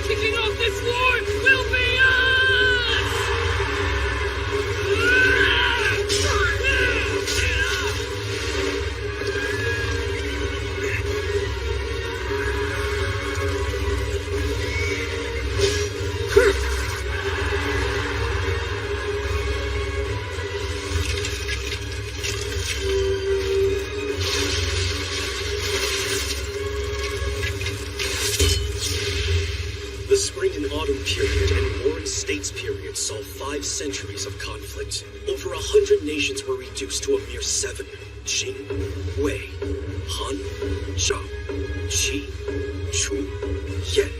Kicking off this war will be us! The spring and autumn period and warring states period saw 5 centuries of conflict. Over 100 nations were reduced to a mere 7. Qing, Wei, Han, Zhao, Qi, Chu, Yan.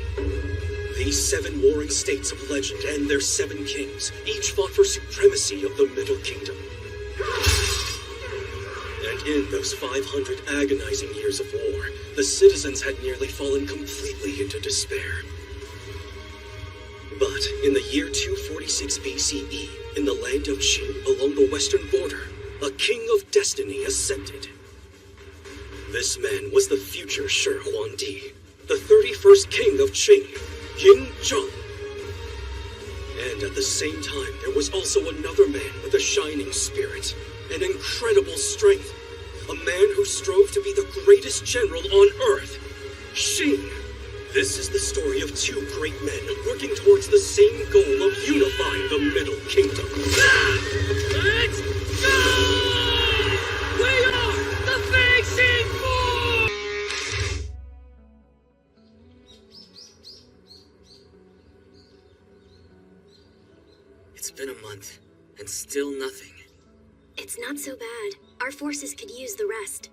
These 7 warring states of legend and their 7 kings each fought for supremacy of the Middle Kingdom. And in those 500 agonizing years of war, the citizens had nearly fallen completely into despair. But in the year 246 BCE, in the land of Qin along the western border, a king of destiny ascended. This man was the future Shi Huangdi, the 31st king of Qing, Eng Dub. And at the same time, there was also another man with a shining spirit, an incredible strength, a man who strove to be the greatest general on earth, Qin. This is the story of 2 great men working towards the same goal of unifying the Middle Kingdom. Let's go! We are the Facing Force! It's been a month, and still nothing. It's not so bad. Our forces could use the rest.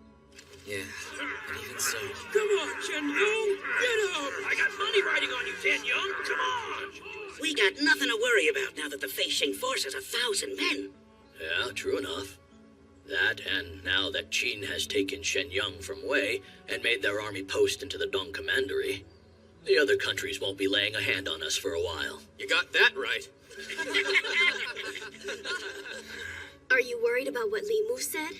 Yeah, and even so. Come on, Chen Young! Get up! I got money riding on you, Chen Young! Come on! We got nothing to worry about now that the Fei-Shing force is 1,000 men. Yeah, true enough. That, and now that Qin has taken Shenyang from Wei and made their army post into the Dong Commandery, the other countries won't be laying a hand on us for a while. You got that right. Are you worried about what Li Mu said?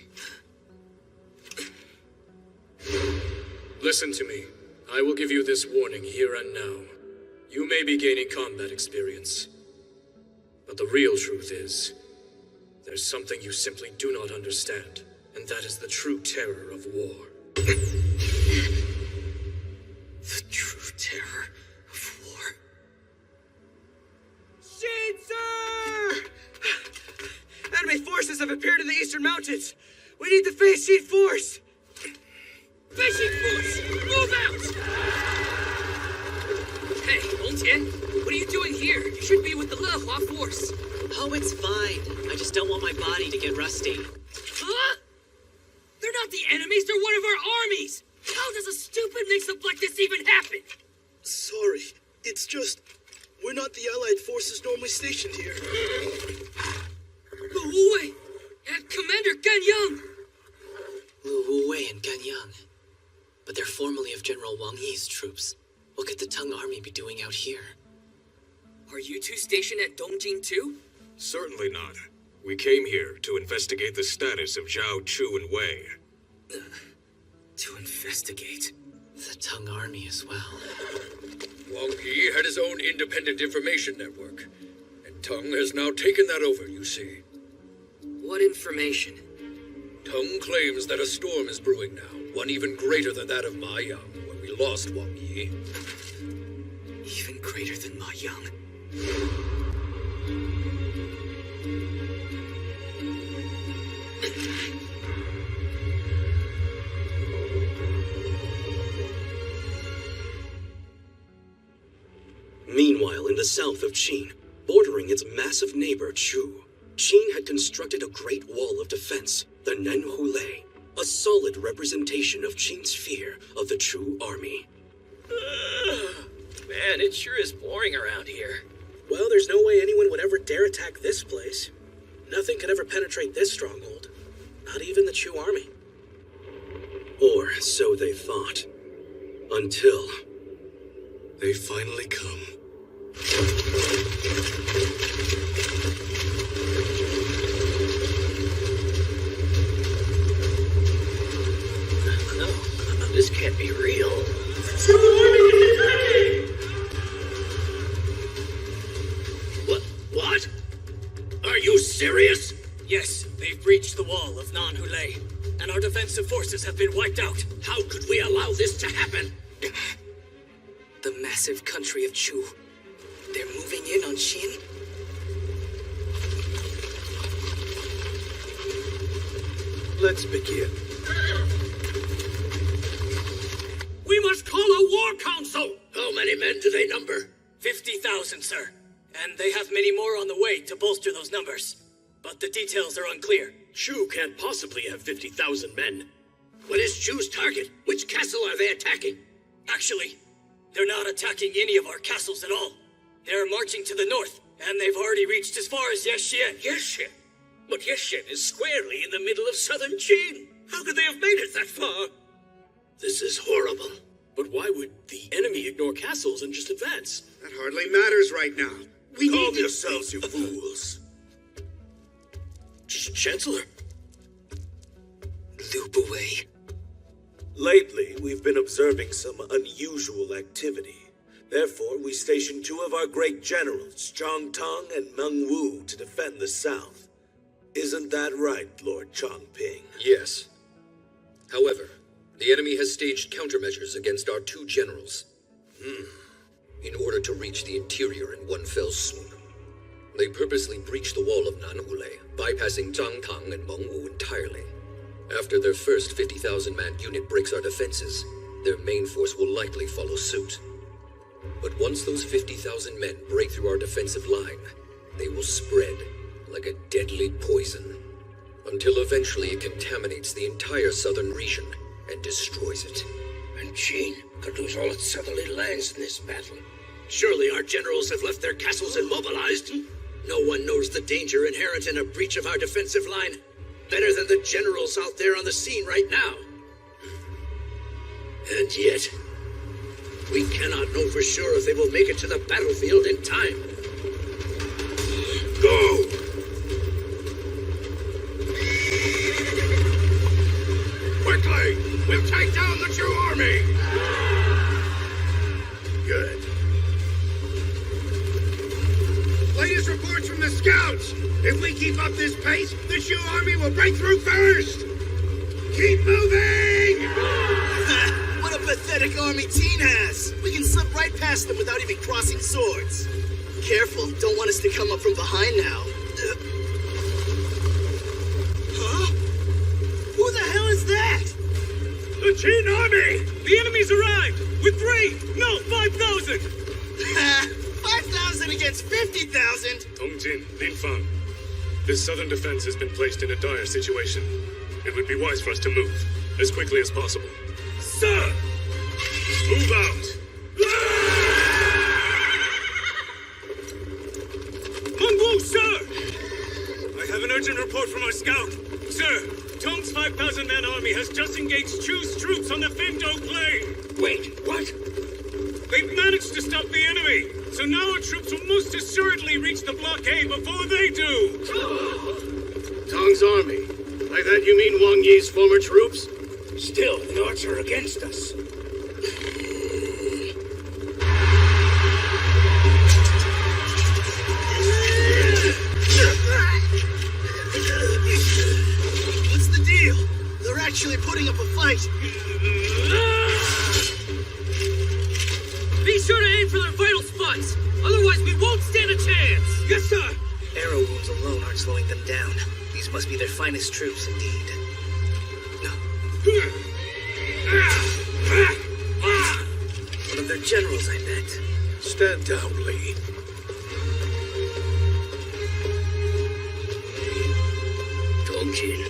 Listen to me. I will give you this warning here and now. You may be gaining combat experience. But the real truth is, there's something you simply do not understand, and that is the true terror of war. The true terror of war. Shinsu! Enemy forces have appeared in the eastern mountains. We need the Fei-Shing force. Fei-Shing force, move out! Hey, Longtian, what are you doing here? You should be with the Lehua force. Oh, it's fine. I just don't want my body to get rusty. Huh? They're not the enemies, they're one of our armies! How does a stupid mix-up like this even happen? Sorry, it's just, we're not the allied forces normally stationed here. Lu Wuwei and Commander Gan Yang! Lu Wuwei and Gan Yang. But they're formerly of General Wang Yi's troops. What could the Tang army be doing out here? Are you two stationed at Dongjing too? Certainly not. We came here to investigate the status of Zhao, Chu, and Wei. To investigate? The Tang army as well. Wang Yi had his own independent information network, and Tang has now taken that over, you see. What information? Tang claims that a storm is brewing now, one even greater than that of Ma Yang when we lost Wang Yi. Even greater than Ma Yang. Meanwhile, in the south of Qin, bordering its massive neighbor Chu, Qin had constructed a great wall of defense, the Nanhulei, a solid representation of Qin's fear of the Chu army. Man, it sure is boring around here. Well, there's no way anyone would ever dare attack this place. Nothing could ever penetrate this stronghold. Not even the Chu army. Or so they thought. Until They finally come. No, this can't be real. Nanhulei, and our defensive forces have been wiped out. How could we allow this to happen? The massive country of Chu. They're moving in on Xin? Let's begin. We must call a war council! How many men do they number? 50,000, sir. And they have many more on the way to bolster those numbers. But the details are unclear. Chu can't possibly have 50,000 men. What is Chu's target? Which castle are they attacking? Actually, they're not attacking any of our castles at all. They're marching to the north, and they've already reached as far as Yexin. Yexin? But Yexin is squarely in the middle of southern Qin. How could they have made it that far? This is horrible. But why would the enemy ignore castles and just advance? That hardly matters right now. We Calm need yourselves, you fools. Chancellor? Liu Buwei. Lately, we've been observing some unusual activity. Therefore, we stationed 2 of our great generals, Zhang Tong and Meng Wu, to defend the south. Isn't that right, Lord Chongping? Yes. However, the enemy has staged countermeasures against our 2 generals. In order to reach the interior in one fell swoop. They purposely breached the wall of Nanhulei, bypassing Zhang Tang and Meng Wu entirely. After their first 50,000-man unit breaks our defenses, their main force will likely follow suit. But once those 50,000 men break through our defensive line, they will spread like a deadly poison, until eventually it contaminates the entire southern region and destroys it. And Qin could lose all its southerly lands in this battle. Surely our generals have left their castles immobilized. No one knows the danger inherent in a breach of our defensive line better than the generals out there on the scene right now. And yet, we cannot know for sure if they will make it to the battlefield in time. Go! Quickly! We'll take down the Chu army! Good. Latest reports from the scouts. If we keep up this pace, the Chu army will break through first. Keep moving! What a pathetic army Teen has! We can slip right past them without even crossing swords. Careful, don't want us to come up from behind now. Huh? Who the hell is that? The Qin army! The enemy's arrived! With 5,000! 5,000 against 50,000? Tongjin, Linfang. This southern defense has been placed in a dire situation. It would be wise for us to move, as quickly as possible. Sir! Move out! Meng Wu, sir! I have an urgent report from our scout. Sir, Tong's 5,000-man army has just engaged Chu's troops on the Findo Plain. Wait, what? They've managed to stop the enemy, so now our troops will most assuredly reach the blockade before they do. Tong's army. By that you mean Wang Yi's former troops? Still, the odds are against us. What's the deal? They're actually putting up a fight. Be sure to aim for their vital spots. Otherwise, we won't stand a chance. Yes, sir! Arrow wounds alone aren't slowing them down. These must be their finest troops indeed. One of their generals, I bet. Stand down, Lee. Tongjin.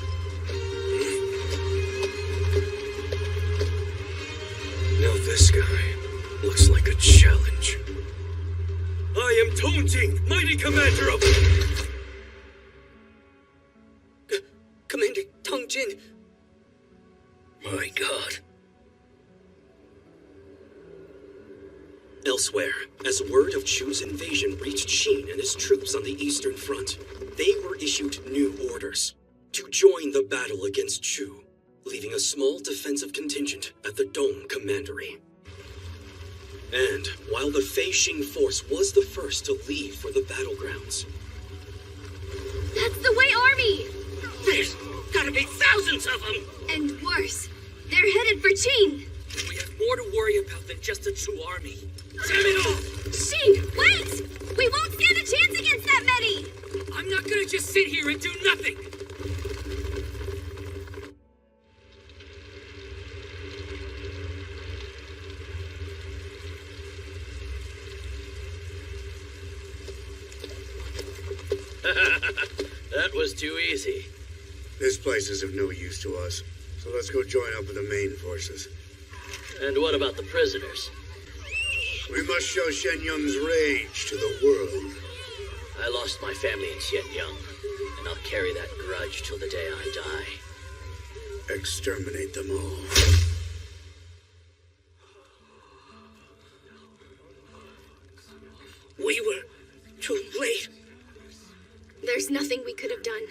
Now this guy looks like a challenge. I am Tongjin, mighty commander of... Commander Tongjin. My God. Elsewhere, as word of Chu's invasion reached Qin and his troops on the Eastern Front, they were issued new orders to join the battle against Chu, leaving a small defensive contingent at the Dong Commandery. And while the Fei-Xing force was the first to leave for the battlegrounds... That's the Wei army! Gotta be thousands of them! And worse, they're headed for Qin! We have more to worry about than just a true army. Damn it all! Qin, wait! We won't stand a chance against that many! I'm not gonna just sit here and do nothing! That was too easy. This place is of no use to us, so let's go join up with the main forces. And what about the prisoners? We must show Shen Yung's rage to the world. I lost my family in Xianyang, and I'll carry that grudge till the day I die. Exterminate them all. We were too late. There's nothing we could have done.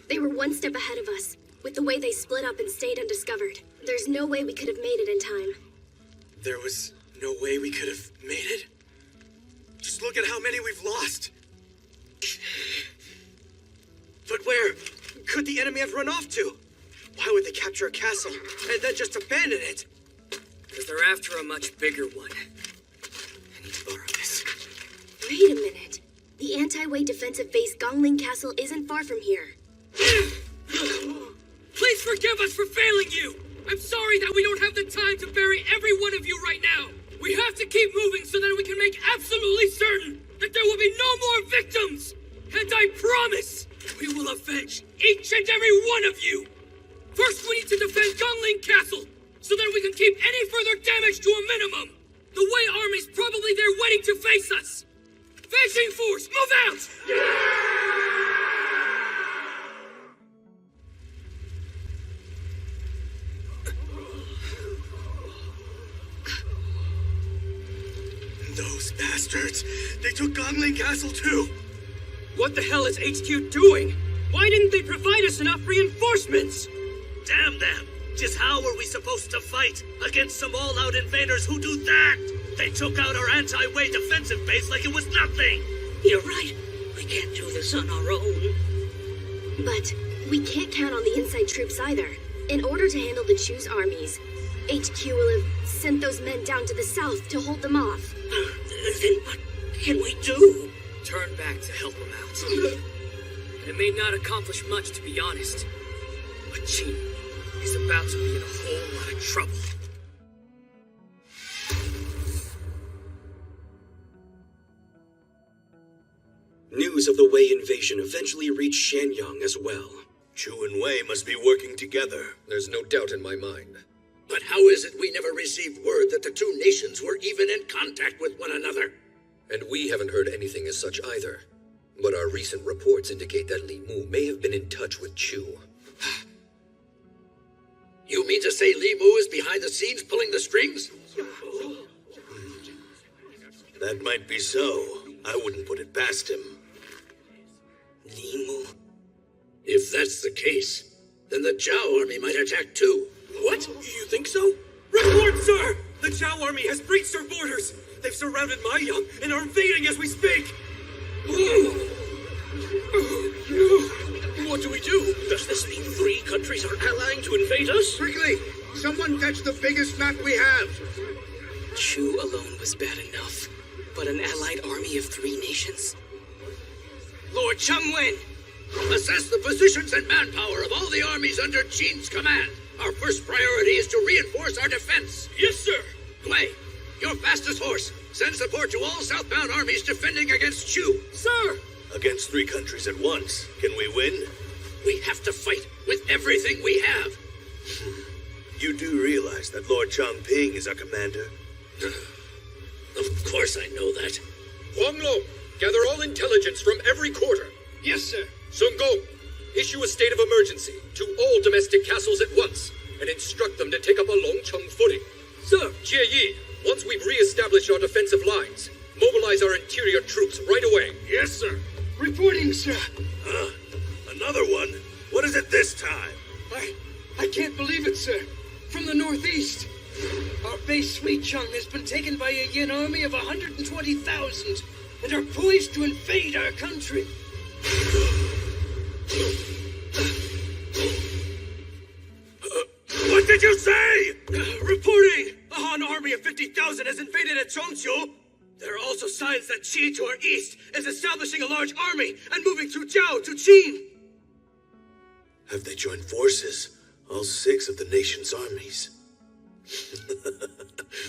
They were one step ahead of us, with the way they split up and stayed undiscovered. There's no way we could have made it in time. There was no way we could have made it? Just look at how many we've lost. But where could the enemy have run off to? Why would they capture a castle and then just abandon it? Because they're after a much bigger one. I need to borrow this. Wait a minute. The anti-Wei defensive base Gongling Castle isn't far from here. Please forgive us for failing you! I'm sorry that we don't have the time to bury every one of you right now! We have to keep moving so that we can make absolutely certain that there will be no more victims! And I promise we will avenge each and every one of you! First, we need to defend Gongling Castle so that we can keep any further damage to a minimum! The Wei army's probably there waiting to face us! Facing force, move out! Those bastards! They took Gongling Castle too! What the hell is HQ doing? Why didn't they provide us enough reinforcements? Damn them! Just how were we supposed to fight against some all-out invaders who do that? They took out our anti-Wei defensive base like it was nothing! You're right. We can't do this on our own. But we can't count on the inside troops either. In order to handle the Chu's armies, HQ will have sent those men down to the south to hold them off. Then what can we do? Turn back to help them out. It may not accomplish much, to be honest. But Qin is about to be in a whole lot of trouble. News of the Wei invasion eventually reached Xianyang as well. Chu and Wei must be working together. There's no doubt in my mind. But how is it we never received word that the two nations were even in contact with one another? And we haven't heard anything as such either. But our recent reports indicate that Li Mu may have been in touch with Chu. You mean to say Li Mu is behind the scenes pulling the strings? That might be so. I wouldn't put it past him. Li Mu? If that's the case, then the Zhao army might attack too. What? You think so? Report, sir! The Zhao army has breached our borders! They've surrounded Maiyang and are invading as we speak! What do we do? Does this mean 3 countries are allying to invade us? Quickly! Someone fetch the biggest map we have! Chu alone was bad enough, but an allied army of 3 nations? Lord Chengwen! Assess the positions and manpower of all the armies under Qin's command. Our first priority is to reinforce our defense. Yes, sir. Wei, your fastest horse. Send support to all southbound armies defending against Chu. Sir! Against 3 countries at once. Can we win? We have to fight with everything we have. You do realize that Lord Changping is our commander? Of course I know that. Huang Long, gather all intelligence from every quarter. Yes, sir. Sun Gong, issue a state of emergency to all domestic castles at once and instruct them to take up a Longcheng footing. Sir. Jie Yi, once we've re-established our defensive lines, mobilize our interior troops right away. Yes, sir. Reporting, sir. Another one? What is it this time? I can't believe it, sir. From the northeast. Our base Suicheng has been taken by a Yin army of 120,000 and are poised to invade our country. did you say? Reporting! A Han army of 50,000 has invaded at Zhongqiu. There are also signs that Qi to our east is establishing a large army and moving through Zhao to Qin. Have they joined forces? All 6 of the nation's armies.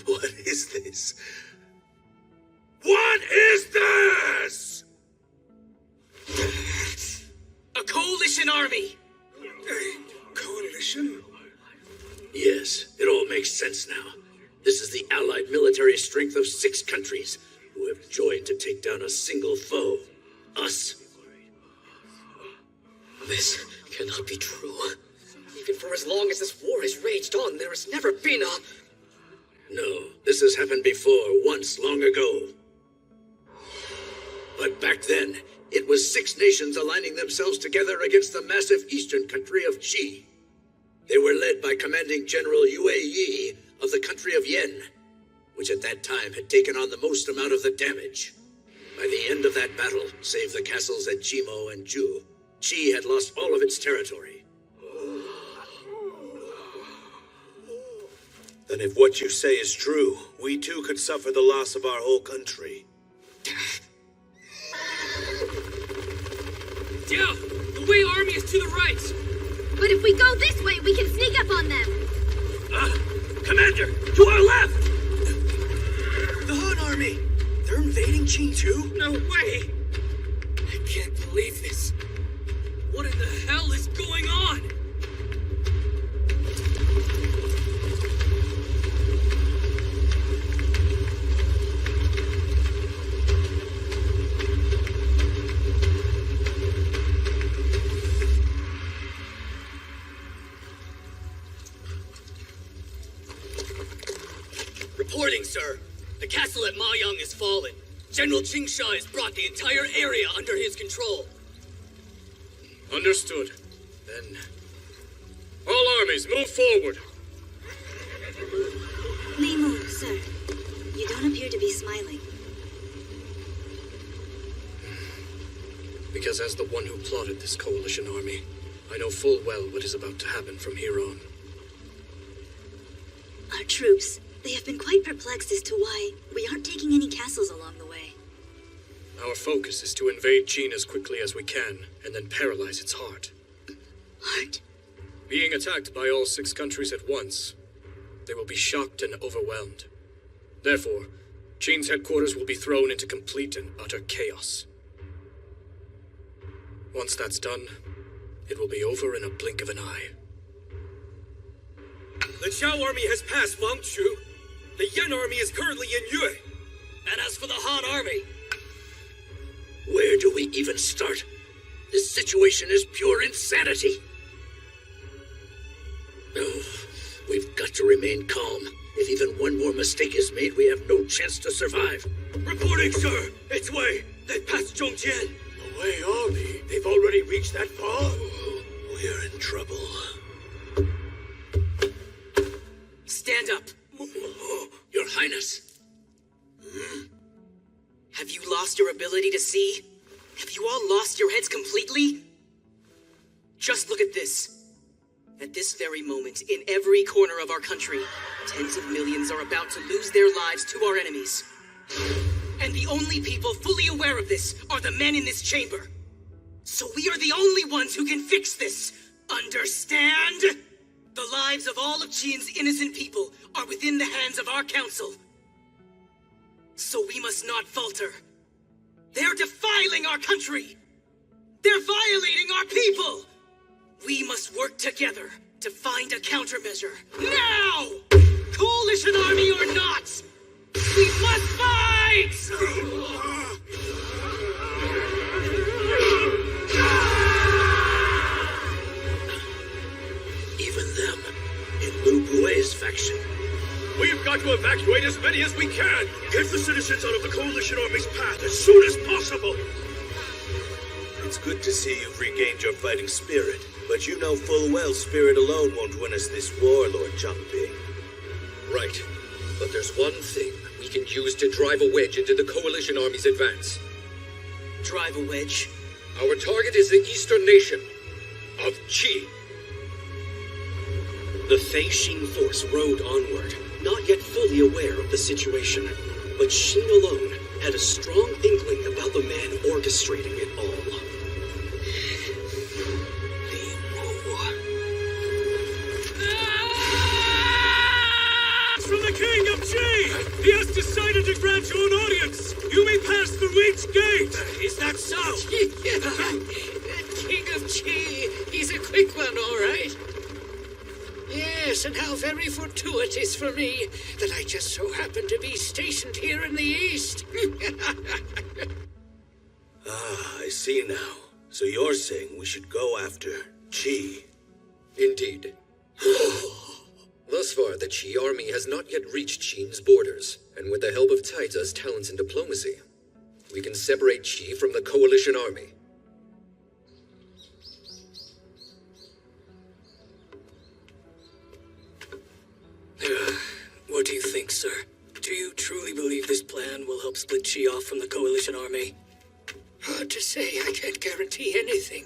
What is this? What is this? A coalition army! Coalition? Yes, it all makes sense now. This is the allied military strength of 6 countries who have joined to take down a single foe. Us. This cannot be true. Even for as long as this war has raged on, there has never been a... No, this has happened before, once, long ago. But back then, it was 6 nations aligning themselves together against the massive eastern country of Qi. They were led by commanding General Yue Yi of the country of Yen, which at that time had taken on the most amount of the damage. By the end of that battle, save the castles at Jimo and Ju, Qi had lost all of its territory. Then if what you say is true, we too could suffer the loss of our whole country. Jiao, the Wei army is to the right. But if we go this way, we can sneak up on them. Commander, to our left! The Han army! They're invading Qin too? No way! I can't believe this. What in the hell is going on? Reporting, sir. The castle at Maoyang is fallen. General Qingsha has brought the entire area under his control. Understood. Then, all armies, move forward. Li Mu, sir. You don't appear to be smiling. Because as the one who plotted this coalition army, I know full well what is about to happen from here on. Our troops, they have been quite perplexed as to why we aren't taking any castles along the way. Our focus is to invade Qin as quickly as we can, and then paralyze its heart. Heart? Being attacked by all 6 countries at once, they will be shocked and overwhelmed. Therefore, Qin's headquarters will be thrown into complete and utter chaos. Once that's done, it will be over in a blink of an eye. The Zhao army has passed Wangchu. The Yan army is currently in Yue. And as for the Han army... Where do we even start? This situation is pure insanity. No, we've got to remain calm. If even one more mistake is made, we have no chance to survive. Reporting, sir! It's Wei! They've passed Zhongjian! The Wei army? They've already reached that far? We're in trouble. Stand up. Your Highness. Have you lost your ability to see? Have you all lost your heads completely? Just look at this. At this very moment, in every corner of our country, tens of millions are about to lose their lives to our enemies. And the only people fully aware of this are the men in this chamber. So we are the only ones who can fix this. Understand? The lives of all of Qin's innocent people are within the hands of our council. So we must not falter. They're defiling our country. They're violating our people. We must work together to find a countermeasure. Now! Coalition army or not, we must fight! Even them, in Lu Bue's faction. We've got to evacuate as many as we can! Get the citizens out of the coalition army's path as soon as possible! It's good to see you've regained your fighting spirit, but you know full well spirit alone won't win us this war, Lord Changping. Right. But there's one thing we can use to drive a wedge into the coalition army's advance. Drive a wedge? Our target is the eastern nation of Qi. The Fei Xin force rode onward, not yet fully aware of the situation. But Xin alone had a strong inkling about the man orchestrating it all. From the King of Qi! He has decided to grant you an audience! You may pass through each gate! Is that so? King of Qi, he's a quick one, all right. Yes, and how very fortuitous for me that I just so happen to be stationed here in the east. I see now. So you're saying we should go after Qi? Indeed. Thus far, the Qi army has not yet reached Qin's borders, and with the help of Taita's talents in diplomacy, we can separate Qi from the coalition army. What do you think, sir? Do you truly believe this plan will help split Qi off from the coalition army? Hard to say. I can't guarantee anything.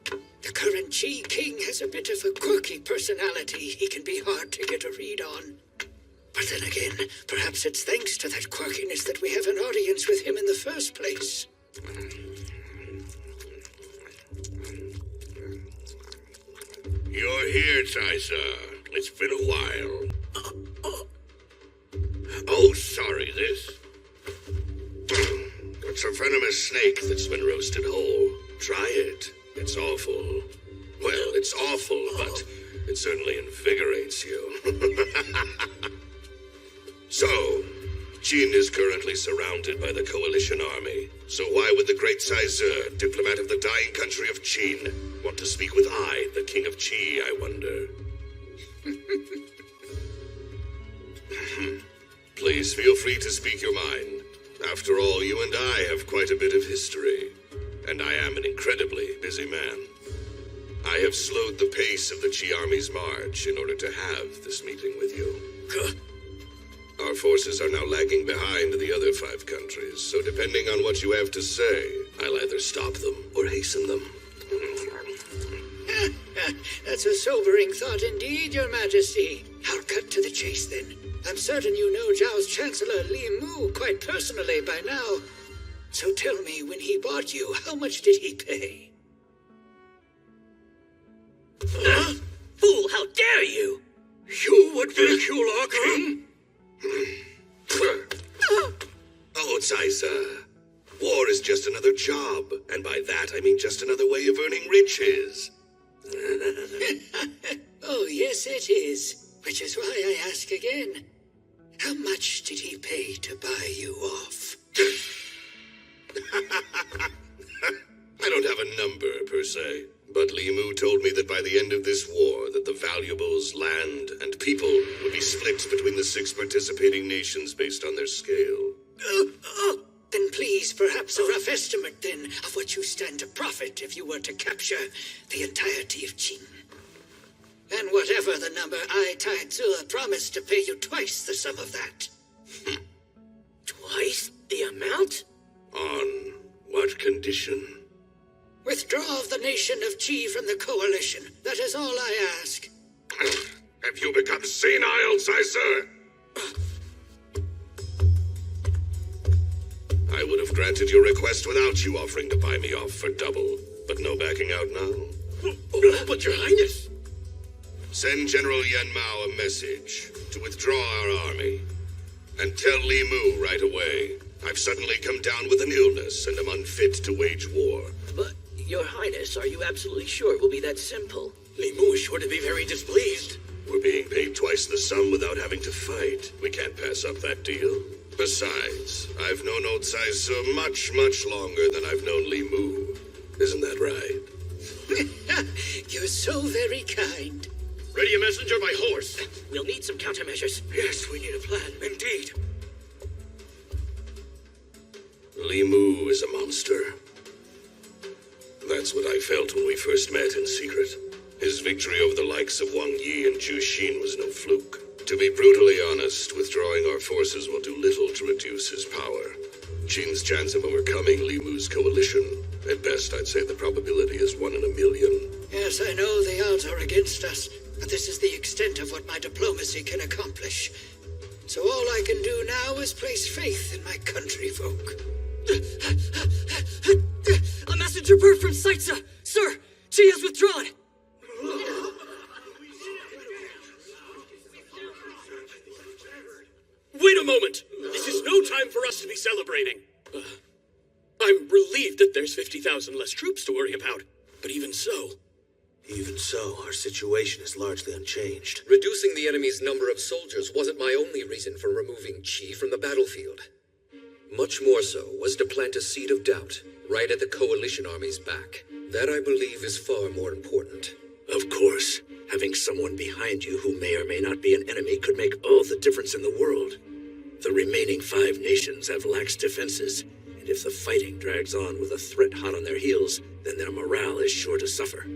The current Qi king has a bit of a quirky personality he can be hard to get a read on. But then again, perhaps it's thanks to that quirkiness that we have an audience with him in the first place. You're here, Taisa. It's been a while. Oh, sorry, this. It's a venomous snake that's been roasted whole. Try it. It's awful. Well, it's awful, but it certainly invigorates you. So, Qin is currently surrounded by the coalition army. So why would the great Caesar, diplomat of the dying country of Qin, want to speak with I, the king of Qi, I wonder? Please feel free to speak your mind. After all, you and I have quite a bit of history, and I am an incredibly busy man. I have slowed the pace of the Qi army's march in order to have this meeting with you. Our forces are now lagging behind the other 5 countries, so depending on what you have to say, I'll either stop them or hasten them. That's a sobering thought indeed, Your Majesty. I'll cut to the chase then. I'm certain you know Zhao's Chancellor Li Mu quite personally by now. So tell me, when he bought you, how much did he pay? Fool, how dare you! You would ridicule our king? Oh, Caesar. War is just another job, and by that I mean just another way of earning riches. Oh, yes, it is. Which is why I ask again. How much did he pay to buy you off? I don't have a number, per se. But Li Mu told me that by the end of this war, that the valuables, land, and people would be split between the 6 participating nations based on their scale. Then please, perhaps a rough estimate, then, of what you stand to profit if you were to capture the entirety of Qin. And whatever the number, I, Tai Zue, promise to pay you twice the sum of that. Twice the amount? On what condition? Withdraw of the nation of Qi from the coalition. That is all I ask. Have you become senile, Caesar? I would have granted your request without you offering to buy me off for double, but no backing out now. But Your Highness... Send General Yan Mao a message to withdraw our army. And tell Li Mu right away, I've suddenly come down with an illness and am unfit to wage war. But, Your Highness, are you absolutely sure it will be that simple? Li Mu is sure to be very displeased. We're being paid twice the sum without having to fight. We can't pass up that deal. Besides, I've known old Caesar much, much longer than I've known Li Mu. Isn't that right? You're so very kind. Ready a messenger by horse. We'll need some countermeasures. Yes, we need a plan. Indeed. Li Mu is a monster. That's what I felt when we first met in secret. His victory over the likes of Wang Yi and Zhu Xin was no fluke. To be brutally honest, withdrawing our forces will do little to reduce his power. Qin's chance of overcoming Li Mu's coalition, at best I'd say the probability is 1 in a million. Yes, I know the odds are against us. but this is the extent of what my diplomacy can accomplish. So all I can do now is place faith in my country folk. A messenger bird from Saitsa! Sir, she has withdrawn! Wait a moment! This is no time for us to be celebrating. I'm relieved that there's 50,000 less troops to worry about, but even so... Even so, our situation is largely unchanged. Reducing the enemy's number of soldiers wasn't my only reason for removing Qi from the battlefield. Much more so was to plant a seed of doubt right at the coalition army's back. That, I believe, is far more important. Of course, having someone behind you who may or may not be an enemy could make all the difference in the world. The remaining 5 nations have lax defenses, and if the fighting drags on with a threat hot on their heels, then their morale is sure to suffer.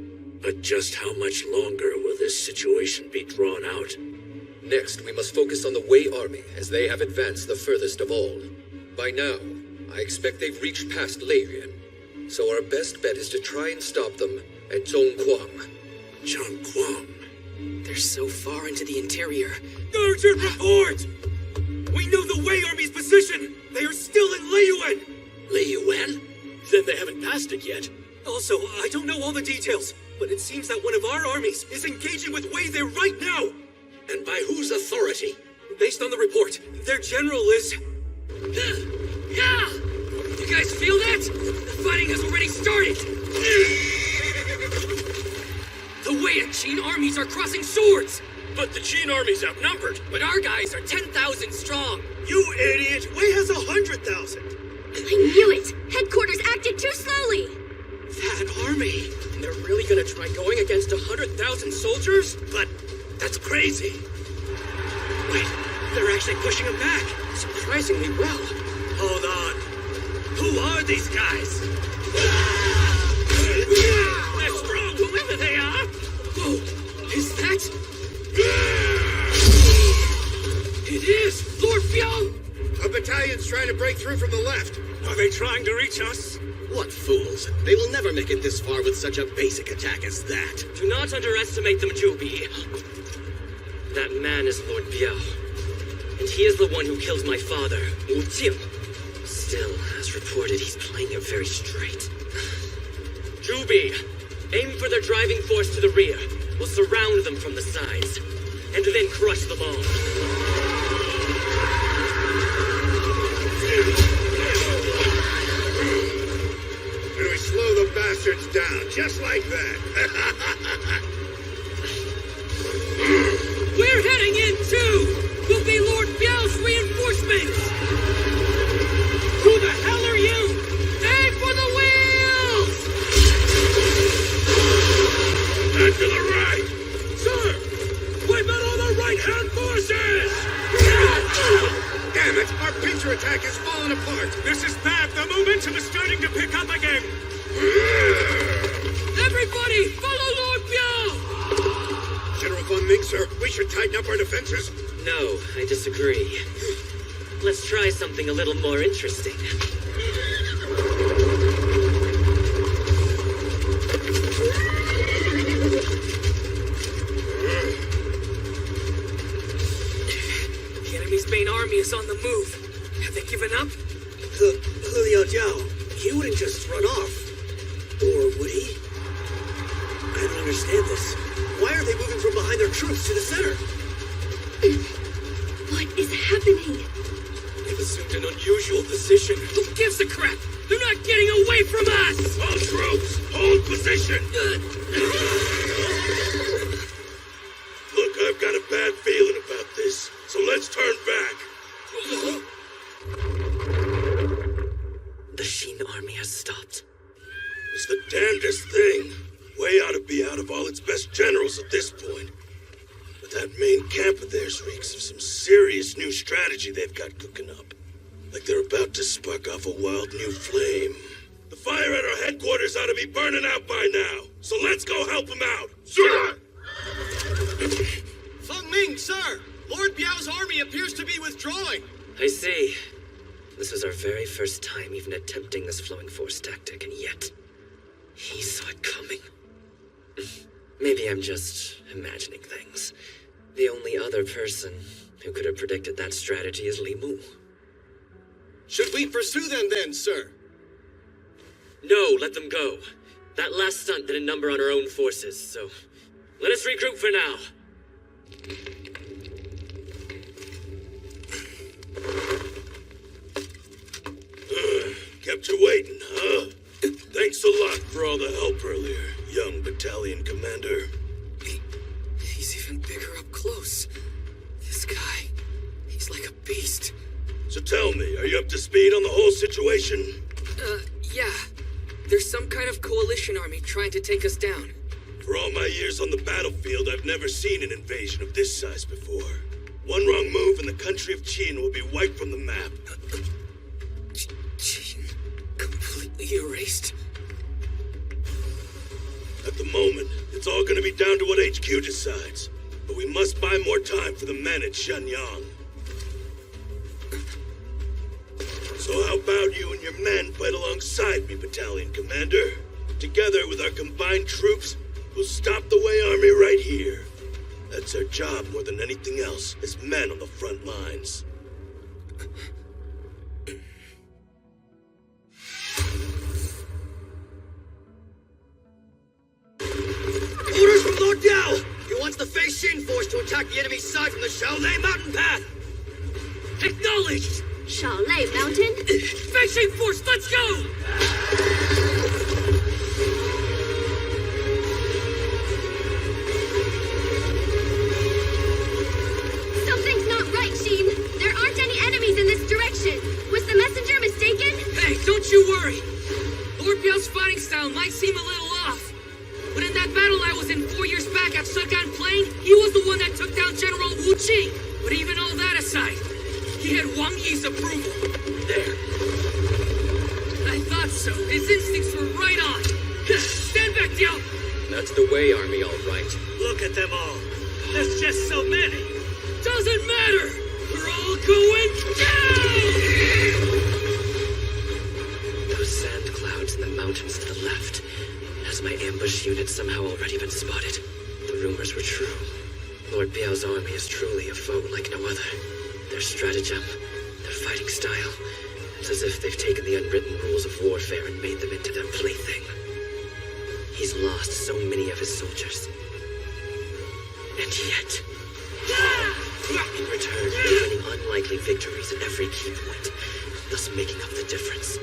But just how much longer will this situation be drawn out? Next, we must focus on the Wei army, as they have advanced the furthest of all. By now, I expect they've reached past Leirian, so our best bet is to try and stop them at Zhongguang. Zhongguang? They're so far into the interior. Urgent report! We know the Wei army's position! They are still in Leiyuan! Leiyuan? Then they haven't passed it yet. Also, I don't know all the details, but it seems that one of our armies is engaging with Wei there right now! And by whose authority? Based on the report, their general is... Yeah! You guys feel that? The fighting has already started! The Wei and Qin armies are crossing swords! But the Qin army's outnumbered. But our guys are 10,000 strong! You idiot! Wei has 100,000! I knew it! Headquarters acted too slowly! That army! And they're really gonna try going against 100,000 soldiers? But that's crazy! Wait, they're actually pushing them back! Surprisingly well. Hold on. Who are these guys? They're strong, whoever they are! Whoa, is that... It is! Lord Biao! A battalion's trying to break through from the left. Are they trying to reach us? What fools! They will never make it this far with such a basic attack as that. Do not underestimate them, Jubi. That man is Lord Biao. And he is the one who killed my father, Wu Jing. Still, as reported, he's playing it very straight. Jubi, aim for their driving force to the rear. We'll surround them from the sides, and then crush them all. And we slow the bastards down, just like that. We're heading in too! We'll be Lord Biao's reinforcements! Who the hell are you? Aim for the wheels! And to the right! Sir! Wipe out all the right-hand forces! Damn it! Our pincer attack is falling apart! This is bad! The momentum is starting to pick up again! Everybody, follow Lord Biao! General Von Ming, sir, we should tighten up our defenses. No, I disagree. Let's try something a little more interesting. The enemy's main army is on the move. Have they given up? Hu Liao Jiao, he wouldn't just run off. Or would he? I don't understand this. Why are they moving from behind their troops to the center? What is happening? They've assumed an unusual position. Who gives a crap? They're not getting away from us! All troops, hold position! Look, I've got a bad feeling about this, so let's turn back. The Shin army has stopped. It's the damnedest thing. Wei ought to be out of all its best generals at this point. But that main camp of theirs reeks of some serious new strategy they've got cooking up. Like they're about to spark off a wild new flame. The fire at our headquarters ought to be burning out by now. So let's go help them out. Sir! Feng Ming, sir! Lord Biao's army appears to be withdrawing. I see. This was our very first time even attempting this flowing force tactic, and yet he saw it coming. Maybe I'm just imagining things. The only other person who could have predicted that strategy is Li Mu. Should we pursue them then, sir? No, let them go. That last stunt did a number on our own forces, so let us regroup for now. Kept you waiting, huh? Thanks a lot for all the help earlier, young battalion commander. He's even bigger up close. This guy, he's like a beast. So tell me, are you up to speed on the whole situation? Yeah. There's some kind of coalition army trying to take us down. For all my years on the battlefield, I've never seen an invasion of this size before. One wrong move and the country of Qin will be wiped from the map. Qin? Completely erased? At the moment, it's all gonna be down to what HQ decides. But we must buy more time for the men at Shenyang. So how about you and your men fight alongside me, Battalion Commander? Together with our combined troops, we'll stop the Wei Army right here. That's our job more than anything else, as men on the front lines. Orders from Lord Biao! He wants the Fei Xin force to attack the enemy's side from the Shaolei mountain path! Acknowledged! Shaolei Mountain? Fei Xin force, let's go! Something's not right, Sheen. There aren't any enemies in this direction. Was the messenger mistaken? Hey, don't you worry. Lord Biao's fighting style might seem a little off. But in that battle I was in 4 years back at Sugan Plain, he was the one that took down General Wu Qi. But even all that aside, he had Wang Yi's approval. There. I thought so. His instincts were right on. Stand back, Diao! That's the Wei Army, all right. Look at them all. There's just so many. Doesn't matter! We're all going down! Those sand clouds in the mountains to the left. Has my ambush unit somehow already been spotted? The rumors were true. Lord Biao's army is truly a foe like no other. Their stratagem, their fighting style, it's as if they've taken the unwritten rules of warfare and made them into their plaything. He's lost so many of his soldiers. And yet, in return, winning unlikely victories at every key point, thus making up the difference.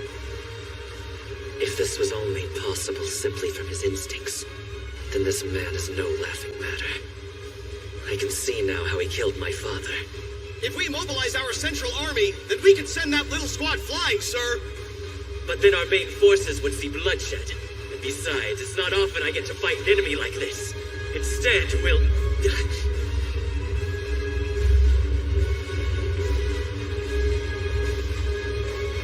If this was all made possible simply from his instincts, then this man is no laughing matter. I can see now how he killed my father. If we mobilize our central army, then we can send that little squad flying, sir! But then our main forces would see bloodshed. And besides, it's not often I get to fight an enemy like this. Instead, we'll...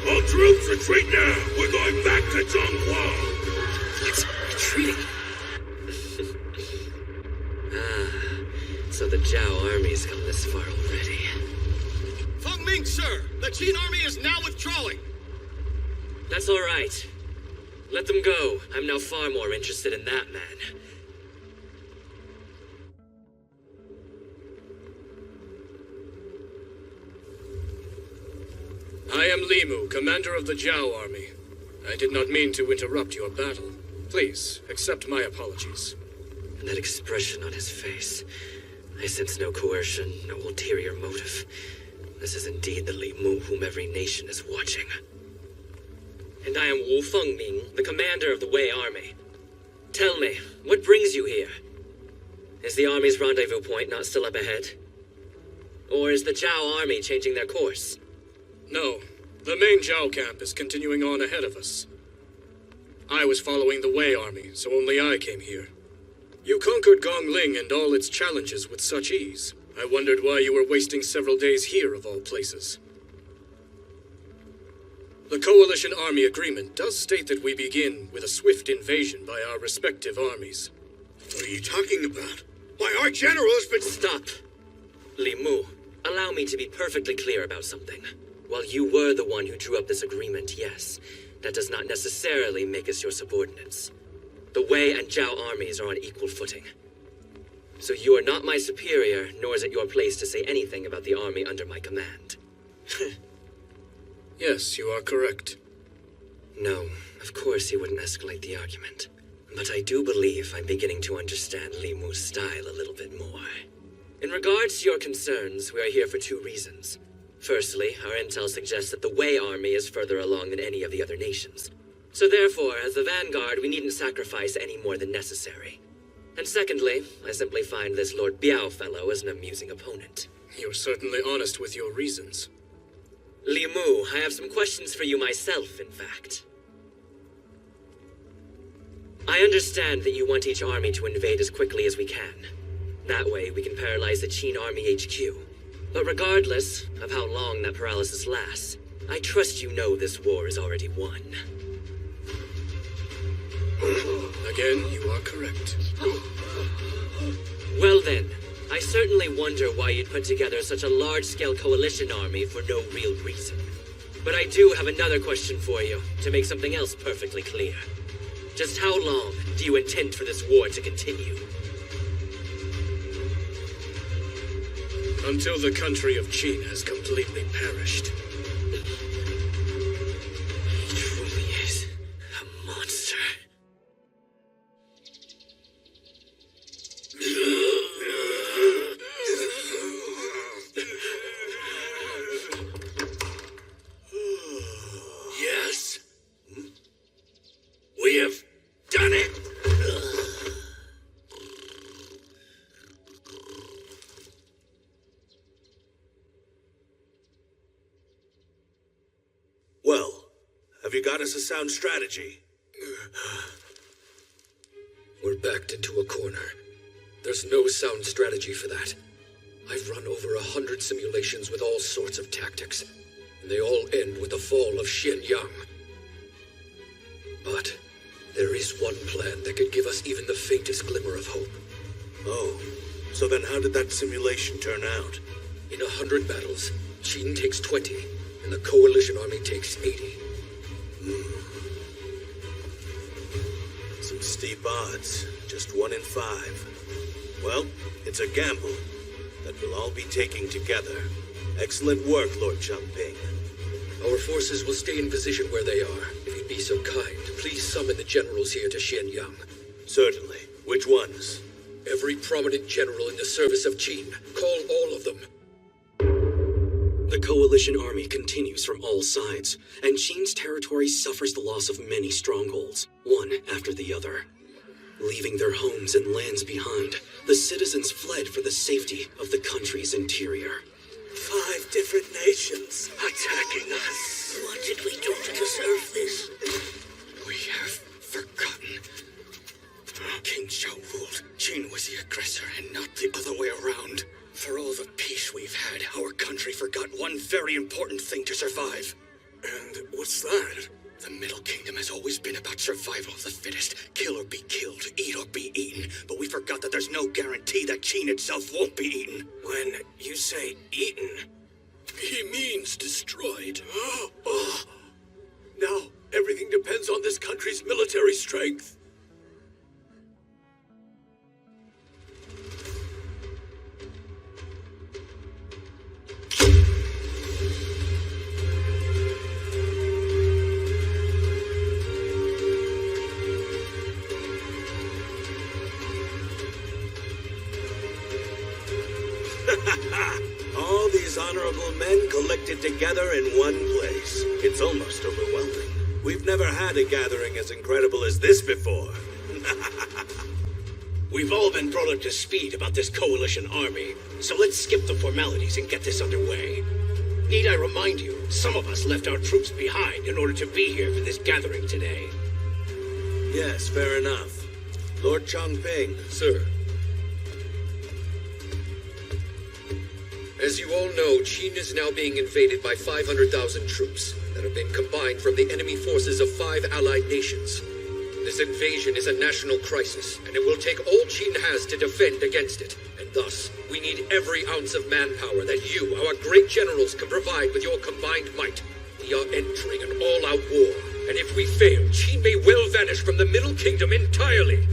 All troops retreat now! We're going back to Zhonghua! It's retreating. So the Zhao army's come this far already. Feng Ming, sir! The Qin army is now withdrawing! That's all right. Let them go. I'm now far more interested in that man. I am Li Mu, commander of the Zhao army. I did not mean to interrupt your battle. Please, accept my apologies. And that expression on his face. I sense no coercion, no ulterior motive. This is indeed the Li Mu whom every nation is watching. And I am Wu Fengming, the commander of the Wei army. Tell me, what brings you here? Is the army's rendezvous point not still up ahead? Or is the Zhao army changing their course? No, the main Zhao camp is continuing on ahead of us. I was following the Wei army, so only I came here. You conquered Gongling and all its challenges with such ease. I wondered why you were wasting several days here of all places. The Coalition Army Agreement does state that we begin with a swift invasion by our respective armies. What are you talking about? Why, our general has been... Stop. Li Mu, allow me to be perfectly clear about something. While you were the one who drew up this agreement, yes, that does not necessarily make us your subordinates. The Wei and Zhao armies are on equal footing. So you are not my superior, nor is it your place to say anything about the army under my command. Yes, you are correct. No, of course he wouldn't escalate the argument. But I do believe I'm beginning to understand Li Mu's style a little bit more. In regards to your concerns, we are here for 2 reasons. Firstly, our intel suggests that the Wei army is further along than any of the other nations. So therefore, as the vanguard, we needn't sacrifice any more than necessary. And secondly, I simply find this Lord Biao fellow as an amusing opponent. You're certainly honest with your reasons. Li Mu, I have some questions for you myself, in fact. I understand that you want each army to invade as quickly as we can. That way, we can paralyze the Qin Army HQ. But regardless of how long that paralysis lasts, I trust you know this war is already won. Again, you are correct. Well then, I certainly wonder why you'd put together such a large-scale coalition army for no real reason. But I do have another question for you, to make something else perfectly clear. Just how long do you intend for this war to continue? Until the country of Qin has completely perished. He truly is a monster. Yes. We have done it. Well, have you got us a sound strategy? We're backed into a corner. There's no sound strategy for that. I've run over 100 simulations with all sorts of tactics, and they all end with the fall of Shenyang. But there is one plan that could give us even the faintest glimmer of hope. Oh, so then how did that simulation turn out? In 100 battles, Qin takes 20, and the coalition army takes 80. Some steep odds. Just 1 in 5. Well, it's a gamble that we'll all be taking together. Excellent work, Lord Changping. Our forces will stay in position where they are. If you'd be so kind, please summon the generals here to Shenyang. Certainly. Which ones? Every prominent general in the service of Qin. Call all of them. The coalition army continues from all sides, and Qin's territory suffers the loss of many strongholds, one after the other. Leaving their homes and lands behind, the citizens fled for the safety of the country's interior. 5 different nations attacking us. What did we do to deserve this? We have forgotten. King Zhao ruled. Qin was the aggressor and not the other way around. For all the peace we've had, our country forgot one very important thing to survive. And what's that? The Middle Kingdom has always been about survival of the fittest. Kill or be killed, eat or be eaten. But we forgot that there's no guarantee that Qin itself won't be eaten. When you say eaten, He means destroyed. now everything depends on this country's military strength. All these honorable men collected together in one place. It's almost overwhelming. We've never had a gathering as incredible as this before. We've all been brought up to speed about this coalition army, so let's skip the formalities and get this underway. Need I remind you, some of us left our troops behind in order to be here for this gathering today. Yes, fair enough. Lord Changping. Sir. As you all know, Qin is now being invaded by 500,000 troops that have been combined from the enemy forces of 5 allied nations. This invasion is a national crisis, and it will take all Qin has to defend against it. And thus, we need every ounce of manpower that you, our great generals, can provide with your combined might. We are entering an all-out war, And if we fail, Qin may well vanish from the Middle Kingdom entirely.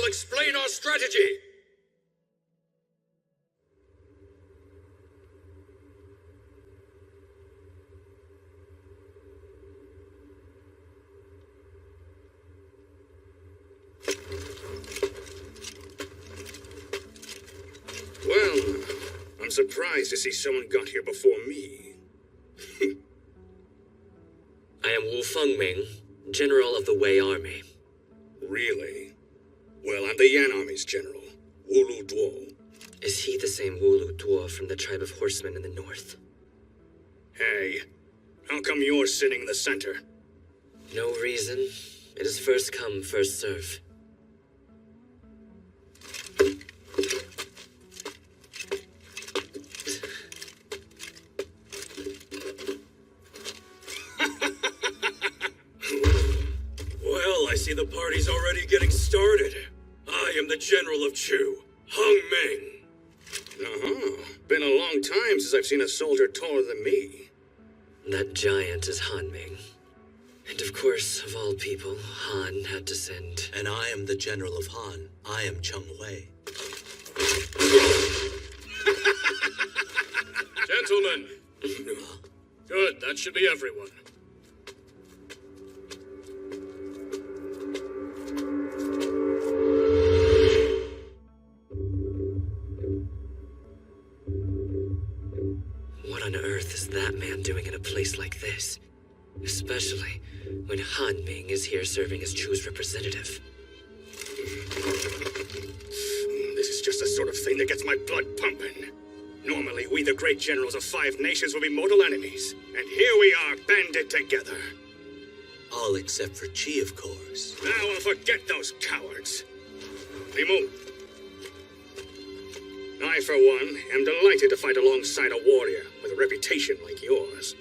Explain our strategy! Well, I'm surprised to see someone got here before me. I am Wu Fengming, General of the Wei Army. Really? Well, I'm the Yan Army's general, Wu Lu Duo. Is he the same Wu Lu Duo from the tribe of horsemen in the north? Hey, how come you're sitting in the center? No reason. It is first come, first serve. Well, I see the party's already getting started. I am the General of Chu, Hung Ming. Uh-huh. Been a long time since I've seen a soldier taller than me. That giant is Han Ming. And of course, of all people, Han had to send. And I am the General of Han. I am Cheng Hui. Gentlemen. Good, that should be everyone. What on earth is that man doing in a place like this? Especially when Han Ming is here serving as Chu's representative. This is just the sort of thing that gets my blood pumping. Normally, we the great generals of 5 nations will be mortal enemies. And here we are, banded together. All except for Qi, of course. Now I'll forget those cowards. Li Mu. I, for one, am delighted to fight alongside a warrior with a reputation like yours.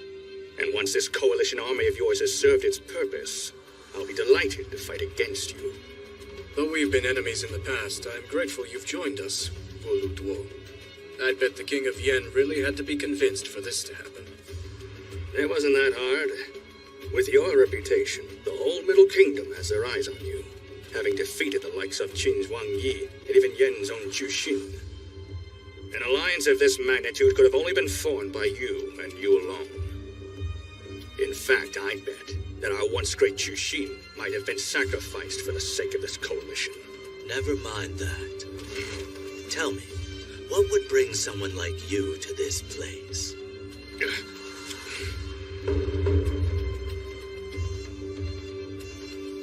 And once this coalition army of yours has served its purpose, I'll be delighted to fight against you. Though we've been enemies in the past, I'm grateful you've joined us, Wu Lu Duo. I bet the King of Yen really had to be convinced for this to happen. It wasn't that hard. With your reputation, the whole Middle Kingdom has their eyes on you, having defeated the likes of Qin's Wang Yi and even Yen's own Chu Xin. An alliance of this magnitude could have only been formed by you and you alone. In fact, I bet that our once great Chu Xin might have been sacrificed for the sake of this coalition. Never mind that. Tell me, what would bring someone like you to this place?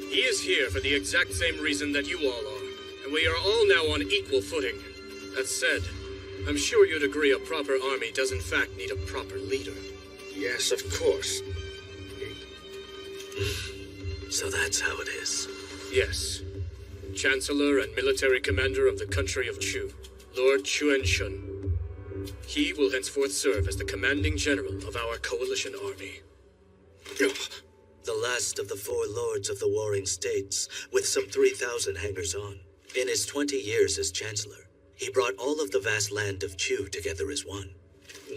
He is here for the exact same reason that you all are, and we are all now on equal footing. That said, I'm sure you'd agree a proper army does in fact need a proper leader. Yes, of course. So that's how it is. Yes. Chancellor and military commander of the country of Chu, Lord Chuan Shun. He will henceforth serve as the commanding general of our coalition army. The last of the 4 lords of the warring states, with some 3,000 hangers-on. In his 20 years as chancellor, he brought all of the vast land of Chu together as one.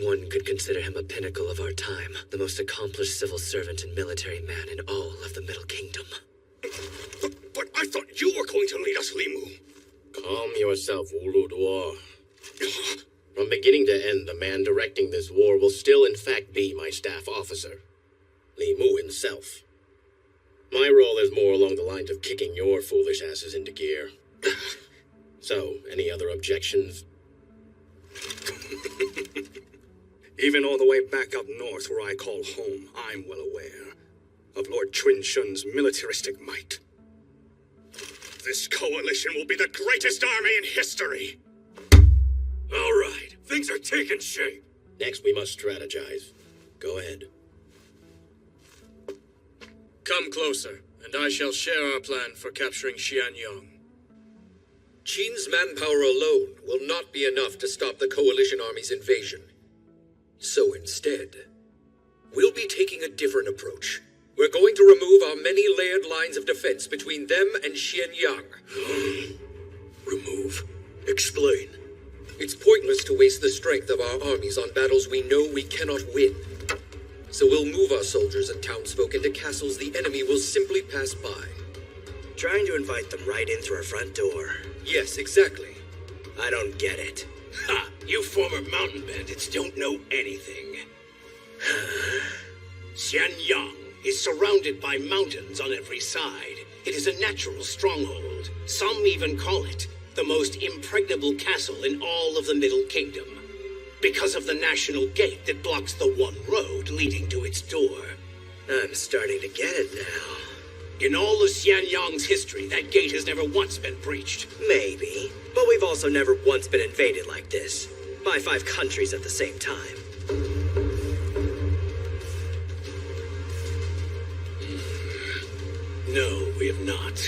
One could consider him a pinnacle of our time, the most accomplished civil servant and military man in all of the Middle Kingdom. But I thought you were going to lead us, Li Mu. Calm yourself, Wu Lu Duo. From beginning to end, the man directing this war will still in fact be my staff officer, Li Mu himself. My role is more along the lines of kicking your foolish asses into gear. So, any other objections? Even all the way back up north where I call home, I'm well aware of Lord Chuan Shun's militaristic might. This coalition will be the greatest army in history! All right, things are taking shape. Next, we must strategize. Go ahead. Come closer, and I shall share our plan for capturing Xianyang. Qin's manpower alone will not be enough to stop the Coalition Army's invasion. So instead, we'll be taking a different approach. We're going to remove our many layered lines of defense between them and Xianyang. Remove? Explain. It's pointless to waste the strength of our armies on battles we know we cannot win. So we'll move our soldiers and townsfolk into castles the enemy will simply pass by. Trying to invite them right in through our front door. Yes, exactly. I don't get it. Ha! You former mountain bandits don't know anything. Xianyang is surrounded by mountains on every side. It is a natural stronghold. Some even call it the most impregnable castle in all of the Middle Kingdom, because of the national gate that blocks the one road leading to its door. I'm starting to get it now. In all of Xianyang's history, that gate has never once been breached. Maybe, but we've also never once been invaded like this, by 5 countries at the same time. No, we have not.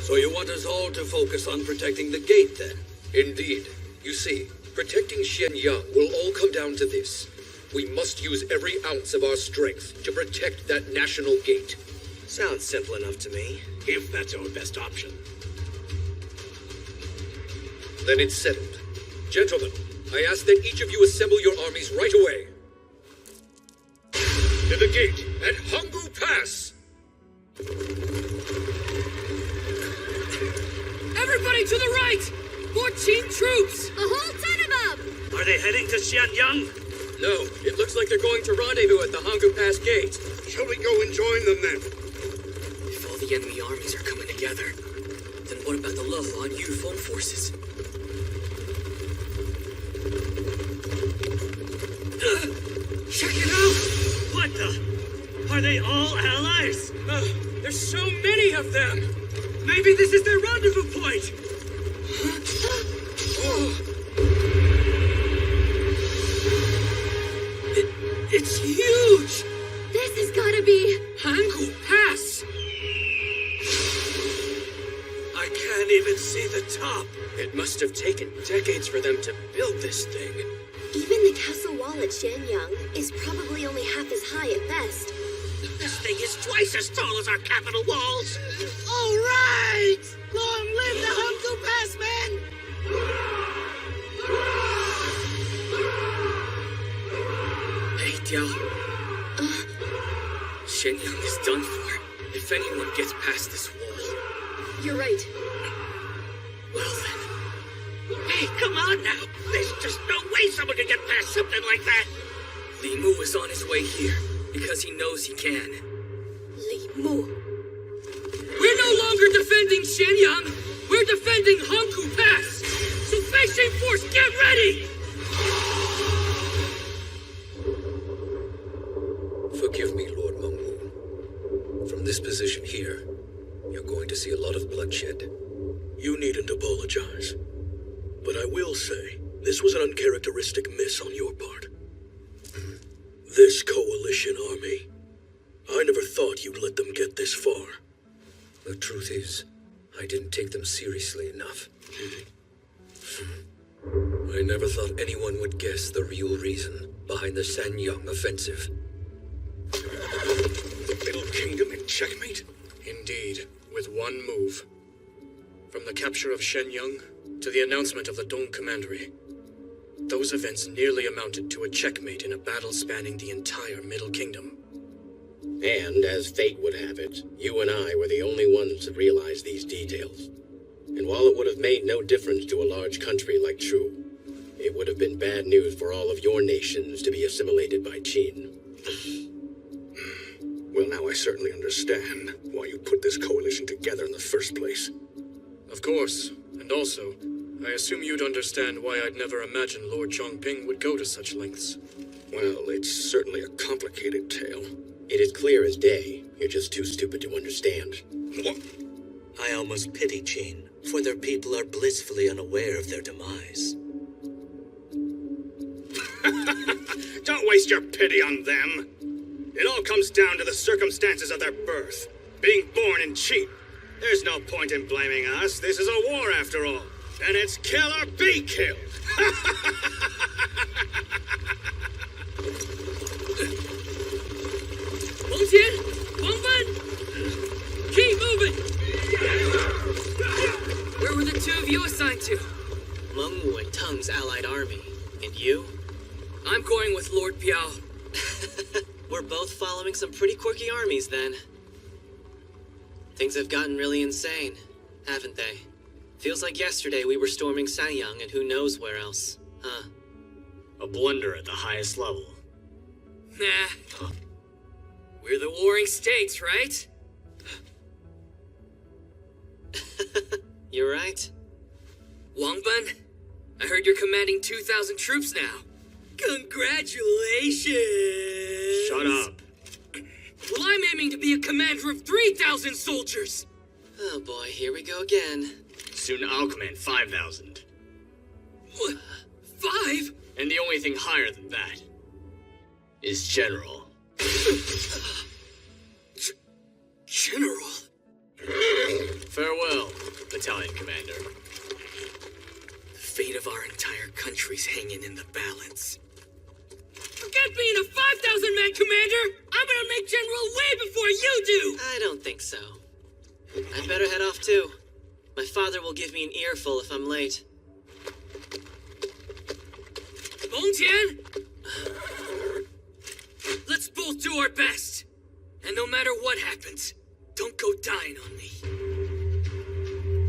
So you want us all to focus on protecting the gate, then? Indeed. You see, protecting Xianyang will all come down to this. We must use every ounce of our strength to protect that national gate. Sounds simple enough to me. If that's our best option. Then it's settled. Gentlemen, I ask that each of you assemble your armies right away. To the gate at Hanggu Pass! Everybody to the right! More Qin troops! A whole ton of them! Are they heading to Xianyang? No, it looks like they're going to rendezvous at the Hanggu Pass gate. Shall we go and join them then? If all the enemy armies are coming together, then what about the Lehuan Yufeng forces? Check it out! What the? Are they all allies? There's so many of them! Maybe this is their rendezvous point! It's huge! This has gotta be... Hanggu Pass! I can't even see the top. It must have taken decades for them to build this thing. Even the castle wall at Xianyang is probably only half as high at best. This thing is twice as tall as our capital walls. All right! Long live the Hanggu Pass men! Hey, Diao. Shenyang is done for. If anyone gets past this wall. You're right. Well then. Hey, come on now. There's just no way someone could get past something like that. Li Mu is on his way here, because he knows he can. Li Mu. We're no longer defending Shenyang. We're defending Hanggu Pass. So Fei Force, get ready! Forgive me, Lord Manhwa. From this position here, you're going to see a lot of bloodshed. You needn't apologize. But I will say, this was an uncharacteristic miss on your part. This coalition army, I never thought you'd let them get this far. The truth is, I didn't take them seriously enough. I never thought anyone would guess the real reason behind the Sanyang offensive. The Middle Kingdom in checkmate? Indeed, with one move. From the capture of Shenyang to the announcement of the Dong Commandery, those events nearly amounted to a checkmate in a battle spanning the entire Middle Kingdom. And, as fate would have it, you and I were the only ones to realize these details. And while it would have made no difference to a large country like Chu, it would have been bad news for all of your nations to be assimilated by Qin. Well, now I certainly understand why you put this coalition together in the first place. Of course, and also, I assume you'd understand why I'd never imagined Lord Chongping would go to such lengths. Well, it's certainly a complicated tale. It is clear as day. You're just too stupid to understand. What? I almost pity Qin, for their people are blissfully unaware of their demise. Don't waste waste your pity on them. It all comes down to the circumstances of their birth. Being born in cheat. There's no point in blaming us. This is a war after all. And it's kill or be killed. Mengtian, Wangban, keep moving. Where were the two of you assigned to? Mengwu and Teng's allied army. And you? I'm going with Lord Biao. We're both following some pretty quirky armies, then. Things have gotten really insane, haven't they? Feels like yesterday we were storming Sanyang and who knows where else, huh? A blunder at the highest level. Nah. We're the warring states, right? You're right. Wangban, I heard you're commanding 2,000 troops now. Congratulations! Shut up. Well, I'm aiming to be a commander of 3,000 soldiers! Oh boy, here we go again. Soon I'll command 5,000. What? 5? And the only thing higher than that is General. General? Farewell, Battalion Commander. The fate of our entire country's hanging in the balance. Forget being a 5,000-man commander! I'm gonna make general way before you do! I don't think so. I'd better head off too. My father will give me an earful if I'm late. Mengtian! Let's both do our best. And no matter what happens, don't go dying on me.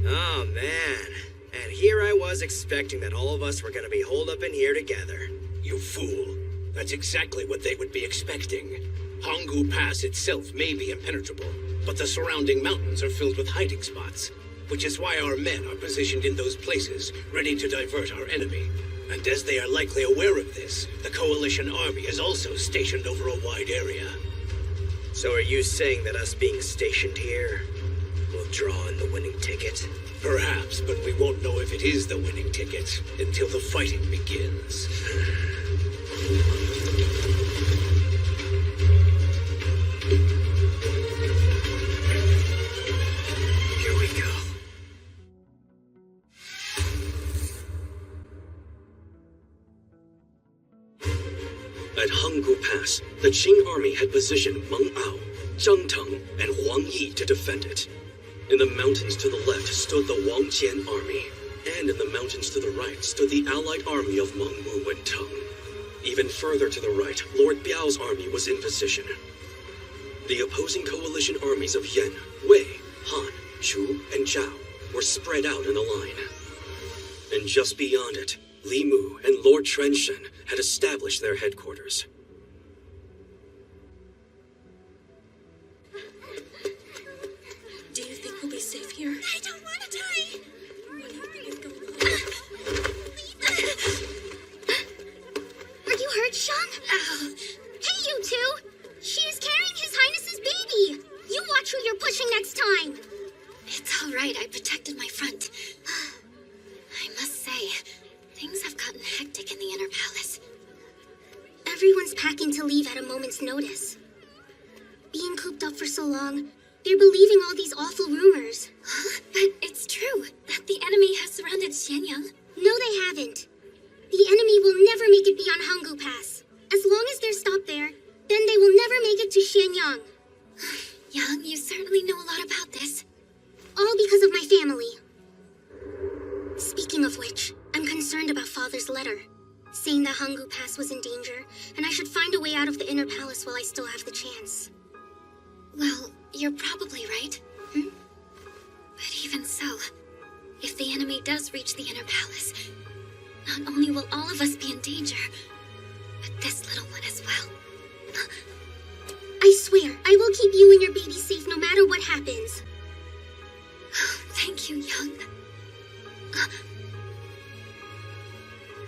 Oh, man. And here I was expecting that all of us were gonna be holed up in here together. You fool. That's exactly what they would be expecting. Hanggu Pass itself may be impenetrable, but the surrounding mountains are filled with hiding spots, which is why our men are positioned in those places, ready to divert our enemy. And as they are likely aware of this, the Coalition Army is also stationed over a wide area. So are you saying that us being stationed here will draw in the winning ticket? Perhaps, but we won't know if it is the winning ticket until the fighting begins. Here we go. At Hanggu Pass, the Qing army had positioned Meng Ao, Zhang Teng, and Huang Yi to defend it. In the mountains to the left stood the Wang Jian army, and in the mountains to the right stood the allied army of Meng Wu and Teng. Even further to the right, Lord Biao's army was in position. The opposing coalition armies of Yan, Wei, Han, Chu, and Zhao were spread out in a line. And just beyond it, Li Mu and Lord Trenshen had established their headquarters. Do you think we'll be safe here? I don't want to die! What do you think is going on? Are you hurt, Shang? Ow. Hey, you two! She is carrying His Highness's baby! You watch who you're pushing next time! It's all right. I protected my front. I must say, things have gotten hectic in the Inner Palace. Everyone's packing to leave at a moment's notice. Being cooped up for so long, they're believing all these awful rumors. Huh? But it's true that the enemy has surrounded Xianyang. No, they haven't. The enemy will never make it beyond Hanggu Pass. As long as they're stopped there, then they will never make it to Xianyang. Yang, you certainly know a lot about this. All because of my family. Speaking of which, I'm concerned about Father's letter, saying that Hanggu Pass was in danger, and I should find a way out of the Inner Palace while I still have the chance. Well, you're probably right. Hmm? But even so, if the enemy does reach the Inner Palace, not only will all of us be in danger, but this little one as well. I swear, I will keep you and your baby safe no matter what happens. Thank you, Yang.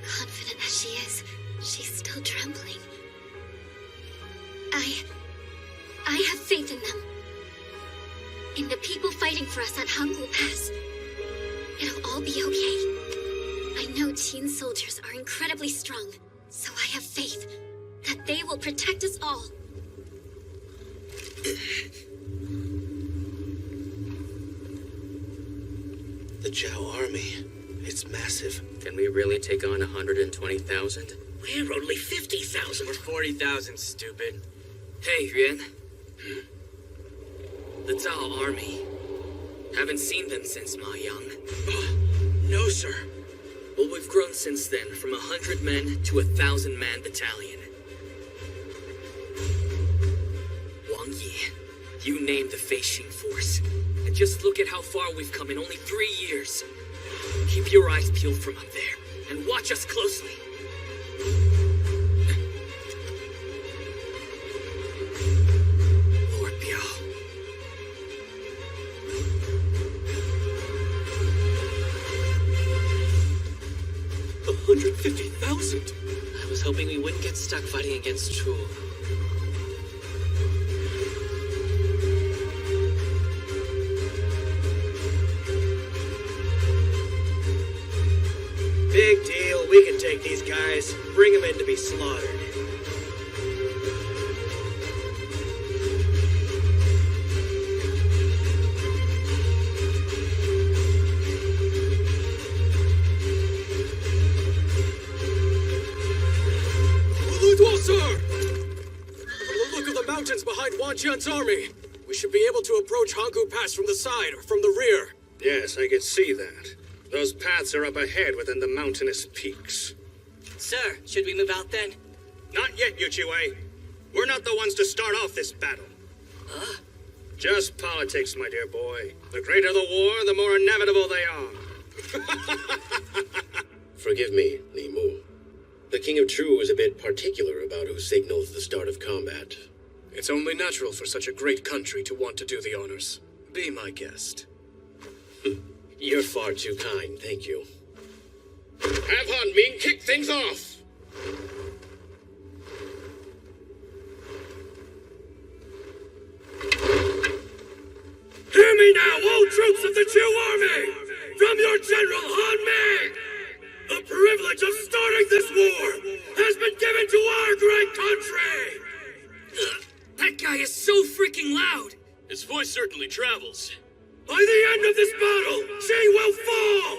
Confident as she is, she's still trembling. I have faith in them. In the people fighting for us at Hanggu Pass. It'll all be okay. I know Qin soldiers are incredibly strong, so I have faith that they will protect us all. The Zhao army. It's massive. Can we really take on 120,000? We're only 50,000. We're 40,000, stupid. Hey, Yuan. The Zhao army. Haven't seen them since Ma Yang. No, sir. Well, we've grown since then, from 100 men to 1,000-man battalion. Wang Yi, you named the Feixing force. And just look at how far we've come in only 3 years. Keep your eyes peeled from up there, and watch us closely. Lord Biao. $150,000. I was hoping we wouldn't get stuck fighting against Chu. Big deal. We can take these guys. Bring them in to be slaughtered. Sir! From the look of the mountains behind Wang Jian's army, we should be able to approach Hangu Pass from the side or from the rear. Yes, I can see that. Those paths are up ahead within the mountainous peaks. Sir, should we move out then? Not yet, Yuchiwei. We're not the ones to start off this battle. Huh? Just politics, my dear boy. The greater the war, the more inevitable they are. Forgive me, Li Mu. The King of Chu is a bit particular about who signals the start of combat. It's only natural for such a great country to want to do the honors. Be my guest. You're far too kind, thank you. Have Han Ming kick things off! Hear me now, all troops of the Chu army! From your general, Han Ming! The privilege of starting this war has been given to our great country! That guy is so freaking loud! His voice certainly travels. By the end of this battle, Qi will fall!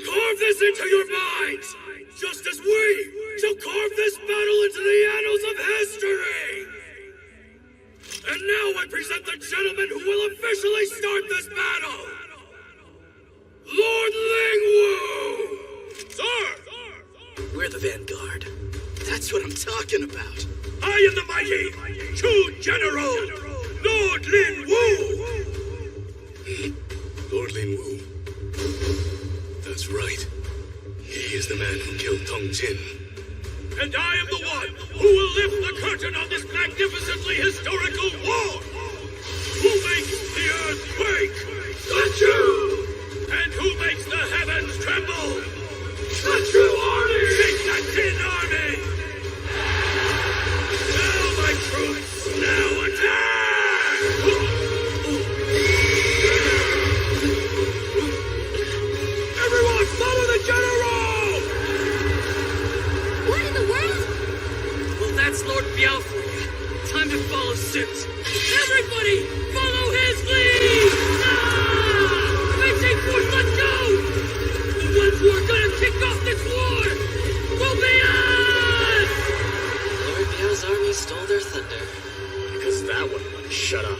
Carve this into your minds, just as we shall carve this battle into the annals of history! And now I present the gentleman who will officially start this battle! Lord Lingwu! Sir! We're the vanguard. That's what I'm talking about. I am the mighty Chu General, Lord Lingwu! Lord Lingwu. That's right. He is the man who killed Tong Jin. And I am the one who will lift the curtain on this magnificently historical war! Who makes the earth quake? The Chu! And who makes the heavens tremble? The Chu army! Take that Jin army! Now, my troops, now attack! Everyone, follow the general! What in the world? Well, that's Lord Biao for you. Time to follow suit. Everybody, follow his lead! Facing force, let's go! The ones who are gonna kick off this war will be us! Lord Biao's army stole their thunder. Because that one wouldn't shut up.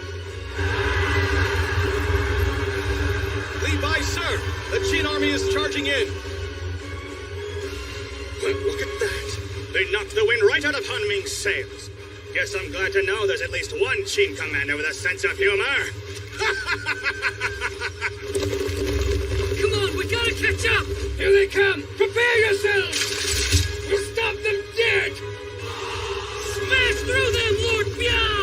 Lead by, sir! The Qin army is charging in! Well, look at that! They knocked the wind right out of Han Ming's sails. Guess I'm glad to know there's at least one Qin commander with a sense of humor. Come on, we gotta catch up! Here they come! Prepare yourselves! We'll stop them dead! Smash through them, Lord Biao!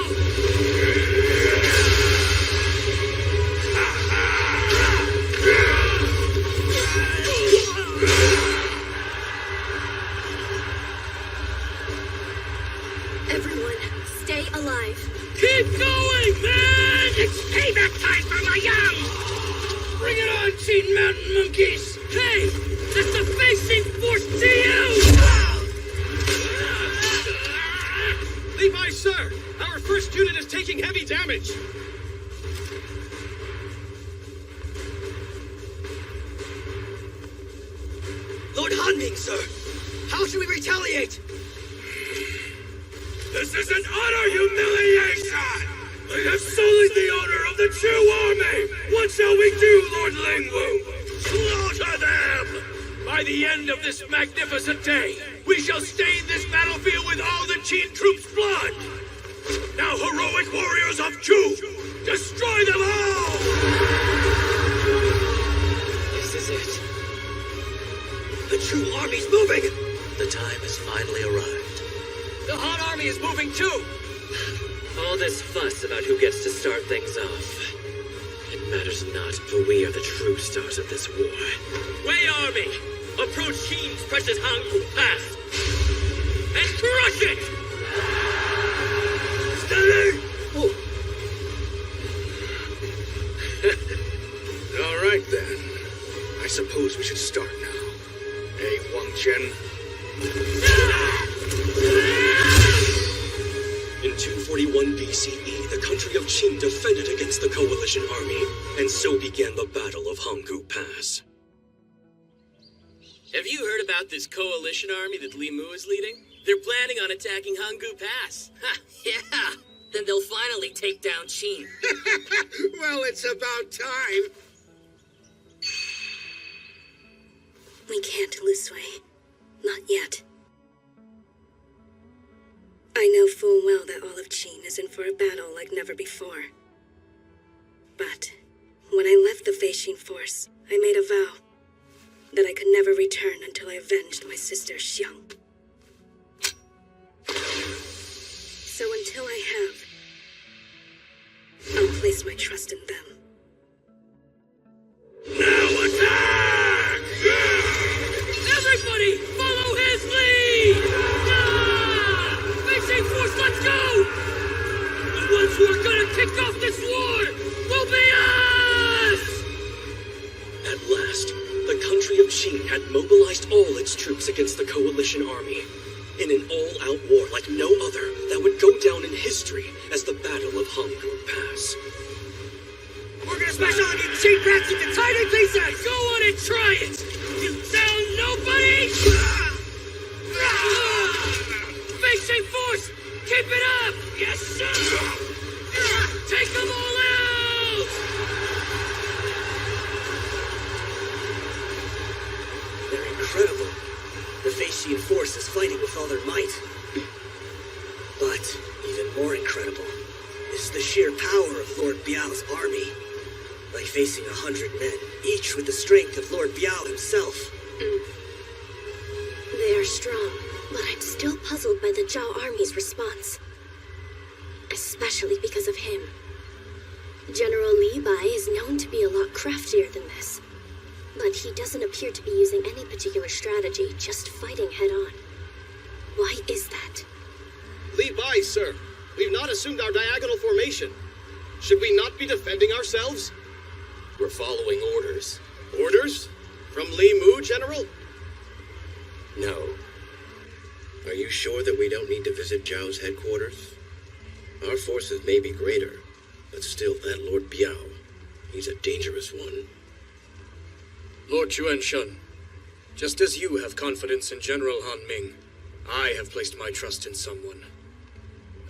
Everyone, stay alive. Keep going, man! It's payback time for my young! Bring it on, Qin Mountain monkeys! Hey! That's the facing force to you! garbage! Lord Hanming, sir! How should we retaliate? This is an utter humiliation! I have sullied the honor of the Chu army! What shall we do, Lord Lingwu? Slaughter them! By the end of this magnificent day, we shall stain this battlefield with all the Qin troops' blood! Now, heroic warriors of Chu, destroy them all! This is it. The Chu army's moving! The time has finally arrived. The Han army is moving too! All this fuss about who gets to start things off. It matters not, for we are the true stars of this war. Wei army! Approach Qin's precious Hanggu Pass! And crush it! Steady! Oh. All right, then. I suppose we should start now. Hey, Wang Chen. In 241 BCE, the country of Qin defended against the coalition army, and so began the Battle of Hanggu Pass. Have you heard about this coalition army that Li Mu is leading? They're planning on attacking Hanggu Pass. Ha, yeah! Then they'll finally take down Qin. Well, it's about time. We can't, Lu Sui. Not yet. I know full well that all of Qin is in for a battle like never before. But when I left the Feixin force, I made a vow that I could never return until I avenged my sister Xiang. So until I have, I'll place my trust in them. Now attack! Everybody, follow his lead! Feixin force, let's go! The ones who are gonna kick off this war will be us! At last, the country of Qin had mobilized all its troops against the coalition army. In an all-out war like no other that would go down in history as the Battle of Hanggu Pass. We're gonna smash all of you cheap rats into tiny pieces! Go on and try it! You down nobody! Feixin force! Keep it up! Yes, sir! Take them all out! They're incredible. The Feixin force is fighting with all their might. But even more incredible is the sheer power of Lord Biao's army. Like facing 100 men, each with the strength of Lord Biao himself. They are strong, but I'm still puzzled by the Zhao army's response. Especially because of him. General Li Bai is known to be a lot craftier than this. But he doesn't appear to be using any particular strategy, just fighting head-on. Why is that? Li Bai, sir. We've not assumed our diagonal formation. Should we not be defending ourselves? We're following orders. Orders? From Li Mu, General? No. Are you sure that we don't need to visit Zhao's headquarters? Our forces may be greater, but still that Lord Biao, he's a dangerous one. Lord Chuan-shun, just as you have confidence in General Han Ming, I have placed my trust in someone.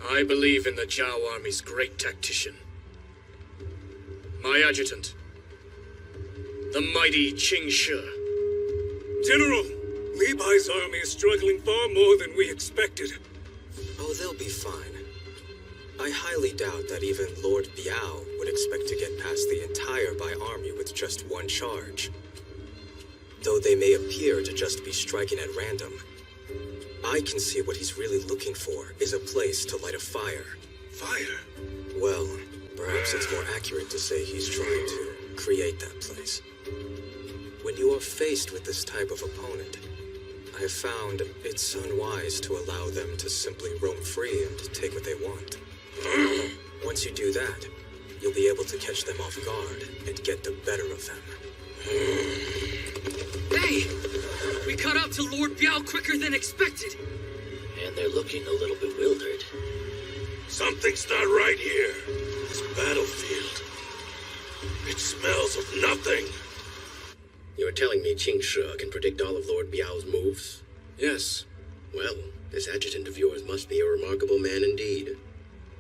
I believe in the Zhao army's great tactician. My adjutant, the mighty Qing Shi. General, Li Bai's army is struggling far more than we expected. Oh, they'll be fine. I highly doubt that even Lord Biao would expect to get past the entire Bai army with just one charge. Though they may appear to just be striking at random, I can see what he's really looking for is a place to light a fire. Fire? Well, perhaps it's more accurate to say he's trying to create that place. When you are faced with this type of opponent, I have found it's unwise to allow them to simply roam free and take what they want. Once you do that, you'll be able to catch them off guard and get the better of them. Hey! We caught up to Lord Biao quicker than expected! And and they're looking a little bewildered. Something's not right here. This battlefield. It smells of nothing. You're telling me Qing Shi can predict all of Lord Biao's moves? Yes. Well, this adjutant of yours must be a remarkable man indeed.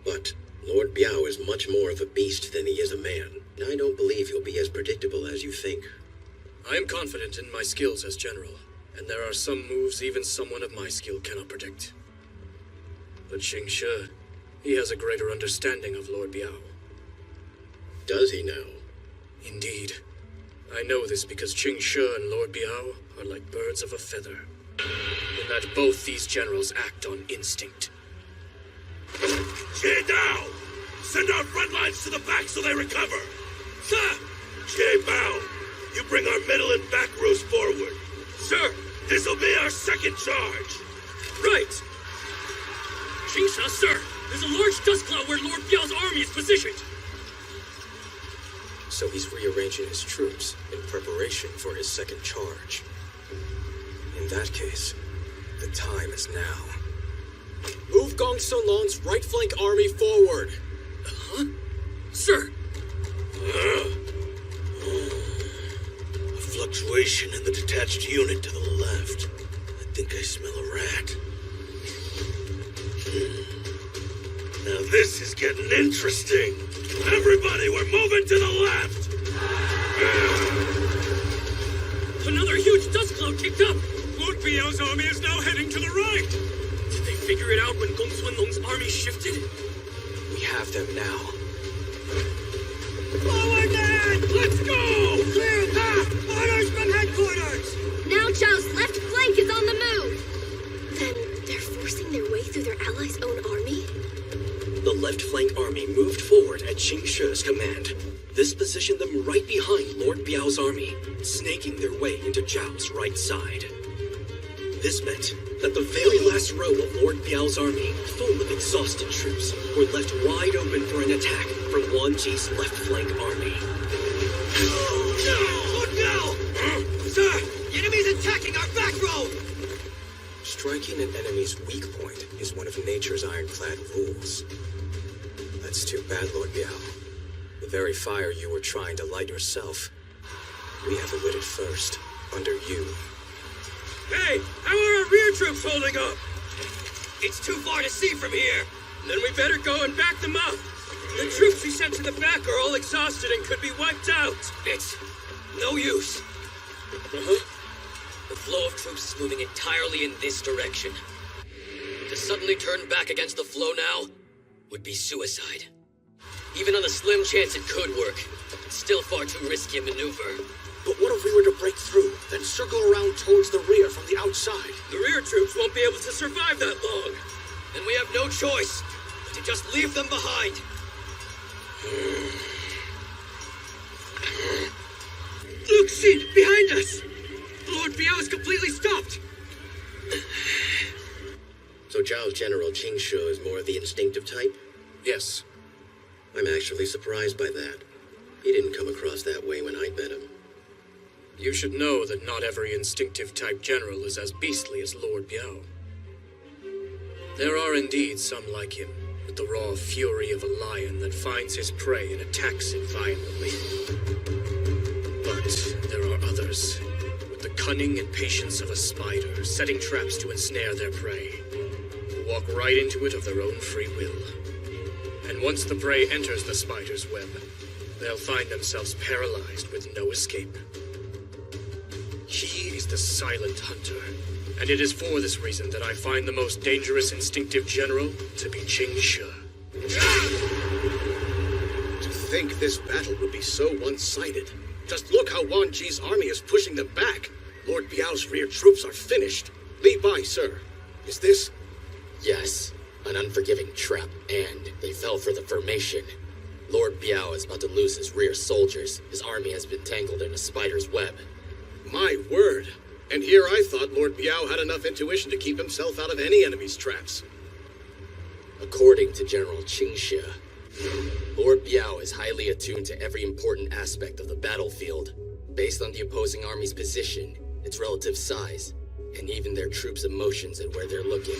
But Lord Biao is much more of a beast than he is a man. And I don't believe he'll be as predictable as you think. I am confident in my skills as general, and there are some moves even someone of my skill cannot predict. But Qing Shi, he has a greater understanding of Lord Biao. Does he now? Indeed. I know this because Qing Shi and Lord Biao are like birds of a feather, in that both these generals act on instinct. Jie Dao! Send our front lines to the back so they recover! Sir! Jie Bao! You bring our middle and back rows forward. Sir! This'll be our second charge! Right! Qing Shi, sir! There's a large dust cloud where Lord Biao's army is positioned! So he's rearranging his troops in preparation for his second charge. In that case, the time is now. Move Gong Sunlong's right flank army forward! Huh? Sir! A fluctuation in the detached unit to the left. I think I smell a rat. Now this is getting interesting. Everybody, we're moving to the left! Another huge dust cloud kicked up! Lord Biao's army is now heading to the right! Did they figure it out when Gong Sunlong's army shifted? We have them now. Forward then! Let's go! Clear path! Orders from headquarters! Now Zhao's left flank is on the move! Then they're forcing their way through their allies' own army? The left flank army moved forward at Qing Shi's command. This positioned them right behind Lord Biao's army, snaking their way into Zhao's right side. This meant that the very last row of Lord Biao's army, full of exhausted troops, were left wide open for an attack from Wan Ji's left flank army. Lord Biao! Sir! The enemy's attacking our back row! Striking an enemy's weak point is one of nature's ironclad rules. That's too bad, Lord Biao. The very fire you were trying to light yourself, we have lit it first, under you. Hey, how are our rear troops holding up? It's too far to see from here. Then we better go and back them up. The troops we sent to the back are all exhausted and could be wiped out. It's no use. The flow of troops is moving entirely in this direction. To suddenly turn back against the flow now would be suicide. Even on the slim chance it could work, it's still far too risky a maneuver. But what if we were to break through, then circle around towards the rear from the outside? The rear troops won't be able to survive that long. Then we have no choice but to just leave them behind. Look, Xin, behind us! Lord Biao is completely stopped! So Zhao's general Qing Shi is more of the instinctive type? Yes. I'm actually surprised by that. He didn't come across that way when I met him. You should know that not every instinctive type general is as beastly as Lord Biao. There are indeed some like him, with the raw fury of a lion that finds his prey and attacks it violently. But there are others, with the cunning and patience of a spider, setting traps to ensnare their prey, who walk right into it of their own free will. And once the prey enters the spider's web, they'll find themselves paralyzed with no escape. He is the silent hunter, and it is for this reason that I find the most dangerous instinctive general to be Qing Shi. To think this battle would be so one-sided. Just look how Wan Ji's army is pushing them back. Lord Biao's rear troops are finished. Li Bai, sir. Is this... Yes, an unforgiving trap, and they fell for the formation. Lord Biao is about to lose his rear soldiers. His army has been tangled in a spider's web. My word. And here I thought Lord Biao had enough intuition to keep himself out of any enemy's traps. According to General Qing Shi, Lord Biao is highly attuned to every important aspect of the battlefield, based on the opposing army's position, its relative size, and even their troops' emotions and where they're looking.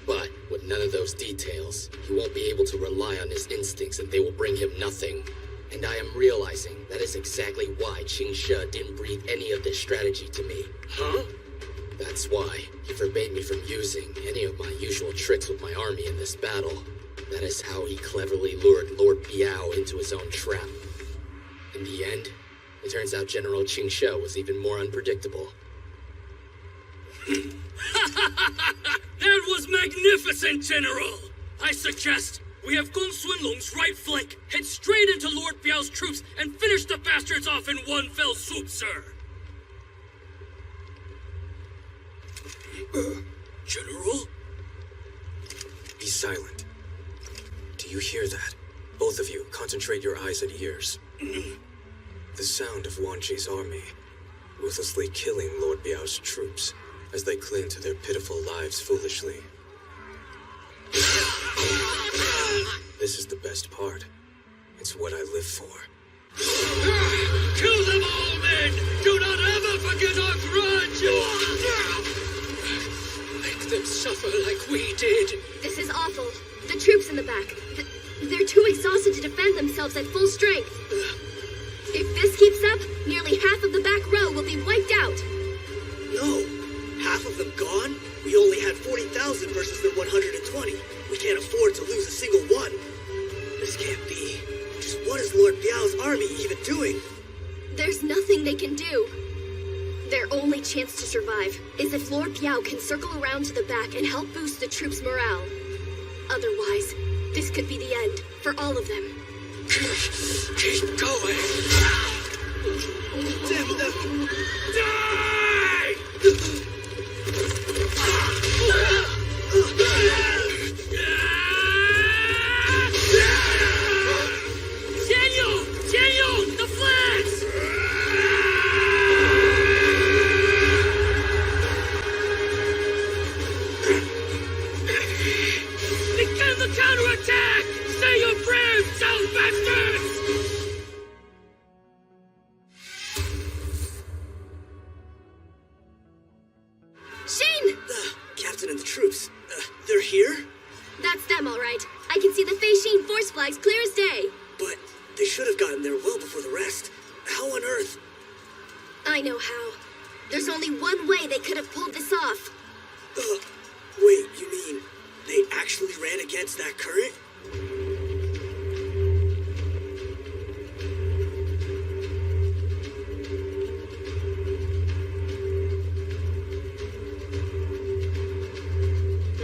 But with none of those details, he won't be able to rely on his instincts and they will bring him nothing. And I am realizing that is exactly why Qing Shi didn't breathe any of this strategy to me. Huh? That's why he forbade me from using any of my usual tricks with my army in this battle. That is how he cleverly lured Lord Biao into his own trap. In the end, it turns out General Qing Shi was even more unpredictable. That was magnificent, General! I suggest we have Gong Sunlong's right flank head straight into Lord Biao's troops and finish the bastards off in one fell swoop, sir! General? Be silent. Do you hear that? Both of you, concentrate your eyes and ears. The sound of Wan Chi's army, ruthlessly killing Lord Biao's troops as they cling to their pitiful lives foolishly. This is the best part. It's what I live for. Kill them all, men! Do not ever forget our grudge! Make them suffer like we did. This is awful. The troops in the back. They're too exhausted to defend themselves at full strength. If this keeps up, nearly half of the back row will be wiped out. No. Half of them gone? We only had 40,000 versus their 120. We can't afford to lose a single one. This can't be. Just what is Lord Biao's army even doing? There's nothing they can do. Their only chance to survive is if Lord Biao can circle around to the back and help boost the troops' morale. Otherwise, this could be the end for all of them. Keep going! Damn them! Die! Daniel! The flags! Begin the counterattack! Say your prayers, South bastards! Shin! Captain and the troops, they're here? That's them, all right. I can see the Fei Xin force flags clear as day. But they should have gotten there well before the rest. How on earth? I know how. There's only one way they could have pulled this off. Wait, you mean they actually ran against that current?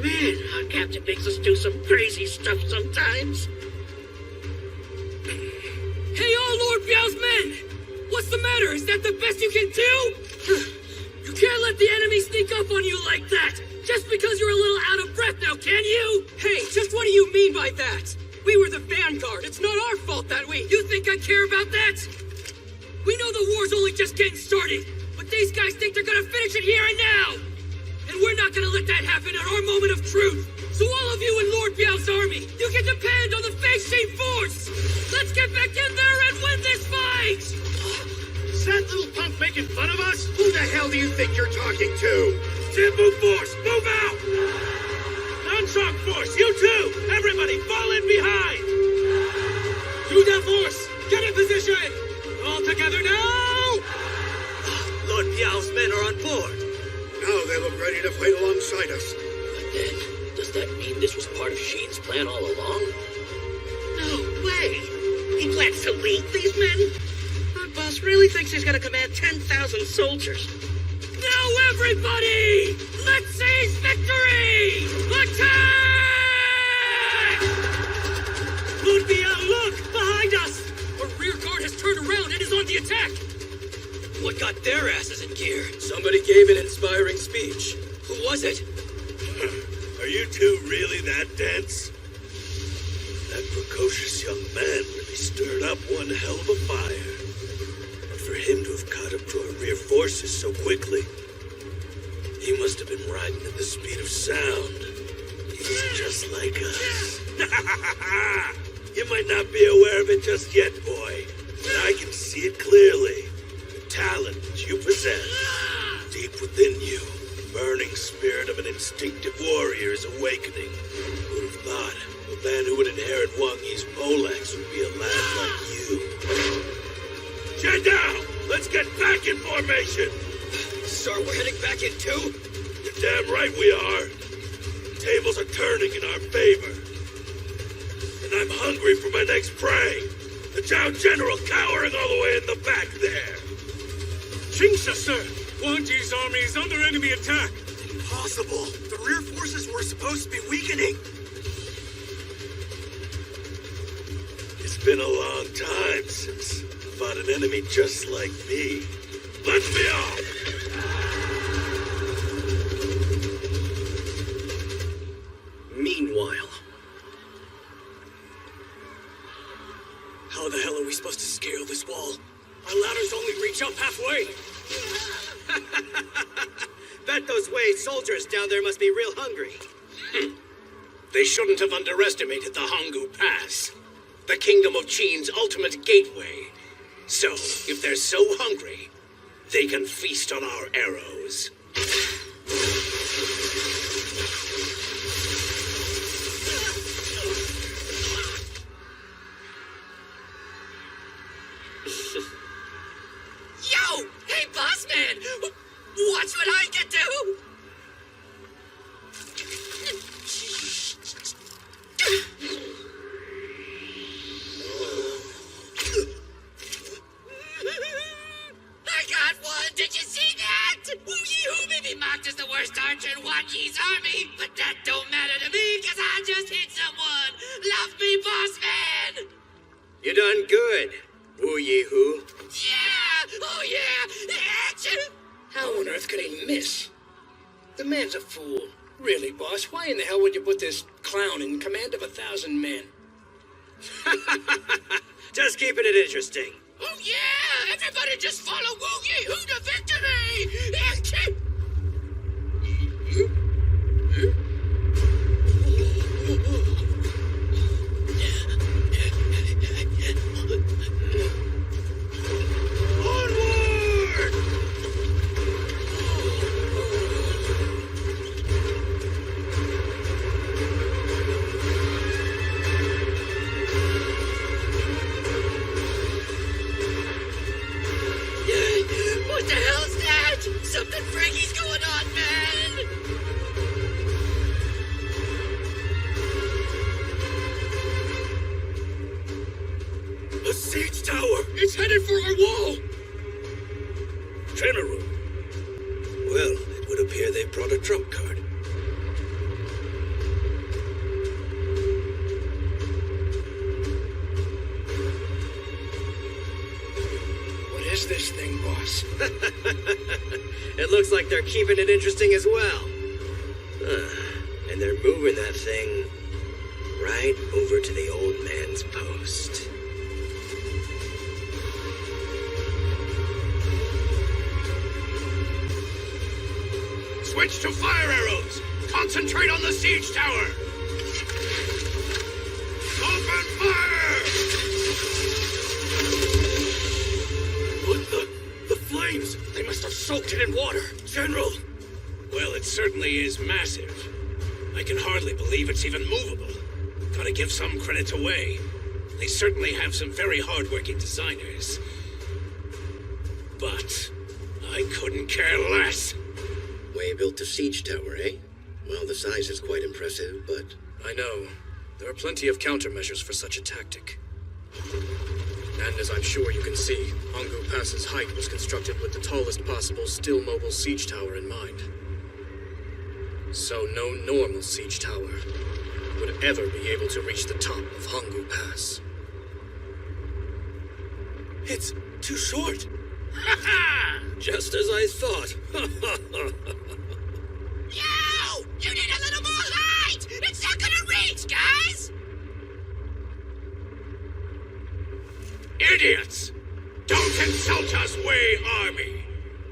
Man, our captain makes us do some crazy stuff sometimes. Hey, all Lord Biao's men! What's the matter? Is that the best you can do? You can't let the enemy sneak up on you like that! Just because you're a little out of breath now, can you? Hey, just what do you mean by that? We were the vanguard. It's not our fault that we... You think I care about that? We know the war's only just getting started, but these guys think they're gonna finish it here and now! And we're not gonna let that happen at our moment of truth! So all of you in Lord Biao's army, you can depend on the Fei Xin force! Let's get back in there and win this fight! Is that little punk making fun of us? Who the hell do you think you're talking to? Tempo Force, move out! Non-shock Force, you too! Everybody fall in behind! Yuda Force, get in position! All together now! Lord Biao's men are on board. Now they look ready to fight alongside us. But then, does that mean this was part of Sheen's plan all along? No way! He plans to lead these men? Our boss really thinks he's gonna command 10,000 soldiers. Now everybody! Let's seize victory! Attack! Lord Biao, look! Behind us! Our rear guard has turned around and is on the attack! What got their asses in gear? Somebody gave an inspiring speech. Who was it? Are you two really that dense? That precocious young man really stirred up one hell of a fire. But for him to have caught up to our rear forces so quickly, he must have been riding at the speed of sound. He's just like us. You might not be aware of it just yet, boy, but I can see it clearly. The talent that you possess deep within you. burning spirit of an instinctive warrior is awakening. Who'd have thought the man who would inherit Wang Yi's poleaxe would be a lad like you? Jet down! Let's get back in formation! Sir, we're heading back in too? You're damn right we are. Tables are turning in our favor. And I'm hungry for my next prey. The Zhao General cowering all the way in the back there. Chingsha, sir! Wang Ji's army is under enemy attack! Impossible! The rear forces were supposed to be weakening. It's been a long time since I fought an enemy just like me. Let me off! Meanwhile, how the hell are we supposed to scale this wall? Our ladders only reach up halfway. Bet those Wei soldiers down there must be real hungry. They shouldn't have underestimated the Hanggu Pass, the kingdom of Qin's ultimate gateway. So, if they're so hungry, they can feast on our arrows. Yo! Hey, boss man! Watch what I can do! I got one! Did you see that? Wu Yi may be mocked as the worst archer in Wang Yi's army, but that don't matter to me, because I just hit someone! Love me, boss man! You done good, Wu Yi-Hu. Yeah! Oh yeah! Achoo! How on earth could he miss? The man's a fool. Really, boss, why in the hell would you put this clown in command of 1,000 men? Just keeping it interesting. Oh yeah! Everybody just follow Wu Yi-Hu to victory! Achoo! What the hell's that? Something freaky's going on, man! A siege tower! It's headed for our wall! General. Well, it would appear they brought a trump card. What is this thing, boss? It looks like they're keeping it interesting as well. And they're moving that thing right over to the old man's post. Switch to fire arrows! Concentrate on the siege tower! Open fire! What the flames? They must have soaked it in water. General! Well, it certainly is massive. I can hardly believe it's even movable. Gotta give some credit to Wei. They certainly have some very hard-working designers. But I couldn't care less. Wei built a siege tower, eh? Well, the size is quite impressive, but... I know. There are plenty of countermeasures for such a tactic. And as I'm sure you can see, Hanggu Pass's height was constructed with the tallest possible still-mobile siege tower in mind. So no normal siege tower would ever be able to reach the top of Hanggu Pass. It's too short. Just as I thought. Yo! You need a little more height! It's not gonna reach, guys! Idiots! Don't insult us, Wei Army!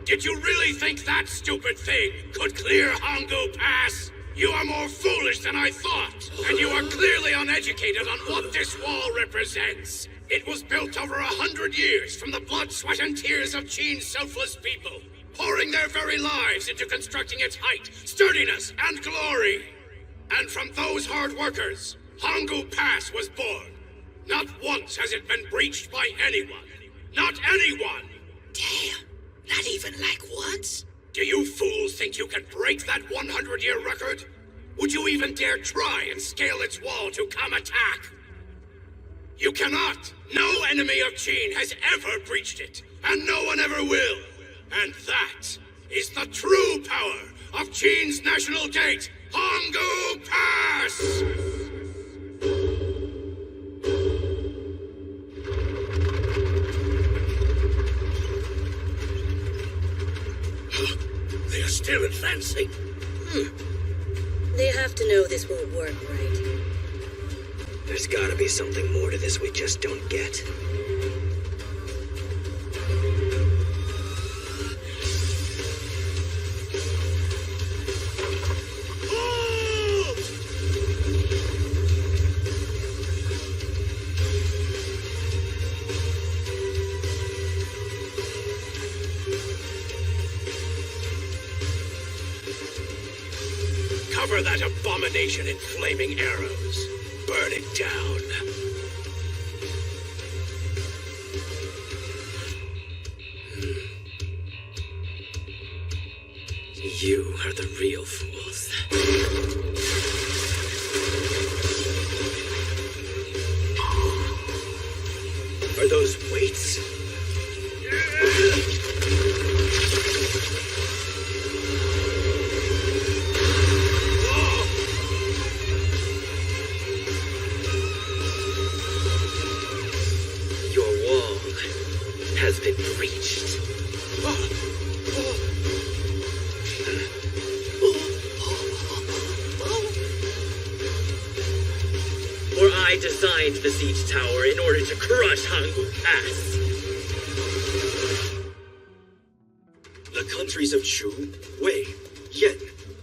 Did you really think that stupid thing could clear Hanggu Pass? You are more foolish than I thought, and you are clearly uneducated on what this wall represents. It was built over 100 years from the blood, sweat, and tears of Qin's selfless people. pouring their very lives into constructing its height, sturdiness, and glory. And from those hard workers, Hangul Pass was born. Not once has it been breached by anyone. Not anyone! Damn, not even like once? Do you fools think you can break that 100-year record? Would you even dare try and scale its wall to come attack? You cannot! No enemy of Qin has ever breached it, and no one ever will. And that is the true power of Qin's national gate, Hangul Pass! They are still advancing. They have to know this won't work, right? There's gotta be something more to this we just don't get. Cover that abomination in flaming arrows. Burn it down. You are the real fools. Are those weights? Has been breached. For I designed the siege tower in order to crush Hangul Pass. The countries of Chu, Wei, Yan,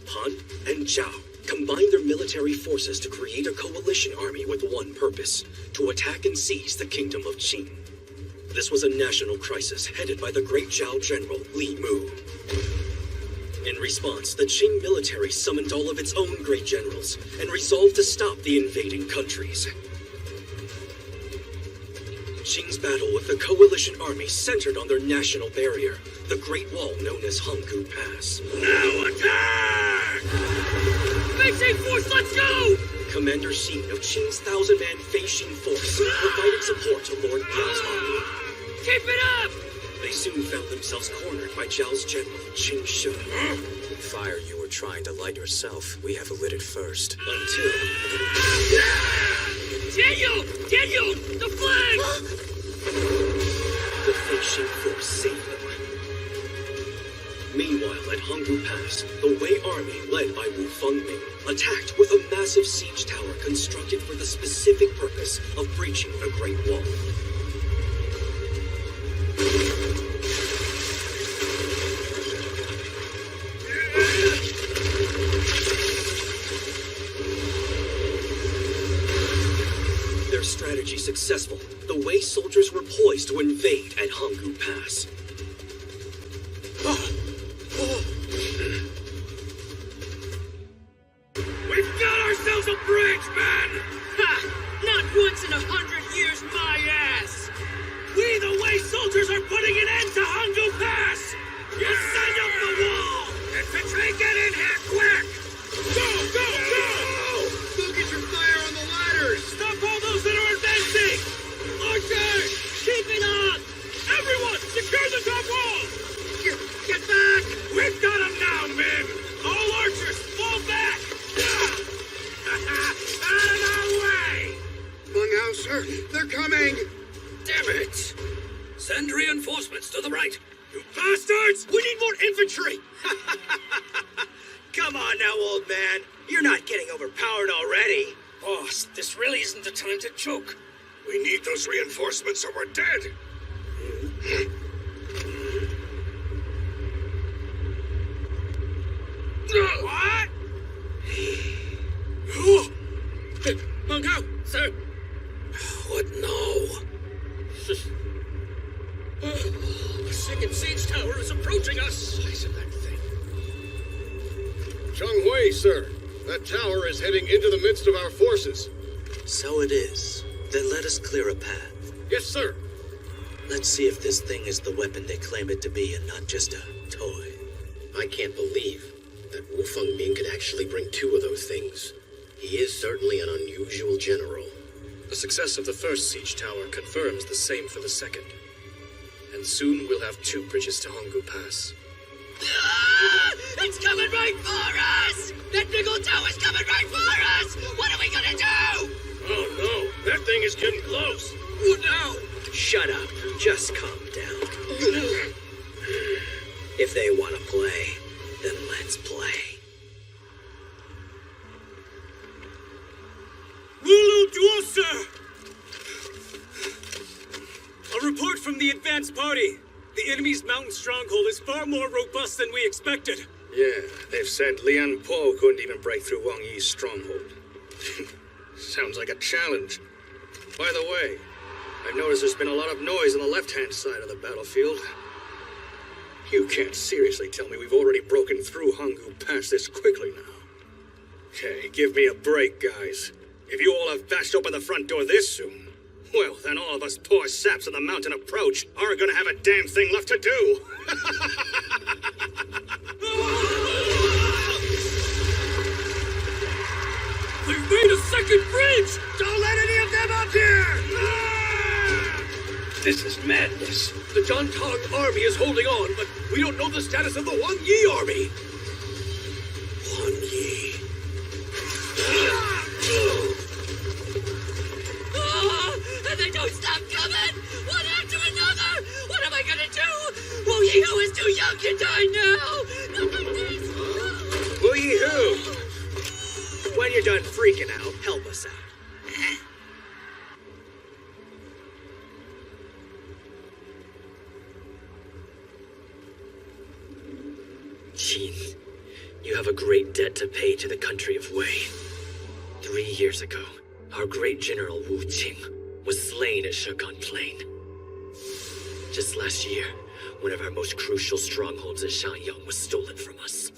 Han, and Zhao combined their military forces to create a coalition army with one purpose: to attack and seize the kingdom of Qin. This was a national crisis headed by the great Zhao general, Li Mu. In response, the Qing military summoned all of its own great generals and resolved to stop the invading countries. Qing's battle with the coalition army centered on their national barrier, the Great Wall known as Hangul Pass. Now attack! Beijing force, let's go! Commander Xin of Qing's 1,000-man Feixin force provided support to Lord Biao's army. Keep it up! They soon found themselves cornered by Zhao's general, Qing Shi. The fire you were trying to light yourself, we have lit it first. Until... Daniel! The flag! The Feixin force saved them. Meanwhile, at Hangul Pass, the Wei army, led by Wu Fengming, attacked with a massive siege tower constructed for the specific purpose of breaching the Great Wall. Their strategy successful, the Wei soldiers were poised to invade at Hangul Pass. We've got ourselves a bridge, man! Ha! Not once in 100 years, my ass! We, the Wei soldiers, are putting an end to Hangul Pass! Ascend up the wall! Infantry, get in here, quick! Go! Focus your fire on the ladders! Stop all those that are advancing! Archers! Keep it up! Everyone, secure the top wall! Get back! We've got them now, men! All archers, fall back! Out of our way! Bunghauser, they're coming! Damn it! Send reinforcements to the right! You bastards! We need more infantry! Come on now, old man. You're not getting overpowered already. Boss, this really isn't the time to choke. We need those reinforcements or we're dead. What? Meng Hao, sir. What now? The second siege tower is approaching us! Size of that thing. Zhang Hui, sir. That tower is heading into the midst of our forces. So it is. Then let us clear a path. Yes, sir. Let's see if this thing is the weapon they claim it to be and not just a toy. I can't believe that Wu Fengming could actually bring two of those things. He is certainly an unusual general. The success of the first siege tower confirms the same for the second. And soon we'll have two bridges to Honggu Pass. Ah! It's coming right for us! That big old tower's coming right for us! What are we gonna do? Oh no, that thing is getting close. What now? Shut up. Just calm down. If they want to play, then let's play. Lulu Duo, sir! A report from the advance party. The enemy's mountain stronghold is far more robust than we expected. Yeah, they've said Lian Po couldn't even break through Wang Yi's stronghold. Sounds like a challenge. By the way, I've noticed there's been a lot of noise on the left-hand side of the battlefield. You can't seriously tell me we've already broken through Honggu Pass this quickly now. Okay, give me a break, guys. If you all have bashed open the front door this soon, well, then all of us poor saps on the mountain approach aren't gonna have a damn thing left to do. We made a second bridge! Don't let any of them up here! This is madness. The Jontong army is holding on, but we don't know the status of the Wang Yi army. Wang Yi. And they don't stop coming! One after another! What am I gonna do? Wu Yihu is too young to die now! Not like this! Wu Yihu! When you're done freaking out, help us out. Qin, you have a great debt to pay to the country of Wei. 3 years ago, our great general Wu Qing was slain at Shegan Plain. Just last year, one of our most crucial strongholds at Shanyang was stolen from us.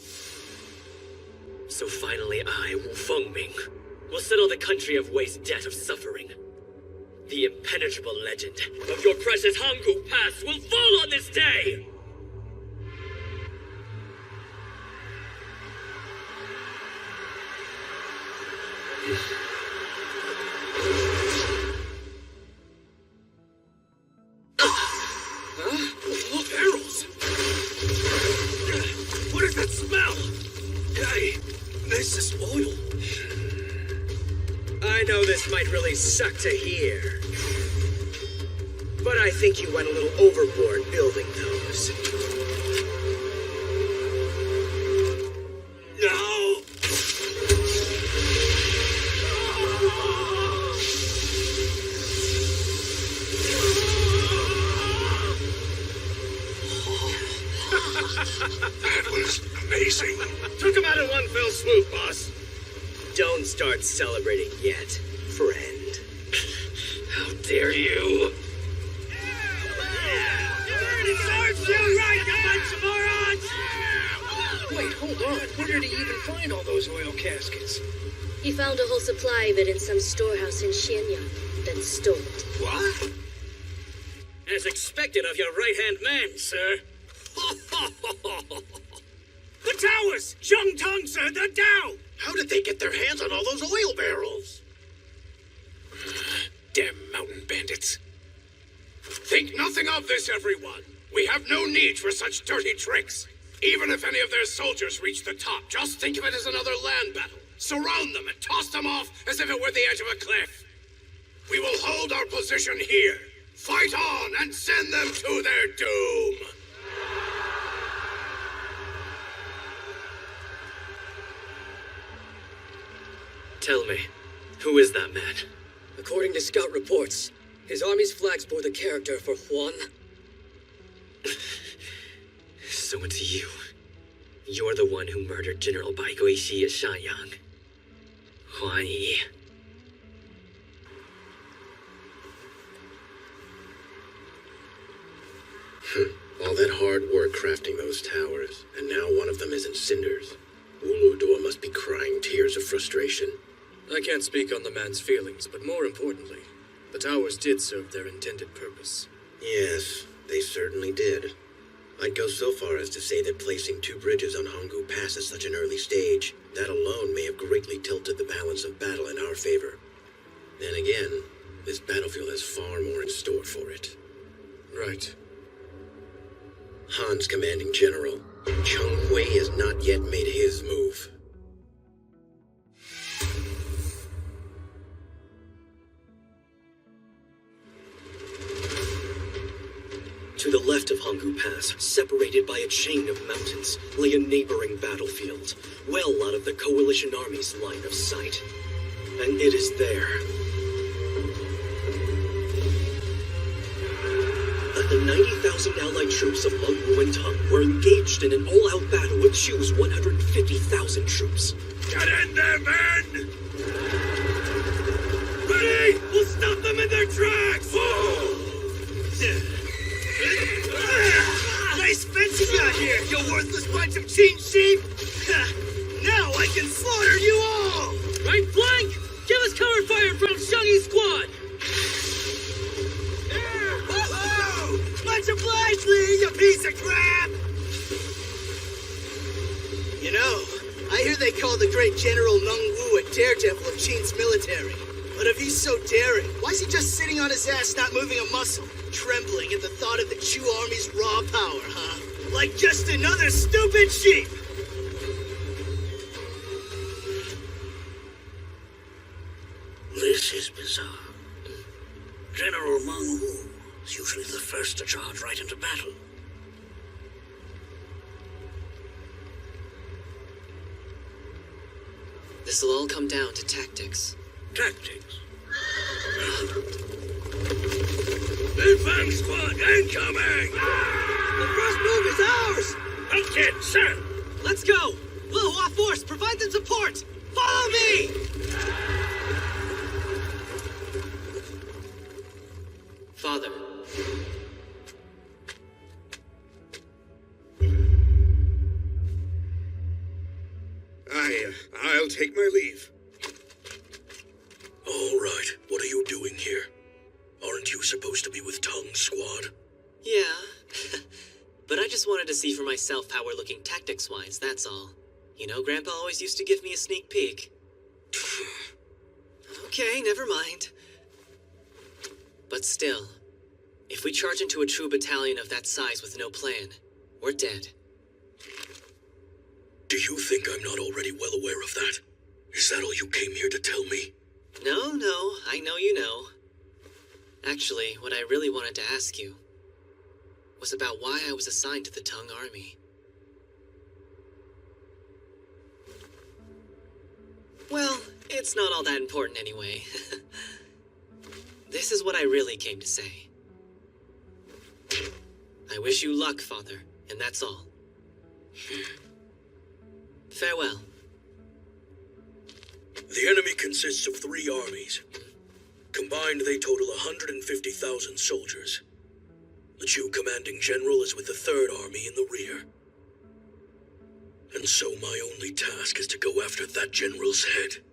So finally I, Wu Fengming, will settle the country of Wei's debt of suffering. The impenetrable legend of your precious Honggu Pass will fall on this day! Look, arrows! What is that smell? Hey, this is oil. I know this might really suck to hear, but I think you went a little overboard building those. No! That was amazing. Took him out in one fell swoop, boss. Don't start celebrating yet, friend. How dare you! Wait, hold on. Where did he even find all those oil caskets? He found a whole supply of it in some storehouse in Xianyang, then stole it. What? As expected of your right-hand man, sir. The towers! Zhang Tong, sir, they're down! How did they get their hands on all those oil barrels? Damn mountain bandits. Think nothing of this, everyone. We have no need for such dirty tricks. Even if any of their soldiers reach the top, just think of it as another land battle. Surround them and toss them off as if it were the edge of a cliff. We will hold our position here. Fight on and send them to their doom. Tell me, who is that man? According to scout reports, his army's flags bore the character for Huan. So it's you. You're the one who murdered General Bai Guixi at Shanyang. Huan Yi. hard work crafting those towers, and now one of them is in cinders. Uludua must be crying tears of frustration. I can't speak on the man's feelings, but more importantly, the towers did serve their intended purpose. Yes, they certainly did. I'd go so far as to say that placing 2 bridges on Honggu Pass at such an early stage, that alone may have greatly tilted the balance of battle in our favor. Then again, this battlefield has far more in store for it. Right. Han's commanding general, Cheng Hui, has not yet made his move. To the left of Honggu Pass, separated by a chain of mountains, lay a neighboring battlefield, well out of the Coalition Army's line of sight. And it is there that the 90,000 allied troops of Manhwa and Tang were engaged in an all-out battle with Chu's 150,000 troops. Get in there, men! Ready? We'll stop them in their tracks! Nice fence you got here, you worthless bunch of cheat sheep! Now I can slaughter you all! Right flank! Give us cover fire from Shangyi's squad! Woohoo! Much obliged, Lee, you piece of crap! You know, I hear they call the great General Meng Wu a daredevil of Qin's military. But if he's so daring, why is he just sitting on his ass not moving a muscle? Trembling at the thought of the Chu army's raw power, huh? Like just another stupid sheep! This is bizarre. General Meng Wu is usually the first to charge right into battle. This'll all come down to tactics. Tactics? Big Bang Squad incoming! The first move is ours! Pumpkin, sir! Let's go! Manhwa force, provide them support! Follow me! Father. I'll take my leave. All right, what are you doing here? Aren't you supposed to be with Tang's squad? Yeah. But I just wanted to see for myself how we're looking tactics-wise, that's all. You know, Grandpa always used to give me a sneak peek. Okay, never mind. But still, if we charge into a true battalion of that size with no plan, we're dead. Do you think I'm not already well aware of that? Is that all you came here to tell me? No, I know you know. Actually, what I really wanted to ask you was about why I was assigned to the Tang army. Well, it's not all that important anyway. This is what I really came to say. I wish you luck, Father, and that's all. Farewell. The enemy consists of 3 armies. Combined, they total 150,000 soldiers. The Chu commanding general is with the 3rd Army in the rear. And so my only task is to go after that general's head.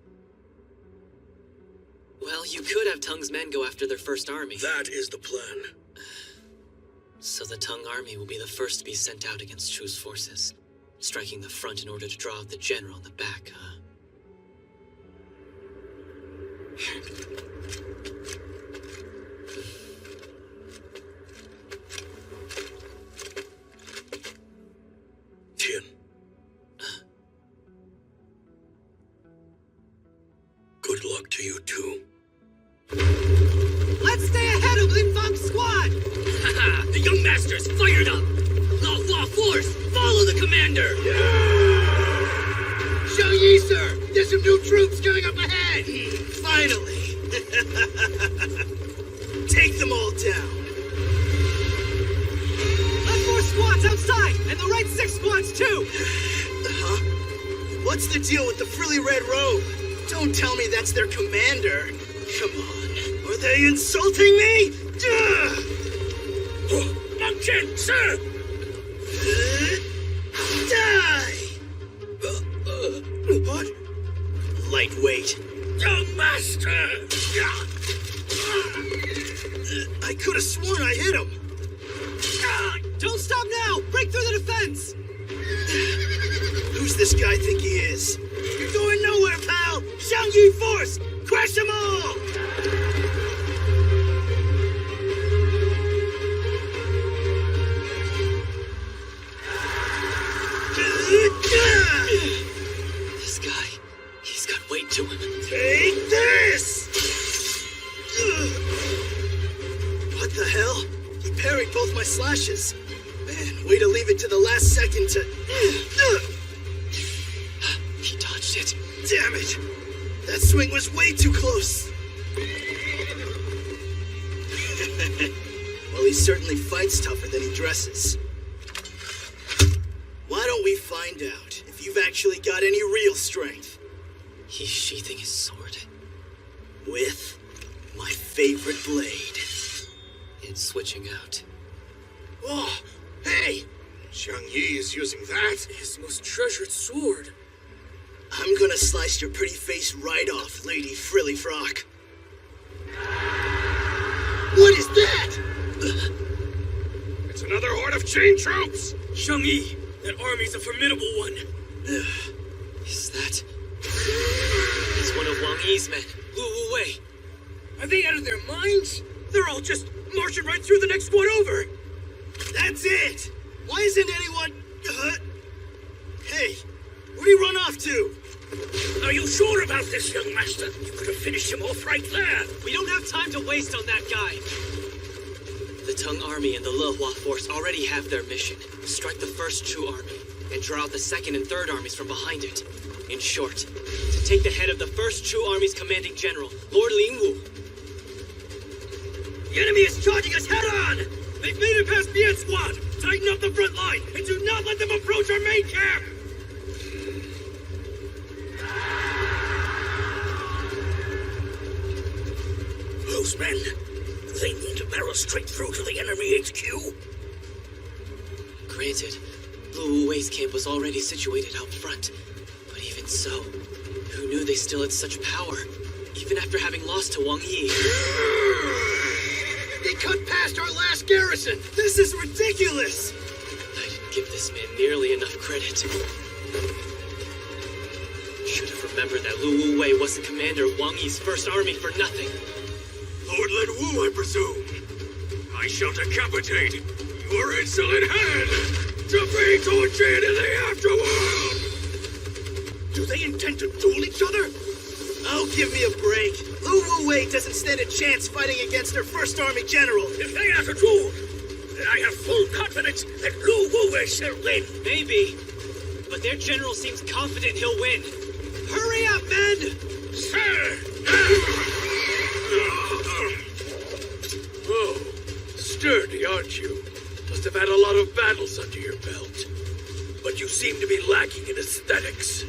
Well, you could have Tang's men go after their 1st army. That is the plan. So the Tang army will be the first to be sent out against Chu's forces, striking the front in order to draw out the general in the back, huh? Tian. Good luck to you too. Let's stay ahead of Lin Fang's squad! Haha, the young master's fired up! Manhwa force, follow the commander! Show ye, sir! There's some new troops coming up ahead! Finally! Take them all down! Left 4 squads outside, and the right 6 squads too! Huh? What's the deal with the frilly red robe? Don't tell me that's their commander. Come on. Are they insulting me? Pumpkin, sir! Die! What? Lightweight. Young master! I could have sworn I hit him. Don't stop now! Break through the defense! Who's this guy think he is? You're going nowhere, pal! Xiangyi Force! Crush them all! This guy, he's got weight to him. Take this! What the hell? He parried both my slashes. Man, way to leave it to the last second to... He dodged it. Damn it! That swing was way too close. Well, he certainly fights tougher than he dresses. Why don't we find out if you've actually got any real strength? He's sheathing his sword. With my favorite blade. And switching out. Oh, hey! Xiang Yi is using that? His most treasured sword. I'm gonna slice your pretty face right off, Lady Frilly Frock. What is that? It's another horde of chain troops! Xiang Yi, that army's a formidable one. Is that... He's one of Wang Yi's men, Lu Wu Wei. Are they out of their minds? They're all just marching right through the next one over. That's it! Why isn't anyone... Hey, where'd he run off to? Are you sure about this, young master? You could have finished him off right there. We don't have time to waste on that guy. The Tang army and the Lehua force already have their mission. Strike the first Chu army and draw out the second and third armies from behind it. In short, to take the head of the first Chu army's commanding general, Lord Lingwu. The enemy is charging us head-on! They've made it past Bian Squad! Tighten up the front line, and do not let them approach our main camp! Those men, they mean to barrel straight through to the enemy HQ? Granted, Lu Wu Wei's camp was already situated out front. But even so, who knew they still had such power, even after having lost to Wang Yi? They cut past our last garrison! This is ridiculous! I didn't give this man nearly enough credit. Should have remembered that Lu Wu Wei wasn't commander of Wang Yi's first army for nothing. Lord Lin Wu, I presume. I shall decapitate your insolent head to be tortured in the afterworld! Do they intend to duel each other? Oh, give me a break. Lu Wu Wei doesn't stand a chance fighting against her first army general. If they are to duel, then I have full confidence that Lu Wu Wei shall win. Maybe, but their general seems confident he'll win. Hurry up, men! Sir! Oh, sturdy, aren't you? Must have had a lot of battles under your belt. But you seem to be lacking in aesthetics.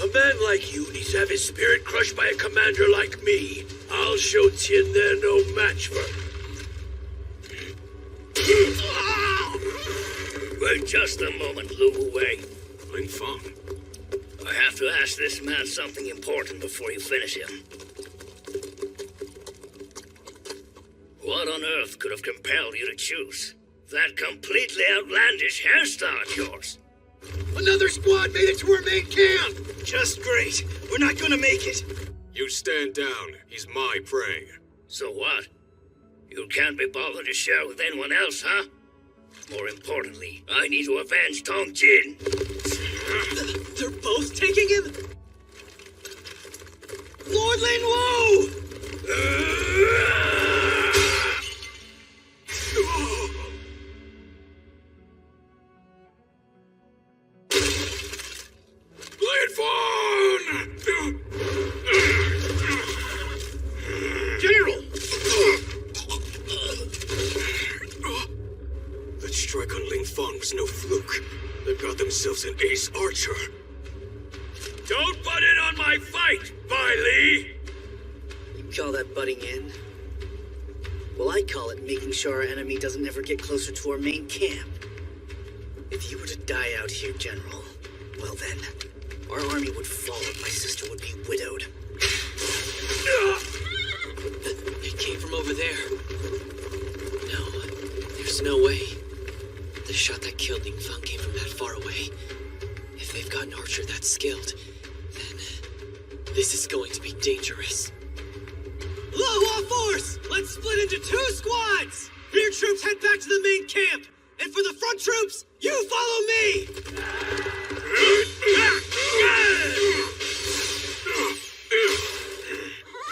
A man like you needs to have his spirit crushed by a commander like me. I'll show Tien they're no match for... Wait just a moment, Lu Wu Wei. Ling Feng. I have to ask this man something important before you finish him. What on earth could have compelled you to choose that completely outlandish hairstyle of yours? Another squad made it to our main camp! Just great. We're not gonna make it. You stand down. He's my prey. So what? You can't be bothered to share with anyone else, huh? More importantly, I need to avenge Tong Jin. They're both taking him? Lord Lin Wu! General! That strike on Ling Feng was no fluke. They've got themselves an ace archer. Don't butt in on my fight, Bai Li! You call that butting in? Well, I call it making sure our enemy doesn't ever get closer to our main camp. If you were to die out here, General, well then, our army would fall and my sister would be widowed. It came from over there. No, there's no way. The shot that killed Ning Feng came from that far away. If they've got an archer that skilled, then this is going to be dangerous. Low force! Let's split into 2 squads! Rear troops head back to the main camp! And for the front troops, you follow me!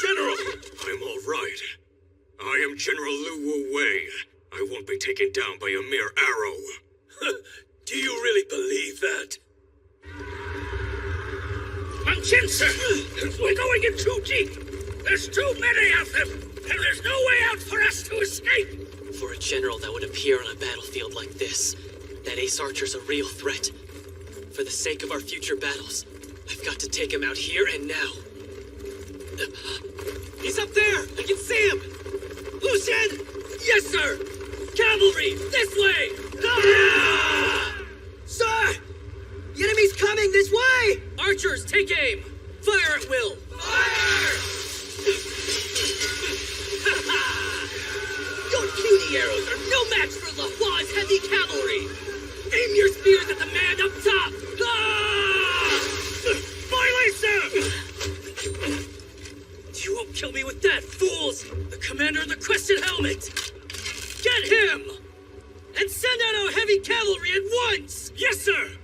General! I'm all right. I am General Lu Wu Wei. I won't be taken down by a mere arrow. Do you really believe that? Sir, we're going in too deep. There's too many of them, and there's no way out for us to escape. For a general that would appear on a battlefield like this, that ace archer's a real threat. For the sake of our future battles, I've got to take him out here and now. He's up there! I can see him! Lucian! Yes, sir! Cavalry, this way! Sir! The enemy's coming this way! Archers, take aim! Fire at will! Fire! Your puny arrows are no match for Lahua's heavy cavalry! Aim your spears at the man up top! Finally, sir! You won't kill me with that, fools! The commander of the Crescent Helmet! Get him! And send out our heavy cavalry at once! Yes, sir!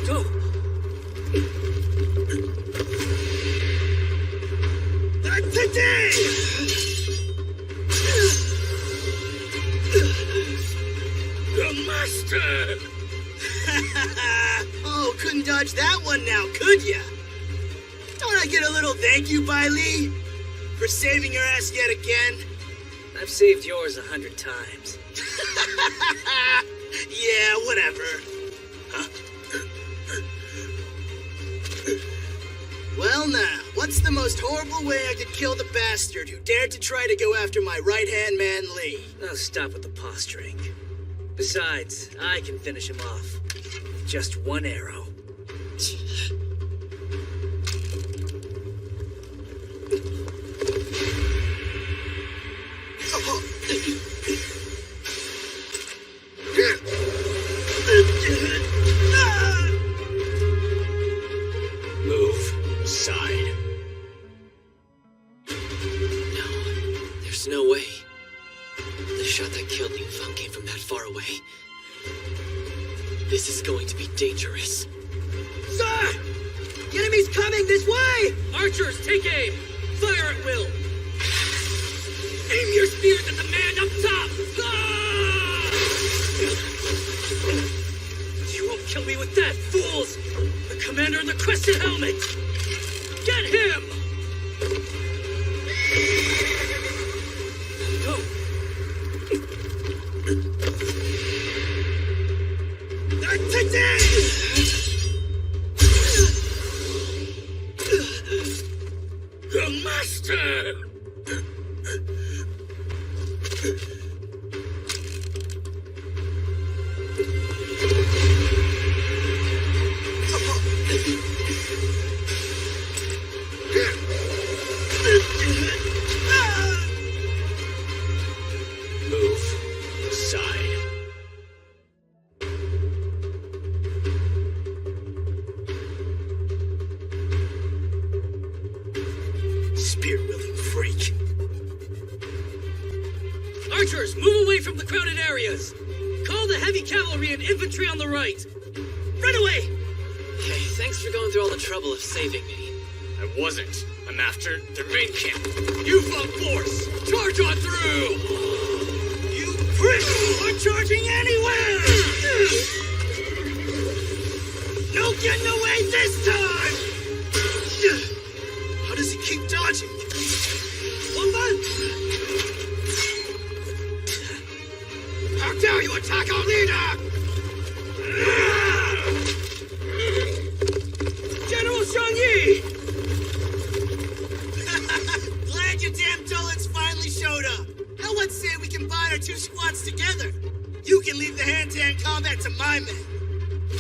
No! Not today! The master! Oh, couldn't dodge that one now, could ya? Don't I get a little thank you, Bai Li? For saving your ass yet again? I've saved yours 100 times. Yeah, whatever. Huh? Well now, what's the most horrible way I could kill the bastard who dared to try to go after my right-hand man Li? Now stop with the posturing. Besides, I can finish him off. With just one arrow. Move aside. No, there's no way. The shot that killed Ning Feng came from that far away. This is going to be dangerous. Sir! The enemy's coming this way! Archers, take aim! Fire at will! Aim your spears at the man up top! You won't kill me with that, fools! The commander of the Crescent Helmet! Get him! Go! Not today! The master! Move aside. Spear-wielding freak. Archers, move away from the crowded areas! Call the heavy cavalry and infantry on the right! Run away! Hey, thanks for going through all the trouble of saving me. I wasn't. I'm after their main camp. You front force! Charge on through! You pricks are charging anywhere! No getting away this time! How does he keep dodging? Woman! How dare you attack our leader! General Shang Yi! Glad you that to my men.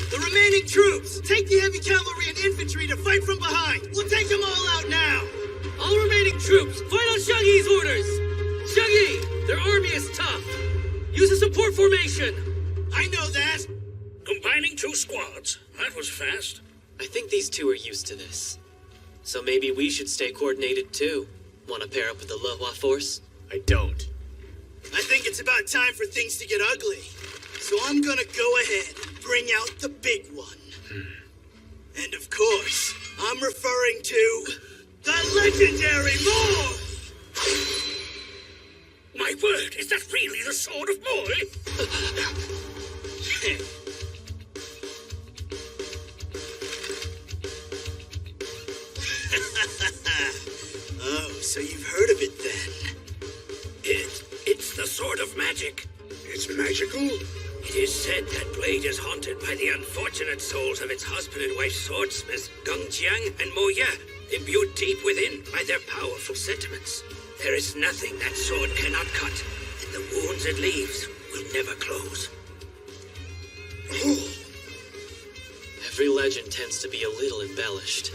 The remaining troops, take the heavy cavalry and infantry to fight from behind. We'll take them all out now. All remaining troops, fight on Shaggy's orders! Shaggy, their army is tough. Use a support formation. I know that. Combining 2 squads. That was fast. I think these two are used to this. So maybe we should stay coordinated too. Want to pair up with the Lohua force? I don't. I think it's about time for things to get ugly. So I'm gonna go ahead and bring out the big one. And of course, I'm referring to the legendary Moor! My word, is that really the sword of Moor? Oh, so you've heard of it then? It's the sword of magic. It's magical? It is said that blade is haunted by the unfortunate souls of its husband and wife swordsmiths, Gengjiang and Mo Ye, imbued deep within by their powerful sentiments. There is nothing that sword cannot cut, and the wounds it leaves will never close. Every legend tends to be a little embellished.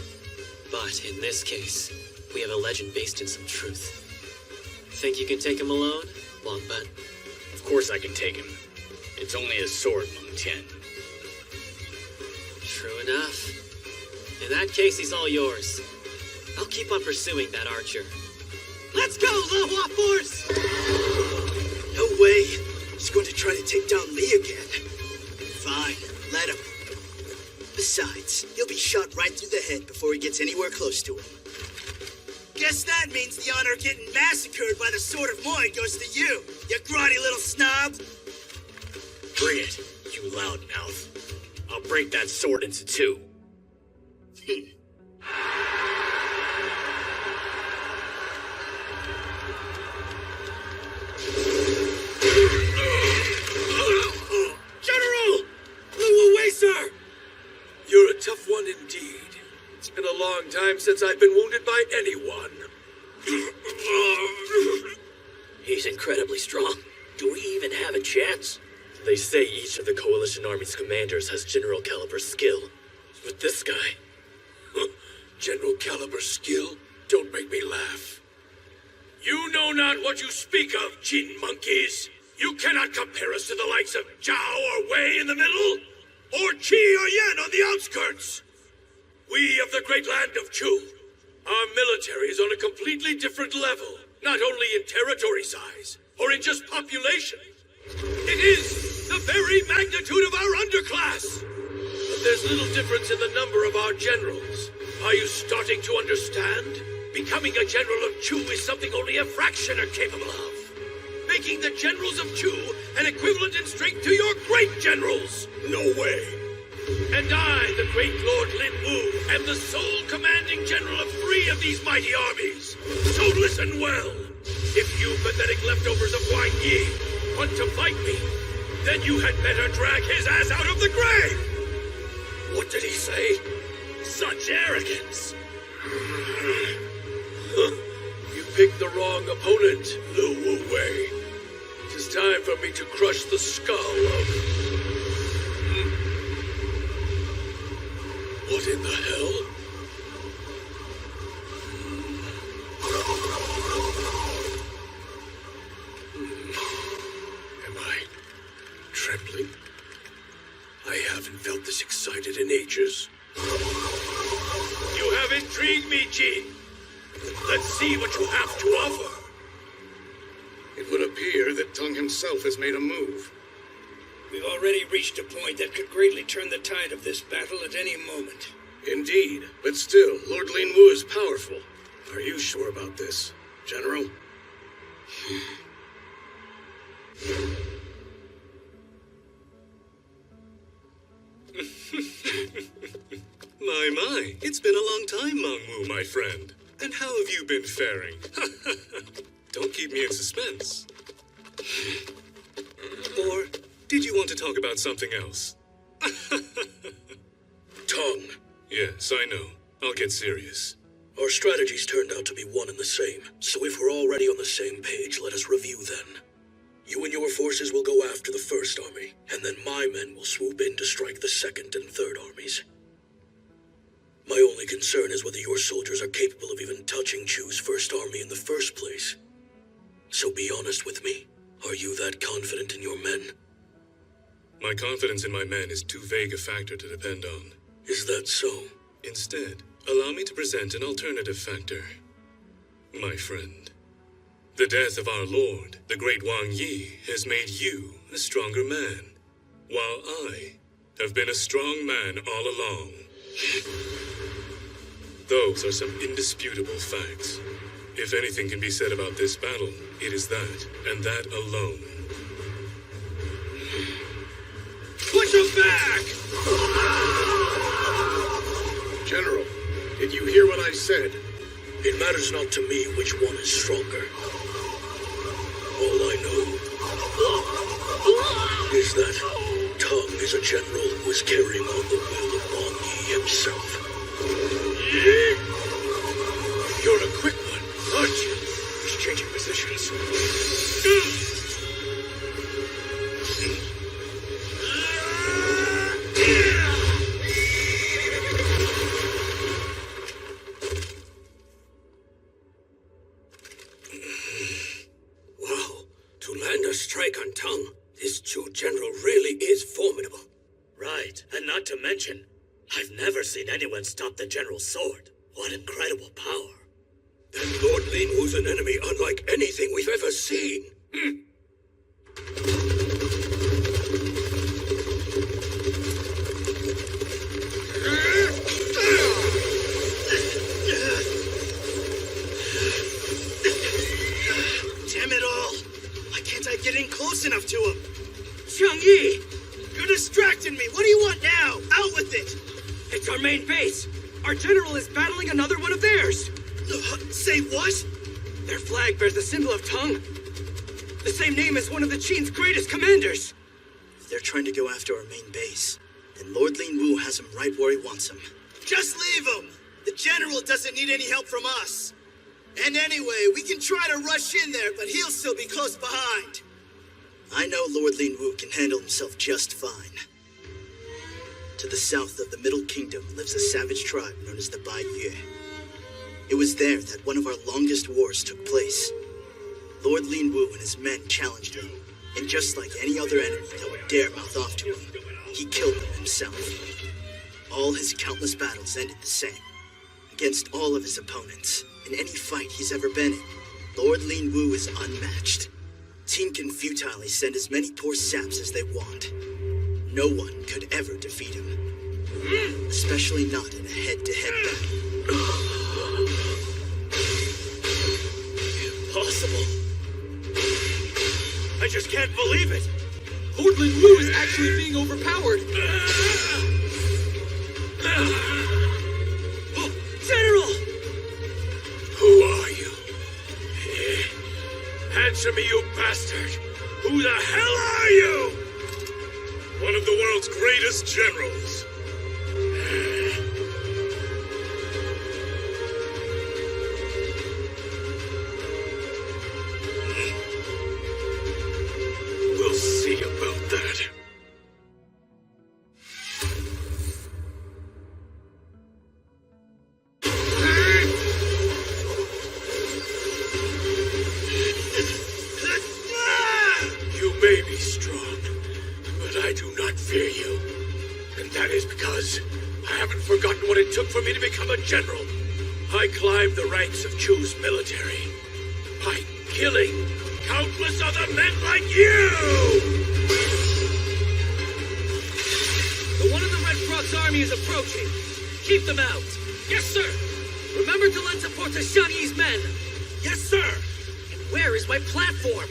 But in this case, we have a legend based in some truth. Think you can take him alone, Long Butt? Of course I can take him. It's only a sword, Meng Tian. True enough. In that case, he's all yours. I'll keep on pursuing that archer. Let's go, Lohua Force! No way. He's going to try to take down Lee again. Fine, let him. Besides, he'll be shot right through the head before he gets anywhere close to him. Guess that means the honor of getting massacred by the Sword of Moy goes to you, you grotty little snob! Bring it, you loudmouth. I'll break that sword into 2. General! Blew away, sir! You're a tough one indeed. It's been a long time since I've been wounded by anyone. He's incredibly strong. Do we even have a chance? They say each of the Coalition Army's commanders has general caliber skill. With this guy... General caliber skill? Don't make me laugh. You know not what you speak of, Jin monkeys. You cannot compare us to the likes of Zhao or Wei in the middle, or Qi or Yan on the outskirts. We of the great land of Chu, our military is on a completely different level, not only in territory size, or in just population. It is the very magnitude of our underclass. But there's little difference in the number of our generals. Are you starting to understand? Becoming a general of Chu is something only a fraction are capable of. Making the generals of Chu an equivalent in strength to your great generals. No way. And I, the great Lord Lin Wu, am the sole commanding general of 3 of these mighty armies. So listen well. If you pathetic leftovers of Huang Yi want to fight me, then you had better drag his ass out of the grave! What did he say? Such arrogance! You picked the wrong opponent, Lu Wu Wei. It is time for me to crush the skull of... What in the hell? Am I trembling? I haven't felt this excited in ages. You have intrigued me, Jin. Let's see what you have to offer. It would appear that Tung himself has made a move. We've already reached a point that could greatly turn the tide of this battle at any moment. Indeed, but still, Lord Lin Wu is powerful. Are you sure about this, General? My, it's been a long time, Meng Wu, my friend. And how have you been faring? Don't keep me in suspense. Or did you want to talk about something else? Tongue. Yes, I know. I'll get serious. Our strategies turned out to be one and the same. So if we're already on the same page, let us review then. You and your forces will go after the First Army, and then my men will swoop in to strike the Second and Third Armies. My only concern is whether your soldiers are capable of even touching Chu's First Army in the first place. So be honest with me. Are you that confident in your men? My confidence in my men is too vague a factor to depend on. Is that so? Instead, allow me to present an alternative factor. My friend, the death of our lord, the great Wang Yi, has made you a stronger man, while I have been a strong man all along. Those are some indisputable facts. If anything can be said about this battle, it is that, and that alone. Push him back! General, did you hear what I said? It matters not to me which one is stronger. All I know is that Tang is a general who is carrying on the will of Wang Yi himself. You're a quick one, aren't you? He's changing positions. Wow, to land a strike on Tang, this Chu general really is formidable. Right, and not to mention, I've never seen anyone stop the general's sword. What incredible power. Then Lord Lin Wu's an enemy unlike anything we've ever seen. Damn it all! Why can't I get in close enough to him? Chang-Yi! You're distracting me! What do you want now? Out with it! It's our main base! Our general is battling another one of theirs! Say what? Their flag bears the symbol of Tang. The same name as one of the Qin's greatest commanders! If they're trying to go after our main base, then Lord Lin Wu has him right where he wants him. Just leave him! The general doesn't need any help from us. And anyway, we can try to rush in there, but he'll still be close behind. I know Lord Lin Wu can handle himself just fine. To the south of the Middle Kingdom lives a savage tribe known as the Bai Yue. It was there that one of our longest wars took place. Lord Lin Wu and his men challenged him, and just like any other enemy that would dare mouth off to him, he killed them himself. All his countless battles ended the same. Against all of his opponents, in any fight he's ever been in, Lord Lin Wu is unmatched. Team can futilely send as many poor saps as they want. No one could ever defeat him. Especially not in a head-to-head battle. Impossible. I just can't believe it. Lord Lin Wu is actually being overpowered. General! Who are you? Answer me, you bastard! Who the hell are you? One of the world's greatest generals. We'll see about that. You may be strong, but I do not fear you. And that is because I haven't forgotten what it took for me to become a general. I climbed the ranks of Chu's military by killing countless other men like you! The one of the Red Frog's army is approaching. Keep them out. Yes, sir. Remember to lend support to Xiangyi's men. Yes, sir. And where is my platform?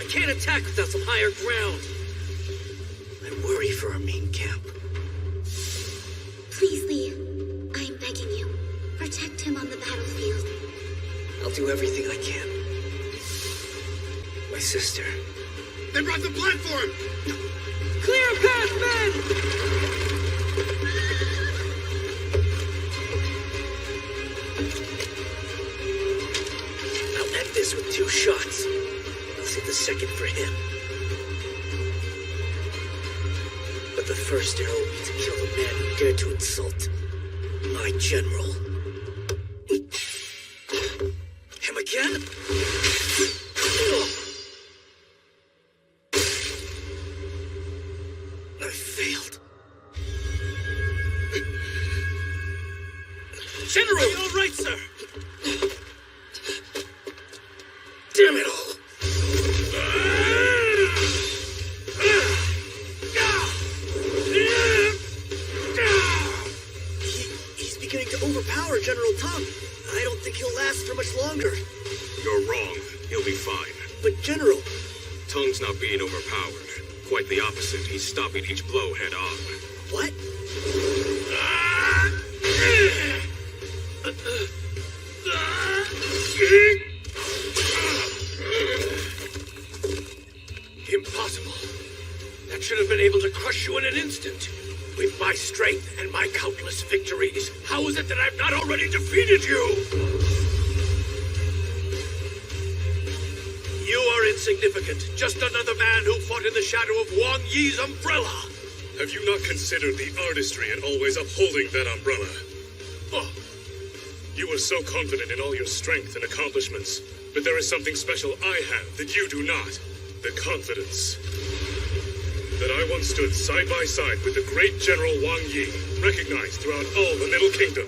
I can't attack without some higher ground. I worry for our main camp. Please, Lee. I'm begging you. Protect him on the battlefield. I'll do everything I can. My sister. They brought the platform! Clear a path, men! I'll end this with 2 shots. I'll save the second for him. first arrow will be to kill the man who dared to insult my general. Him again? I failed. General! Are you all right, sir? Damn it all! He's beginning to overpower General Tong. I don't think he'll last for much longer. You're wrong. He'll be fine. But General... Tong's not being overpowered. Quite the opposite. He's stopping each blow head on. What? Impossible. That should have been able to crush you in an instant. With my strength and my countless victories, how is it that I've not already defeated you? You are insignificant. Just another man who fought in the shadow of Wang Yi's umbrella. Have you not considered the artistry in always upholding that umbrella? Oh. You were so confident in all your strength and accomplishments, but there is something special I have that you do not. The confidence. That I once stood side by side with the great General Wang Yi, recognized throughout all the Middle Kingdom.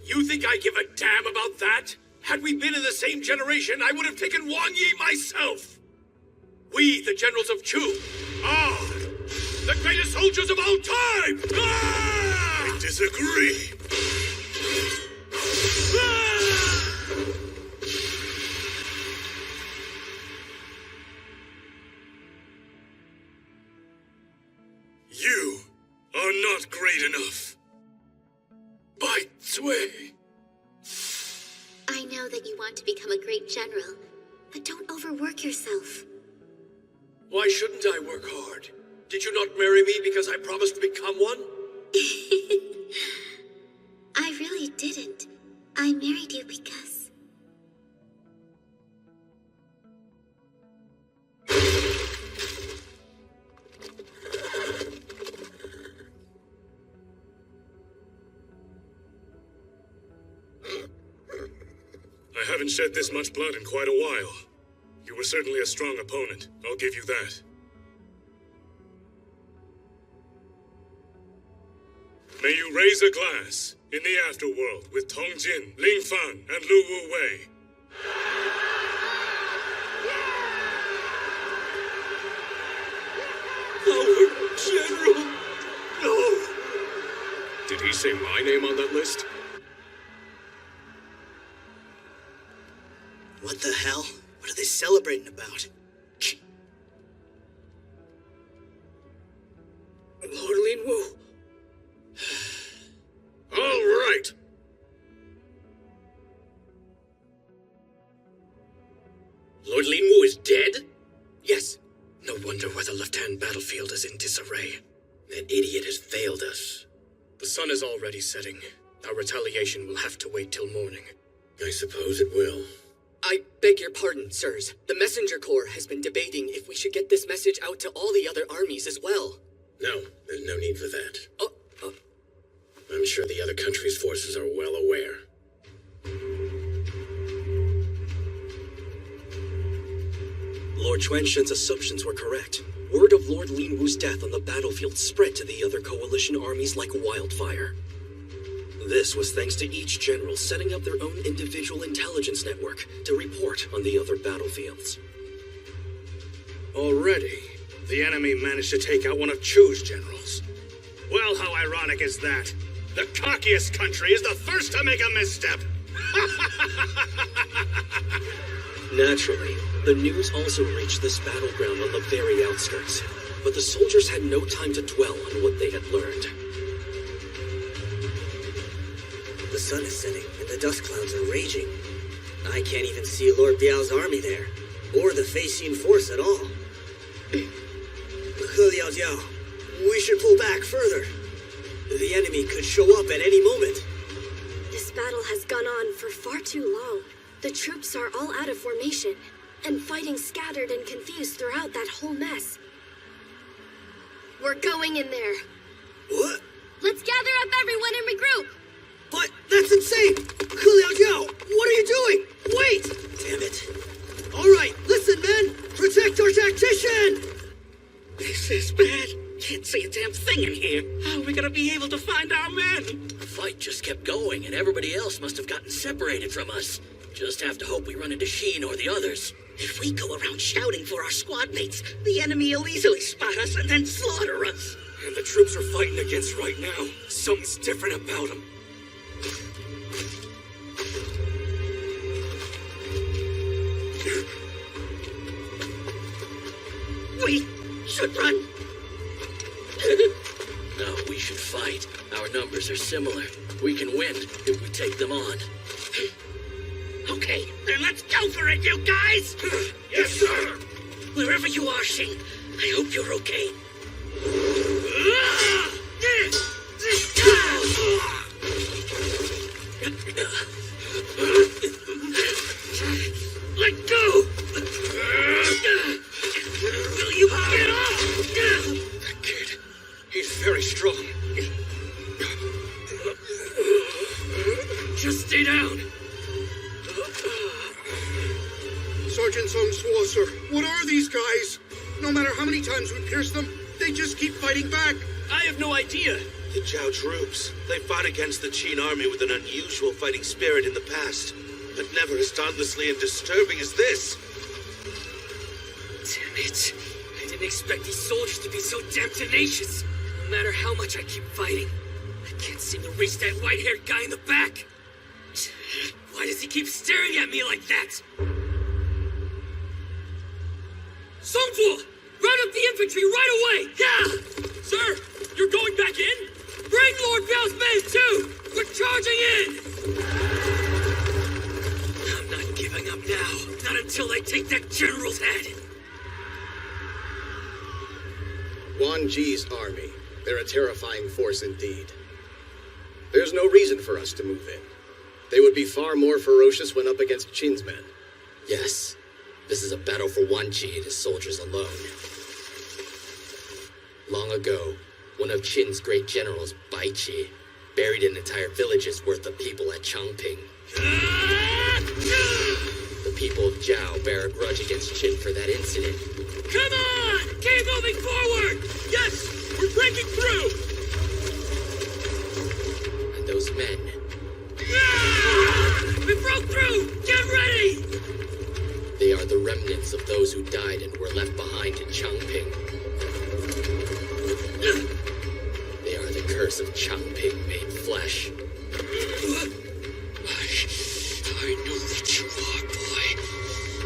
You think I give a damn about that? Had we been in the same generation, I would have taken Wang Yi myself. We, the generals of Chu, are the greatest soldiers of all time! I disagree. You are not great enough. Bai Cui! I know that you want to become a great general, but don't overwork yourself. Why shouldn't I work hard? Did you not marry me because I promised to become one? I really didn't. I married you because... I haven't shed this much blood in quite a while. You were certainly a strong opponent, I'll give you that. May you raise a glass in the afterworld with Tong Jin, Ling Fan, and Lu Wu Wei. Our general! No! Did he say my name on that list? What the hell? What are they celebrating about? Lord Lin Wu. All right. Lord Lin Wu is dead? Yes. No wonder why the left-hand battlefield is in disarray. That idiot has failed us. The sun is already setting. Our retaliation will have to wait till morning. I suppose it will. I beg your pardon, sirs. The Messenger Corps has been debating if we should get this message out to all the other armies as well. No, there's no need for that. I'm sure the other country's forces are well aware. Lord Chuanshen's assumptions were correct. Word of Lord Lin Wu's death on the battlefield spread to the other coalition armies like wildfire. This was thanks to each general setting up their own individual intelligence network to report on the other battlefields. Already, the enemy managed to take out one of Chu's generals. Well, how ironic is that? The cockiest country is the first to make a misstep! Naturally, the news also reached this battleground on the very outskirts, but the soldiers had no time to dwell on what they had learned. The sun is setting, and the dust clouds are raging. I can't even see Lord Biao's army there, or the Fei-Xin force at all. He Liaojiao, we should pull back further. The enemy could show up at any moment. This battle has gone on for far too long. The troops are all out of formation, and fighting scattered and confused throughout that whole mess. We're going in there. What? Let's gather up everyone and regroup. But that's insane! Hu Liao Jiao, what are you doing? Wait! Damn it. All right, listen, men! Protect our tactician! This is bad. Can't see a damn thing in here. How are we gonna be able to find our men? The fight just kept going, and everybody else must have gotten separated from us. Just have to hope we run into Sheen or the others. If we go around shouting for our squad mates, the enemy will easily spot us and then slaughter us. And the troops we're fighting against right now, something's different about them. We should run. No, we should fight. Our numbers are similar. We can win if we take them on. Okay, then let's go for it, you guys! Yes, sir! Wherever you are, Sheen, I hope you're okay. Let go! Will you get off? That kid, he's very strong. Just stay down. Sergeant Sung Suo, sir. What are these guys? No matter how many times we pierce them, they just keep fighting back. I have no idea. The Zhao troops. They fought against the Qin army with an unusual fighting spirit in the past, but never as dauntlessly and disturbing as this. Damn it. I didn't expect these soldiers to be so damn tenacious. No matter how much I keep fighting, I can't seem to reach that white-haired guy in the back. Why does he keep staring at me like that? Songzuo! Round up the infantry right away! Yeah! Sir, you're going back in? Bring Lord Biao's men too! We're charging in! I'm not giving up now. Not until I take that general's head. Wan Ji's army. They're a terrifying force indeed. There's no reason for us to move in. They would be far more ferocious when up against Qin's men. Yes, this is a battle for Wan Ji and his soldiers alone. Long ago, one of Qin's great generals, Bai Qi, buried an entire village's worth of people at Changping. The people of Zhao bear a grudge against Qin for that incident. Come on! Keep moving forward! Yes! We're breaking through! And those men... We broke through! Get ready! They are the remnants of those who died and were left behind in Changping. They are the curse of Changping made flesh. I knew that you are, boy.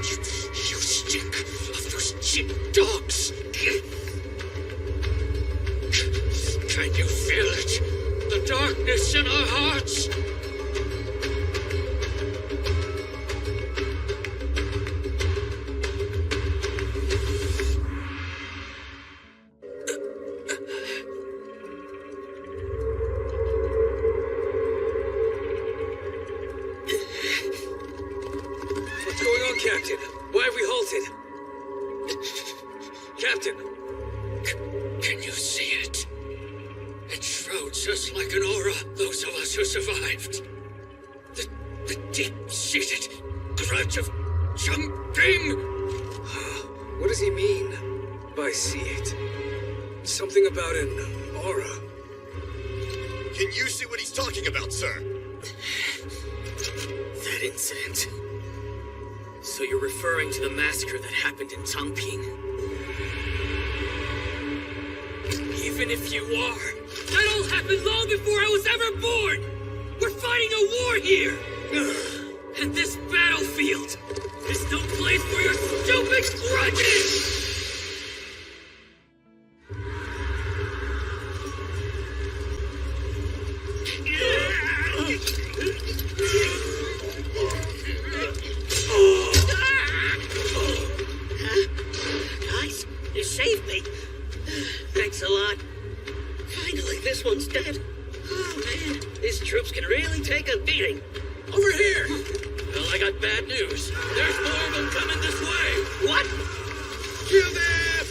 You stink of those Qin dogs. Can you feel it? The darkness in our hearts? What's going on, Captain? Why have we halted? Captain! Can you see it? It shrouds us like an aura, those of us who survived. The deep-seated grudge of Changping. What does he mean by see it? Something about an aura. Can you see what he's talking about, sir? That incident. So you're referring to the massacre that happened in Changping? Even if you are, that all happened long before I was ever born! We're fighting a war here! And this battlefield is no place for your stupid grudges! Guys, you saved me. Thanks a lot. Finally, this one's dead. Oh, man, these troops can really take a beating. Over here! Well, I got bad news. There's more of them coming this way. What? Kill them!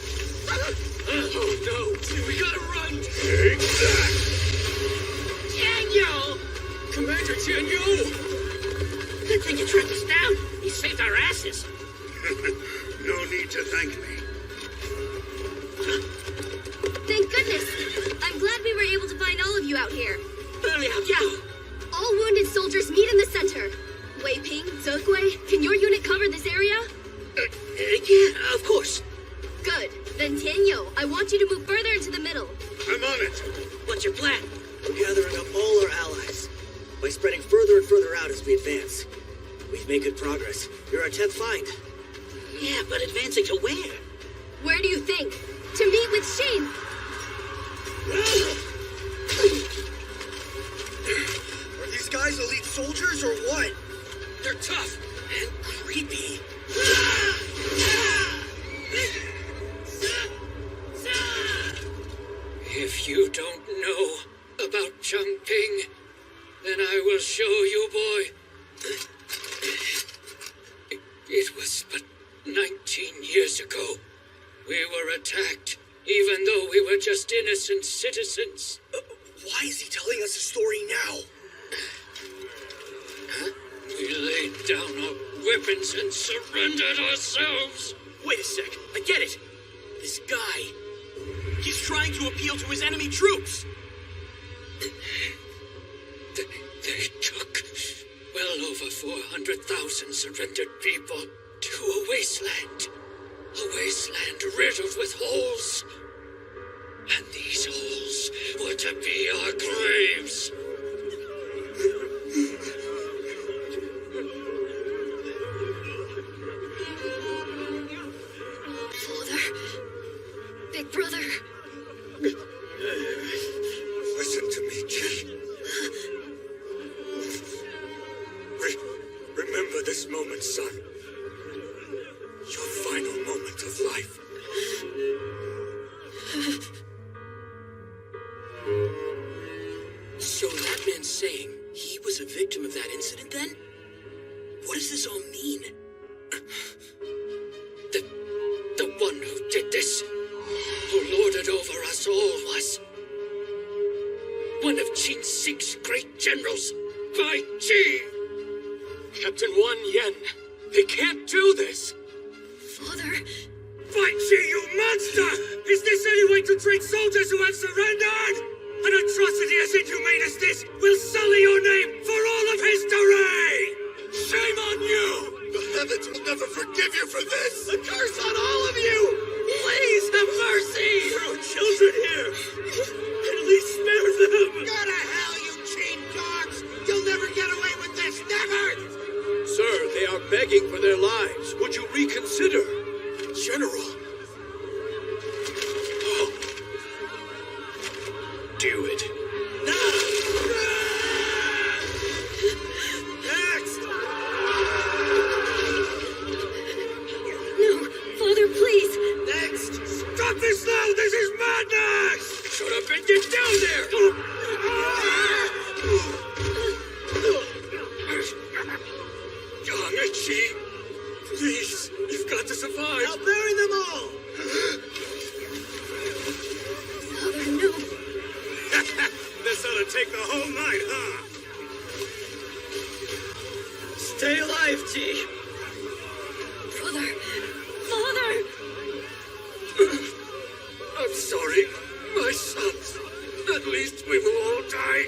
Oh no, we gotta run. Take that! Daniel! Commander Tianyu! Good thing you tracked us down. He saved our asses. No need to thank me. Thank goodness. I'm glad we were able to find all of you out here. Yeah. All wounded soldiers meet in the center. Wei Ping, Zegui, can your unit cover this area? Yeah, of course. Good. Then Tianyu, I want you to move further into the middle. I'm on it. What's your plan? We're gathering up all our allies by spreading further and further out as we advance. We've made good progress. You're our 10th find. Yeah, but advancing to where? Where do you think? To meet with Shin. Are these guys elite soldiers or what? They're tough and creepy. If you don't know about Chongping, then I will show you, boy. It was but 19 years ago. We were attacked, even though we were just innocent citizens. Why is he telling us a story now? We laid down our weapons and surrendered ourselves. Wait a sec, I get it. This guy, he's trying to appeal to his enemy troops. They took well over 400,000 surrendered people to a wasteland. A wasteland riddled with holes. And these holes were to be our graves. Father. Big brother. Listen to me, Jin. Remember this moment, son. Your final moment of life. So that man's saying he was a victim of that incident then? What does this all mean? The one who did this, who lorded over us all, was one of Qin's 6 great generals, Bai Qi. Captain Wan Yen, they can't do this. Father. Bai Qi, you monster! Is this any way to treat soldiers who have surrendered? An atrocity as inhumane as this will sully your name for all of history! Shame on you! The heavens will never forgive you for this! A curse on all of you! Please have mercy! There are children here. At least spare them. Go to hell, you cheap dogs! You'll never get away with this! Never! Sir, they are begging for their lives. Would you reconsider? General! Do it. Next! No, Father, please. Next! Stop this now! This is madness! Shut up and get down there! Young Chi, please, you've got to survive. I'll bury them all! Father, no. This ought to take the whole night, huh? Stay alive, Chi. Brother. Father! I'm sorry, my sons. At least we will all die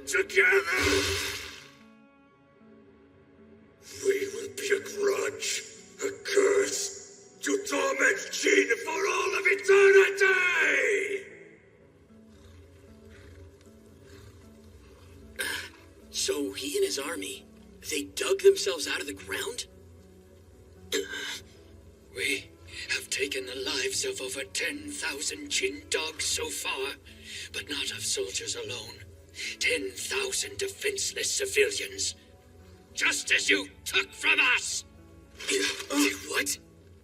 together. We will be a grudge, a curse, to torment Qin for all of eternity! So he and his army, they dug themselves out of the ground? We have taken the lives of over 10,000 Qin dogs so far, but not of soldiers alone. 10,000 defenseless civilians. Just as you took from us! What?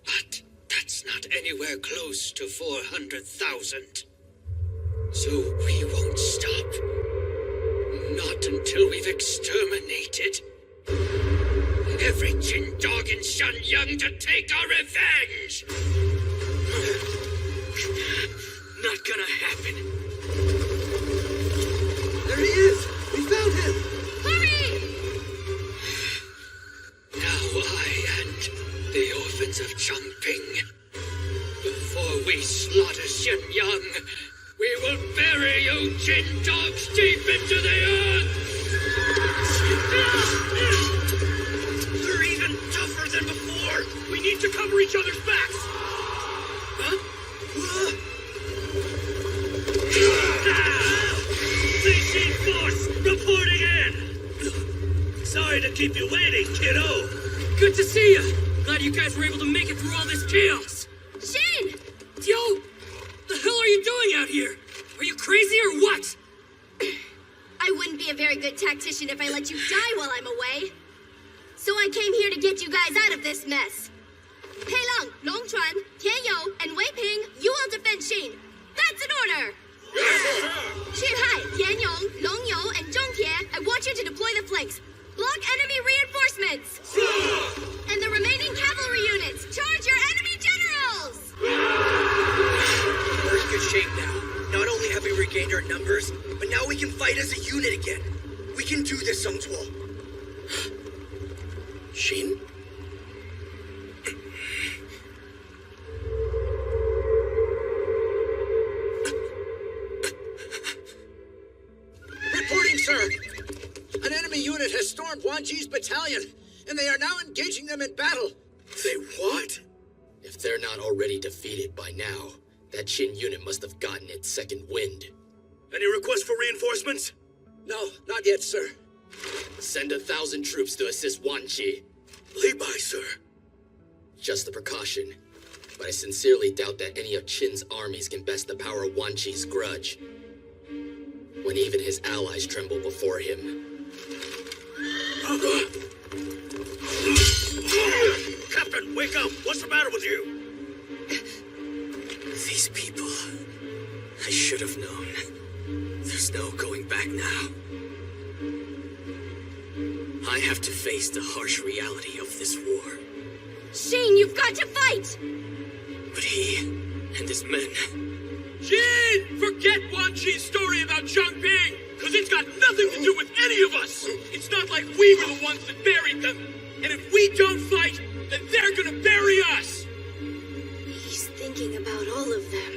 But that's not anywhere close to 400,000. So we won't stop. Not until we've exterminated every Jin dog in Shunyang to take our revenge! Not gonna happen. There he is! We found him! Hurry! Now I and the orphans of Chongping, before we slaughter Xuanyang, we will bury you Jin dogs deep into the earth! They're even tougher than before! We need to cover each other's backs! Huh? Station Force reporting in! Sorry to keep you waiting, kiddo! Good to see you. Glad you guys were able to make it through all this chaos. Shin! Yo! The hell are you doing out here? Are you crazy or what? I wouldn't be a very good tactician if I let you die while I'm away. So I came here to get you guys out of this mess. Pei Long, Long Chuan, Tian You, and Wei Ping, you all defend Xin. That's an order! Xu Hai, Tian Yong, Long You, and Zhong Tie, I want you to deploy the flanks. Block enemy reinforcements! And the remaining cavalry units, charge your enemy generals! We're in good shape now. Not only have we regained our numbers, but now we can fight as a unit again. We can do this, Song Tuo. Shin? Reporting, sir! An enemy unit has stormed Wan Ji's battalion, and they are now engaging them in battle. They what? If they're not already defeated by now, that Qin unit must have gotten its second wind. Any requests for reinforcements? No, not yet, sir. Send 1,000 troops to assist Wan Ji. Li Bai, sir. Just a precaution, but I sincerely doubt that any of Qin's armies can best the power of Wan Ji's grudge, when even his allies tremble before him. Captain, wake up! What's the matter with you? These people... I should have known. There's no going back now. I have to face the harsh reality of this war. Shane, you've got to fight! But he and his men... Jin! Forget Wan Ji's story about Chongping! Because it's got nothing to do with any of us! It's not like we were the ones that buried them! And if we don't fight, then they're gonna bury us! He's thinking about all of them.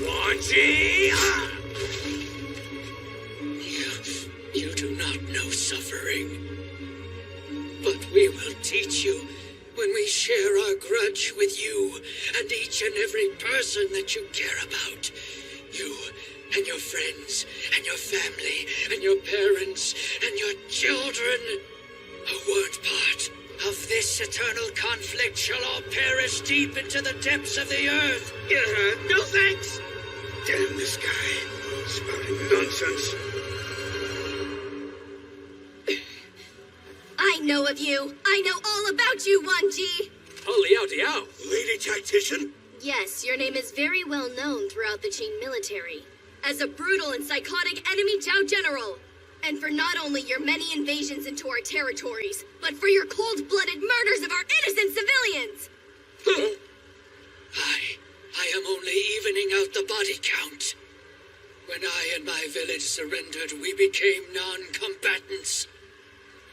Wan Ji! You do not know suffering. But we will teach you when we share our grudge with you and each and every person that you care about. You and your friends and your family and your parents and your children who weren't part of this eternal conflict shall all perish deep into the depths of the earth. No thanks! Damn this guy. Spouting nonsense. I know of you. I know all about you, Wan Ji. Oh, Liao Diao. Lady tactician? Yes, your name is very well known throughout the Qing military as a brutal and psychotic enemy Zhao general. And for not only your many invasions into our territories, but for your cold-blooded murders of our innocent civilians! I am only evening out the body count. When I and my village surrendered, we became non-combatants.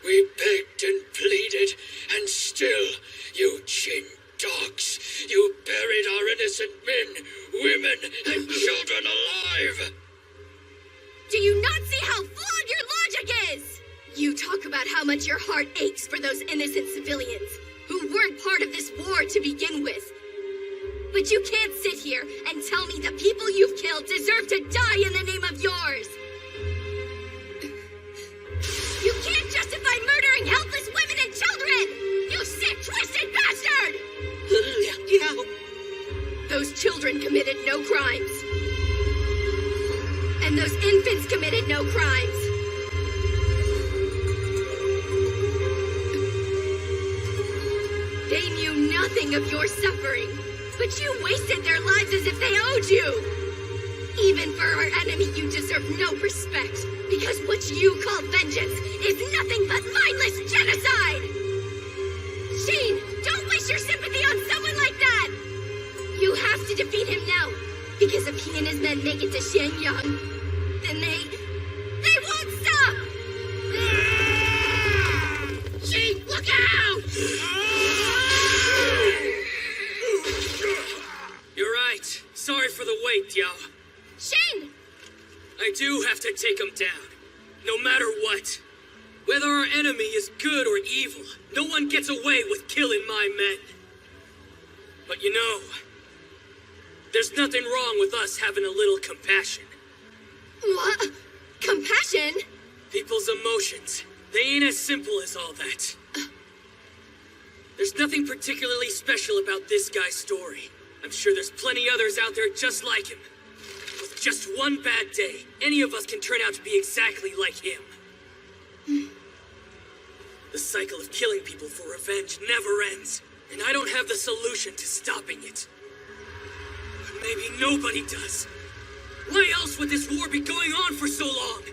We begged and pleaded, and still, you Qin dogs, you buried our innocent men, women, and children alive! Do you not see how flawed your logic is? You talk about how much your heart aches for those innocent civilians who weren't part of this war to begin with. But you can't sit here and tell me the people you've killed deserve to die in the name of yours. You can't justify murdering helpless women and children! You sick, twisted bastard! Those children committed no crimes. And those infants committed no crimes. They knew nothing of your suffering, but you wasted their lives as if they owed you. Even for our enemy, you deserve no respect, because what you call vengeance is nothing but mindless genocide! to defeat him now. Because if he and his men make it to Xianyang, then they won't stop! Chief, look out! You're right. Sorry for the wait, Diao. Shin! I do have to take him down. No matter what. Whether our enemy is good or evil, no one gets away with killing my men. But you know, there's nothing wrong with us having a little compassion. What? Compassion? People's emotions, they ain't as simple as all that. There's nothing particularly special about this guy's story. I'm sure there's plenty others out there just like him. With just one bad day, any of us can turn out to be exactly like him. The cycle of killing people for revenge never ends, and I don't have the solution to stopping it. But maybe nobody does. Why else would this war be going on for so long?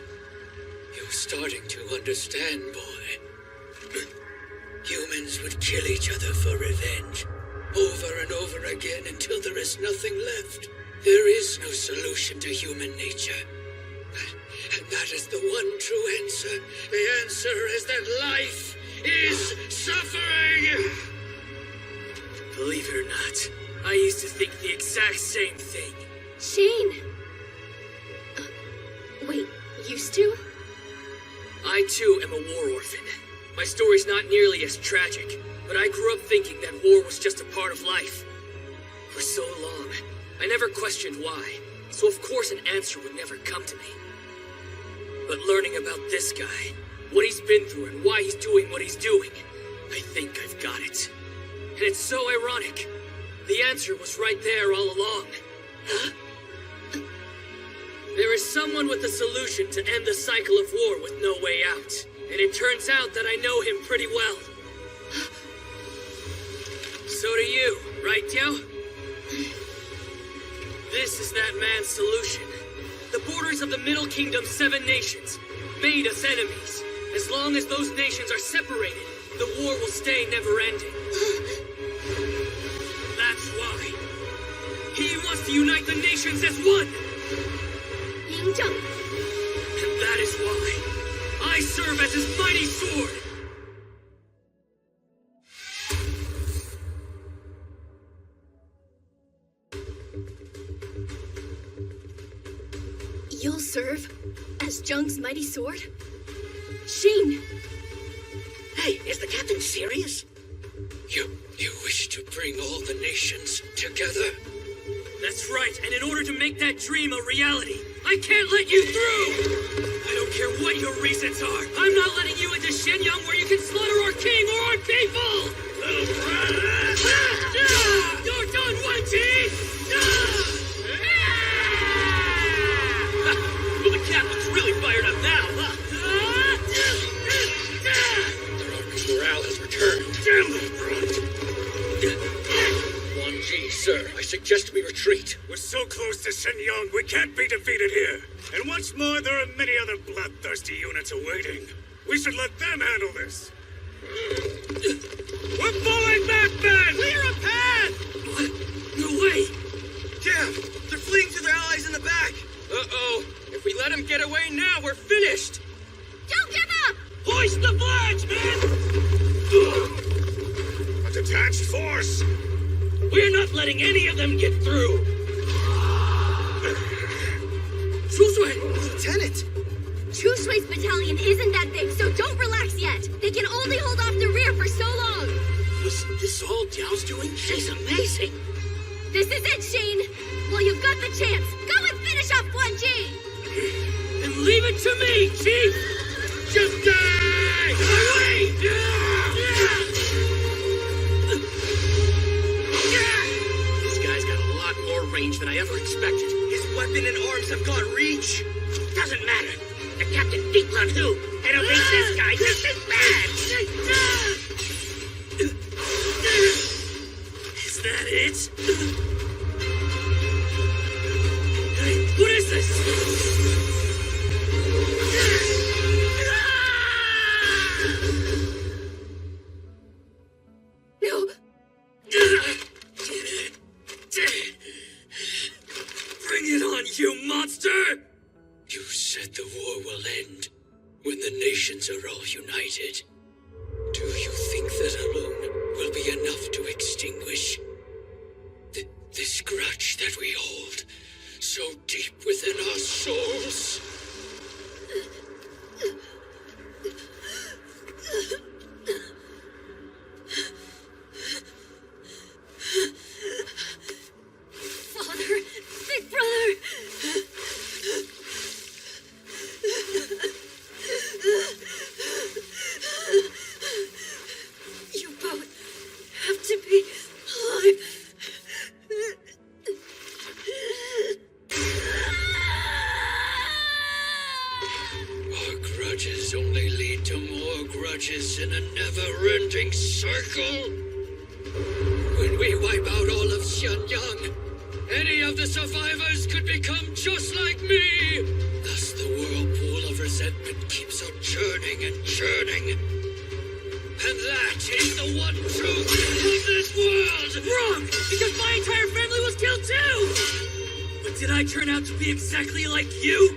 You're starting to understand, boy. Humans would kill each other for revenge, over and over again until there is nothing left. There is no solution to human nature. And that is the one true answer. The answer is that life is suffering! Believe it or not, I used to think the exact same thing. Shane! Wait, used to? I too am a war orphan. My story's not nearly as tragic, but I grew up thinking that war was just a part of life. For so long, I never questioned why, so of course an answer would never come to me. But learning about this guy, what he's been through and why he's doing what he's doing, I think I've got it. And it's so ironic. The answer was right there all along. Huh? There is someone with a solution to end the cycle of war with no way out. And it turns out that I know him pretty well. So do you, right, Diao? This is that man's solution. The borders of the Middle Kingdom's 7 nations made us enemies. As long as those nations are separated, the war will stay never-ending. That's why. He wants to unite the nations as one. Eng Dub. And that is why I serve as his mighty sword. You'll serve as Jung's mighty sword? Sheen! Hey, is the captain serious? You wish to bring all the nations together? That's right, and in order to make that dream a reality, I can't let you through! I don't care what your reasons are. I'm not letting you into Xianyang where you can slaughter our king or our people! Little brat! You're done, Wan-Chi! Well, the captain's really fired up now, huh? Their army's morale has returned. Damn those brats! Sir, I suggest we retreat. We're so close to Xianyang, we can't be defeated here. And what's more, there are many other bloodthirsty units awaiting. We should let them handle this. We're pulling back, men! Clear a path! What? No way! Damn! They're fleeing to their allies in the back! Uh-oh. If we let them get away now, we're finished! Don't give up! Hoist the flags, men! A detached force! We're not letting any of them get through! Chu Shui! Lieutenant! Chu Shui's battalion isn't that big, so don't relax yet. They can only hold off the rear for so long. Was this all Diao's doing? She's amazing. This is it, Sheen. Well, you've got the chance. Go and finish off Wan-Chi! And leave it to me, Chief! Just die! Away! This guy's got a lot more range than I ever expected. His weapon and arms have got reach. Doesn't matter. The captain beats on who? It'll be this guy just as bad. Is that it? Hey, what is this? No. nations are all united, do you think that alone will be enough to extinguish this grudge that we hold so deep within our souls? Father, big brother. You both have to be alive. Our grudges only lead to more grudges in a never-ending circle. When we wipe out all of Xianyang, any of the survivors could become just like me. Thus the whirlpool of resentment keeps on churning and churning. And that is the one truth of this world! Wrong! Because my entire family was killed too! But did I turn out to be exactly like you?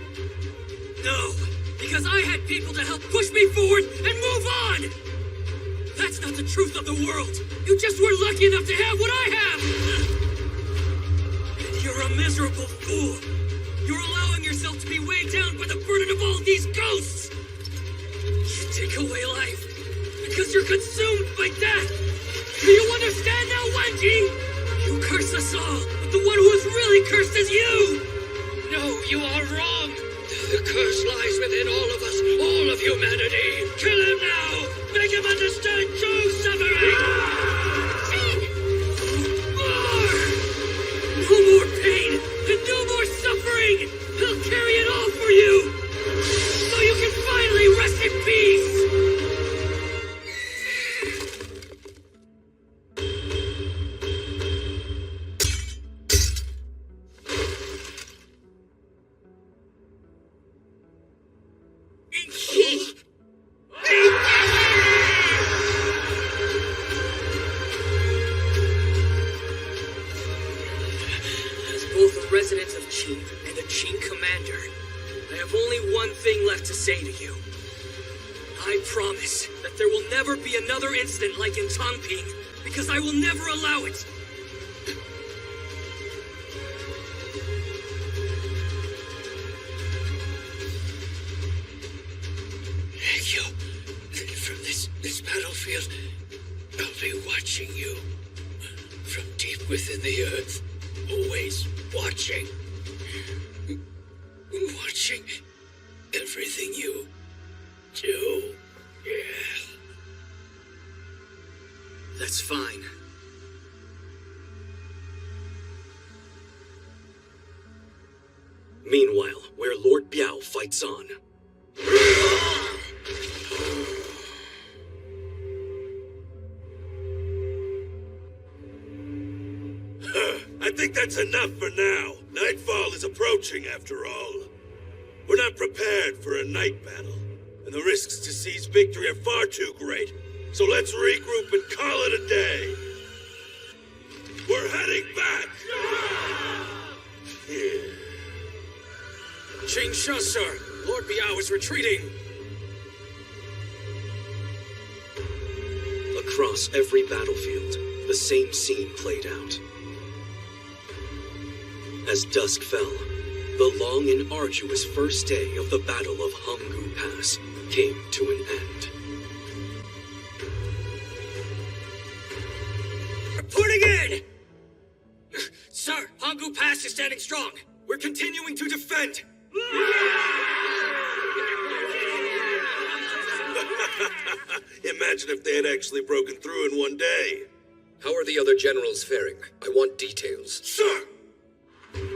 No, because I had people to help push me forward and move on! That's not the truth of the world! You just were lucky enough to have what I have! And you're a miserable fool! You're allowing yourself to be weighed down by the burden of all these ghosts! You take away life because you're consumed by death! Do you understand now, Wenji? You curse us all, but the one who is really cursed is you! No, you are wrong! The curse lies within all of us, all of humanity! Kill him now! Make him understand true suffering! More! No more pain and no more suffering! He'll carry it all for you! So you can finally rest in peace! Say to you, I promise that there will never be another incident like in Tongping, because I will never allow it. Thank you. From this battlefield, I'll be watching you. From deep within the earth, always watching. Watching everything you do. Yeah. That's fine. Meanwhile, where Lord Biao fights on. I think that's enough for now. Nightfall is approaching, after all. We're not prepared for a night battle, and the risks to seize victory are far too great. So let's regroup and call it a day. We're heading back! Changsha, sir! Lord Biao is retreating! Across every battlefield, the same scene played out. As dusk fell, the long and arduous first day of the Battle of Hanggu Pass came to an end. Reporting in! Sir, Hanggu Pass is standing strong. We're continuing to defend. Imagine if they had actually broken through in one day. How are the other generals faring? I want details. Sir!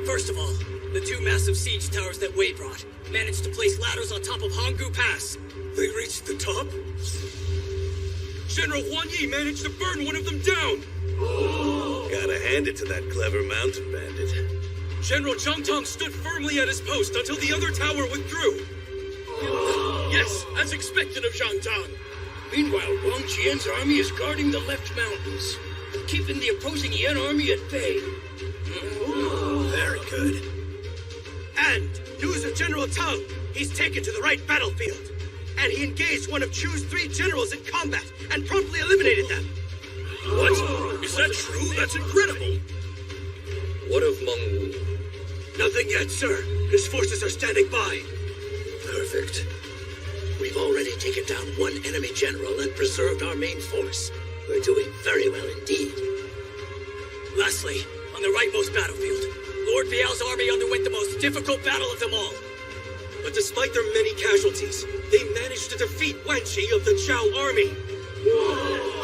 First of all, the two massive siege towers that Wei brought managed to place ladders on top of Hanggu Pass. They reached the top? General Huan Yi managed to burn one of them down. Gotta hand it to that clever mountain bandit. General Zhang Tong stood firmly at his post until the other tower withdrew. Yes, as expected of Zhang Tong. Meanwhile, Wang Qian's army is guarding the left mountains, keeping the opposing Yan army at bay. Very good. And news of General Tang. He's taken to the right battlefield. and he engaged one of Chu's 3 generals in combat and promptly eliminated them. What? Is that true? That's incredible. What of Mengwu? Nothing yet, sir. His forces are standing by. Perfect. We've already taken down one enemy general and preserved our main force. We're doing very well indeed. Lastly, on the rightmost battlefield, Lord Bial's army underwent the most difficult battle of them all. But despite their many casualties, they managed to defeat Wan Qi of the Zhao army.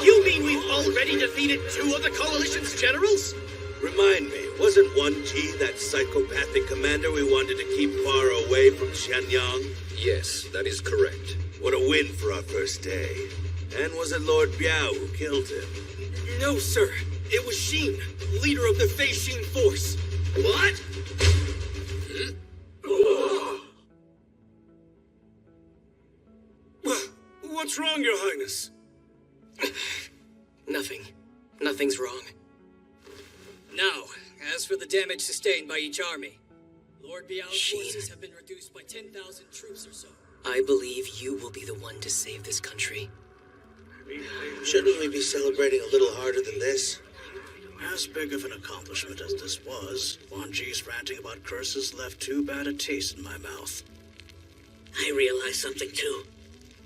You mean we've already defeated 2 of the coalition's generals? Remind me, wasn't Wan Qi that psychopathic commander we wanted to keep far away from Xianyang? Yes, that is correct. What a win for our first day. And was it Lord Biao who killed him? No, sir. It was Xin, leader of the Fei Xin force. What? What's wrong, Your Highness? Nothing. Nothing's wrong. Now, as for the damage sustained by each army, Lord Bial's forces have been reduced by 10,000 troops or so. I believe you will be the one to save this country. Shouldn't we be celebrating a little harder than this? As big of an accomplishment as this was, Wan Ji's ranting about curses left too bad a taste in my mouth. I realized something too.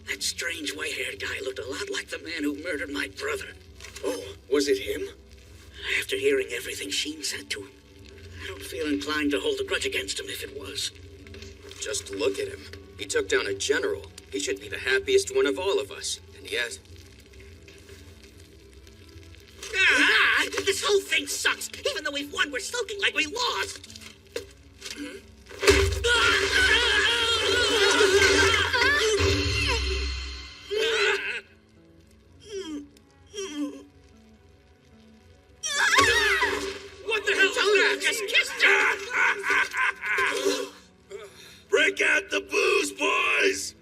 That strange white-haired guy looked a lot like the man who murdered my brother. Oh, was it him? After hearing everything Sheen said to him, I don't feel inclined to hold a grudge against him if it was. Just look at him. He took down a general. He should be the happiest one of all of us. And yet... This whole thing sucks. Even though we've won, we're sulking like we lost. What the hell was that? Just kissed her! Break out the booze, boys!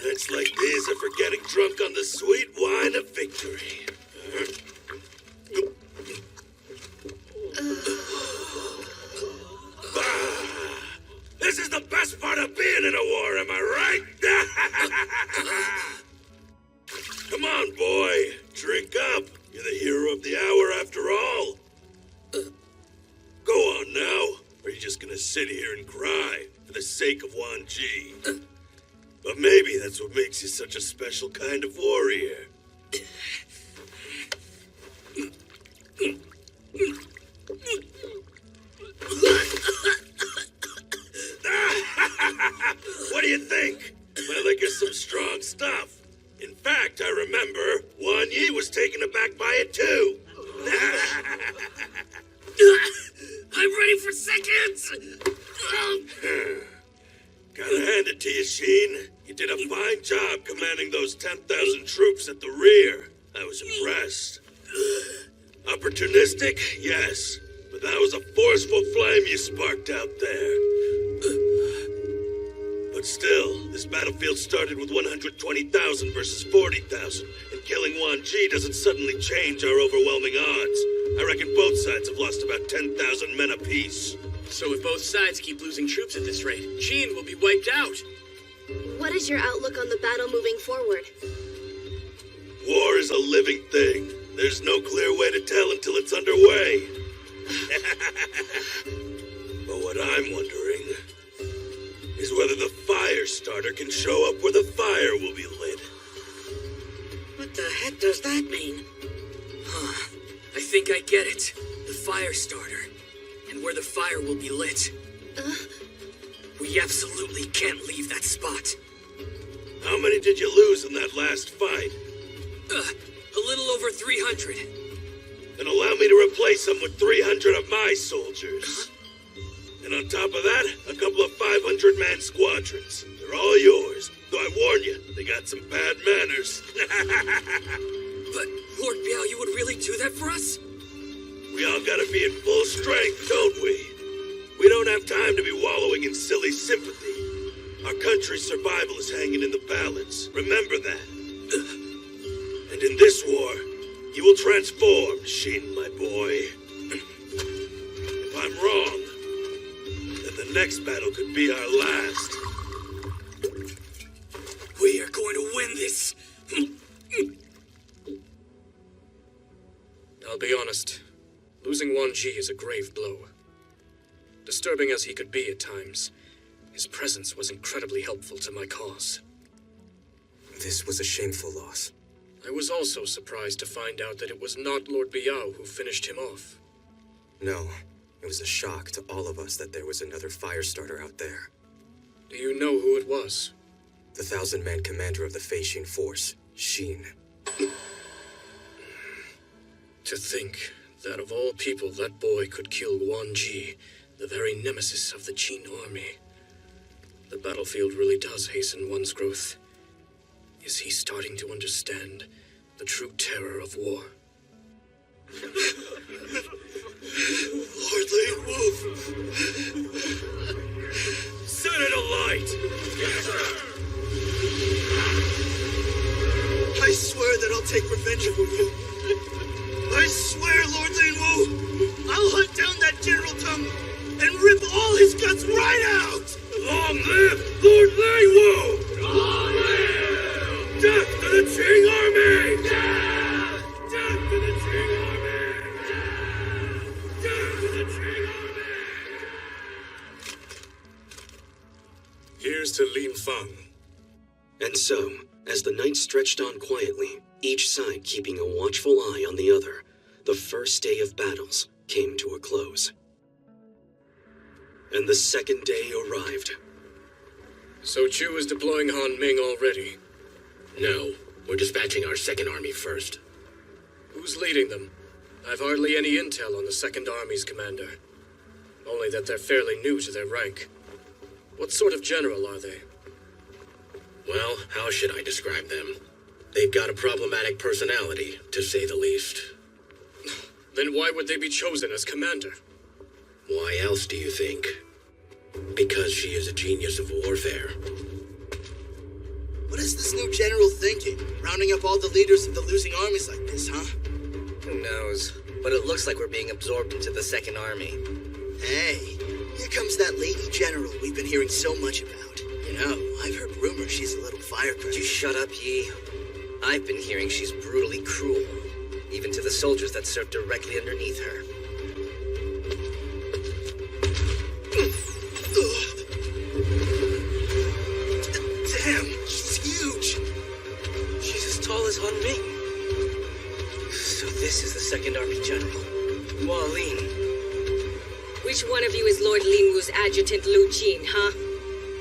Nights like these are for getting drunk on the sweet wine of victory. This is the best part of being in a war, am I right? Come on, boy. Drink up. You're the hero of the hour after all. Go on now. Or are you just gonna sit here and cry for the sake of Wan Ji? But maybe that's what makes you such a special kind of warrior. What do you think? My liquor's some strong stuff. In fact, I remember Wan Yi was taken aback by it too. I'm ready for seconds! Gotta hand it to you, Sheen. You did a fine job commanding those 10,000 troops at the rear. I was impressed. Opportunistic? Yes. But that was a forceful flame you sparked out there. But still, this battlefield started with 120,000 versus 40,000, and killing Wan Ji doesn't suddenly change our overwhelming odds. I reckon both sides have lost about 10,000 men apiece. So if both sides keep losing troops at this rate, Qin will be wiped out. What is your outlook on the battle moving forward? War is a living thing. There's no clear way to tell until it's underway. But what I'm wondering is whether the fire starter can show up where the fire will be lit. What the heck does that mean? I think I get it. The fire starter. And where the fire will be lit. We absolutely can't leave that spot. How many did you lose in that last fight? A little over 300. Then allow me to replace them with 300 of my soldiers. And on top of that, a couple of 500-man squadrons. They're all yours. Though I warn you, they got some bad manners. But, Lord Biao, you would really do that for us? We all gotta be in full strength, don't we? We don't have time to be wallowing in silly sympathy. Our country's survival is hanging in the balance. Remember that. And in this war, you will transform, Shin, my boy. If I'm wrong, then the next battle could be our last. We are going to win this! I'll be honest. Losing Wan Ji is a grave blow. Disturbing as he could be at times, his presence was incredibly helpful to my cause. This was a shameful loss. I was also surprised to find out that it was not Lord Biao who finished him off. No, it was a shock to all of us that there was another fire starter out there. Do you know who it was? The 1,000-man commander of the Feixin force, Xin. To think that of all people that boy could kill Wan Ji, the very nemesis of the Qin army. The battlefield really does hasten one's growth. Is he starting to understand the true terror of war? Lord Lane Wolf! Set it alight! Yes, sir! I swear that I'll take revenge for you. I swear, Lord Lane Wu, I'll hunt down that General Tong and rip all his guts right out! Long live Lord Lane Wu! Long live! Death to the Qing army! Death! Death to the Qing army! Death! Death to the Qing army! Here's to Lin Fang. And so, as the night stretched on quietly, each side keeping a watchful eye on the other, the first day of battles came to a close. And the second day arrived. So Chu is deploying Han Ming already? No, we're dispatching our second army first. Who's leading them? I've hardly any intel on the Second Army's commander. Only that they're fairly new to their rank. What sort of general are they? Well, how should I describe them? They've got a problematic personality, to say the least. Then why would they be chosen as commander? Why else do you think? Because she is a genius of warfare. What is this new general thinking? Rounding up all the leaders of the losing armies like this, huh? Who knows? But it looks like we're being absorbed into the Second Army. Hey, here comes that lady general we've been hearing so much about. You know, I've heard rumors she's a little firecracker. Would you shut up, Yi? I've been hearing she's brutally cruel, even to the soldiers that serve directly underneath her. Damn, she's huge. She's as tall as Han Ming. So this is the Second Army General, Hua Lin. Which one of you is Lord Lin Wu's adjutant, Lu Jin, huh?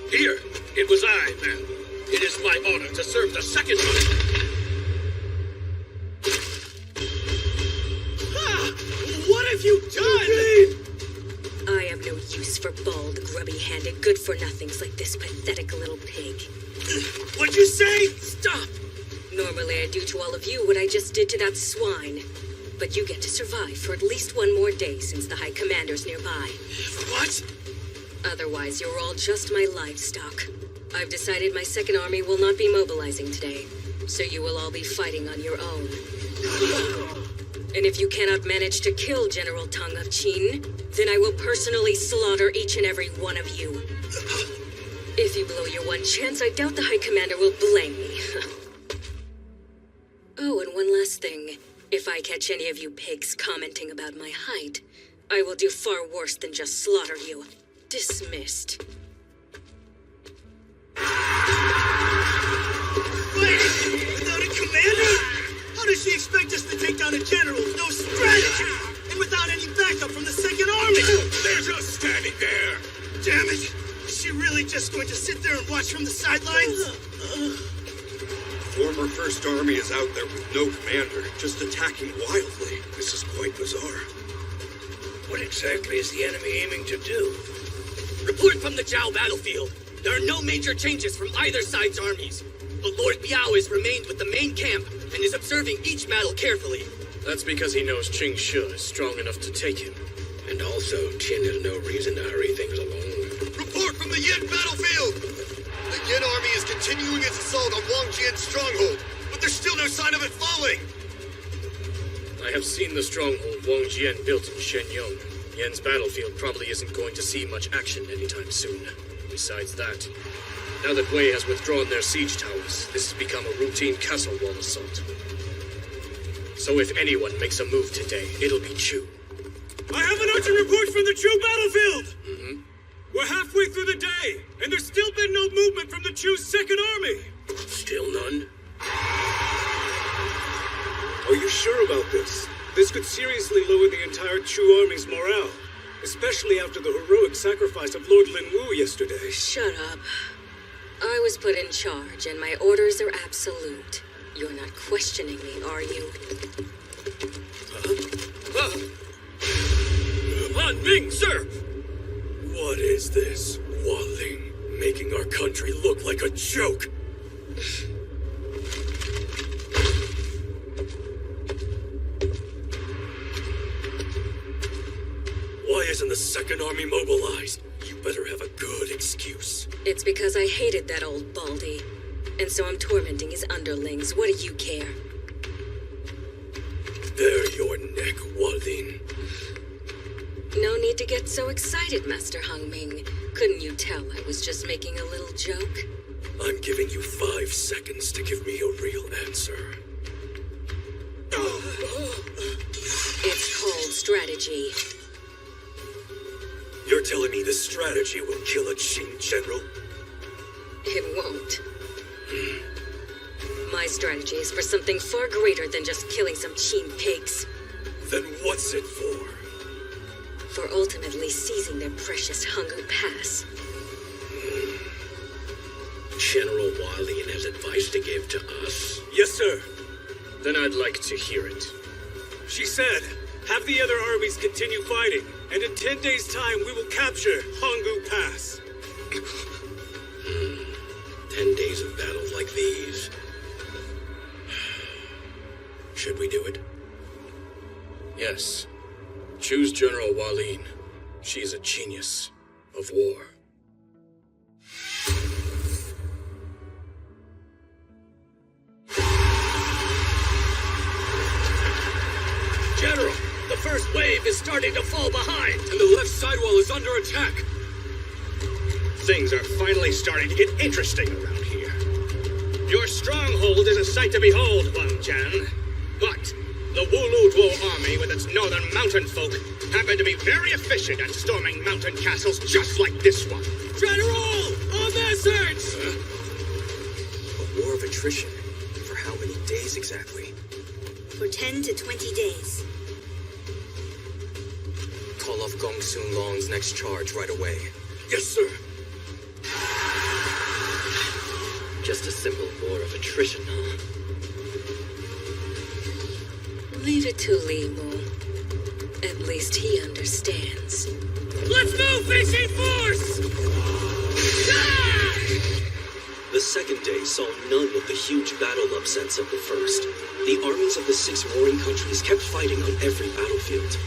Here, it was I, ma'am. It is my honor to serve the Second Army. What have you done? I have no use for bald, grubby-handed, good-for-nothings like this pathetic little pig. What'd you say? Stop! Normally I do to all of you what I just did to that swine. But you get to survive for at least one more day since the High Commander's nearby. What? Otherwise, you're all just my livestock. I've decided my Second Army will not be mobilizing today, so you will all be fighting on your own. And if you cannot manage to kill General Tong of Qin, then I will personally slaughter each and every one of you. If you blow your one chance, I doubt the High Commander will blame me. Oh, and one last thing. If I catch any of you pigs commenting about my height, I will do far worse than just slaughter you. Dismissed. Wait! Without a commander? How does she expect us to take down a general with no strategy? And without any backup from the Second Army? They're just standing there. Damn it! Is she really just going to sit there and watch from the sidelines? Former First Army is out there with no commander, just attacking wildly. This is quite bizarre. What exactly is the enemy aiming to do? Report from the Zhao battlefield. There are no major changes from either side's armies. But Lord Biao has remained with the main camp and is observing each battle carefully. That's because he knows Qing Shi is strong enough to take him. And also, Qin has no reason to hurry things along. Report from the Yin battlefield! The Yin army is continuing its assault on Wang Jian's stronghold, but there's still no sign of it falling! I have seen the stronghold Wang Jian built in Shenyang. Yan's battlefield probably isn't going to see much action anytime soon. Besides that, Now that Wei has withdrawn their siege towers, this has become a routine castle wall assault. So if anyone makes a move today, it'll be Chu. I have an urgent report from the Chu battlefield! We're halfway through the day, and there's still been no movement from the Chu's second army! Still none? Are you sure about this? This could seriously lower the entire Chu army's morale, especially after the heroic sacrifice of Lord Lin Wu yesterday. Shut up. I was put in charge, and my orders are absolute. You're not questioning me, are you? Han Ming, sir! What is this, Ling? Making our country look like a joke! Why isn't the Second Army mobilized? You better have a good excuse. It's because I hated that old baldy. And so I'm tormenting his underlings. What do you care? Bare your neck, Ling. No need to get so excited, Master Hung Ming. Couldn't you tell I was just making a little joke? I'm giving you 5 seconds to give me a real answer. It's called strategy. You're telling me this strategy will kill a Qing general? It won't. My strategy is for something far greater than just killing some Qing pigs. Then what's it for? For ultimately seizing their precious Hungu Pass. General Walin has advice to give to us? Yes, sir. Then I'd like to hear it. She said, have the other armies continue fighting, and in 10 days' time we will capture Hungu Pass. 10 days of battles like these. Should we do it? Yes. Choose General Walin. She's a genius of war. General, the first wave is starting to fall behind, and the left sidewall is under attack. Things are finally starting to get interesting around here. Your stronghold is a sight to behold, Wang Jan. But the Wuluduo army with its northern mountain folk happen to be very efficient at storming mountain castles just like this one. General! A message! A war of attrition? For how many days exactly? For 10 to 20 days. Call off Gong Sun Long's next charge right away. Yes, sir. Just a simple war of attrition, huh? Leave it to Li Mu. At least he understands. Let's move, facing force! The second day saw none of the huge battle upsets of the first. The armies of the 6 warring countries kept fighting on every battlefield,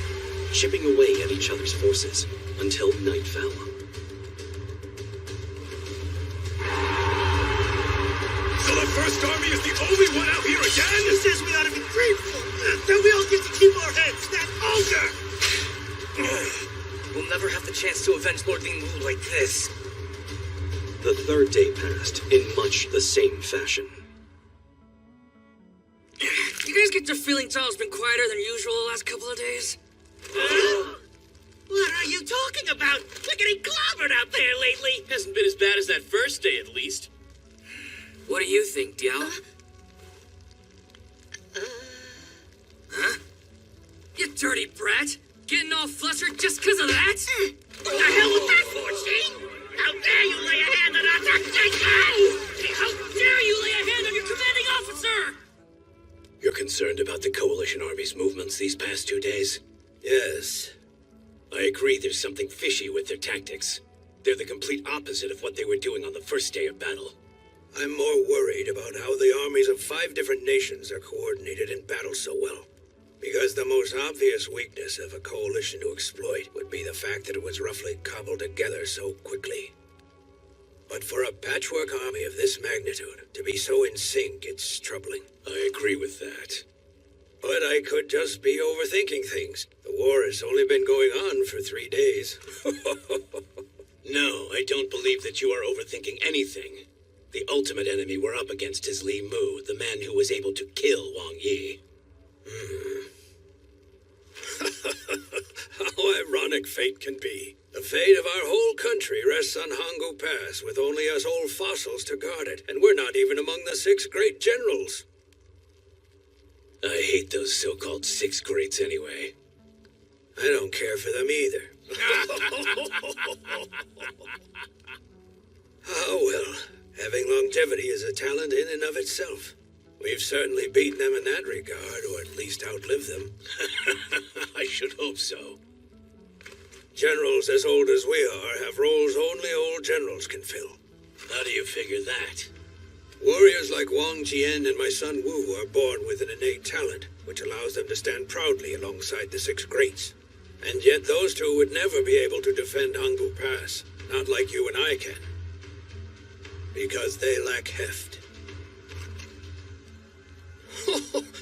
chipping away at each other's forces until night fell. So the first army is the only one out here again? He says we ought to be grateful that we all get to keep our heads. That ogre! We'll never have the chance to avenge Lord Lin Wu like this. The third day passed in much the same fashion. You guys get the feeling Zhao's been quieter than usual the last couple of days? What are you talking about? We're getting clobbered out there lately. Hasn't been as bad as that first day, at least. What do you think, Diao? Huh? You dirty brat! Getting all flustered just because of that? What the hell was that for, Sheen? How dare you lay a hand on our How dare you lay a hand on your commanding officer! You're concerned about the Coalition Army's movements these past 2 days? Yes. I agree there's something fishy with their tactics. They're the complete opposite of what they were doing on the first day of battle. I'm more worried about how the armies of 5 different nations are coordinated in battle so well. Because the most obvious weakness of a coalition to exploit would be the fact that it was roughly cobbled together so quickly. But for a patchwork army of this magnitude to be so in sync, it's troubling. I agree with that. But I could just be overthinking things. The war has only been going on for 3 days. No, I don't believe that you are overthinking anything. The ultimate enemy we're up against is Li Mu, the man who was able to kill Wang Yi. How ironic fate can be. The fate of our whole country rests on Hanggu Pass, with only us old fossils to guard it, and we're not even among the 6 great generals. I hate those so-called 6 greats anyway. I don't care for them either. Oh well, having longevity is a talent in and of itself. We've certainly beaten them in that regard, or at least outlived them. I should hope so. Generals as old as we are have roles only old generals can fill. How do you figure that? Warriors like Wang Jian and my son Wu are born with an innate talent, which allows them to stand proudly alongside the 6 greats. And yet those two would never be able to defend Hanggu Pass, not like you and I can. Because they lack heft.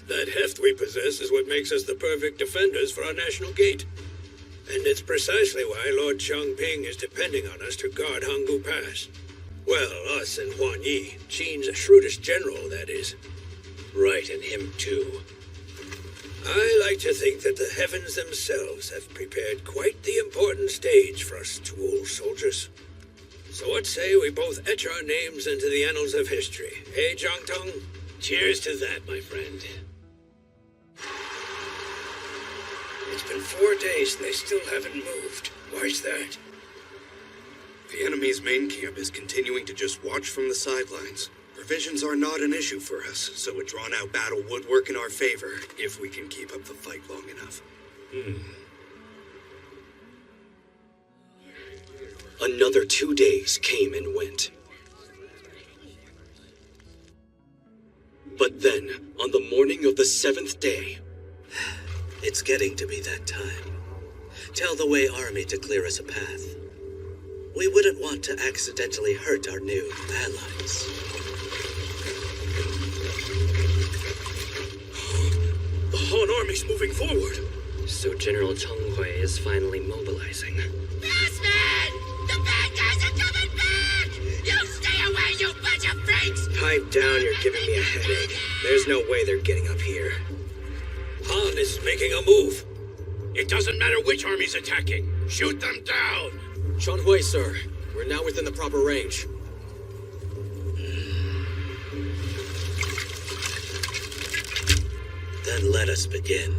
That heft we possess is what makes us the perfect defenders for our national gate. And it's precisely why Lord Changping is depending on us to guard Hanggu Pass. Well, us and Huan Yi, Qin's shrewdest general, that is. Right, and him too. I like to think that the heavens themselves have prepared quite the important stage for us 2 old soldiers. So what say we both etch our names into the annals of history, eh, Jiang Tong? Cheers to that, my friend. It's been 4 days and they still haven't moved. Why's that? The enemy's main camp is continuing to just watch from the sidelines. Provisions are not an issue for us, so a drawn-out battle would work in our favor if we can keep up the fight long enough. Another 2 days came and went. But then, on the morning of the 7th day... It's getting to be that time. Tell the Wei army to clear us a path. We wouldn't want to accidentally hurt our new allies. The Han army's moving forward. So General Cheng Hui is finally mobilizing. Bassman! The bad guys are coming back! You stay away, you bunch of freaks! Pipe down, you're giving me a headache. There's no way they're getting up here. Han is making a move. It doesn't matter which army's attacking. Shoot them down! Cheng Hui, sir. We're now within the proper range. Then let us begin.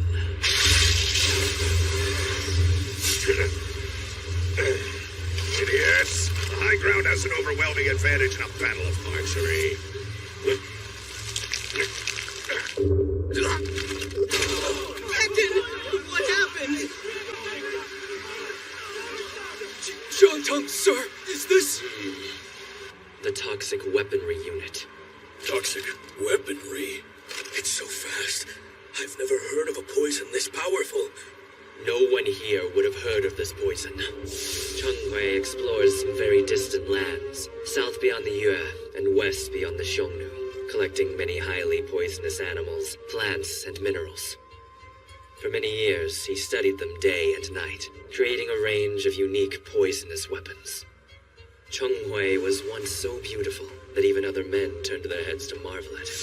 Idiots! The high ground has an overwhelming advantage in a battle of archery. What happened? Jiang, sir, is this... The toxic weaponry unit. Toxic weaponry? It's so fast. I've never heard of a poison this powerful. No one here would have heard of this poison. Cheng Hui explores some very distant lands, south beyond the Yue and west beyond the Xiongnu, collecting many highly poisonous animals, plants, and minerals. For many years, he studied them day and night, creating a range of unique poisonous weapons. Cheng Hui was once so beautiful that even other men turned their heads to marvel at him.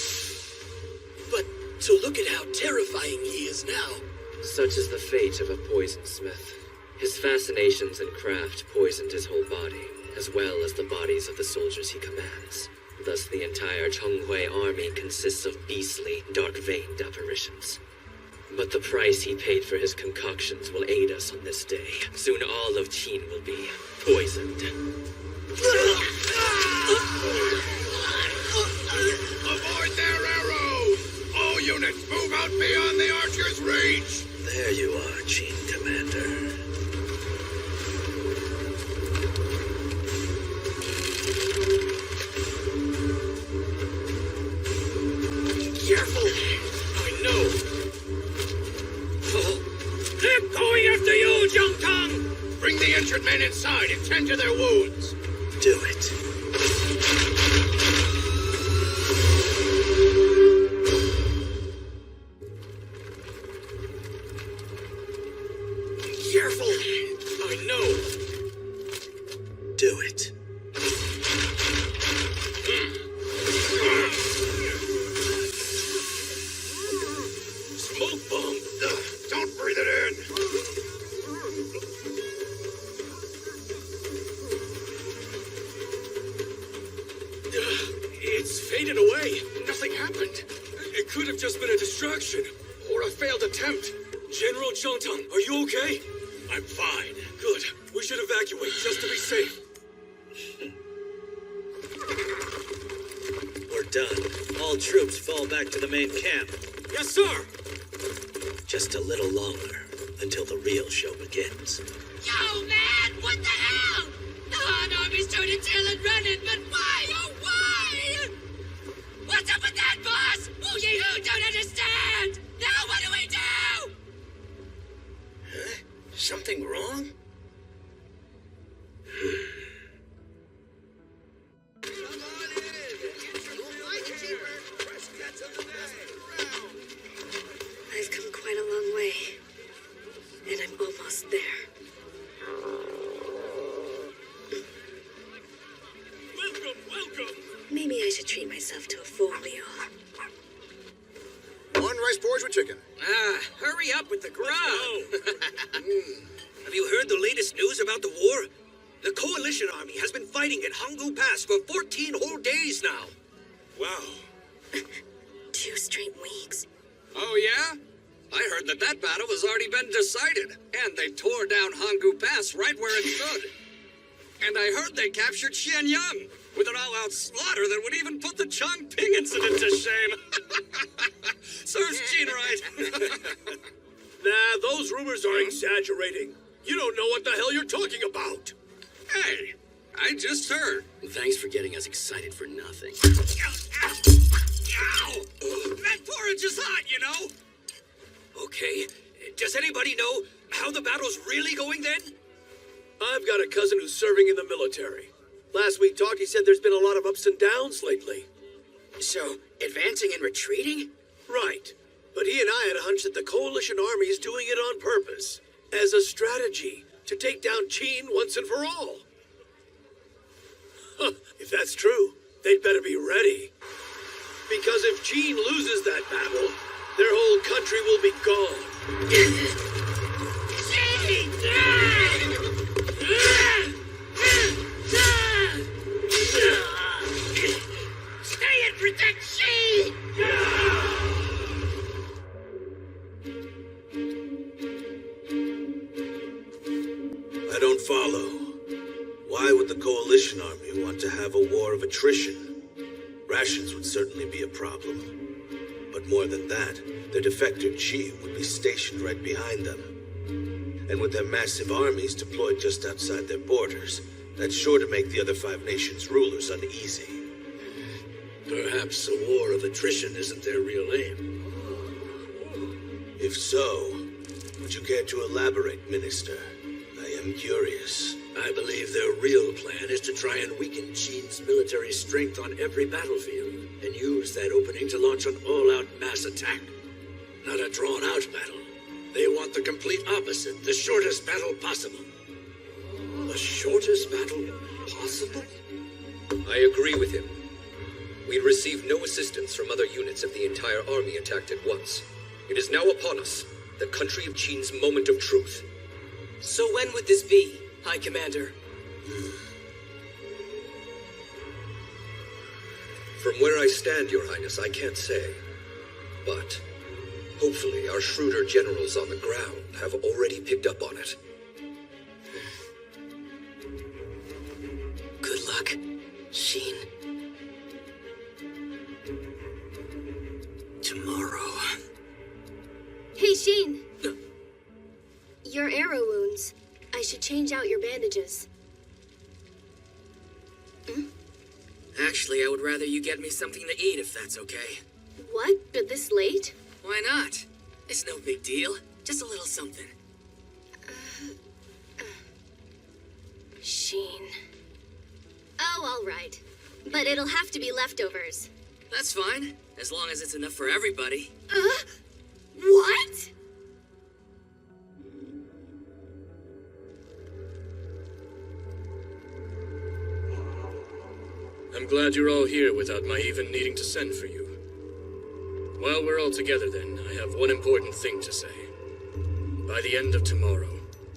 But to look at how terrifying he is now. Such is the fate of a poison smith. His fascinations and craft poisoned his whole body, as well as the bodies of the soldiers he commands. Thus, the entire Cheng Hui army consists of beastly, dark-veined apparitions. But the price he paid for his concoctions will aid us on this day. Soon all of Qin will be poisoned. Avoid their arrows! All units, move out beyond the archer's reach! There you are, Qin Commander. Careful! I know! They're going after you, Jiang Tong! Bring the injured men inside and tend to their wounds! Do it. Careful! I know! could have just been a distraction. Or a failed attempt. General Zhangtang, are you okay? I'm fine. Good. We should evacuate just to be safe. We're done. All troops fall back to the main camp. Yes, sir! Just a little longer, until the real show begins. Yo, man! What the hell? The Han Army's turning tail and running, but why? Oh, why? What's up with that, boss? Wu Yehu don't understand! Now what do we do? Huh? Something wrong? I've come quite a long way, and I'm almost there. Welcome! Maybe I should treat myself to a full meal. One rice porridge with chicken. Hurry up with the grub. Have you heard the latest news about the war? The Coalition Army has been fighting at Hanggu Pass for 14 whole days now. Wow. 2 straight weeks. Oh, yeah? I heard that battle has already been decided, and they tore down Hanggu Pass right where it stood. And I heard they captured Xianyang with an all-out slaughter that would even put the Chongping incident to shame. Serves Gene right. Nah, those rumors are exaggerating. You don't know what the hell you're talking about. Hey, I just heard. Thanks for getting us excited for nothing. Ow! That porridge is hot, you know? Okay, does anybody know how the battle's really going then? I've got a cousin who's serving in the military. Last we talked, he said there's been a lot of ups and downs lately. So, advancing and retreating? Right. But he and I had a hunch that the Coalition Army is doing it on purpose, as a strategy, to take down Qin once and for all. Huh, if that's true, they'd better be ready. Because if Qin loses that battle, their whole country will be gone. Stay and protect Qin! I don't follow. Why would the Coalition Army want to have a war of attrition? Rations would certainly be a problem. But more than that, their defector Qi would be stationed right behind them. And with their massive armies deployed just outside their borders, that's sure to make the other 5 nations' rulers uneasy. Perhaps a war of attrition isn't their real aim. If so, would you care to elaborate, Minister? I am curious. I believe their real plan is to try and weaken Qin's military strength on every battlefield and use that opening to launch an all-out mass attack. Not a drawn-out battle. They want the complete opposite, the shortest battle possible. The shortest battle possible? I agree with him. We received no assistance from other units if the entire army attacked at once. It is now upon us, the country of Qin's moment of truth. So when would this be, High Commander? From where I stand, Your Highness, I can't say. But hopefully our shrewder generals on the ground have already picked up on it. Good luck, Sheen. Tomorrow. Hey, Sheen. Your arrow wounds. I should change out your bandages. Actually, I would rather you get me something to eat if that's okay. What? But this late? Why not? It's no big deal. Just a little something. Sheen. Oh, all right. But it'll have to be leftovers. That's fine, as long as it's enough for everybody. What? I'm glad you're all here without my even needing to send for you. While we're all together then, I have one important thing to say. By the end of tomorrow,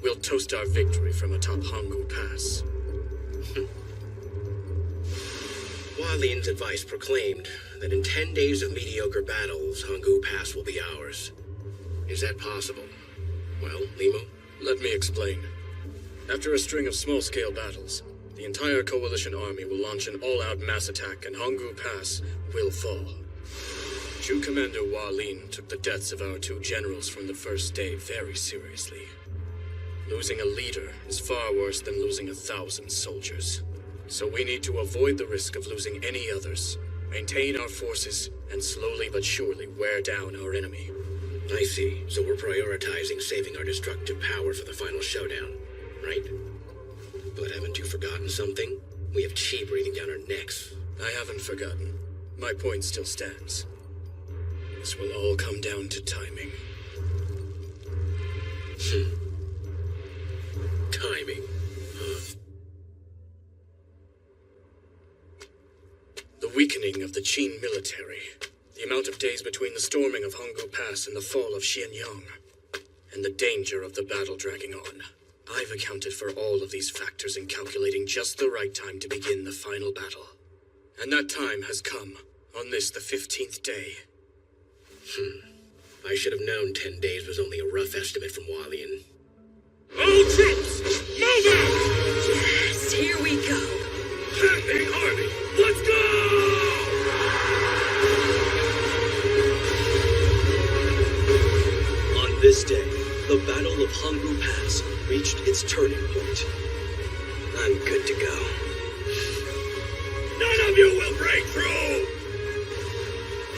we'll toast our victory from atop Hanggu Pass. Why Hua Lin's advice proclaimed that in 10 days of mediocre battles, Hanggu Pass will be ours. Is that possible? Well, Limo? Let me explain. After a string of small-scale battles, the entire coalition army will launch an all-out mass attack and Hanggu Pass will fall. Chu Commander Hua Lin took the deaths of our 2 generals from the first day very seriously. Losing a leader is far worse than losing 1,000 soldiers. So we need to avoid the risk of losing any others, maintain our forces, and slowly but surely wear down our enemy. I see. So we're prioritizing saving our destructive power for the final showdown, right? But haven't you forgotten something? We have Chi breathing down our necks. I haven't forgotten. My point still stands. This will all come down to timing. Timing. The weakening of the Qin military, the amount of days between the storming of Hanggu Pass and the fall of Xianyang, and the danger of the battle dragging on. I've accounted for all of these factors in calculating just the right time to begin the final battle. And that time has come, on this, the 15th day. I should have known 10 days was only a rough estimate from Hua Lin. All troops, move out! Yes, here we go. Standing army, let's go! On this day, the Battle of Hanggu Pass reached its turning point. I'm good to go. None of you will break through!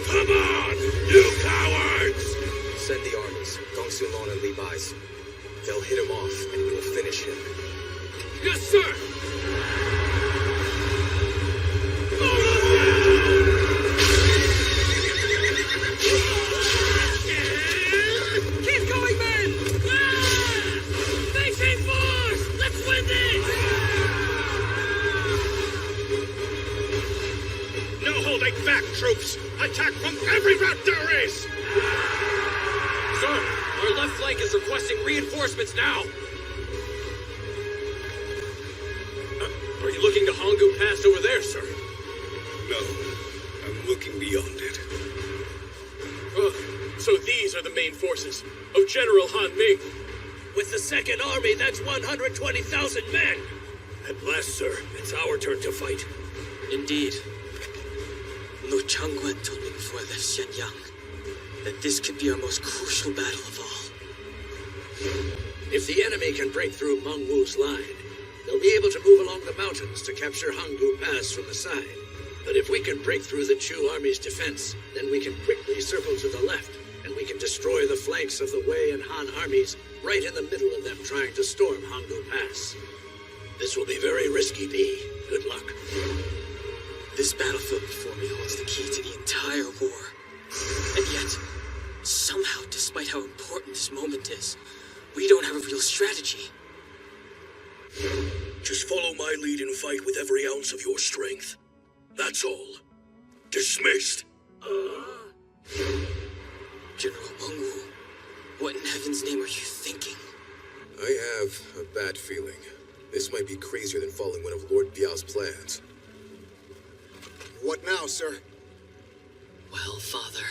Come on, you cowards! Send the armies, Gong Sulon and Li Bai's. They'll hit him off, and we'll finish him. Yes, sir! Keep going, men! Facing force! Let's win this! No holding back, troops! Attack from every route there is! Sir, our left flank is requesting reinforcements now! Are you looking to Hanggu Pass over there, sir? No, I'm looking beyond it. So these are the main forces of General Han Ming. With the Second Army, that's 120,000 men! At last, sir, it's our turn to fight. Indeed. Lu Changguan told me before I left Xianyang that this could be our most crucial battle of all. If the enemy can break through Meng Wu's line, they'll be able to move along the mountains to capture Hanggu Pass from the side. But if we can break through the Chu army's defense, then we can quickly circle to the left, and we can destroy the flanks of the Wei and Han armies right in the middle of them trying to storm Hanggu Pass. This will be very risky, B. Good luck. This battlefield before me holds the key to the entire war. And yet, somehow, despite how important this moment is, we don't have a real strategy. Just follow my lead and fight with every ounce of your strength. That's all. Dismissed. General Meng Wu, what in heaven's name are you thinking? I have a bad feeling. This might be crazier than following one of Lord Biao's plans. What now, sir? Well, Father.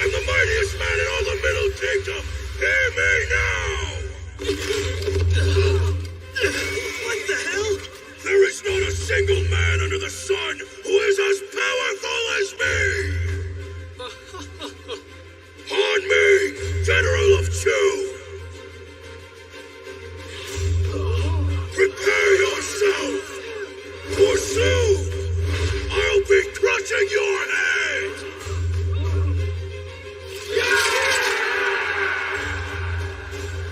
I'm the mightiest man in all the Middle Kingdom! Hear me now! What the hell? There is not a single man under the sun who is as powerful as me! Han Ming, General of Chu! Prepare yourself! For soon, I'll be crushing your head!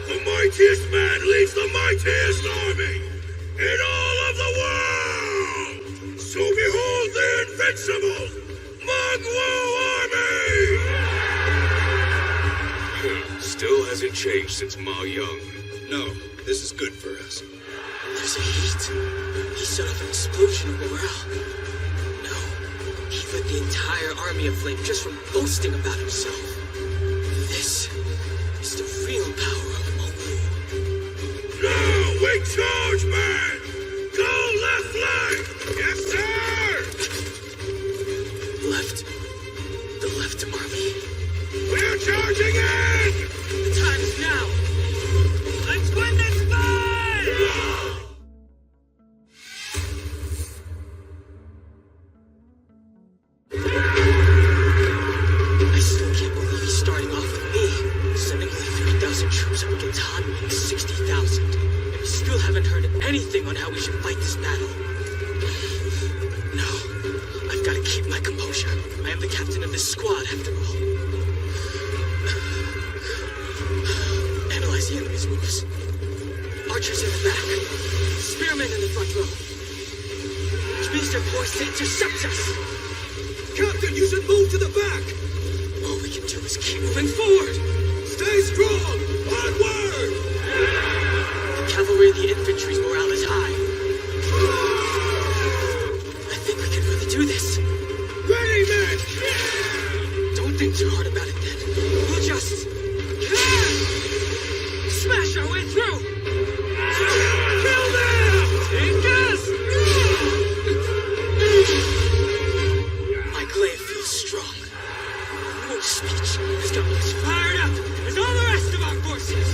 The mightiest man leads the mightiest army in all of the world! So behold the invincible Meng Wu army! Still hasn't changed since Mao Yang. No, this is good for us. There's a heat. He set off an explosion of morale. No, he lit the entire army aflame just from boasting about himself. This is the real power of Manhwa. Now we charge, man! Go left flank! Yes, sir! The left army. We're charging in! The time is now! Let's win this fight! I still can't believe he's starting off with me, sending only 3,000 troops up against Hanway's 60,000. And we still haven't heard anything on how we should fight this battle. No, I've got to keep my composure. I am the captain of this squad, after all. Analyze the enemy's moves. Archers in the back. Spearmen in the front row. Which means they're poised to intercept us. Captain, you should move to the back! All we can do is keep moving forward! Stay strong! Onward! The cavalry and the infantry's morale is high. I think we can really do this. Ready, men! Don't think too hard about it then. We'll just... smash our way through! Kill them! Take us! My glaive feels strong. Moon's speech has got me as fired up as all the rest of our forces.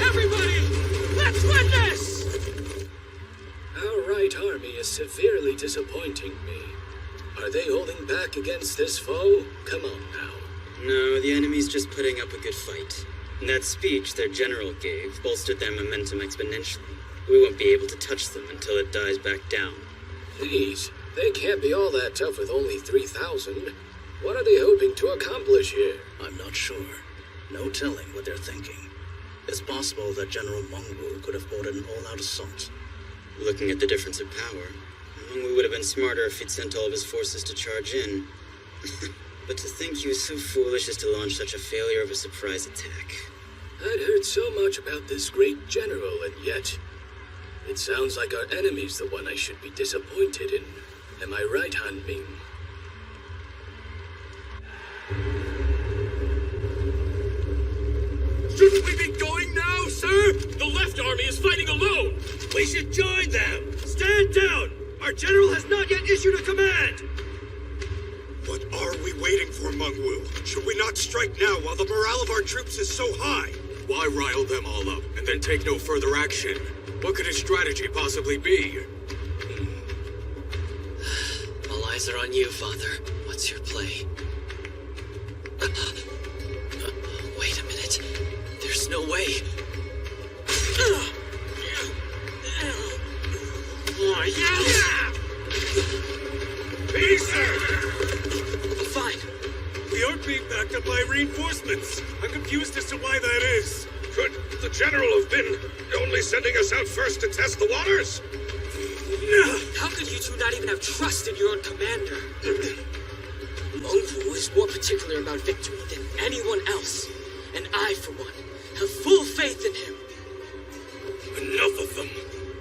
Everybody, let's win this! Our right army is severely disappointing me. Are they holding back against this foe? Come on now. No, the enemy's just putting up a good fight. And that speech their general gave bolstered their momentum exponentially. We won't be able to touch them until it dies back down. Please, they can't be all that tough with only 3,000. What are they hoping to accomplish here? I'm not sure. No telling what they're thinking. It's possible that General Manhwa could have ordered an all-out assault. Looking at the difference of power, we would have been smarter if he'd sent all of his forces to charge in. But to think he was so foolish as to launch such a failure of a surprise attack. I'd heard so much about this great general, and yet... it sounds like our enemy's the one I should be disappointed in. Am I right, Han Ming? Shouldn't we be going now, sir? The left army is fighting alone! We should join them! Stand down! Our general has not yet issued a command! What are we waiting for, Manhwa? Should we not strike now while the morale of our troops is so high? Why rile them all up and then take no further action? What could his strategy possibly be? All eyes are on you, Father. What's your play? Wait a minute. There's no way. Oh, yeah! Peace! Fine. We aren't being backed up by reinforcements. I'm confused as to why that is. Could the general have been only sending us out first to test the waters? How could you two not even have trust in your own commander? Manhwa is more particular about victory than anyone else. And I, for one, have full faith in him. Enough of them.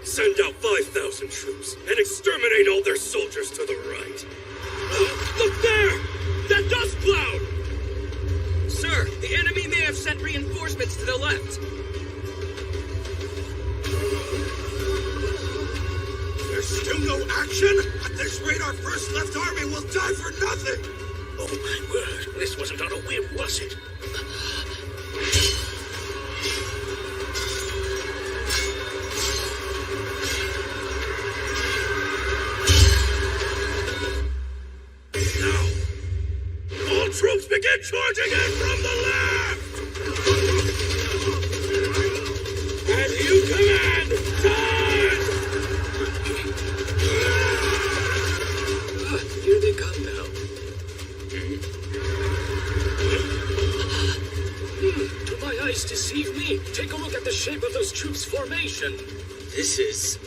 Send out 5,000 troops and exterminate all their soldiers to the right. Look there! That dust cloud! Sir, the enemy may have sent reinforcements to the left. There's still no action? At this rate, our first left army will die for nothing! Oh my word, this wasn't on a whim, was it? Troops begin charging in from the left! As you command, charge! Here they come now. Do my eyes deceive me? Take a look at the shape of those troops' formation. This is...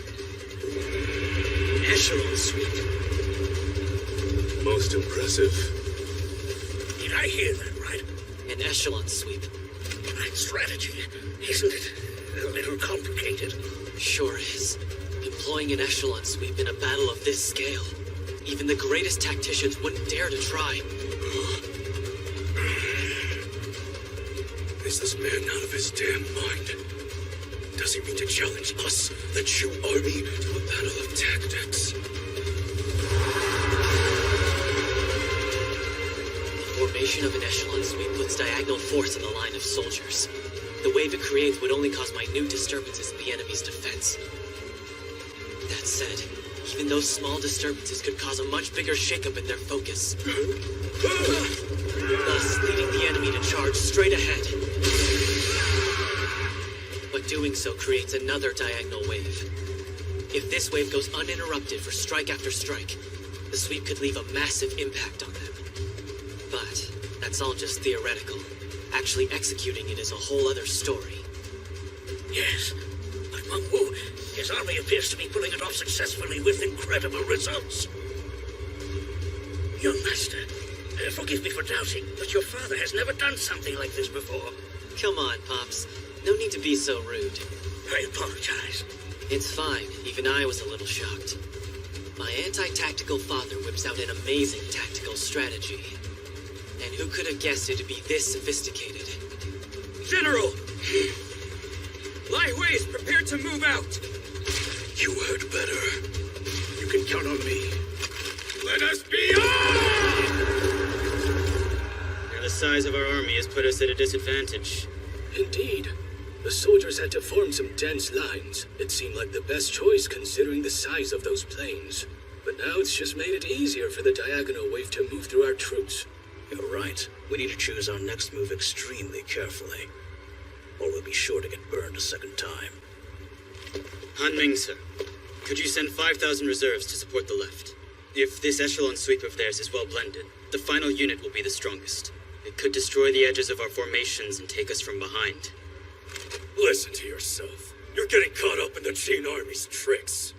an echelon sweep. Most impressive. I hear that, right? An echelon sweep. Right strategy, isn't it? A little complicated. Sure is. Employing an echelon sweep in a battle of this scale. Even the greatest tacticians wouldn't dare to try. Is this man out of his damn mind? Does he mean to challenge us, the Chu army, to a battle of tactics? The formation of an echelon sweep puts diagonal force in the line of soldiers. The wave it creates would only cause minute disturbances in the enemy's defense. That said, even those small disturbances could cause a much bigger shakeup in their focus. Thus, leading the enemy to charge straight ahead. But doing so creates another diagonal wave. If this wave goes uninterrupted for strike after strike, the sweep could leave a massive impact on them. But that's all just theoretical. Actually executing it is a whole other story. Yes, but Manhwa, his army appears to be pulling it off successfully with incredible results. Young master, forgive me for doubting, but your father has never done something like this before. Come on, Pops. No need to be so rude. I apologize. It's fine. Even I was a little shocked. My anti-tactical father whips out an amazing tactical strategy. And who could have guessed it to be this sophisticated? General! Lai Hui is prepared to move out. You heard better. You can count on me. Let us be on! The size of our army has put us at a disadvantage. Indeed. The soldiers had to form some dense lines. It seemed like the best choice considering the size of those planes. But now it's just made it easier for the diagonal wave to move through our troops. You're right. We need to choose our next move extremely carefully, or we'll be sure to get burned a second time. Han Ming, sir. Could you send 5,000 reserves to support the left? If this echelon sweep of theirs is well blended, the final unit will be the strongest. It could destroy the edges of our formations and take us from behind. Listen to yourself. You're getting caught up in the Qin army's tricks.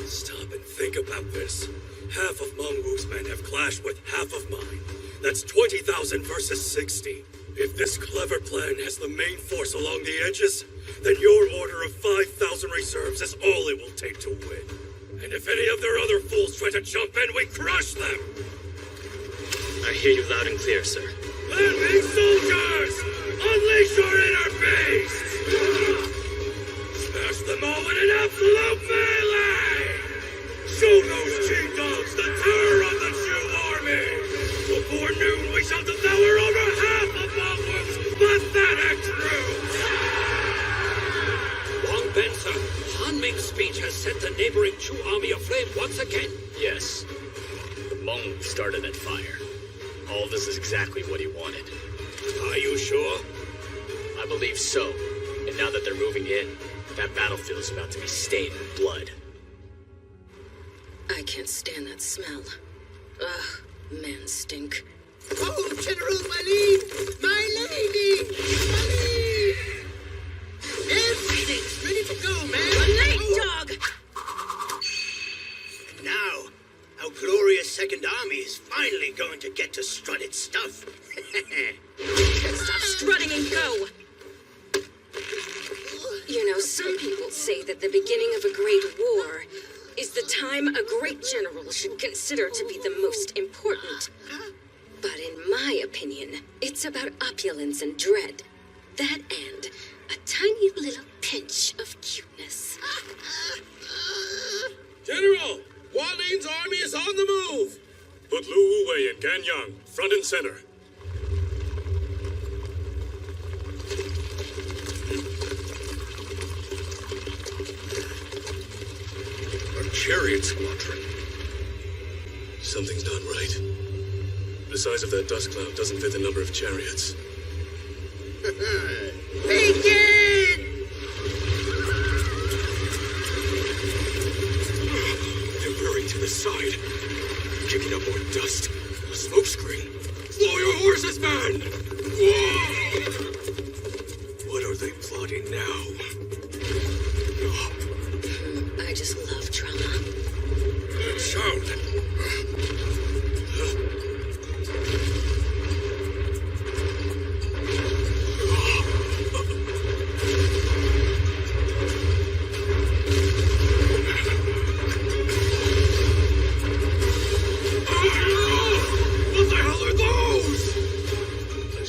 Stop and think about this. Half of Mengwu's men have clashed with half of mine. That's 20,000 versus 60. If this clever plan has the main force along the edges, then your order of 5,000 reserves is all it will take to win. And if any of their other fools try to jump in, we crush them! I hear you loud and clear, sir. Landing soldiers! Unleash your inner beast! Smash them all in an absolute melee! Show those Qin dogs the terror of the Chu army! Before noon, we shall devour over half of Mengwu's pathetic troops! Wang Ben, sir, Han Ming's speech has set the neighboring Chu army aflame once again. Yes. The Hmong started that fire. All this is exactly what he wanted. Are you sure? I believe so. And now that they're moving in, that battlefield is about to be stained with blood. I can't stand that smell. Ugh, man stink. Oh, General Malin! My lady! Malin! Everything's ready to go, man! Malin, dog! Now, our glorious Second Army is finally going to get to strut its stuff. Stop strutting and go! You know, some people say that the beginning of a great war is the time a great general should consider to be the most important. But in my opinion, it's about opulence and dread. That and a tiny little pinch of cuteness. General! Hua Lin's army is on the move! Put Lu Wei and Gan Yang front and center. Our chariot squadron. Something's not right. The size of that dust cloud doesn't fit the number of chariots. Begin! They're hurrying to the side, kicking up more dust. A smoke screen. Slow your horses, man! Whoa! What are they plotting now? I just love drama. That sound.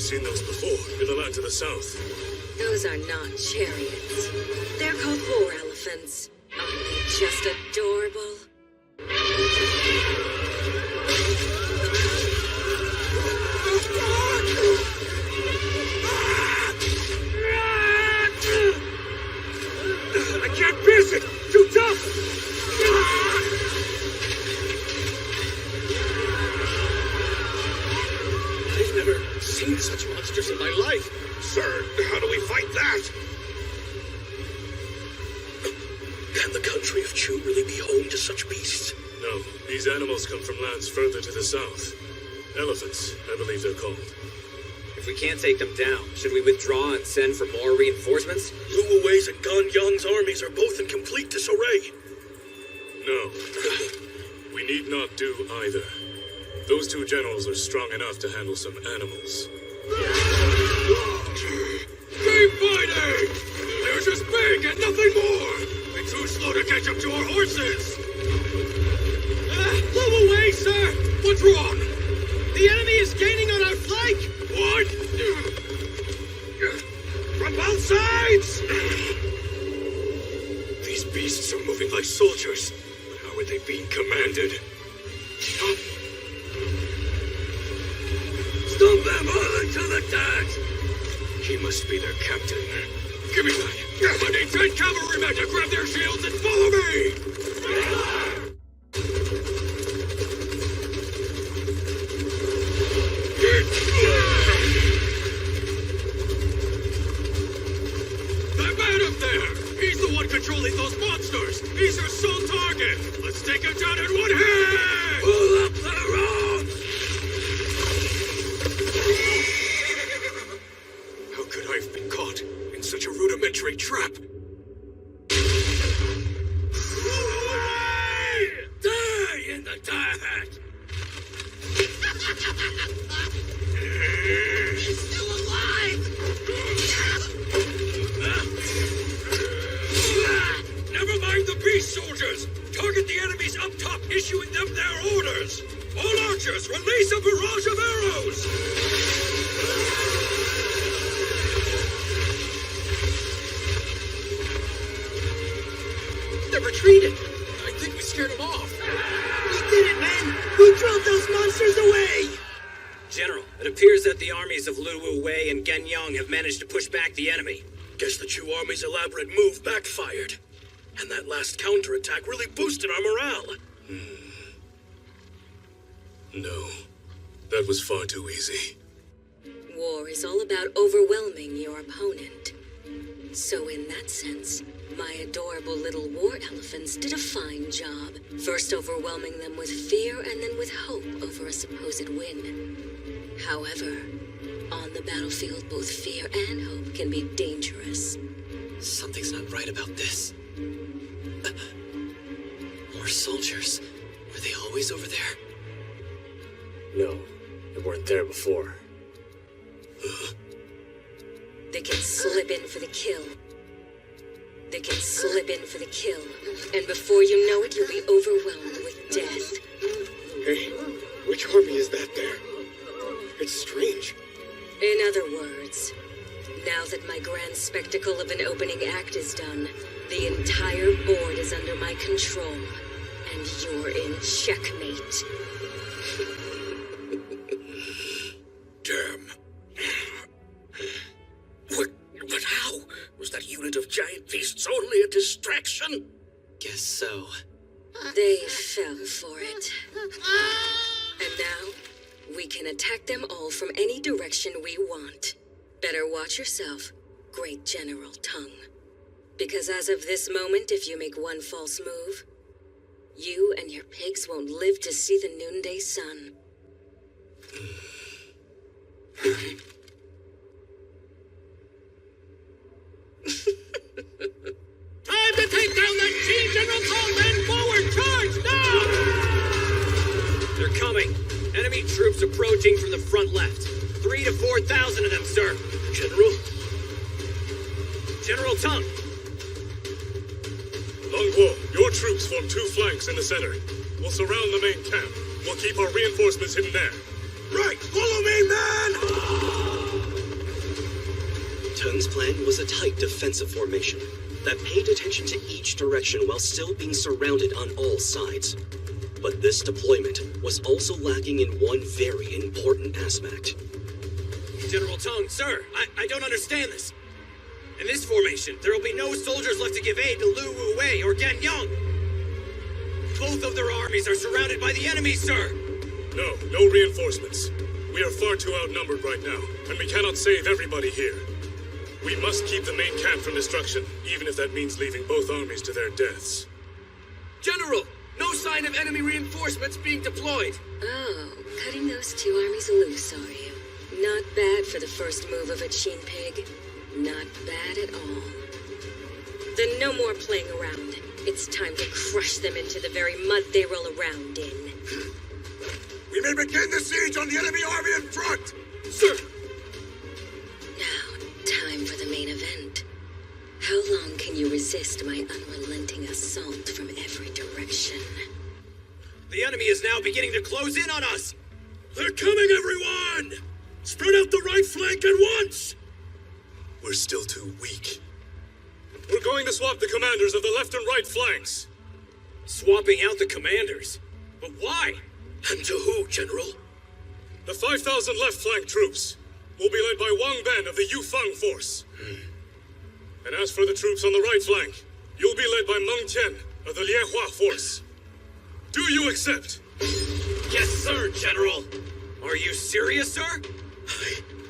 seen those before, in the land to the south. Those are not chariots. They're called war elephants. Aren't they just adorable? I can't pierce it! Too tough! I've never seen such monsters in my life. Sir, how do we fight that? Can the country of Chu really be home to such beasts? No, these animals come from lands further to the south. Elephants, I believe they're called. If we can't take them down, should we withdraw and send for more reinforcements? Luo Wei's and Gan Yang's armies are both in complete disarray. No. We need not do either. Those two generals are strong enough to handle some animals. Keep fighting! They're just big and nothing more! We're too slow to catch up to our horses! Luo Wei, sir! What's wrong? The enemy is gaining on our flank! What? From both sides! These beasts are moving like soldiers. But how are they being commanded? Stomp them all until the dirt! He must be their captain. Give me that! I need 10 cavalrymen to grab their shields and follow me! That man up there! He's the one controlling those monsters! He's our sole target! Let's take him down in one hit! Pull up the ropes! How could I have been caught in such a rudimentary trap? Die in the dirt! He's still alive! Never mind the beast soldiers! Target the enemies up top, issuing them their orders! All archers, release a barrage of arrows! They're retreating! I think we scared them off! We did it, men! We drove those monsters away! General, it appears that the armies of Luo Wei and Gan Yang have managed to push back the enemy. Guess the Chu army's elaborate move backfired. And that last counterattack really boosted our morale. No, that was far too easy. War is all about overwhelming your opponent. So in that sense, my adorable little war elephants did a fine job. First overwhelming them with fear and then with hope over a supposed win. However, on the battlefield, both fear and hope can be dangerous. Something's not right about this. More soldiers. Were they always over there? No, they weren't there before. They can slip in for the kill. They can slip in for the kill. And before you know it, you'll be overwhelmed with death. Hey, which army is that there? It's strange. In other words, now that my grand spectacle of an opening act is done, the entire board is under my control, and you're in checkmate. Damn. But how? Was that unit of giant beasts only a distraction? Guess so. They fell for it. And now, we can attack them all from any direction we want. Better watch yourself, Great General Tongue. Because as of this moment, if you make one false move, you and your pigs won't live to see the noonday sun. Time to take down that Qin General Tong! Men forward! Charge! Now! They're coming. Enemy troops approaching from the front left. 3,000 to 4,000 of them, sir. General? General Tongue. Manhwa, your troops form two flanks in the center. We'll surround the main camp. We'll keep our reinforcements hidden there. Right! Follow me, man! Chun's plan was a tight defensive formation that paid attention to each direction while still being surrounded on all sides. But this deployment was also lacking in one very important aspect. General Tong, sir, I don't understand this. In this formation, there will be no soldiers left to give aid to Lu Wu Wei or Gan Yang. Both of their armies are surrounded by the enemy, sir. No reinforcements. We are far too outnumbered right now, and we cannot save everybody here. We must keep the main camp from destruction, even if that means leaving both armies to their deaths. General, no sign of enemy reinforcements being deployed. Oh, cutting those two armies loose, are you? Not bad for the first move of a Qin pig. Not bad at all. Then no more playing around. It's time to crush them into the very mud they roll around in. We may begin the siege on the enemy army in front! Sir! Now, time for the main event. How long can you resist my unrelenting assault from every direction? The enemy is now beginning to close in on us! They're coming, everyone! Spread out the right flank at once! We're still too weak. We're going to swap the commanders of the left and right flanks. Swapping out the commanders? But why? And to who, General? The 5,000 left flank troops will be led by Wang Ben of the Yufeng force. And as for the troops on the right flank, you'll be led by Meng Tian of the Lianhua force. Do you accept? Yes, sir, General. Are you serious, sir?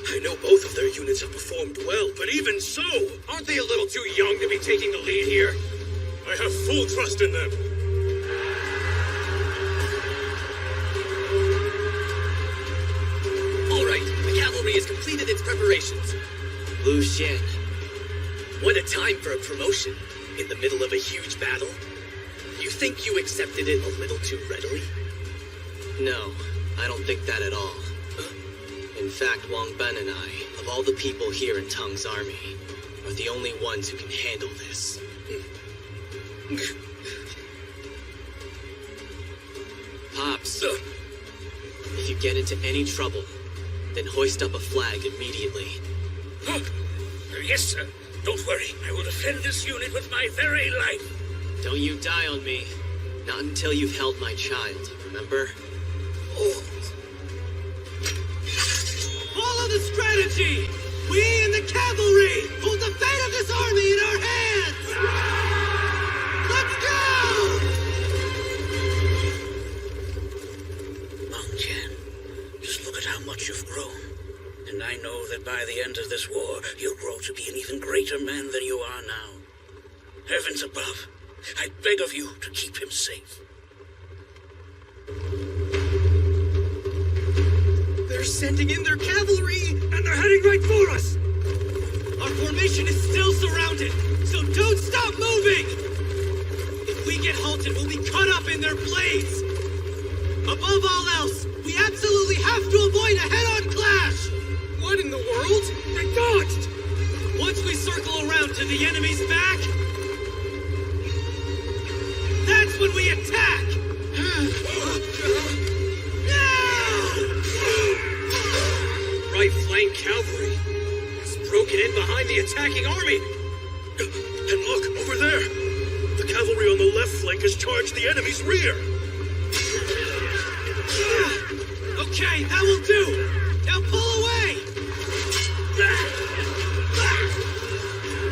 I know both of their units have performed well, but even so... Aren't they a little too young to be taking the lead here? I have full trust in them. All right, the cavalry has completed its preparations. Lu Xian, what a time for a promotion in the middle of a huge battle. You think you accepted it a little too readily? No, I don't think that at all. In fact, Wang Ben and I, of all the people here in Tang's army, are the only ones who can handle this. Pops, if you get into any trouble, then hoist up a flag immediately. Yes, sir. Don't worry. I will defend this unit with my very life. Don't you die on me. Not until you've held my child, remember? Follow the strategy! We and the cavalry hold the fate of this army in our hands! Let's go! Meng Tian, just look at how much you've grown. And I know that by the end of this war, you'll grow to be an even greater man than you are now. Heavens above, I beg of you to keep him safe. They're sending in their cavalry, and they're heading right for us! Our formation is still surrounded, so don't stop moving! If we get halted, we'll be cut up in their blades! Above all else, we absolutely have to avoid a head-on clash! What in the world? They dodged! Once we circle around to the enemy's back, that's when we attack! Right flank cavalry has broken in behind the attacking army. And look, over there. The cavalry on the left flank has charged the enemy's rear. Okay, that will do. Now pull away.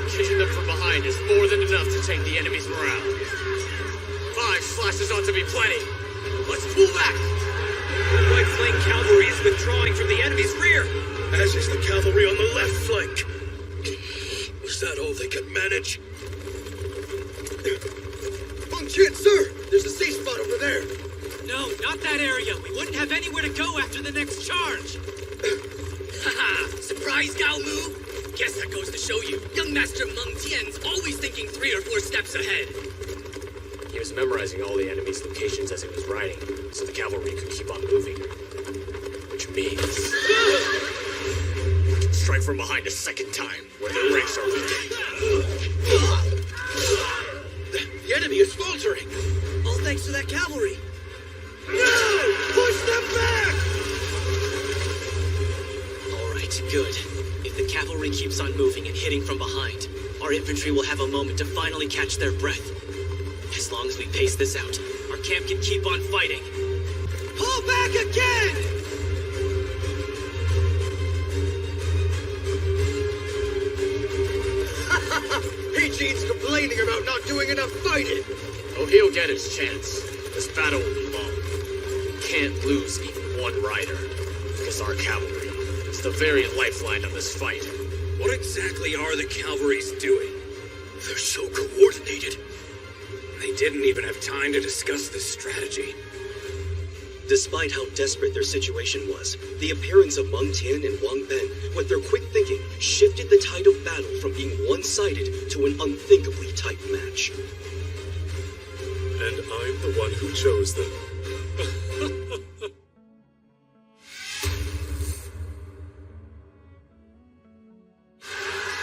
Hitting them from behind is more than enough to take the enemy's morale. 5 slashes ought to be plenty. Let's pull back. The right flank cavalry is withdrawing from the enemy's rear. As is the cavalry on the left flank. Was that all they could manage? Meng Tian, sir! There's a safe spot over there. No, not that area. We wouldn't have anywhere to go after the next charge. Haha! Surprise, Gao Mu! Guess that goes to show you, young Master Meng Tian's always thinking 3 or 4 steps ahead. He was memorizing all the enemy's locations as he was riding, so the cavalry could keep on moving. Which means... we can strike from behind a second time, where their ranks are weak. The enemy is faltering. All thanks to that cavalry. No! Push them back! All right, good. If If the cavalry keeps on moving and hitting from behind, our infantry will have a moment to finally catch their breath. As long as we pace this out, our camp can keep on fighting. Pull back again! Eicheen's complaining about not doing enough fighting. Oh, he'll get his chance. This battle will be long. We can't lose even one rider, because our cavalry is the very lifeline of this fight. What exactly are the cavalries doing? They're so coordinated. They didn't even have time to discuss this strategy. Despite how desperate their situation was, the appearance of Meng Tian and Wang Ben, with their quick thinking, shifted the tide of battle from being one-sided to an unthinkably tight match. And I'm the one who chose them.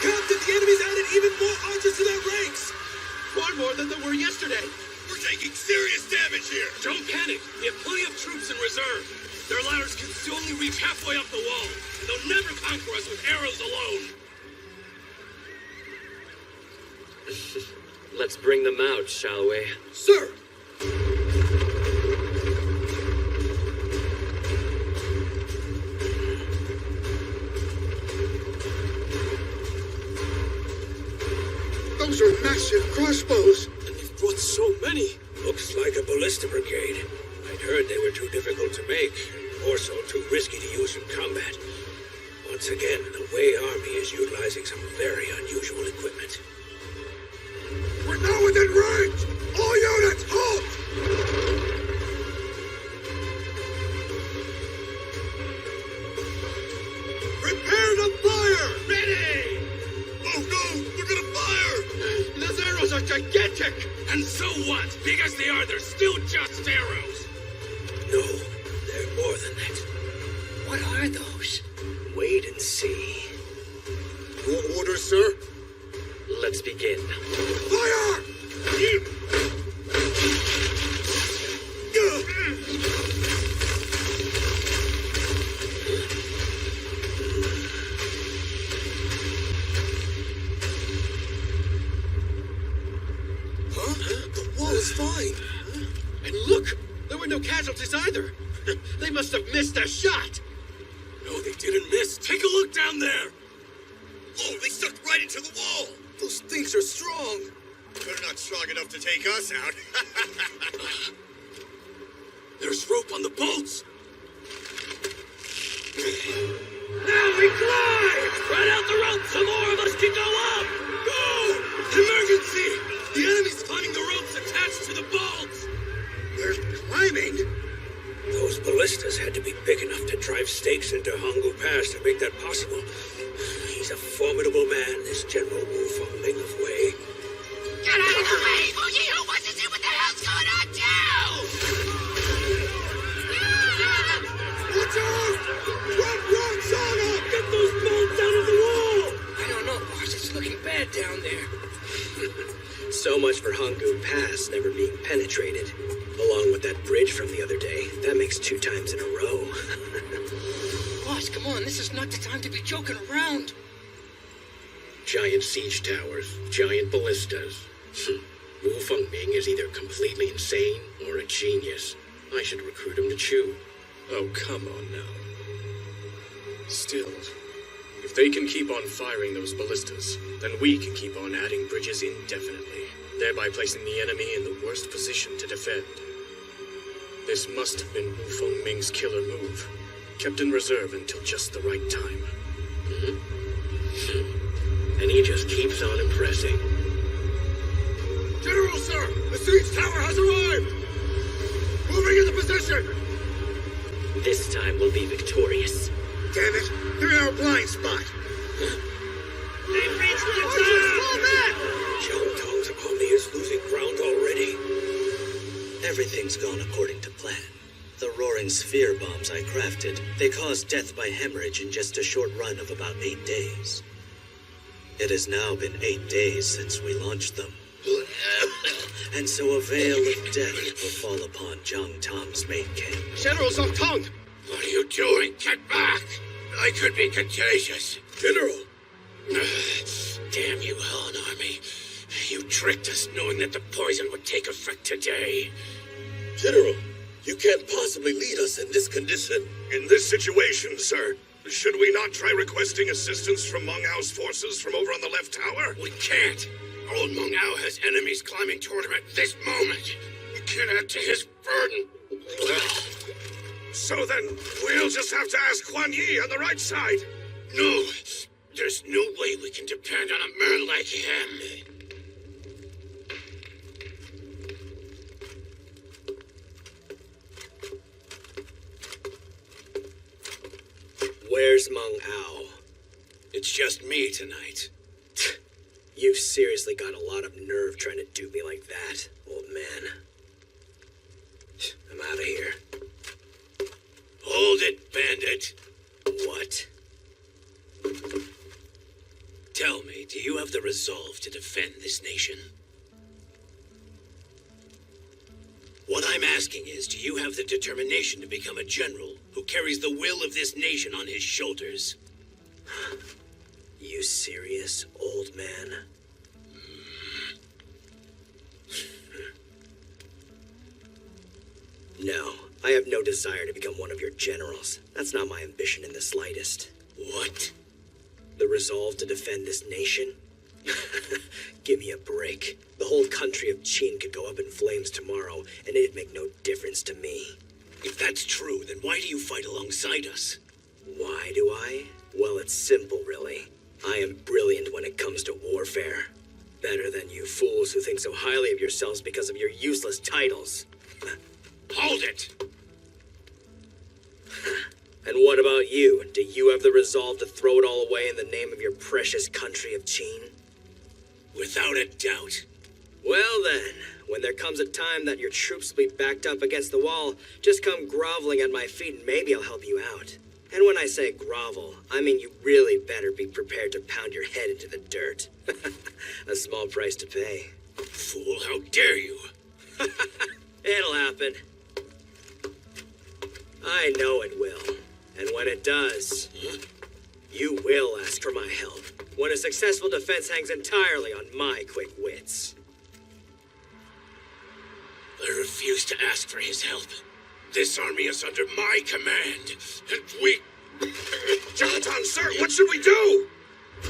Captain, the enemy's added even more archers to their ranks! Far more than there were yesterday. We're taking serious damage here. Don't panic. We have plenty of troops in reserve. Their ladders can still only reach halfway up the wall. They'll never conquer us with arrows alone. Let's bring them out, shall we? Sir! Those are massive crossbows. And they've brought so many. Looks like a ballista brigade. I'd heard they were too difficult to make, also too risky to use in combat. Once again, the Wei army is utilizing some very unusual equipment. We're now within range! All units, halt! Prepare to fire! Ready! Oh no! They're gonna fire! Those arrows are gigantic! And so what? Big as they are, they're still just arrows. No, they're more than that. What are those? Wait and see. Your orders, sir? Let's begin. Fire! The wall is fine. And look, there were no casualties either. They must have missed a shot. No, they didn't miss. Take a look down there. Oh, they stuck right into the wall. Those things are strong. They're not strong enough to take us out. There's rope on the bolts. Now we climb! Spread out the rope so more of us can go up! Go! Emergency! The enemy's climbing the ropes attached to the bolts! They're climbing? Those ballistas had to be big enough to drive stakes into Hanggu Pass to make that possible. He's a formidable man, this General Wu Fengling of Wei. Get out of the way! Fuji, who wants to see what the hell's going on, too? Watch out! Run, Saga! Get those bolts out of the wall! I don't know, boss. It's looking bad down there. So much for Hanggu Pass never being penetrated. Along with that bridge from the other day. That makes 2 times in a row. Boss, come on. This is not the time to be joking around. Giant siege towers, giant ballistas. Wu Fengming is either completely insane or a genius. I should recruit him to Chu. Oh, come on now. Still, if they can keep on firing those ballistas, then we can keep on adding bridges indefinitely, thereby placing the enemy in the worst position to defend. This must have been Wu Fengming's killer move, kept in reserve until just the right time. And he just keeps on impressing. General, sir! The siege tower has arrived! Moving into position! This time we'll be victorious. Damn it! They're in our blind spot! They've reached the top! Jiang Tong's army is losing ground already. Everything's gone according to plan. The roaring sphere bombs I crafted, they caused death by hemorrhage in just a short run of about 8 days. It has now been 8 days since we launched them. And so a veil of death will fall upon Jiang Tong's main camp. General Zhang Tong! What are you doing? Get back! I could be contagious. General! Damn you, Han Army. You tricked us knowing that the poison would take effect today. General, you can't possibly lead us in this condition. In this situation, sir, should we not try requesting assistance from Meng Ao's forces from over on the left tower? We can't. Old Meng Ao has enemies climbing toward him at this moment. We can't add to his burden. So then, we'll just have to ask Huan Yi on the right side. No, there's no way we can depend on a man like him. Where's Meng Ao? It's just me tonight. You've seriously got a lot of nerve trying to do me like that, old man. I'm out of here. Hold it, bandit. What? Tell me, do you have the resolve to defend this nation? What I'm asking is, do you have the determination to become a general who carries the will of this nation on his shoulders? You serious, old man? No, I have no desire to become one of your generals. That's not my ambition in the slightest. What? The resolve to defend this nation? Give me a break. The whole country of Qin could go up in flames tomorrow, and it'd make no difference to me. If that's true, then why do you fight alongside us? Why do I? Well, it's simple, really. I am brilliant when it comes to warfare. Better than you fools who think so highly of yourselves because of your useless titles. Hold it! And what about you? Do you have the resolve to throw it all away in the name of your precious country of Qin? Without a doubt. Well then, when there comes a time that your troops will be backed up against the wall, just come groveling at my feet and maybe I'll help you out. And when I say grovel, I mean you really better be prepared to pound your head into the dirt. A small price to pay. Fool, how dare you! It'll happen. I know it will. And when it does, you will ask for my help. When a successful defense hangs entirely on my quick wits. I refuse to ask for his help. This army is under my command, and we... Jonathan, sir, what should we do?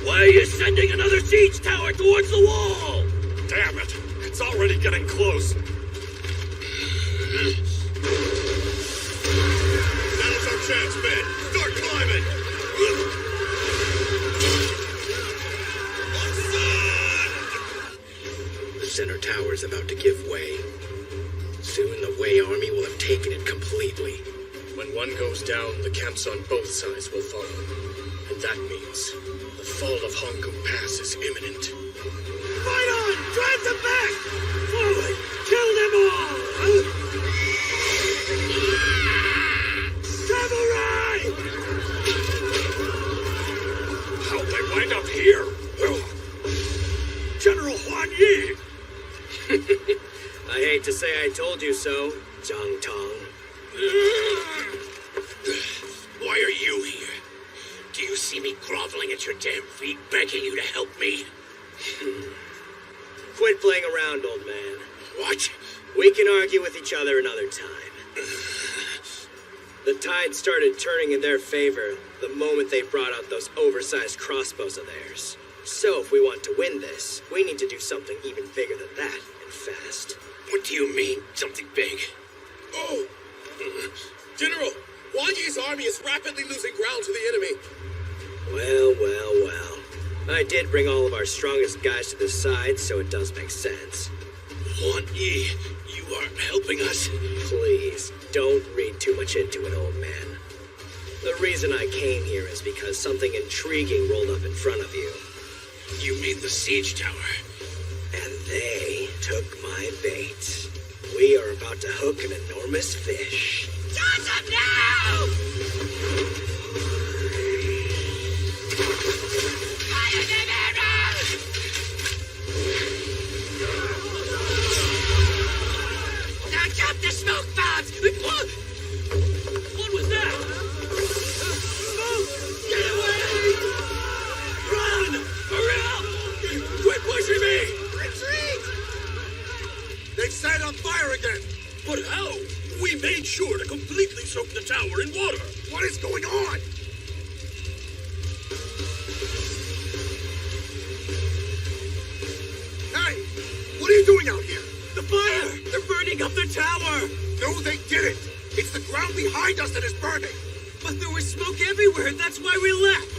Why are you sending another siege tower towards the wall? Damn it! It's already getting close. Now's our chance, men. Start climbing! The center tower's about to give way. Soon the Wei army will have taken it completely. When one goes down, the camps on both sides will follow. And that means the fall of Hongkou Pass is imminent. Fight on! Drive them back! Forward! Kill them all! Samurai! How'd they wind up here? General Huan Yi! I hate to say I told you so, Zhang Tong. Why are you here? Do you see me groveling at your damn feet, begging you to help me? Quit playing around, old man. What? We can argue with each other another time. The tide started turning in their favor the moment they brought out those oversized crossbows of theirs. So if we want to win this, we need to do something even bigger than that, and fast. What do you mean, something big? Oh! General, Huan Yi's army is rapidly losing ground to the enemy. Well, well, well. I did bring all of our strongest guys to the side, so it does make sense. Huan Yi, you aren't helping us. Please, don't read too much into it, old man. The reason I came here is because something intriguing rolled up in front of you. You mean the siege tower? And they took my bait. We are about to hook an enormous fish. Joseph, now! Fire them arrows! Now drop the smoke bombs! What was that? Smoke! tower in water. What is going on? Hey, what are you doing out here? The fire! They're burning up the tower! No, they didn't. It's the ground behind us that is burning. But there was smoke everywhere. That's why we left.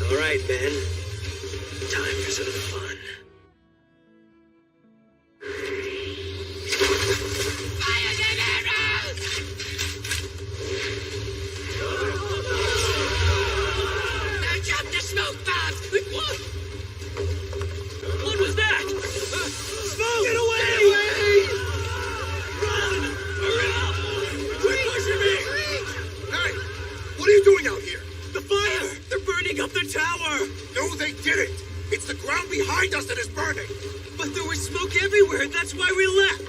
All right, Ben. Time for some fun. Now jump the smoke bombs! What? What was that? Smoke! Get away! Get away! Run! Hurry up! Quit pushing me! Hey, what are you doing out here? The fire! They're burning up the tower! No, they didn't. It's the ground behind us that is burning. But there was smoke everywhere. That's why we left.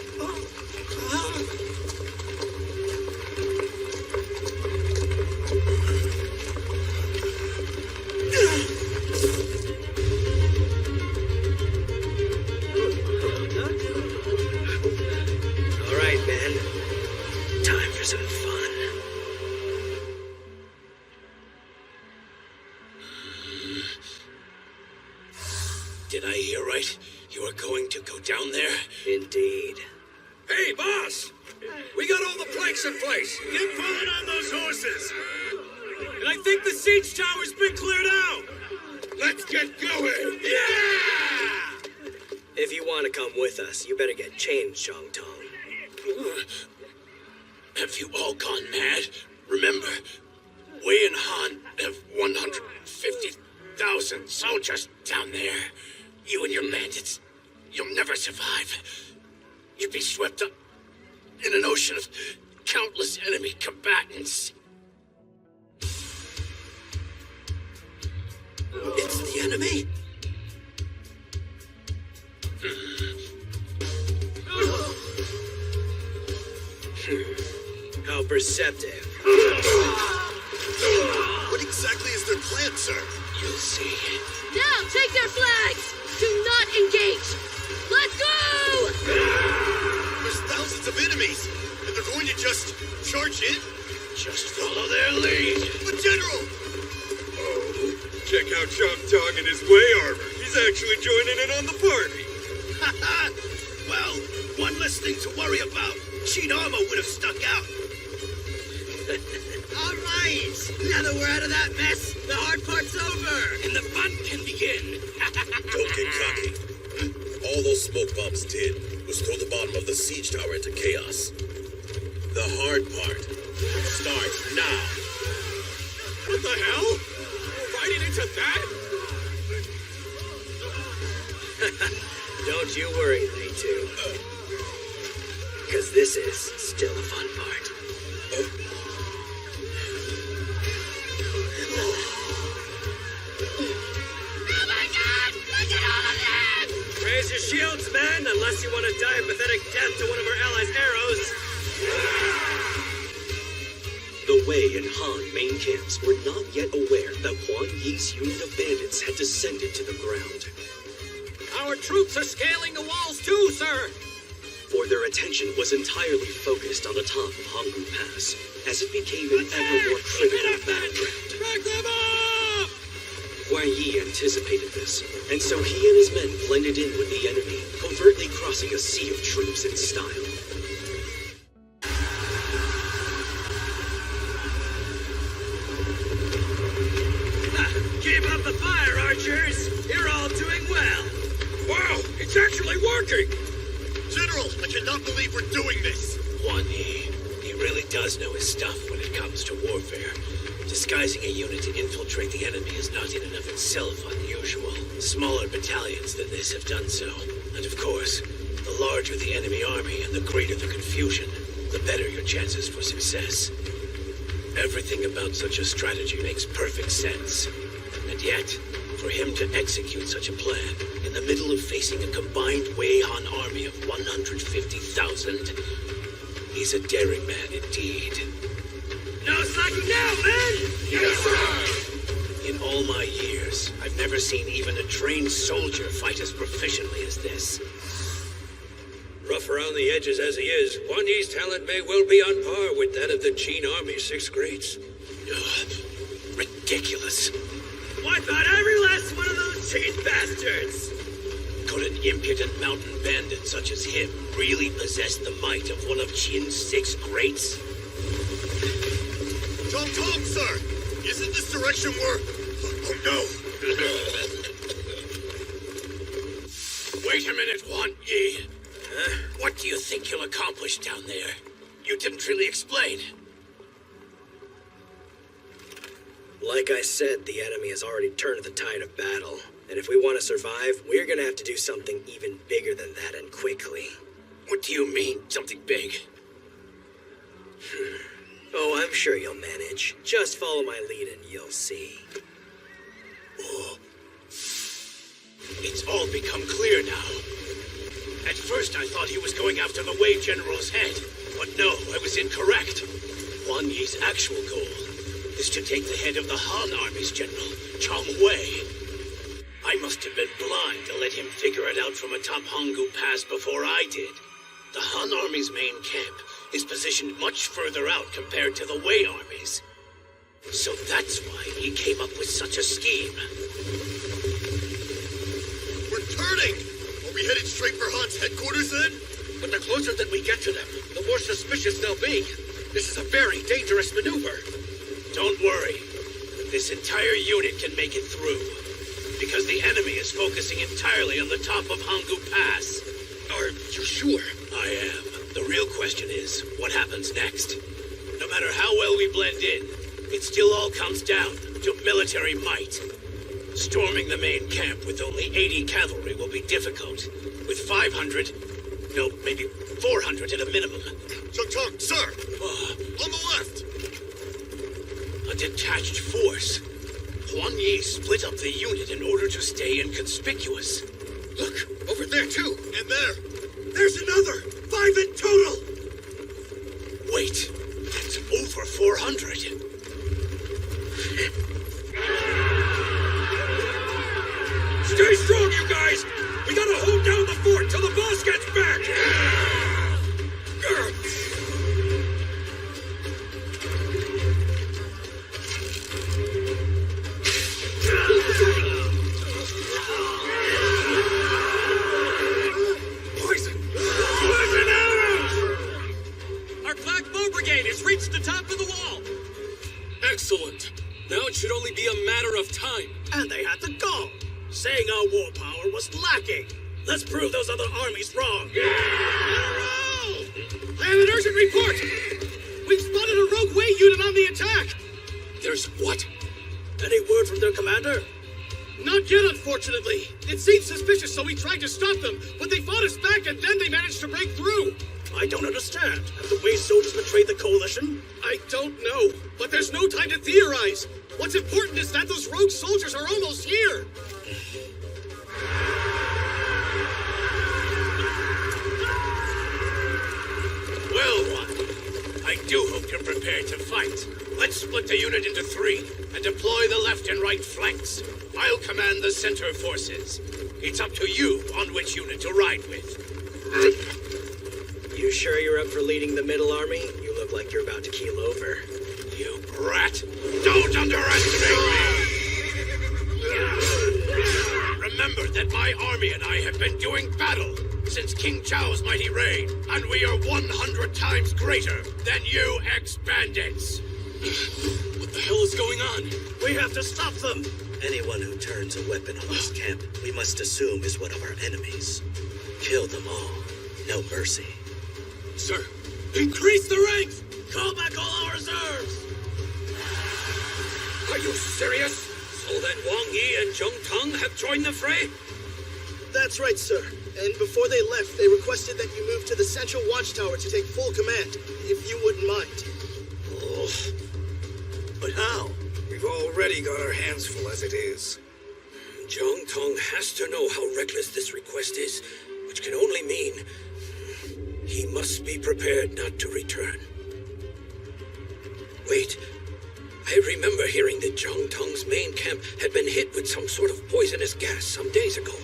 All right, Ben. Time for some fun. Did I hear right? You are going to go down there? Indeed. Hey, boss! We got all the planks in place. Get pulling on those horses. And I think the siege tower's been cleared out. Let's get going. Yeah! If you want to come with us, you better get changed, Chong Tong. Have you all gone mad? Remember, Wei and Han have 150,000 soldiers down there. You and your bandits, you'll never survive. You'd be swept up in an ocean of countless enemy combatants. It's the enemy? How perceptive. What exactly is their plan, sir? You'll see. Now take their flags! Do not engage! Let's go! There's thousands of enemies, and they're going to just charge in? Just follow their lead. But General! Oh, check out Chong Tong in his Wei armor. He's actually joining in on the party. Well, one less thing to worry about. Cheat armor would have stuck out. All right. Now that we're out of that mess, the hard part's over. And the fun can begin. Don't get cocky. All those smoke bombs did was throw the bottom of the siege tower into chaos. The hard part starts now. What the hell? We're riding into that? Don't you worry, they two. Because this is still the fun part. Oh my God! Look at all of them! Raise your shields, men, unless you want to die a pathetic death to one of our allies' arrows. The Wei and Han main camps were not yet aware that Huan Yi's unit of bandits had descended to the ground. Our troops are scaling the walls too, sir! For their attention was entirely focused on the top of Hanggu Pass, as it became an ever more critical battleground. Back them up! Huan Yi anticipated this, and so he and his men blended in with the enemy, covertly crossing a sea of troops in style. Keep up the fire, archers! You're all doing well! Wow, it's actually working! General, I cannot believe we're doing this! Huan Yi, he really does know his stuff when it comes to warfare. Disguising a unit to infiltrate the enemy is not in and of itself unusual. Smaller battalions than this have done so. And of course, the larger the enemy army and the greater the confusion, the better your chances for success. Everything about such a strategy makes perfect sense. And yet, For him to execute such a plan in the middle of facing a combined Wei Han army of 150,000, he's a daring man indeed. No slacking now, men! Yes, sir! In all my years, I've never seen even a trained soldier fight as proficiently as this. Rough around the edges as he is, Huan Yi's talent may well be on par with that of the Qin Army's 6 greats. Ugh, ridiculous. Wipe out every last one of those Qin bastards! Could an impudent mountain bandit such as him really possess the might of one of Qin's 6 greats? Tom, sir! Isn't this direction work? Oh no! Wait a minute, Huan Yi. What do you think you'll accomplish down there? You didn't really explain. Like I said, the enemy has already turned the tide of battle. And if we want to survive, we're gonna have to do something even bigger than that and quickly. What do you mean, something big? Oh, I'm sure you'll manage. Just follow my lead and you'll see. Oh. It's all become clear now. At first I thought he was going after the Wei General's head, but no, I was incorrect. Huan Yi's actual goal is to take the head of the Han Army's general, Chong Wei. I must have been blind to let him figure it out from atop Hanggu Pass before I did. The Han Army's main camp is positioned much further out compared to the Wei armies. So that's why he came up with such a scheme. We're turning! Are we headed straight for Han's headquarters then? But the closer that we get to them, the more suspicious they'll be. This is a very dangerous maneuver. Don't worry. This entire unit can make it through. Because the enemy is focusing entirely on the top of Hanggu Pass. Are you sure? I am. The real question is, what happens next? No matter how well we blend in, it still all comes down to military might. Storming the main camp with only 80 cavalry will be difficult. With 500, no, maybe 400 at a minimum. Chong, sir! On the left! A detached force. Huan Yi split up the unit in order to stay inconspicuous. Look, over there too. And there! There's another! 5 in total! Wait, that's over 400. Stay strong, you guys! We gotta hold down the fort till the boss gets back! Poison! Poison arrows! Our Black Bow Brigade has reached the top of the wall! Excellent. Now it should only be a matter of time. And they had the gall, saying our war power was lacking. Let's prove those other armies wrong. I have an urgent report! We've spotted a rogue Wei unit on the attack! There's what? Any word from their commander? Not yet, unfortunately. It seemed suspicious, so we tried to stop them, but they fought us back and then they managed to break through. I don't understand. Have the Wei soldiers betrayed the coalition? I don't know, but there's no time to theorize. What's important is that those rogue soldiers are almost here. Well, Juan, I do hope you're prepared to fight. Let's split the unit into 3 and deploy the left and right flanks. I'll command the center forces. It's up to you on which unit to ride with. You sure you're up for leading the middle army? You look like you're about to keel over. You brat! Don't underestimate me! Remember that my army and I have been doing battle since King Chao's mighty reign, and we are 100 times greater than you ex-bandits! What the hell is going on? We have to stop them! Anyone who turns a weapon on this camp, we must assume is one of our enemies. Kill them all. No mercy. Sir, increase the ranks! Call back all our reserves! Are you serious? So then Wang Yi and Zheng Teng have joined the fray? That's right, sir. And before they left, they requested that you move to the central watchtower to take full command, if you wouldn't mind. But how? We've already got our hands full as it is. Zhang Tong has to know how reckless this request is, which can only mean he must be prepared not to return. Wait, I remember hearing that Zhang Tong's main camp had been hit with some sort of poisonous gas some days ago.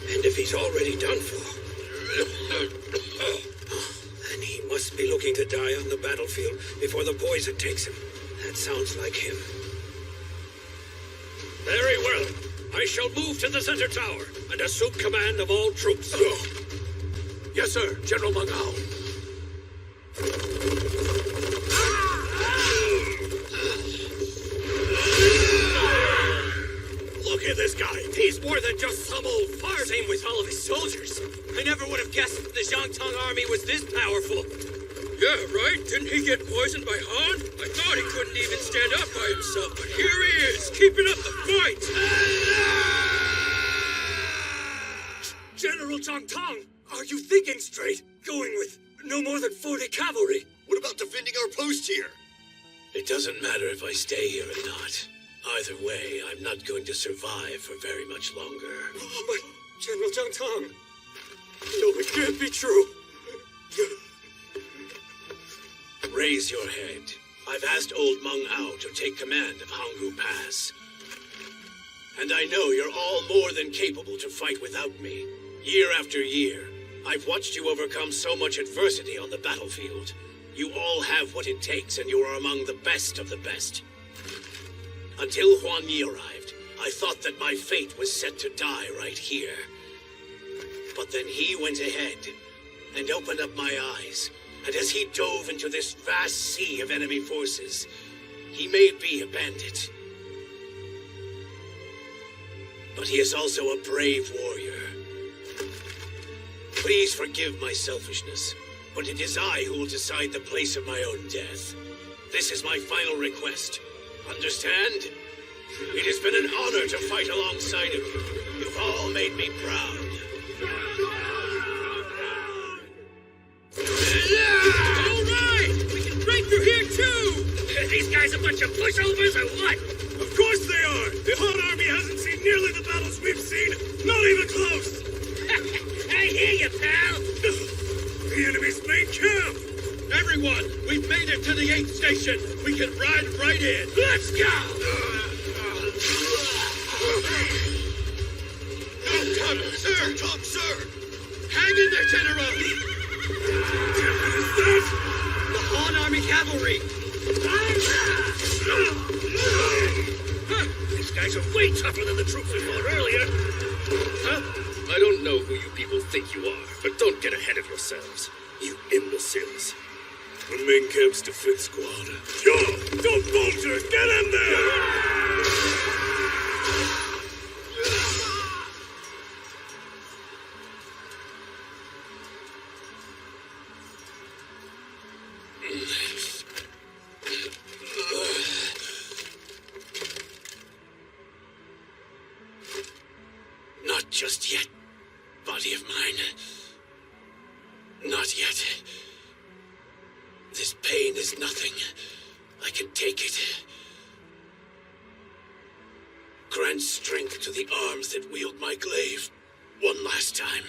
And if he's already done for, then he must be looking to die on the battlefield before the poison takes him. That sounds like him. Very well. I shall move to the center tower and assume command of all troops. Yes, sir, General Mangao. Look at this guy. He's more than just some old fart. Same with all of his soldiers. I never would have guessed that the Zhangtong army was this powerful. Yeah, right? Didn't he get poisoned by Han? I thought he couldn't even stand up by himself, but here he is, keeping up the fight. General Zhang Tong, are you thinking straight? Going with no more than 40 cavalry? What about defending our post here? It doesn't matter if I stay here or not. Either way, I'm not going to survive for very much longer. But, General Zhang Tong, no, it can't be true. Raise your head. I've asked old Meng Ao to take command of Hanggu Pass. And I know you're all more than capable to fight without me. Year after year, I've watched you overcome so much adversity on the battlefield. You all have what it takes, and you are among the best of the best. Until Huan Yi arrived, I thought that my fate was set to die right here. But then he went ahead and opened up my eyes, and as he dove into this vast sea of enemy forces, he may be a bandit. But he is also a brave warrior. Please forgive my selfishness, but it is I who will decide the place of my own death. This is my final request. Understand? It has been an honor to fight alongside of you. You've all made me proud. All right! We can break through here, too! Are these guys a bunch of pushovers or what? Of course they are! The Han army hasn't seen nearly the battles we've seen! Not even close! I hear you, pal! The enemy's main camp! Everyone, we've made it to the 8th station! We can ride right in! Let's go! Sir! Talk, sir! Hang in there, General! What is that? The Han army cavalry! These guys are way tougher than the troops we fought earlier! I don't know who you people think you are, but don't get ahead of yourselves, you imbeciles. The main camp's defense squad. Yo! Don't falter! Get in there! Not just yet, body of mine. Not yet. This pain is nothing. I can take it. Grant strength to the arms that wield my glaive. One last time.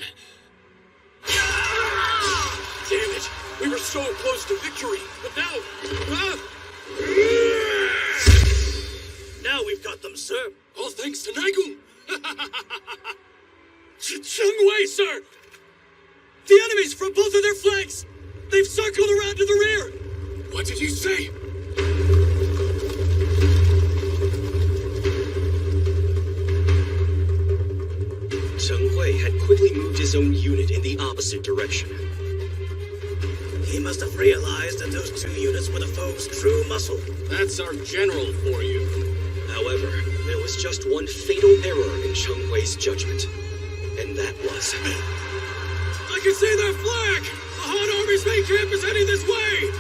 Damn it! We were so close to victory, but now... Now we've got them, sir. All thanks to Naigun! Chung Wei, sir! The enemies from both of their flanks! They've circled around to the rear! What did you say? Cheng Hui had quickly moved his own unit in the opposite direction. He must have realized that those two units were the foe's true muscle. That's our general for you. However, there was just one fatal error in Cheng Hui's judgment, and that was... I can see their flag! The Han Army's main camp is heading this way!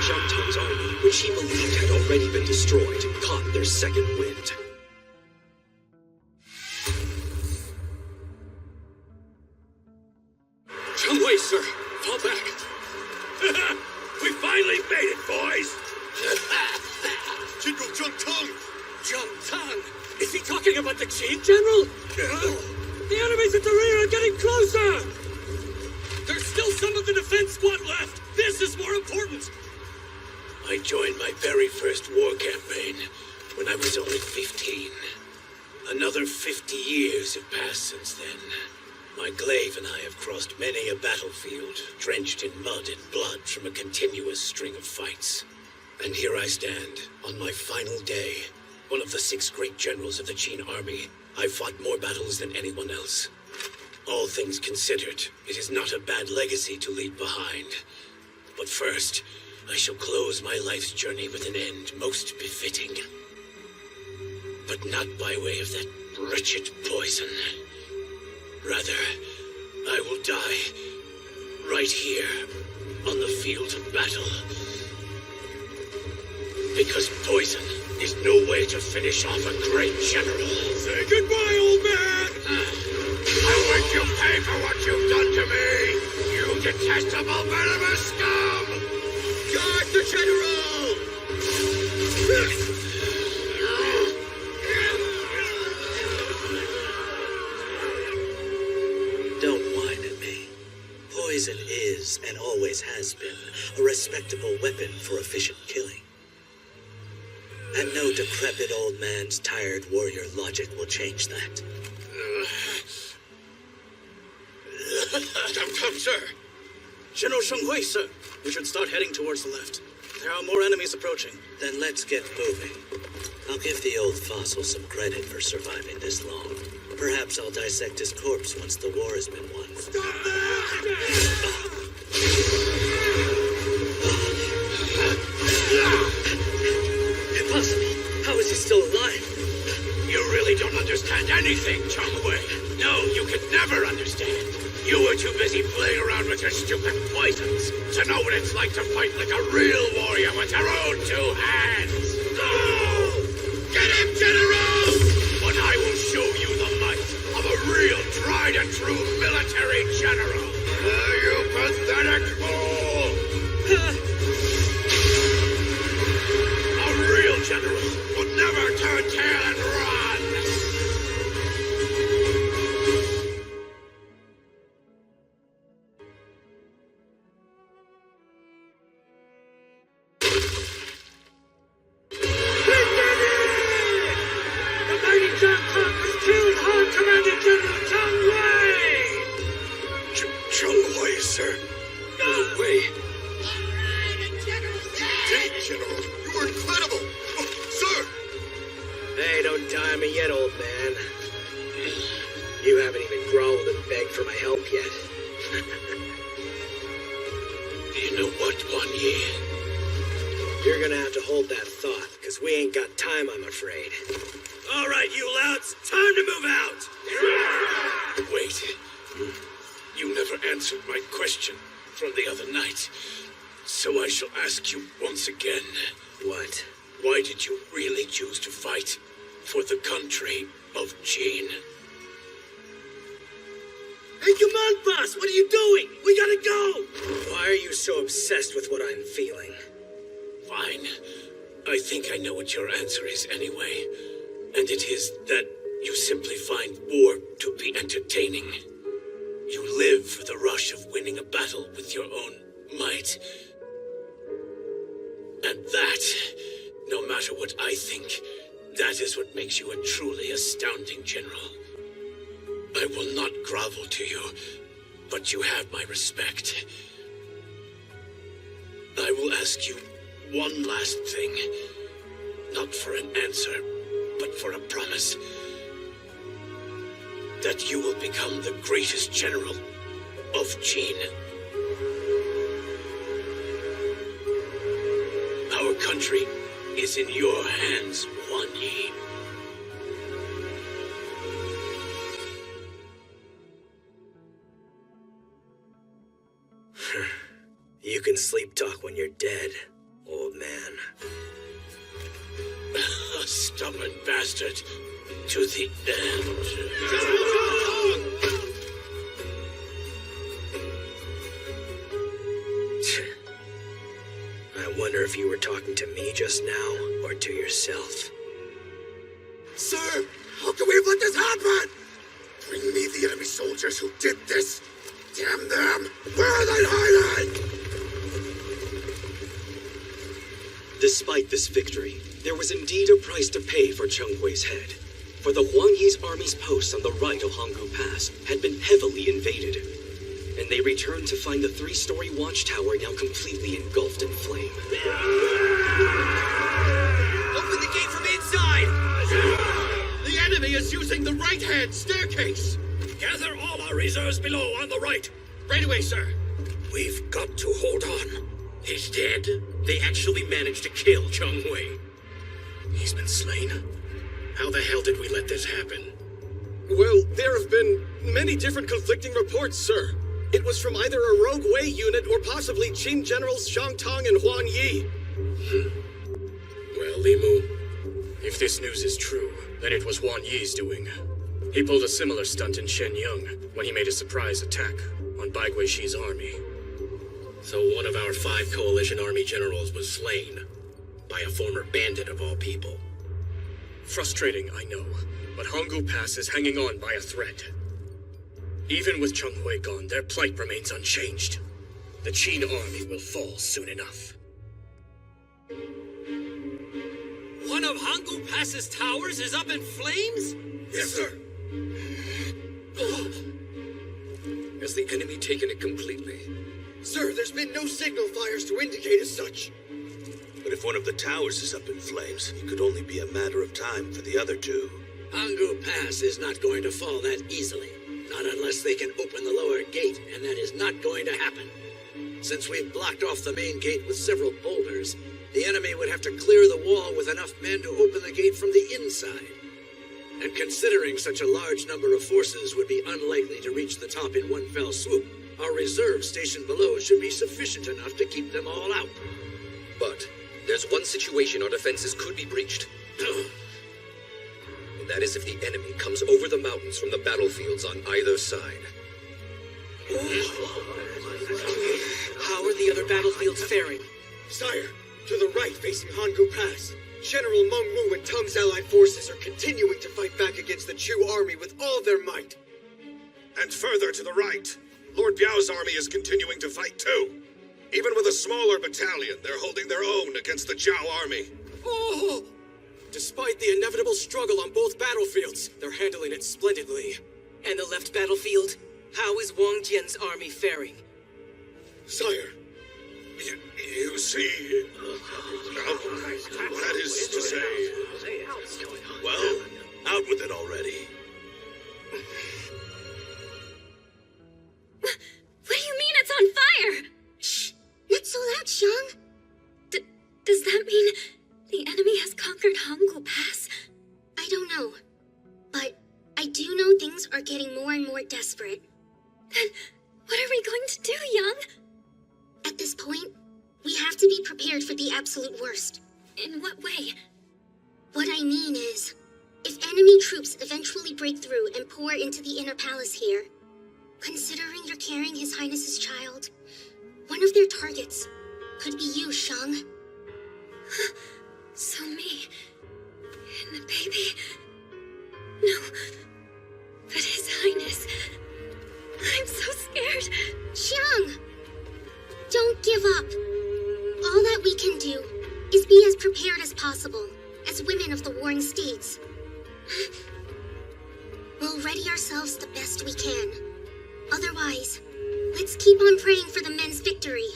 Zhang Tong's army, which he believed had already been destroyed, caught their second wind. Cheng Wei, sir! Fall back. We finally made it, boys. General Jung Tong! Jung Tong! Is he talking about the Qin, General? The enemies at the rear are getting closer! There's still some of the defense squad left! This is more important! I joined my very first war campaign when I was only 15. Another 50 years have passed since then. My glaive and I have crossed many a battlefield, drenched in mud and blood from a continuous string of fights. And here I stand, on my final day, one of the 6 great generals of the Qin army. I've fought more battles than anyone else. All things considered, it is not a bad legacy to leave behind. But first, I shall close my life's journey with an end most befitting. But not by way of that wretched poison. Rather, I will die right here on the field of battle. Because poison is no way to finish off a great general. Say goodbye, old man! I wish you pay for what you've done to me, you detestable venomous scum! Guard the general! Don't whine at me. Poison is, and always has been, a respectable weapon for efficient killing. And no decrepit old man's tired warrior logic will change that. Come, sir. General Shenghui, sir. We should start heading towards the left. There are more enemies approaching. Then let's get moving. I'll give the old fossil some credit for surviving this long. Perhaps I'll dissect his corpse once the war has been won. Stop that! Impossible! How is he still alive? You really don't understand anything, Chongwei. No, you could never understand. You were too busy playing around with your stupid poisons to know what it's like to fight like a real warrior with your own 2 hands. Go! Get him, General! But I will show you the might of a real tried and true military general. You pathetic fool! A real general would never turn tail and run! Chongwei, sir. No way. General, you were incredible! Oh, sir! Hey, don't die on me yet, old man. You haven't even growled and begged for my help yet. You know what, Wan Yi? You're gonna have to hold that thought, because we ain't got time, I'm afraid. All right, you louts, time to move out! Wait. You never answered my question from the other night. So I shall ask you once again. What? Why did you really choose to fight for the country of Qin? Hey, come on, boss! What are you doing? We gotta go! Why are you so obsessed with what I'm feeling? Fine. I think I know what your answer is anyway. And it is that you simply find war to be entertaining. You live for the rush of winning a battle with your own might. And that, no matter what I think, that is what makes you a truly astounding general. I will not grovel to you, but you have my respect. I will ask you one last thing. Not for an answer, but for a promise. That you will become the greatest general of Qin. Our country is in your hands, Wan Yi. You can sleep talk when you're dead, old man. A stubborn bastard to the end. if you were talking to me just now or to yourself. Sir, how can we have let this happen? Bring me the enemy soldiers who did this. Damn them! Where are they hiding? Despite this victory, there was indeed a price to pay for Cheng Hui's head. For the Huang Yi's army's posts on the right of Hanggu Pass had been heavily invaded, and they returned to find the 3-story watchtower now completely engulfed in flame. Open the gate from inside! The enemy is using the right-hand staircase! Gather all our reserves below on the right. Right away, sir. We've got to hold on. He's dead. They actually managed to kill Cheng Hui. He's been slain. How the hell did we let this happen? Well, there have been many different conflicting reports, sir. It was from either a rogue Wei unit or possibly Qin Generals Zhang Tong and Huang Yi. Well, Li Mu, if this news is true, then it was Huang Yi's doing. He pulled a similar stunt in Shenyang when he made a surprise attack on Bai Guixi's army. So one of our 5 coalition army generals was slain by a former bandit of all people. Frustrating, I know, but Hanggu Pass is hanging on by a thread. Even with Cheng Hui gone, their plight remains unchanged. The Qin army will fall soon enough. One of Hanggu Pass's towers is up in flames? Yes, sir. Has the enemy taken it completely? Sir, there's been no signal fires to indicate as such. But if one of the towers is up in flames, it could only be a matter of time for the other 2. Hanggu Pass is not going to fall that easily. Not unless they can open the lower gate, and that is not going to happen. Since we've blocked off the main gate with several boulders, the enemy would have to clear the wall with enough men to open the gate from the inside. And considering such a large number of forces would be unlikely to reach the top in one fell swoop, our reserve stationed below should be sufficient enough to keep them all out. But there's one situation our defenses could be breached. And that is if the enemy comes over the mountains from the battlefields on either side. How are the other battlefields faring? Sire, to the right facing Hanggu Pass, General Meng Wu and Teng's allied forces are continuing to fight back against the Chu army with all their might. And further to the right, Lord Biao's army is continuing to fight too. Even with a smaller battalion, they're holding their own against the Zhao army. Oh! Despite the inevitable struggle on both battlefields, they're handling it splendidly. And the left battlefield? How is Wang Jian's army faring? Sire, you see... that is to say... Well, out with it already. What do you mean it's on fire? Shh! Not so loud, Xiang. Does that mean the enemy has conquered Hanggu Pass? I don't know. But I do know things are getting more and more desperate. Then what are we going to do, Yang? At this point, we have to be prepared for the absolute worst. In what way? What I mean is, if enemy troops eventually break through and pour into the inner palace here, considering you're carrying His Highness's child, one of their targets could be you, Shang. So me, and the baby. No, but His Highness. I'm so scared. Xiang! Don't give up. All that we can do is be as prepared as possible, as women of the warring states. We'll ready ourselves the best we can. Otherwise, let's keep on praying for the men's victory.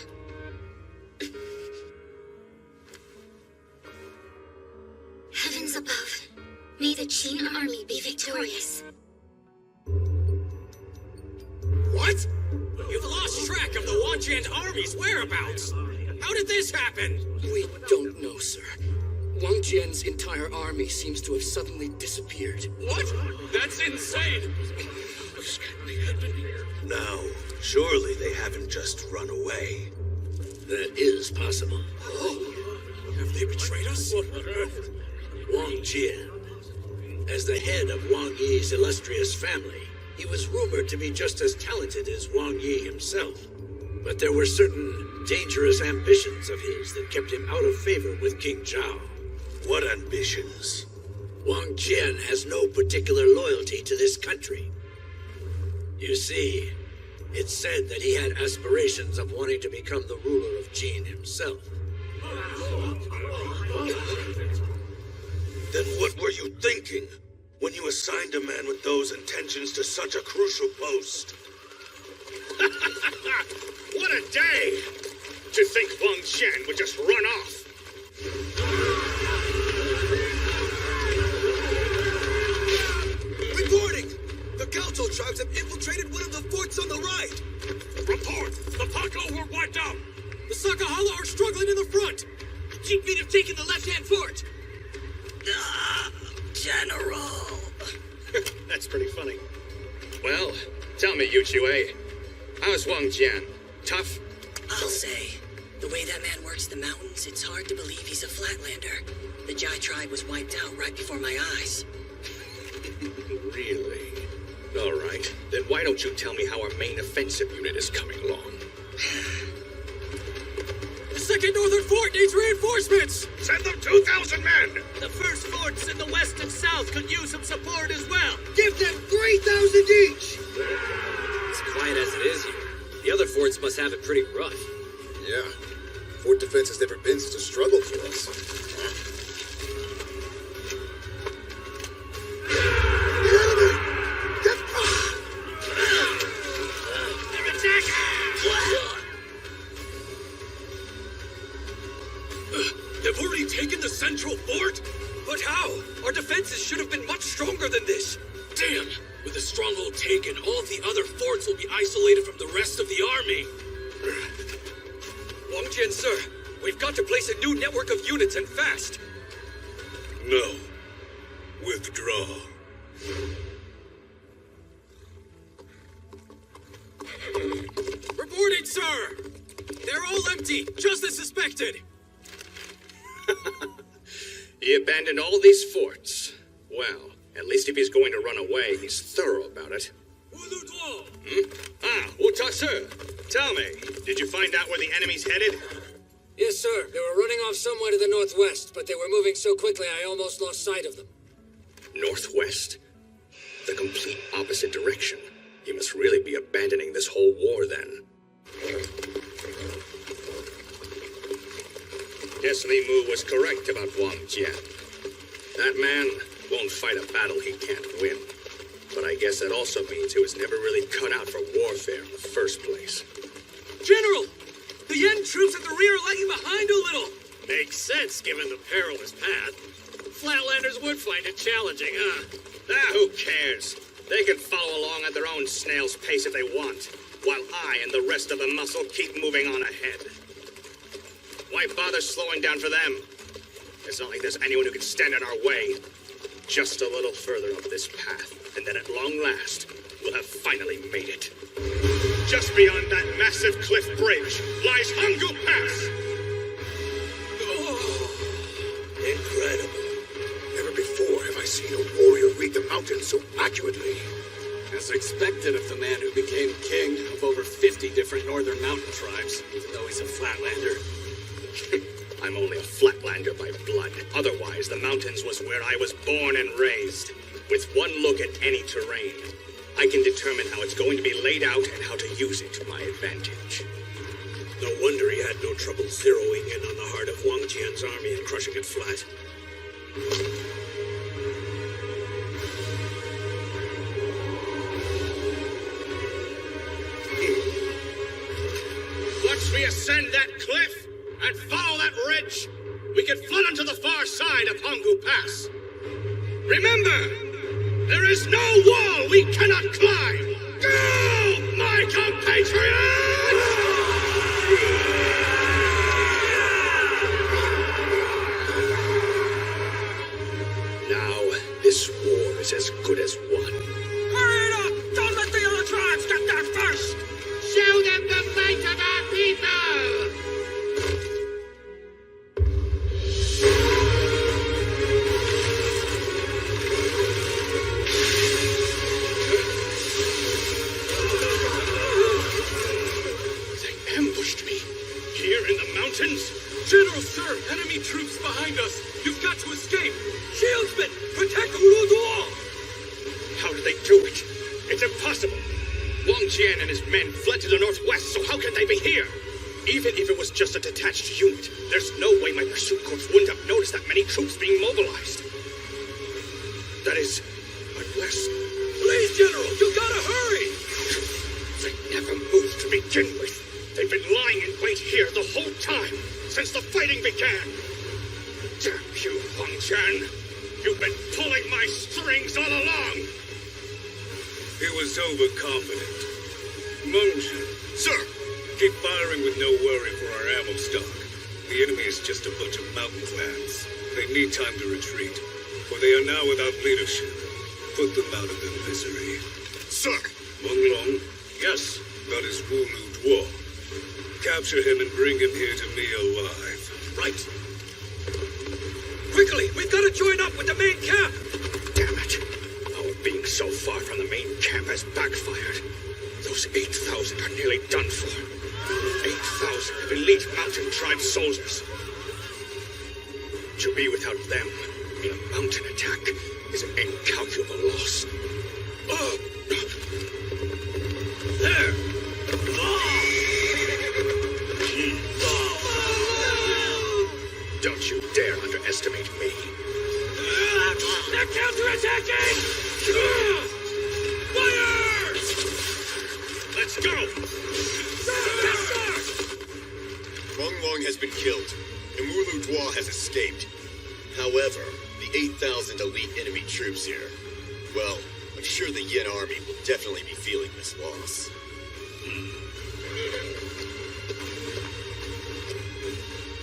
Heavens above, may the Qin army be victorious. What? You've lost track of the Wang Jian army's whereabouts. How did this happen? We don't know, sir. Wang Jian's entire army seems to have suddenly disappeared. What? That's insane! Now, surely they haven't just run away. That is possible. Oh, have they betrayed us? What on earth? Wang Jian. As the head of Wang Yi's illustrious family, he was rumored to be just as talented as Wang Yi himself. But there were certain dangerous ambitions of his that kept him out of favor with King Zhao. What ambitions? Wang Jian has no particular loyalty to this country. You see, it's said that he had aspirations of wanting to become the ruler of Jin himself. Then what were you thinking when you assigned a man with those intentions to such a crucial post? What a day! To think Wang Jian would just run off. Reporting! The Council tribes have infiltrated one of the forts on the right! Report! The Paklo were wiped out! The Sakahala are struggling in the front! The Jeepmeat have taken the left-hand fort! General! That's pretty funny. Well, tell me, Yuchue, how's Wang Jian? Tough? I'll say, the way that man works the mountains, it's hard to believe he's a flatlander. The Jai tribe was wiped out right before my eyes. Really? All right. Then why don't you tell me how our main offensive unit is coming along? The second northern fort needs reinforcements! Send them 2,000 men! The first forts in the west and south could use some support as well. Give them 3,000 each! As quiet as it is here, the other forts must have it pretty rough. Yeah. Fort defense has never been such a struggle for us. They've already taken the central fort? But how? Our defenses should have been much stronger than this. Damn! With the stronghold taken, all of the other forts will be isolated from the rest of the army. Wang Jian, sir, we've got to place a new network of units and fast. No. Withdraw. Reporting, sir! They're all empty, just as suspected! He abandoned all these forts. Well, at least if he's going to run away, he's thorough about it. Ah, Wu-Ta-Su, tell me, did you find out where the enemy's headed? Yes, sir. They were running off somewhere to the northwest, but they were moving so quickly I almost lost sight of them. Northwest? The complete opposite direction. He must really be abandoning this whole war then. Guess Li Mu was correct about Wang Jian. That man won't fight a battle he can't win. But I guess that also means he was never really cut out for warfare in the first place. General! The Yen troops at the rear are lagging behind a little! Makes sense, given the perilous path. Flatlanders would find it challenging, huh? Ah, who cares? They can follow along at their own snail's pace if they want, while I and the rest of the muscle keep moving on ahead. Why bother slowing down for them? It's not like there's anyone who can stand in our way. Just a little further up this path, and then at long last, we'll have finally made it. Just beyond that massive cliff bridge lies Hangu Pass. Incredible. Never before have I seen a warrior read the mountains so accurately. As expected of the man who became king of over 50 different northern mountain tribes, even though he's a flatlander. I'm only a flatlander by blood. Otherwise, the mountains was where I was born and raised. With one look at any terrain, I can determine how it's going to be laid out and how to use it to my advantage. No wonder he had no trouble zeroing in on the heart of Wang Jian's army and crushing it flat. Once we ascend that cliff and follow that ridge, we can flood onto the far side of Hangu Pass. Remember, there is no wall we cannot climb. Go, my compatriots! Now, this war is as good as won. Hurry it up! Don't let the other tribes get there first! Show them the might of our people! General, sir! Enemy troops behind us! You've got to escape! Shieldsmen, protect Wu-Luo! How did they do it? It's impossible! Wang Jian and his men fled to the northwest, so how can they be here? Even if it was just a detached unit, there's no way my pursuit corps wouldn't have noticed that many troops being mobilized. That is, unless... Please, General, you gotta hurry! They never moved to begin with. They've been lying in wait here the whole time, since the fighting began. Damn you, Wang Jian! You've been pulling my strings all along! He was overconfident. Monju. Sir! Keep firing with no worry for our ammo stock. The enemy is just a bunch of mountain clans. They need time to retreat, for they are now without leadership. Put them out of their misery. Sir! Monglong, Yes? that is Wulu Duo. Capture him and bring him here to me alive. Right. Quickly, we've got to join up with the main camp! Damn it! Our being so far from the main camp has backfired. Those 8,000 are nearly done for. 8,000 of elite mountain tribe soldiers. To be without them in a mountain attack is an incalculable loss. There! Don't you dare underestimate me. They're counterattacking! Fire! Let's go! Yes, sir! Monglong has been killed, and Wulu Duo has escaped. However, the 8,000 elite enemy troops here, well, I'm sure the Yin army will definitely be feeling this loss.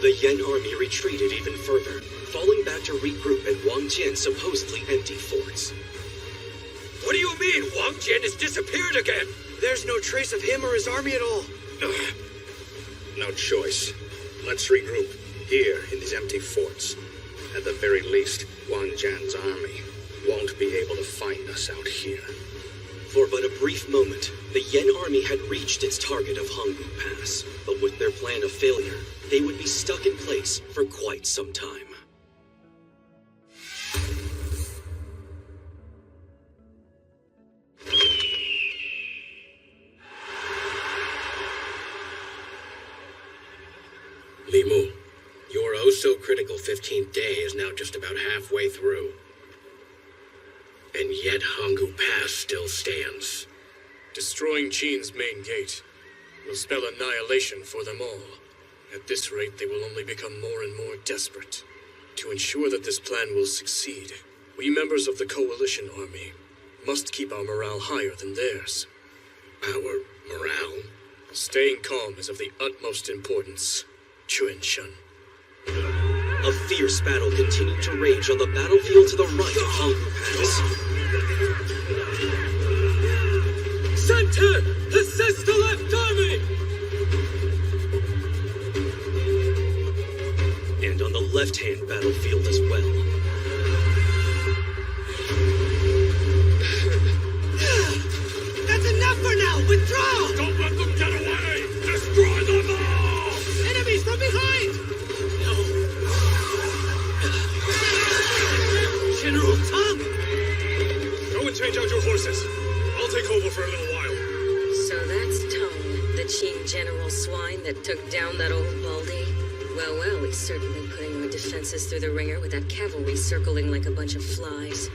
The Yen army retreated even further, falling back to regroup at Wang Jian's supposedly empty forts. What do you mean Wang Jian has disappeared again? There's no trace of him or his army at all. No choice. Let's regroup here in these empty forts. At the very least, Wang Jian's army won't be able to find us out here. For but a brief moment, the Yen army had reached its target of Hanggu Pass, but with their plan of failure, they would be stuck in place for quite some time. Li Mu, your oh-so-critical 15th day is now just about halfway through. And yet Hanggu Pass still stands. Destroying Qin's main gate will spell annihilation for them all. At this rate, they will only become more and more desperate. To ensure that this plan will succeed, we members of the Coalition Army must keep our morale higher than theirs. Our morale? Staying calm is of the utmost importance. Chuan-shun. A fierce battle continued to rage on the battlefield to the right of Hanggu Pass. Center! Assist the left army! And on the left-hand battlefield as well. That's enough for now! Withdraw! Don't let them get away! Destroy them all! Enemies from behind! General Tang! Go and change out your horses. I'll take over for a little while. So that's Tang, the Qin general swine that took down that old baldy. Well, he's certainly putting our defenses through the ringer with that cavalry circling like a bunch of flies.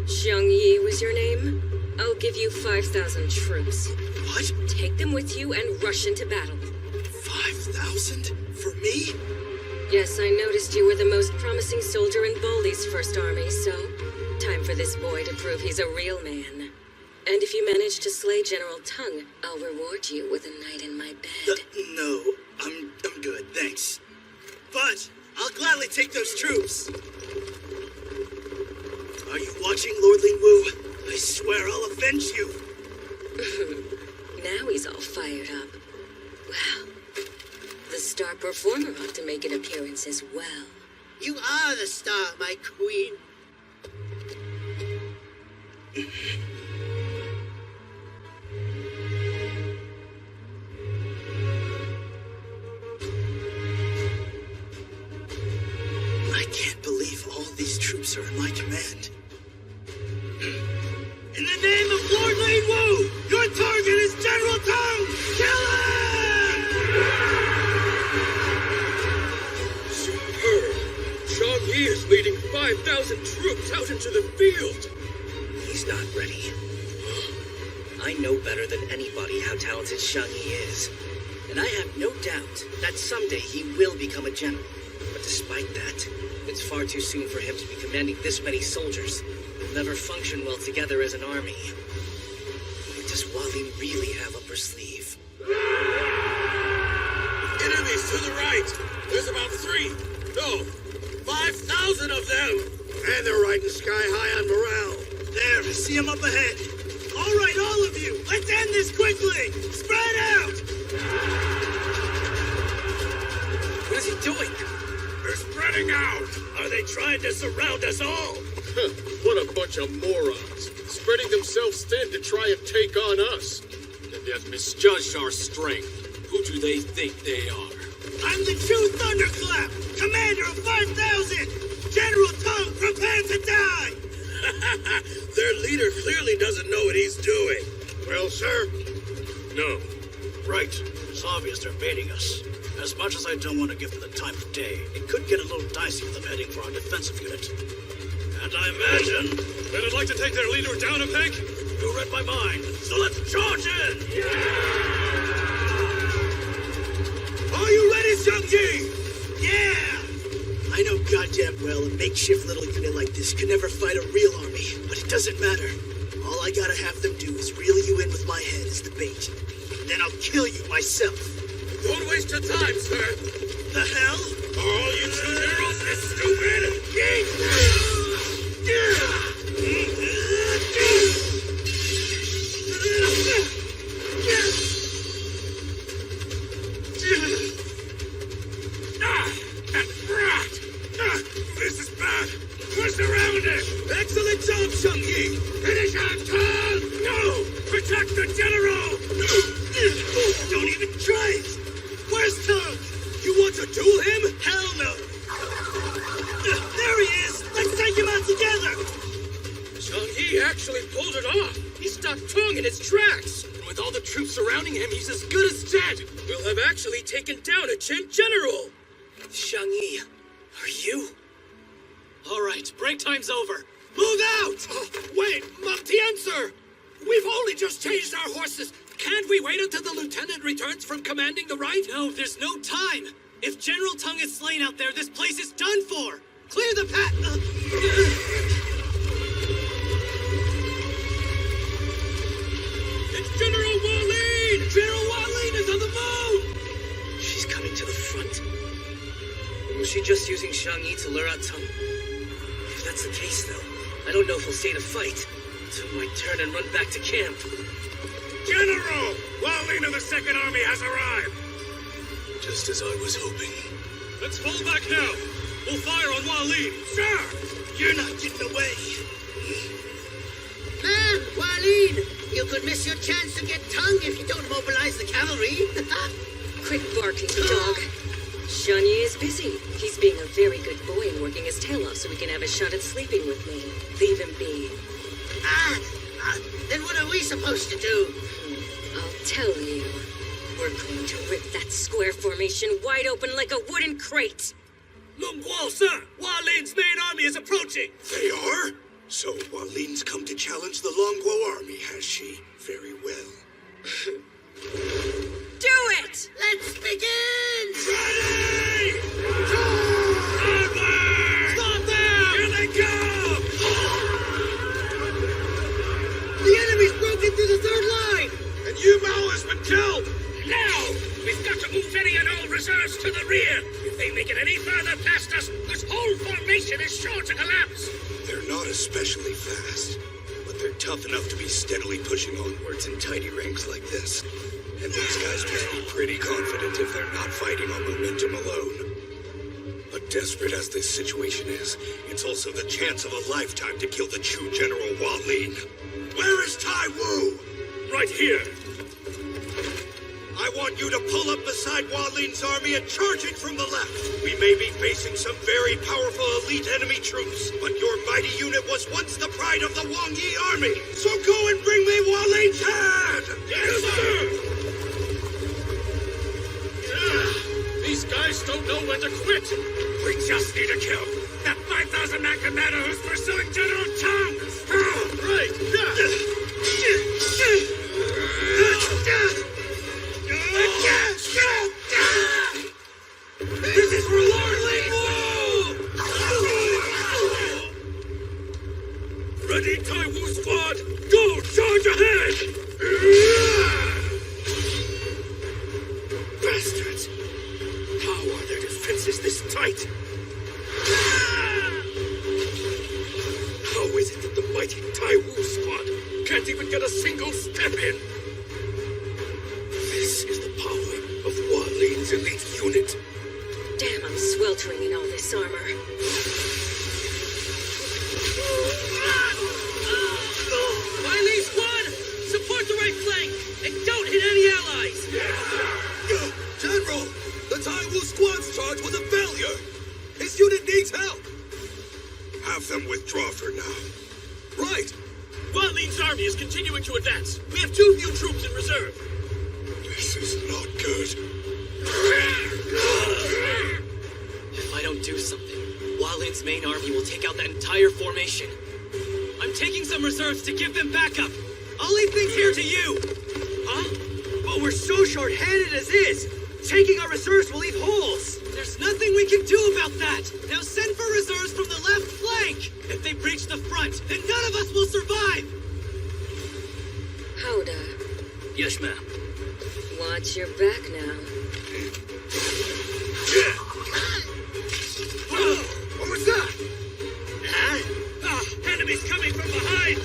Xiang Yi was your name? I'll give you 5,000 troops. What? Take them with you and rush into battle. 5,000? For me? Yes, I noticed you were the most promising soldier in Baldy's first army, so time for this boy to prove he's a real man. And if you manage to slay General Tang, I'll reward you with a night in my bed. No, I'm good, thanks. But I'll gladly take those troops. Are you watching, Lord Lingwu? I swear I'll avenge you. Now he's all fired up. Well, the star performer ought to make an appearance as well. You are the star, my queen. troops are in my command. In the name of Lord Lane Wu, your target is General Tong! Kill him! Superb! Zhang Yi is leading 5,000 troops out into the field! He's not ready. I know better than anybody how talented Zhang Yi is. And I have no doubt that someday he will become a general. But despite that, it's far too soon for him to be commanding this many soldiers. They'll never function well together as an army. What does Wali really have up her sleeve? Enemies to the right! There's about 5,000 of them! And they're riding sky high on morale. There, I see them up ahead. All right, all of you, let's end this quickly! Spread out! What is he doing? They're spreading out! Are they trying to surround us all? What a bunch of morons. Spreading themselves thin to try and take on us. They have misjudged our strength. Who do they think they are? I'm the true Thunderclap, commander of 5,000! General Tong, prepare to die! Their leader clearly doesn't know what he's doing. Well, sir? No. Right. It's obvious they're baiting us. As much as I don't want to give them the time of day, it could get a little dicey with them heading for our defensive unit. And I imagine They'd like to take their leader down a peg? you read my mind, so let's charge in! Are you ready, Zhang Yi? Yeah! I know goddamn well a makeshift little unit like this could never fight a real army, but it doesn't matter. All I gotta have them do is reel you in with my head as the bait. Then I'll kill you myself. Don't waste your time, sir. The hell? Are all you two generals this stupid? This is bad. We're surrounded. Excellent job, Zhang Yi. Finish our turn. No, protect the general. Don't even try it. Where's Tong? You want to duel him? Hell no. There he is. Let's take him out together. Zhang Yi actually pulled it off. He stopped Tong in his tracks. And with all the troops surrounding him, he's as good as dead. We'll have actually taken down a Qin general. Zhang Yi, are you? All right, break time's over. Move out! Wait, Tian, sir! We've only just changed our horses. Can't we wait until the lieutenant returns from commanding the right? No, there's no time. If General Tong is slain out there, this place is done for. Clear the path. It's General Wallin! General Wallin is on the move! She's coming to the front. Was she just using Zhang Yi to lure out Tong? If that's the case, though, I don't know if we'll stay to fight. So I might turn and run back to camp. General! Wallin of the Second Army has arrived! Just as I was hoping. Let's fall back now. We'll fire on Wallin. Sir! You're not getting away. Man, Wallin! You could miss your chance to get Tong if you don't mobilize the cavalry. Quit barking, dog. Zhang Yi is busy. He's being a very good boy and working his tail off so he can have a shot at sleeping with me. Leave him be. Then what are we supposed to do? I'll tell you. We're going to rip that square formation wide open like a wooden crate. Long Guo, sir! Wallin's main army is approaching! They are? So Wallin's come to challenge the Longguo army, has she? Very well. Do it! Let's begin! Ready! Stop them! Here they come! The enemy's broken through the third line! And Yu Mao has been killed! Now! We've got to move any and all reserves to the rear! If they make it any further past us, this whole formation is sure to collapse! They're not especially fast, but they're tough enough to be steadily pushing onwards in tidy ranks like this. And these guys must be pretty confident if they're not fighting on momentum alone. But desperate as this situation is, it's also the chance of a lifetime to kill the Chu General Wallin. Where is Tai Wu? Right here! I want you to pull up beside Walin's army and charge it from the left. We may be facing some very powerful elite enemy troops, but your mighty unit was once the pride of the Wang Yi army. So go and bring me Walin's head! Yes, sir! These guys don't know when to quit. We just need to kill that 5,000 man commander who's pursuing General Tang. Right. This is for Lord Ling Wu! Ready, Taiwu squad! Go charge ahead! Bastards! How are their defenses this tight? How is it that the mighty Taiwu squad can't even get a single step in? This is the power of Walin's elite unit. Damn, I'm sweltering in all this armor. Wiley squad, support the right flank and don't hit any allies. General, the Taiwu squad's charge was a failure. His unit needs help. Have them withdraw for now. Right. Walin's army is continuing to advance. We have too few troops in reserve. This is not good. If I don't do something, Walin's main army will take out that entire formation. I'm taking some reserves to give them backup. I'll leave things here to you. Huh? But we're so short-handed as is. Taking our reserves will leave holes. There's nothing we can do about that. Now send for reserves from the left flank. If they breach the front, then none of us will survive. Howda. Yes, ma'am. Watch your back now. What was that? Huh? Enemies coming from behind!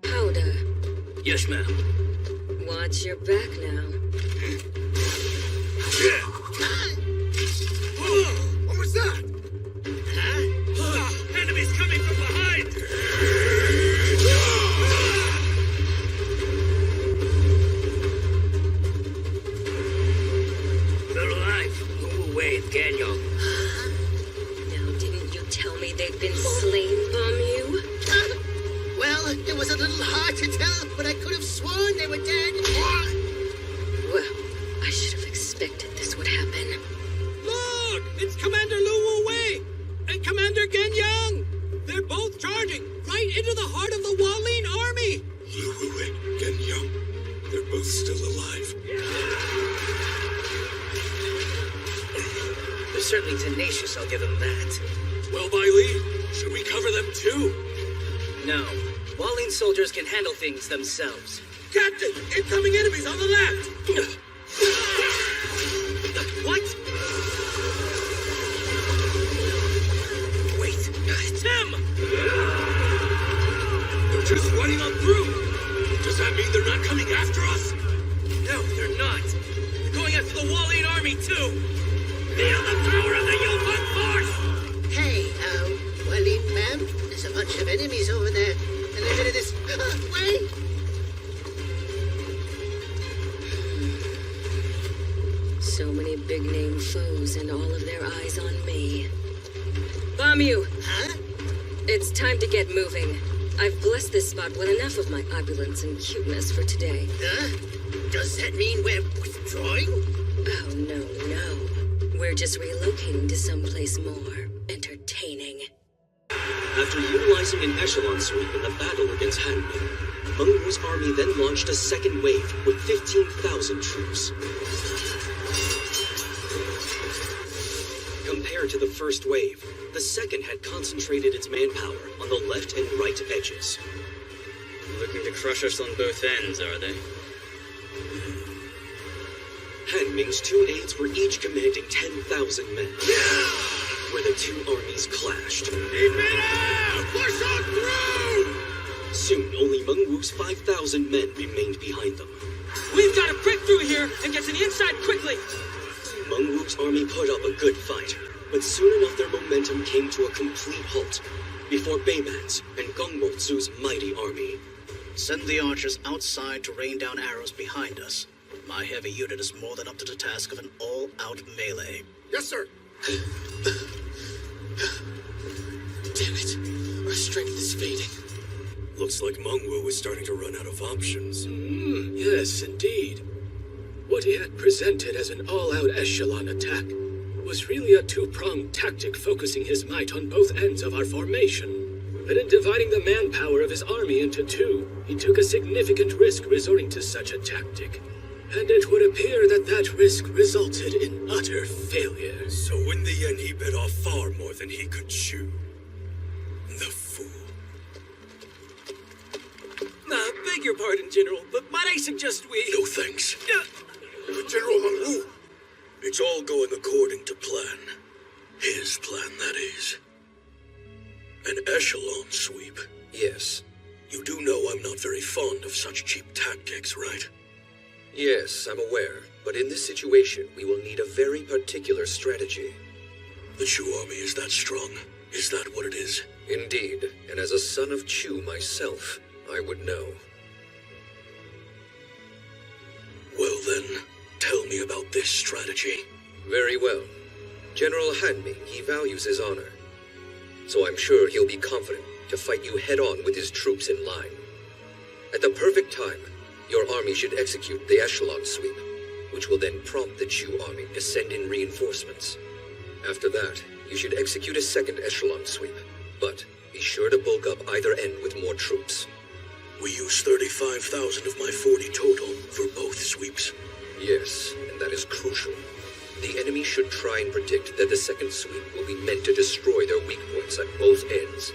Howda. Yes, ma'am. Watch your back now. What was that? Enemies coming from behind! They're alive. Go away, Daniel. Now, didn't you tell me they'd been slain, Bamu? Well, it was a little hard to tell, but I could have sworn they were dead. Well, I should have expected this would happen. Look, it's Commander Lu Wu Wei and Commander Gen Yang. They're both charging right into the heart of the Walin army. Lu Wu and Gen Yang. They're both still alive. They're certainly tenacious, I'll give them that. Well, Bai Li, should we cover them too? No. Walin soldiers can handle things themselves. Captain, incoming enemies on the left! What? Wait, it's them! They're just running on through. Does that mean they're not coming after us? No, they're not. They're going after the Walin army, too. Feel the power of the Yulpan force! Hey, Walin, ma'am, there's a bunch of enemies over there. A little bit of this way. So many big-name foes and all of their eyes on me. Bamu! Huh? It's time to get moving. I've blessed this spot with enough of my opulence and cuteness for today. Huh? Does that mean we're withdrawing? Oh, no. We're just relocating to someplace more entertaining. After utilizing an echelon sweep in the battle against Hanmin, Meng Wu's army then launched a second wave with 15,000 troops. Compared to the first wave, the second had concentrated its manpower on the left and right edges. Looking to crush us on both ends, are they? Han Ming's two aides were each commanding 10,000 men. Where the two armies clashed. Keep it out! Push on through! Soon, only Meng Wu's 5,000 men remained behind them. We've got to break through here and get to the inside quickly. Meng Wu's army put up a good fight, But soon enough their momentum came to a complete halt before Bayman's and Gongmotsu's mighty army. Send the archers outside to rain down arrows behind us. My heavy unit is more than up to the task of an all-out melee. Yes, sir. Damn it. Our strength is fading. Looks like Mengwu is starting to run out of options. Yes, indeed. What he had presented as an all-out echelon attack was really a two-pronged tactic focusing his might on both ends of our formation. But in dividing the manpower of his army into two, he took a significant risk resorting to such a tactic. And it would appear that that risk resulted in utter failure. So in the end, he bit off far more than he could chew. The fool. Beg your pardon, General, but might I suggest we... No thanks. General Mengwu, it's all going according to plan. His plan, that is. An echelon sweep. Yes. You do know I'm not very fond of such cheap tactics, right? Yes, I'm aware. But in this situation, we will need a very particular strategy. The Chu army is that strong? Is that what it is? Indeed. And as a son of Chu myself, I would know. Well then, tell me about this strategy. Very well. General Hanmi, he values his honor. So I'm sure he'll be confident to fight you head-on with his troops in line. At the perfect time, your army should execute the echelon sweep, which will then prompt the Chu army to send in reinforcements. After that, you should execute a second echelon sweep, but be sure to bulk up either end with more troops. We use 35,000 of my 40 total for both sweeps. Yes, and that is crucial. The enemy should try and predict that the second sweep will be meant to destroy their weak points at both ends.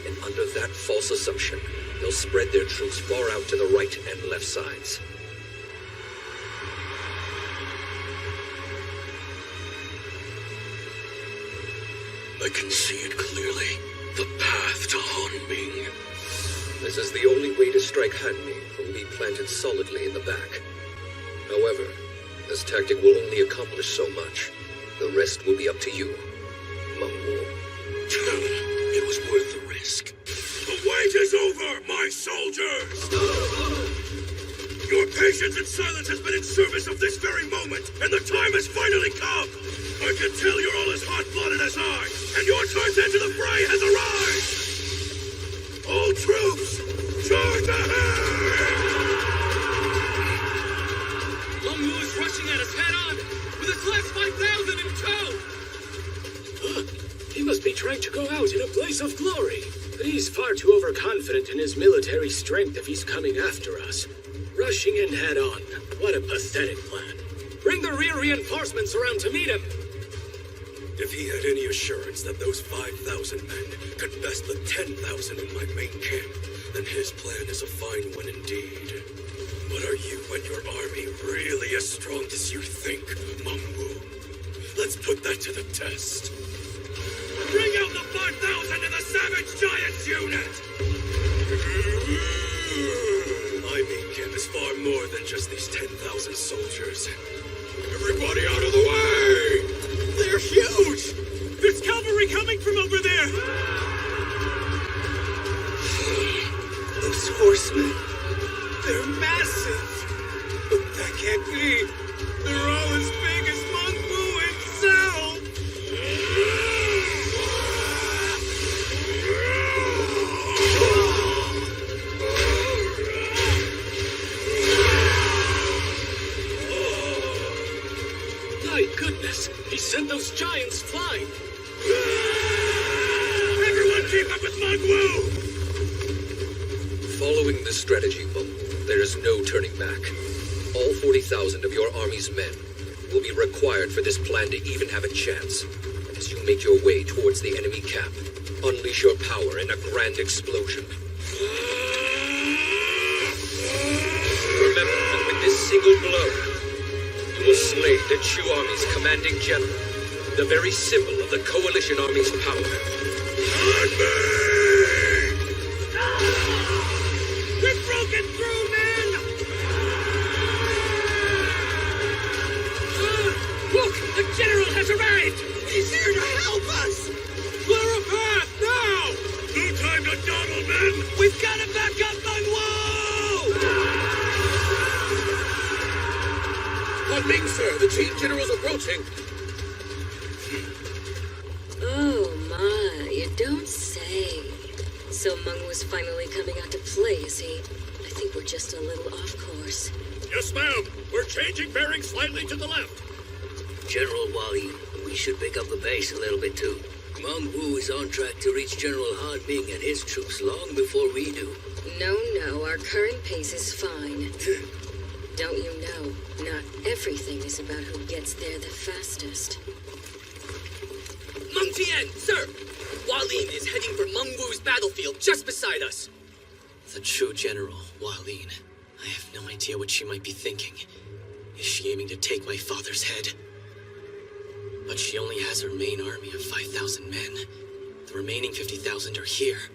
And under that false assumption, they'll spread their troops far out to the right and left sides. I can see it clearly. The path to Hanming. This is the only way to strike Hanmi, who will be planted solidly in the back. However, this tactic will only accomplish so much. The rest will be up to you, Mengwu. It was worth the risk. The wait is over, my soldiers! Your patience and silence has been in service of this very moment, and the time has finally come! I can tell you're all as hot-blooded as I, and your charge into the fray has arrived! All troops, charge ahead! Mengwu is rushing at us head-on, with his last 5,000 in tow! He must be trying to go out in a blaze of glory. But he's far too overconfident in his military strength if he's coming after us. Rushing in head-on. What a pathetic plan. Bring the rear reinforcements around to meet him. If he had any assurance that those 5,000 men could best the 10,000 in my main camp, then his plan is a fine one indeed. But are you and your army really as strong as you think, Mengwu? Let's put that to the test. Bring out the 5,000 and the Savage Giants unit! My main camp is far more than just these 10,000 soldiers. Everybody out of the way! They're huge! There's cavalry coming from over there! Those horsemen, they're massive! But that can't be! They're all as big as Mengwu himself! My goodness, he sent those giants flying. Everyone keep up with Manhwa! Following this strategy, Mengwu, there is no turning back. All 40,000 of your army's men will be required for this plan to even have a chance. And as you make your way towards the enemy camp, unleash your power in a grand explosion. Remember that with this single blow, you will slay the Chu army's commanding general, the very symbol of the coalition army's power. We're broken through, men! Look! The general has arrived! He's here to help us! Clear a path, now! No time to dawdle, men! We've got to back up Manhwa! What means, sir? The Qing General's approaching. Oh my, you don't say. So Mengwu's finally coming out to play, is he? I think we're just a little off course. Yes, ma'am. We're changing bearing slightly to the left. General Wally, we should pick up the pace a little bit too. Mengwu is on track to reach General Han Ming and his troops long before we do. No, our current pace is fine. Don't you know, not everything is about who gets there the fastest. Meng Tian, sir! Hualin is heading for Mengwu's battlefield just beside us. The true General, Hualin. I have no idea what she might be thinking. Is she aiming to take my father's head? But she only has her main army of 5,000 men. The remaining 50,000 are here.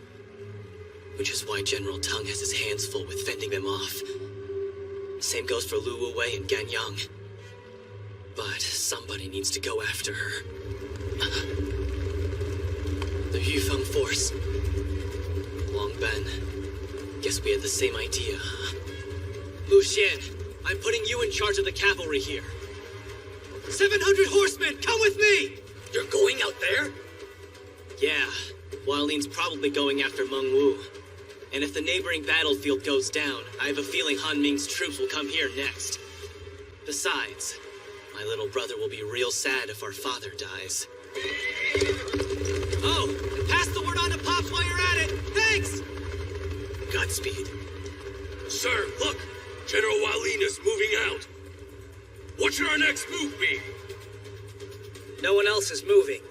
Which is why General Tang has his hands full with fending them off. Same goes for Lu Wuwei and Gan Yang. But somebody needs to go after her. The Yufeng force. Long Ben. Guess we had the same idea, huh? Lu Xian, I'm putting you in charge of the cavalry here. 700 horsemen, come with me! You're going out there? Yeah, Hualin's probably going after Mengwu. And if the neighboring battlefield goes down, I have a feeling Han Ming's troops will come here next. Besides, my little brother will be real sad if our father dies. Oh, and pass the word on to Pops while you're at it! Thanks! Godspeed. Sir, look! General Hualin is moving out. What should our next move be? No one else is moving.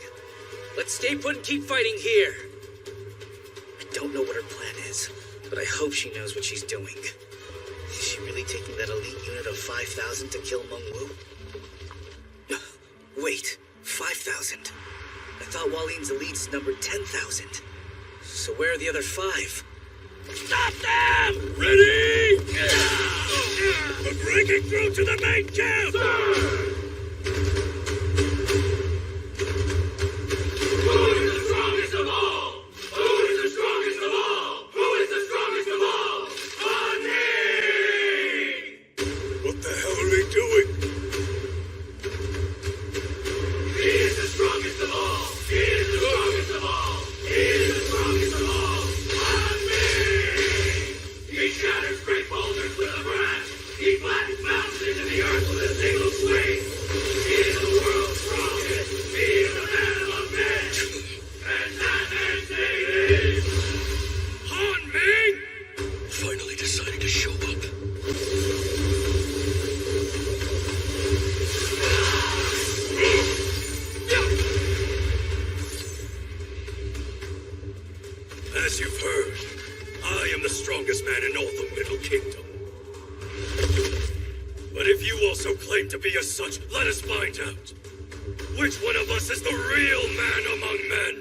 Let's stay put and keep fighting here. I don't know what her plan is, but I hope she knows what she's doing. Is she really taking that elite unit of 5,000 to kill Mengwu? Wait, 5,000? I thought Hualin's elites numbered 10,000. So where are the other 5? Stop them! Ready! We're breaking through to the main camp! Sir! Who is the strongest of all? Who is the strongest of all? Who is the strongest of all? On me! What the hell are they doing? He is the strongest of all! He is the strongest of all! He is the strongest of all! He shatters great boulders with a branch. He flattens mountains into the earth with a single swing. He is the world's strongest. He is a man among men. And that man's name is... Han Ming! Finally decided to show up. As you've heard, I am the strongest man in all the Middle Kingdom. But if you also claim to be as such, let us find out. Which one of us is the real man among men?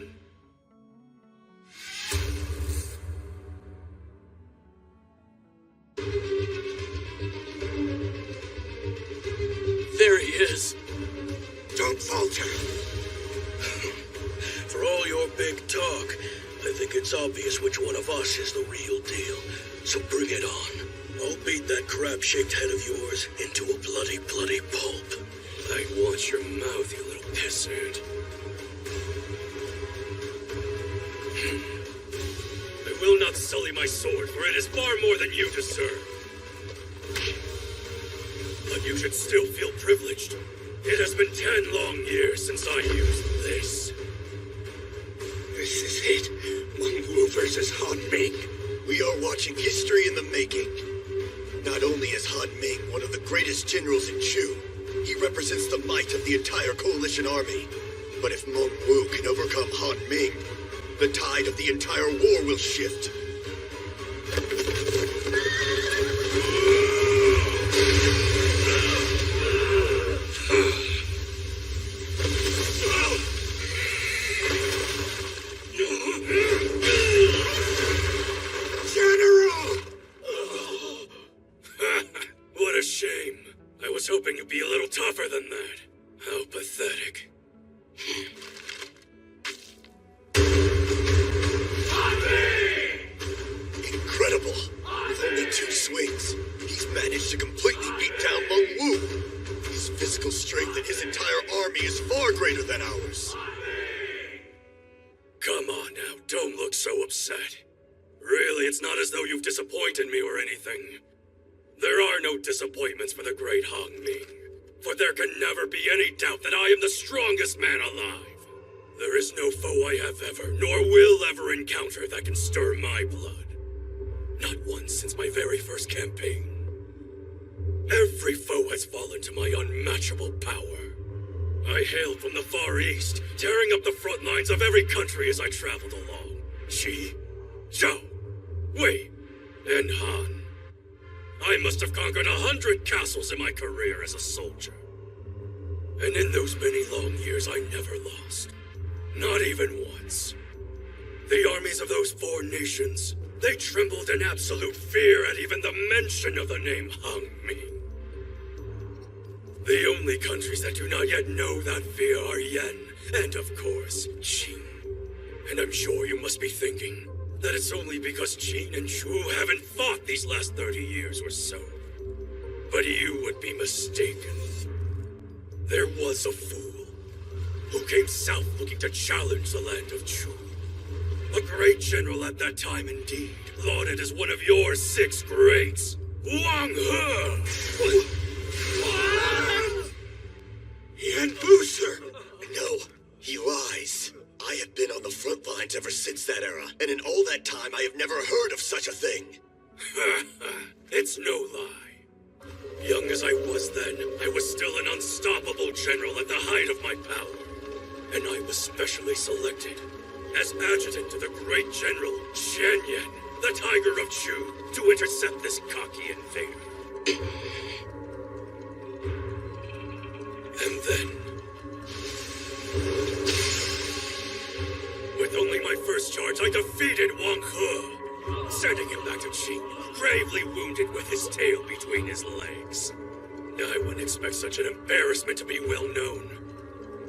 There he is. Don't falter. For all your big talk, I think it's obvious which one of us is the real deal. So bring it on. I'll beat that crab-shaped head of yours into a bloody pulp. I want your mouth, you little pissant. I will not sully my sword, for it is far more than you deserve. But you should still feel privileged. It has been 10 long years since I used this. This is it. Mengwu versus Han Ming. We are watching history in the making. Not only is Han Ming one of the greatest generals in Chu, he represents the might of the entire coalition army. But if Mengwu can overcome Han Ming, the tide of the entire war will shift. What a shame. I was hoping you'd be a little tougher than that. How pathetic. greater than ours. Come on now, don't look so upset. Really, it's not as though you've disappointed me or anything. There are no disappointments for the great Han Ming, for there can never be any doubt that I am the strongest man alive. There is no foe I have ever, nor will ever encounter that can stir my blood. Not once since my very first campaign. Every foe has fallen to my unmatchable power. I hailed from the Far East, tearing up the front lines of every country as I traveled along. Xi, Zhao, Wei, and Han. I must have conquered 100 castles in my career as a soldier. And in those many long years, I never lost. Not even once. The armies of those 4 nations, they trembled in absolute fear at even the mention of the name Han Ming. The only countries that do not yet know that fear are Yen, and of course, Qin. And I'm sure you must be thinking that it's only because Qin and Chu haven't fought these last 30 years or so. But you would be mistaken. There was a fool who came south looking to challenge the land of Chu. A great general at that time indeed, lauded as one of your 6 greats, Wang He. Yan Bu, sir! No, he lies. I have been on the front lines ever since that era, and in all that time I have never heard of such a thing. It's no lie. Young as I was then, I was still an unstoppable general at the height of my power. And I was specially selected as adjutant to the great general Xian Yan, the Tiger of Chu, to intercept this cocky invader. And then, with only my first charge, I defeated Wang He, sending him back to Qin, gravely wounded with his tail between his legs. I wouldn't expect such an embarrassment to be well known.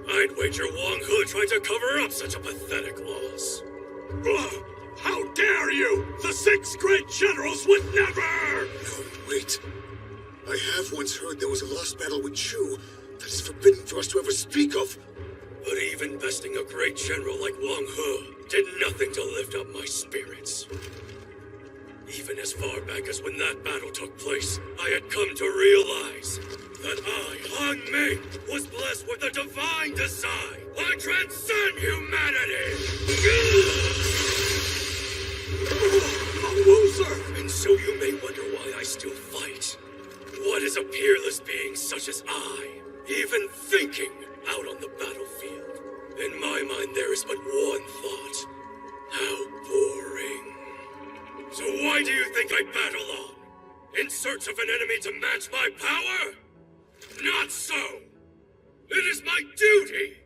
I'd wager Wang He tried to cover up such a pathetic loss. How dare you! The 6 great generals would never! No, wait. I have once heard there was a lost battle with Chu that is forbidden for us to ever speak of. But even besting a great general like Wang He did nothing to lift up my spirits. Even as far back as when that battle took place, I had come to realize that I, Han Ming, was blessed with a divine design. I transcend humanity! Loser! And so you may wonder why I still fight. What is a peerless being such as I even thinking out on the battlefield? In my mind, there is but one thought. How boring. So why do you think I battle on? In search of an enemy to match my power? Not so! It is my duty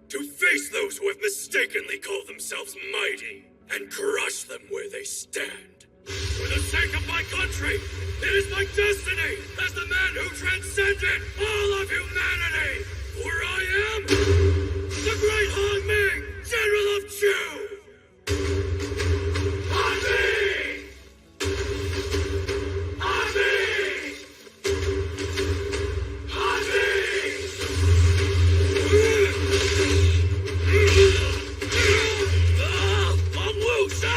to face those who have mistakenly called themselves mighty and crush them where they stand. For the sake of my country, it is my destiny as the man who transcended all of humanity. For I am the great Han Ming, General of Chu. Han Ming! Han Ming! Han Ming! Meng Wu, sir!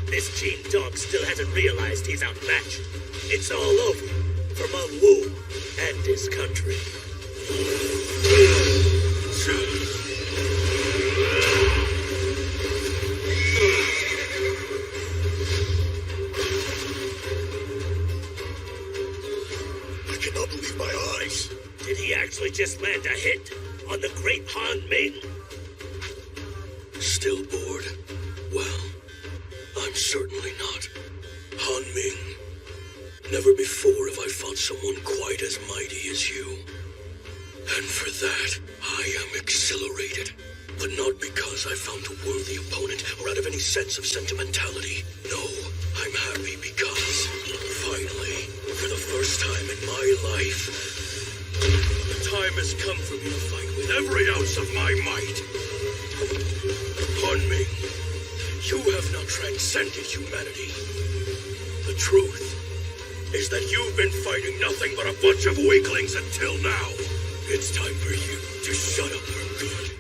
This Qin dog still hasn't realized he's outmatched. It's all over for Meng Wu and his country. I cannot believe my eyes. Did he actually just land a hit on the great Han Ming? Still bored? Well, I'm certainly not. Han Ming, never before have I fought someone quite as mighty as you. And for that, I am exhilarated. But not because I found a worthy opponent or out of any sense of sentimentality. No, I'm happy because, finally, for the first time in my life, the time has come for me to fight with every ounce of my might. Han Ming, you have now transcended humanity. The truth is that you've been fighting nothing but a bunch of weaklings until now. It's time for you Just shut up for good.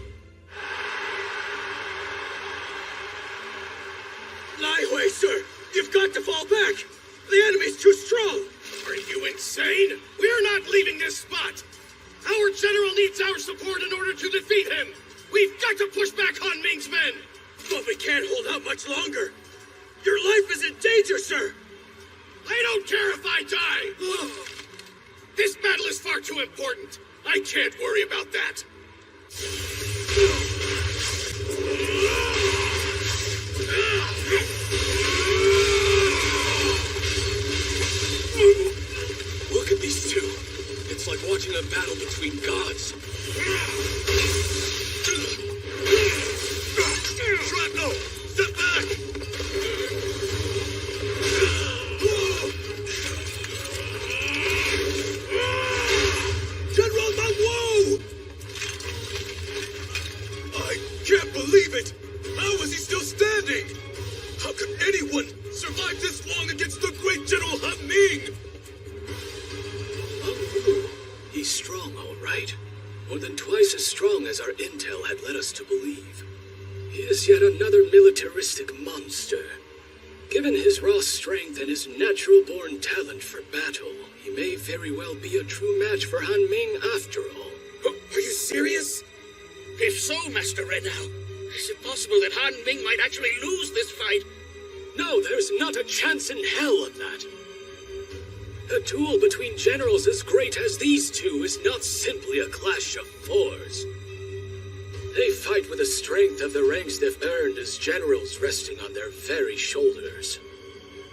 Wei, sir! You've got to fall back! The enemy's too strong! Are you insane? We're not leaving this spot! Our general needs our support in order to defeat him! We've got to push back Han Ming's men! But we can't hold out much longer! Your life is in danger, sir! I don't care if I die! This battle is far too important! I can't worry about that! Look at these two. It's like watching a battle between gods. Shrapnel! Step back! General Manhwa! I can't believe it! How is he still standing? How could anyone survive this long against the great General Han Ming? He's strong, all right. More than twice as strong as our intel had led us to believe. He is yet another militaristic monster. Given his raw strength and his natural-born talent for battle, he may very well be a true match for Han Ming after all. Are you serious? If so, Master Red Now, is it possible that Han Ming might actually lose this fight? No, there's not a chance in hell of that. A duel between generals as great as these two is not simply a clash of fours. They fight with the strength of the ranks they've earned as generals resting on their very shoulders.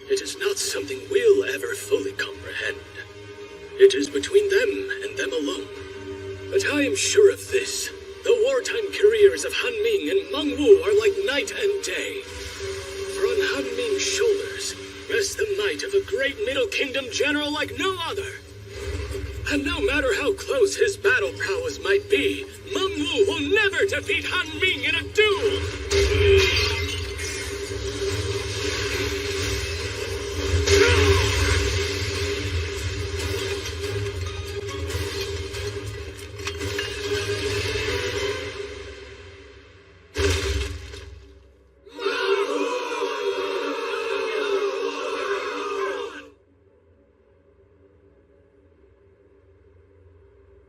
It is not something we'll ever fully comprehend. It is between them and them alone. But I am sure of this. The wartime careers of Han Ming and Manhwa are like night and day. For on Han Ming's shoulders rests the might of a great Middle Kingdom general like no other. And no matter how close his battle prowess might be, Manhwa will never defeat Han Ming in a duel!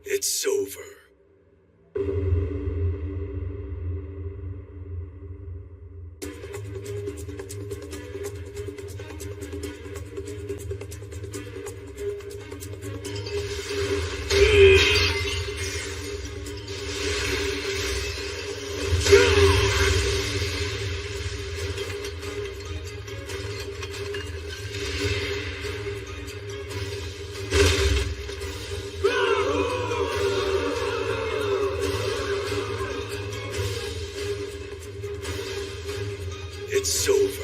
It's over. It's over.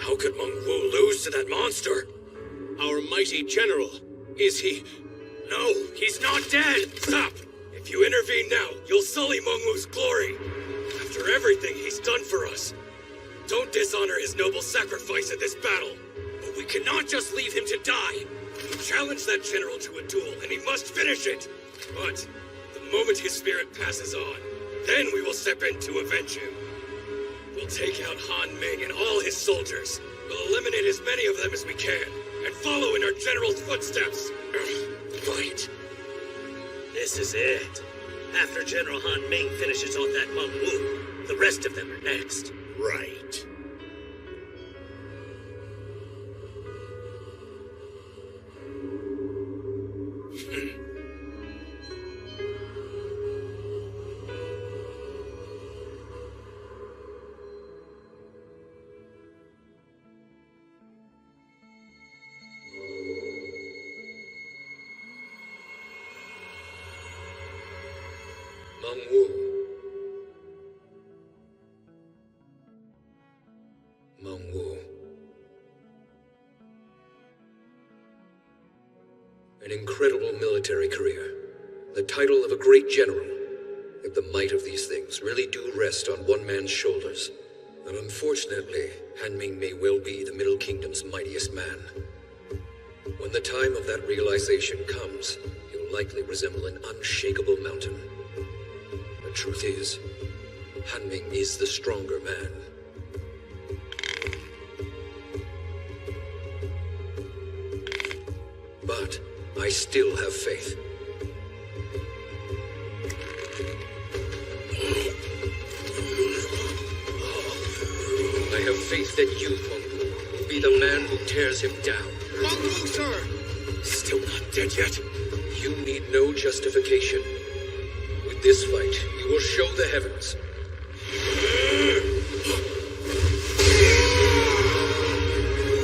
How could Manhwa lose to that monster? Our mighty general. Is he... No, he's not dead! Stop! If you intervene now, you'll sully Manhwa's glory. After everything he's done for us. Don't dishonor his noble sacrifice in this battle. But we cannot just leave him to die. We challenge that general to a duel, and he must finish it. But the moment his spirit passes on, then we will step in to avenge him. We'll take out Han Ming and all his soldiers. We'll eliminate as many of them as we can, and follow in our general's footsteps. Fight. This is it. After General Han Ming finishes on that Manhwa, the rest of them are next. Right. Manhwa. An incredible military military career, the title of a great general. Yet the might of these things really do rest on one man's shoulders. But unfortunately, Han Ming may well be the Middle Kingdom's mightiest man. When the time of that realization comes, he'll likely resemble an unshakable mountain. The truth is, Han Ming is the stronger man. But I still have faith. I have faith that you, Meng, will be the man who tears him down. Meng, sir! Still not dead yet. You need no justification. With this fight, you will show the heavens.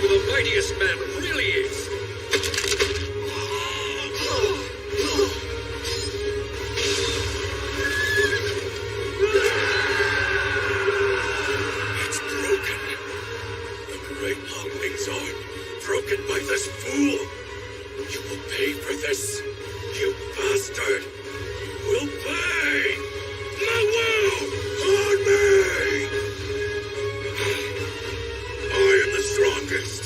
Who the mightiest man really is. It's broken. The great Han Ming's arm, broken by this fool. You will pay for this, you bastard. You will pay. Manhwa! Han Ming! I am the strongest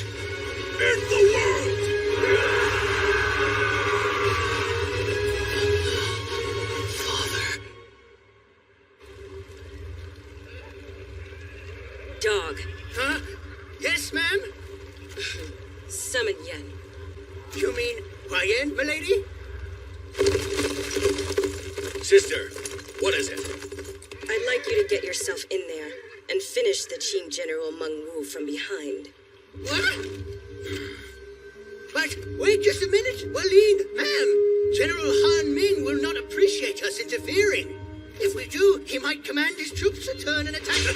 in the world. Dog. Huh? Yes, ma'am? Summon Yen. You mean Huayan, milady? Sister, what is it? I'd like you to get yourself in there and finish the Qing General Meng Wu from behind. What? But wait just a minute, Walin, ma'am. General Han Ming will not appreciate us interfering. If we do, he might command his troops to turn and attack.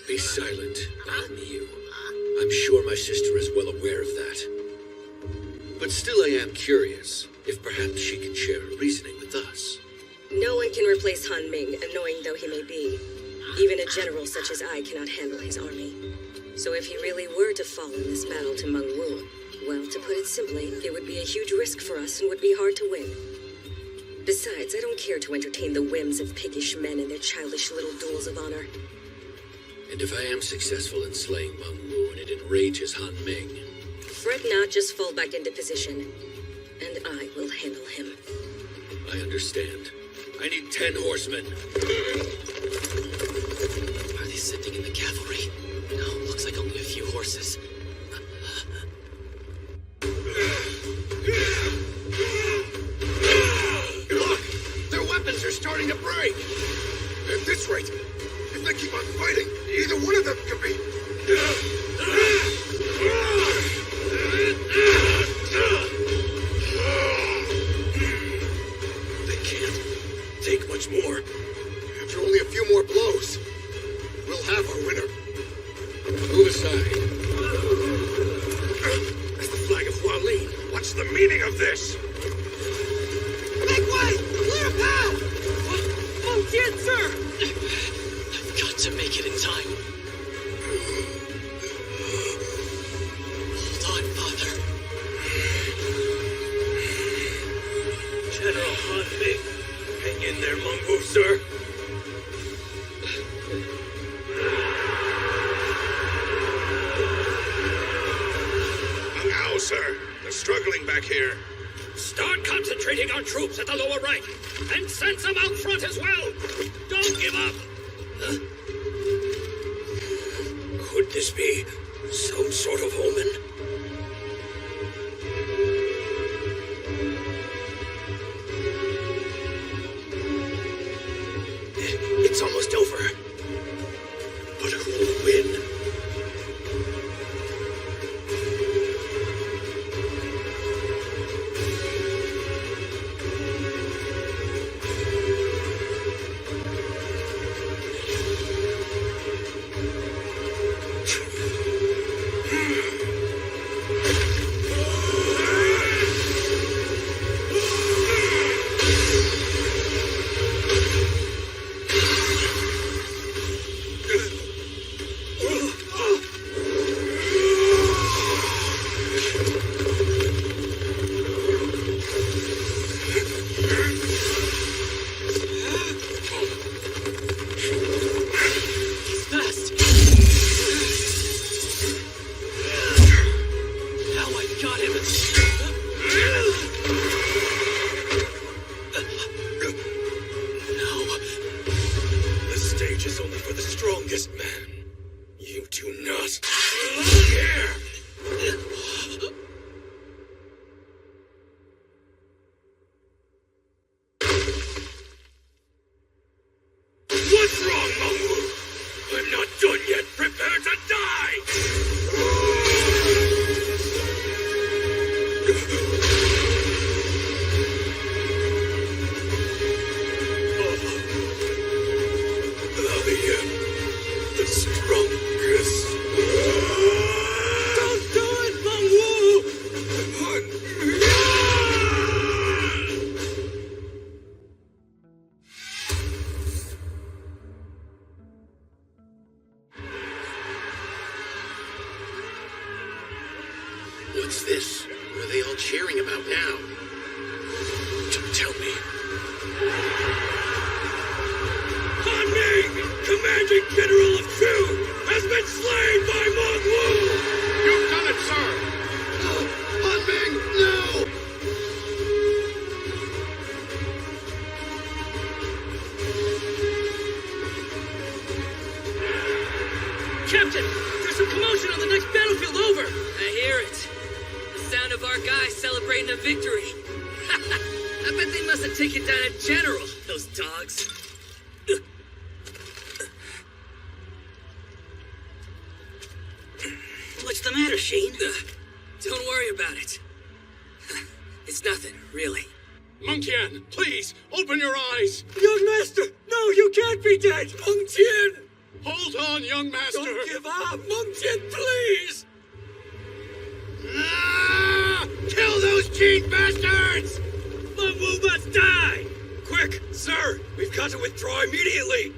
Be silent, not you. I'm sure my sister is well aware of that. But still I am curious if perhaps she can share her reasoning with us. No one can replace Han Ming, annoying though he may be. Even a general such as I cannot handle his army. So if he really were to fall in this battle to Meng Wu, well, to put it simply, it would be a huge risk for us and would be hard to win. Besides, I don't care to entertain the whims of piggish men and their childish little duels of honor. And if I am successful in slaying Meng Wu and it enrages Han Ming... Fret not, just fall back into position, and I will handle him. I understand. I need 10 horsemen. Are they sending in the cavalry? No, looks like only a few horses. Look! Their weapons are starting to break! At this rate, if they keep on fighting, either one of them could be... They can't take much more. After only a few more blows, we'll have our winner. Move aside. That's the flag of Hualin. What's the meaning of this? Make way! Clear a path! Oh, dear sir! I've got to make it in time. Hold on, Father. General Han Ming, hang in there, Meng Wu, sir. Now, sir, they're struggling back here. Start concentrating our troops at the lower right, and send some out front as well. Don't give up. Could this be some sort of omen? It's almost over. But who will win? He's fast. Now I got him. No. The stage is only for the strongest man. You do not care. What's wrong, Manhwa? I'm not done yet. Prepare to die! The strongest. Don't do it, Manhwa! What's this? What are they all cheering about now? Tell me. Han Ming, commanding general of Shu, has been slain by Manhwa! You've done it, sir! Han Ming, no! Captain, there's some commotion on the next battlefield over! I hear it. The sound of our guys celebrating a victory. I bet they must have taken down a general, those dogs. What's the matter, Sheen? Don't worry about it. It's nothing, really. Meng Tian, please, open your eyes! Young master! No, you can't be dead! Meng Tian! Hold on, young master! Don't give up! Meng Tian, please! Ah! Kill those cheat bastards! Manhwa must die! Quick, sir! We've got to withdraw immediately!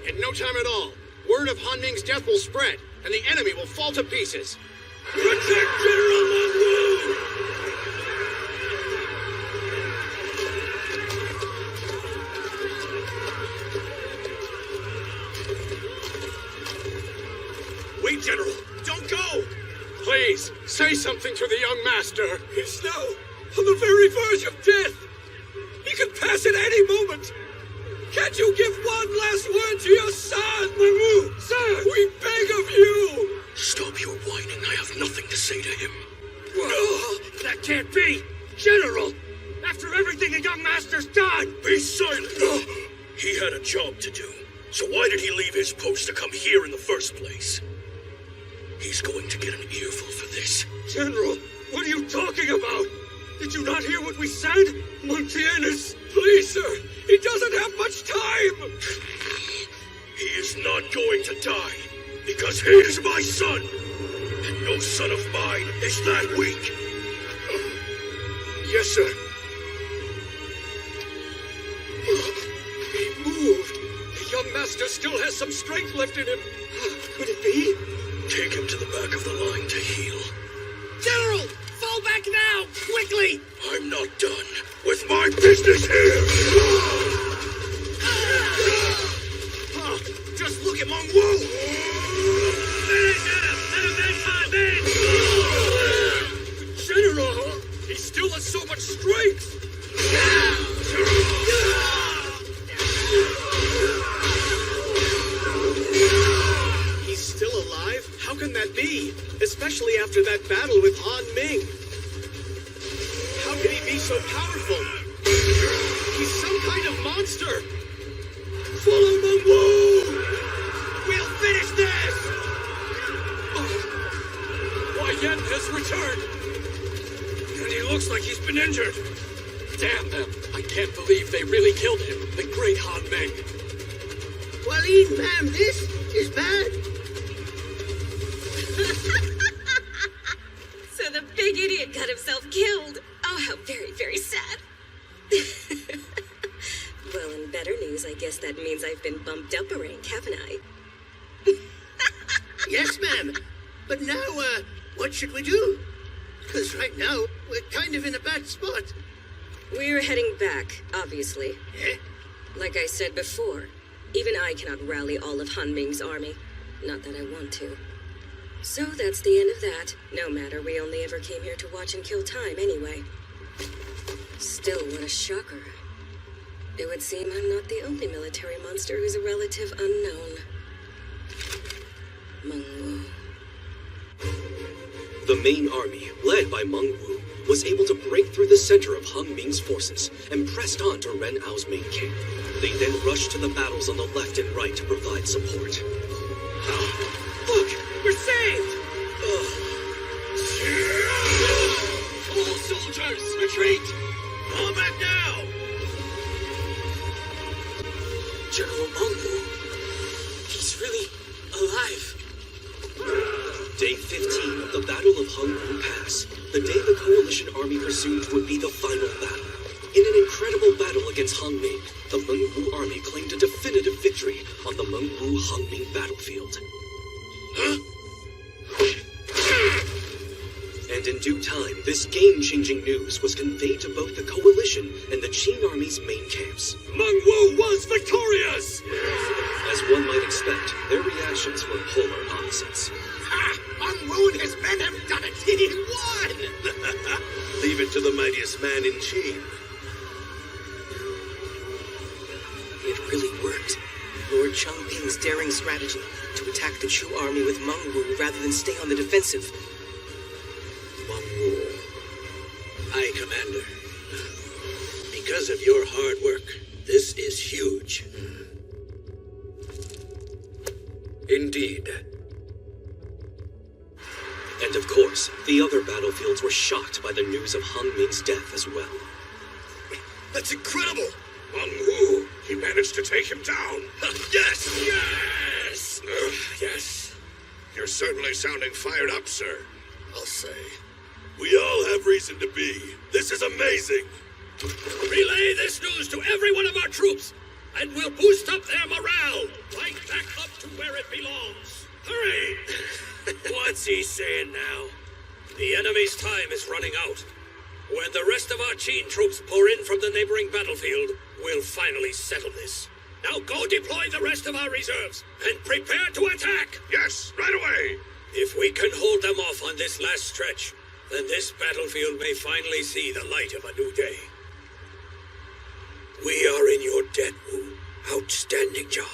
In no time at all. Word of Han Ming's death will spread, and the enemy will fall to pieces. Protect General Manhwa! Wait, General! Don't go! Please, say something to the young master. He's now on the very verge of death! He could pass at any moment! Can't you give one last word to your son, Manhwa? Sir, we beg of you! Stop your whining. I have nothing to say to him. No, that can't be! General! After everything the young master's done! Be silent! He had a job to do. So why did he leave his post to come here in the first place? He's going to get an earful for this. General, what are you talking about? Did you not hear what we said? Meng Tian is... Please, sir, he doesn't have much time! He is not going to die, because he is my son! And no son of mine is that weak! Yes, sir. He moved! The young master still has some strength left in him! Could it be? Take him to the back of the line to heal. General! Fall back now! Quickly! I'm not done with my business here! Just look at Manhwa! Finish him! Let him make my men! General! He still has so much strength! He's still alive? How can that be? Especially after that battle with Han Ming. How can he be so powerful? He's some kind of monster. Follow Manhwa! We'll finish this! Why Yen has returned! And he looks like he's been injured. Damn them! I can't believe they really killed him, the great Han Ming. Waleed, ma'am, this is bad. So the big idiot got himself killed. Oh, how very, very sad. Well, in better news, I guess that means I've been bumped up a rank, haven't I? Yes, ma'am. But now, what should we do? Because right now, we're kind of in a bad spot. We're heading back, obviously. Eh? Like I said before, Even I cannot rally all of Han Ming's army. Not that I want to. So that's the end of that. No matter, we only ever came here to watch and kill time anyway. Still, what a shocker. It would seem I'm not the only military monster who's a relative unknown. Manhwa. The main army, led by Meng Wu, was able to break through the center of Hung Ming's forces and pressed on to Ren Ao's main camp. They then rushed to the battles on the left and right to provide support. Look! We're saved! All soldiers, retreat! Fall back now! General Meng Wu, he's really alive. Day 15 of the Battle of Hung Wu Pass, the day the Coalition army presumed would be the final battle. In an incredible battle against Han Ming, the Meng Wu army claimed a definitive victory on the Meng Wu-Han Ming battlefield. And in due time, this game-changing news was conveyed to both the Coalition and the Qin Army's main camps. Meng Wu was victorious! As one might expect, their reactions were polar opposites. Ha! Meng Wu and his men have done it! He won! Leave it to the mightiest man in Qin. It really worked. Lord Changping's daring strategy to attack the Chu army with Meng Wu rather than stay on the defensive. Meng Wu. Aye, Commander. Because of your hard work, this is huge. Indeed. And of course, the other battlefields were shocked by the news of Han Ming's death as well. That's incredible! Meng Wu, he managed to take him down. Yes! Yes! Yes. You're certainly sounding fired up, sir. I'll say. We all have reason to be. This is amazing. Relay this news to every one of our troops, and we'll boost up their morale. Right back up to where it belongs. Hurry! What's he saying now? The enemy's time is running out. When the rest of our Qin troops pour in from the neighboring battlefield, we'll finally settle this. Now go deploy the rest of our reserves, and prepare to attack! Yes, right away! If we can hold them off on this last stretch, then this battlefield may finally see the light of a new day. We are in your debt, Wu. Outstanding job.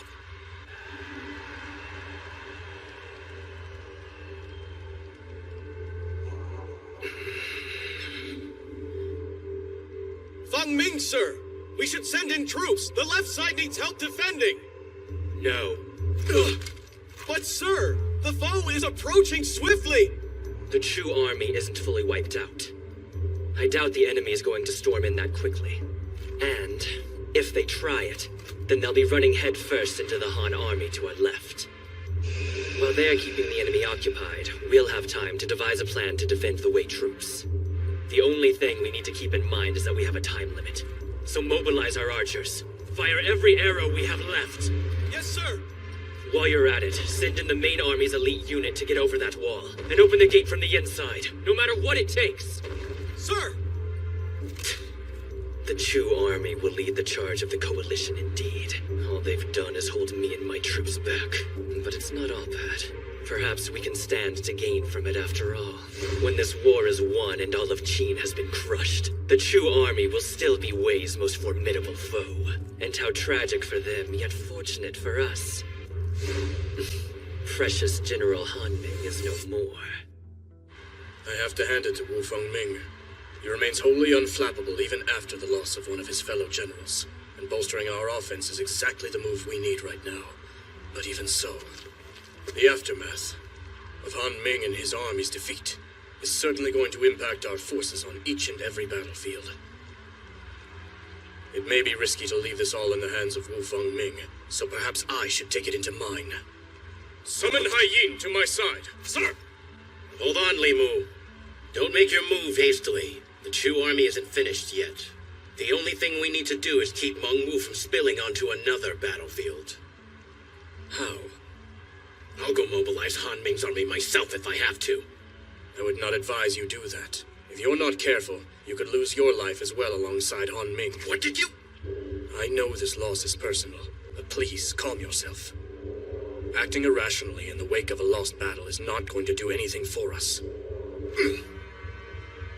Feng Ming, sir! We should send in troops! The left side needs help defending! No. But sir, the foe is approaching swiftly! The Chu army isn't fully wiped out. I doubt the enemy is going to storm in that quickly. And if they try it, then they'll be running head first into the Han army to our left. While they're keeping the enemy occupied, we'll have time to devise a plan to defend the Wei troops. The only thing we need to keep in mind is that we have a time limit. So mobilize our archers. Fire every arrow we have left. Yes, sir! While you're at it, send in the main army's elite unit to get over that wall, and open the gate from the inside, no matter what it takes. Sir! The Chu army will lead the charge of the Coalition indeed. All they've done is hold me and my troops back. But it's not all bad. Perhaps we can stand to gain from it after all. When this war is won and all of Qin has been crushed, the Chu army will still be Wei's most formidable foe. And how tragic for them, yet fortunate for us. Precious General Han Ming is no more. I have to hand it to Wu Fengming. He remains wholly unflappable even after the loss of one of his fellow generals. And bolstering our offense is exactly the move we need right now. But even so, the aftermath of Han Ming and his army's defeat is certainly going to impact our forces on each and every battlefield. It may be risky to leave this all in the hands of Wu Fengming, so perhaps I should take it into mine. Summon Hai Yin to my side. Sir! Hold on, Li Mu. Don't make your move hastily. The Chu army isn't finished yet. The only thing we need to do is keep Meng Wu from spilling onto another battlefield. How? I'll go mobilize Han Ming's army myself if I have to. I would not advise you do that. If you're not careful, you could lose your life as well alongside Han Ming. What did you? I know this loss is personal, but please calm yourself. Acting irrationally in the wake of a lost battle is not going to do anything for us.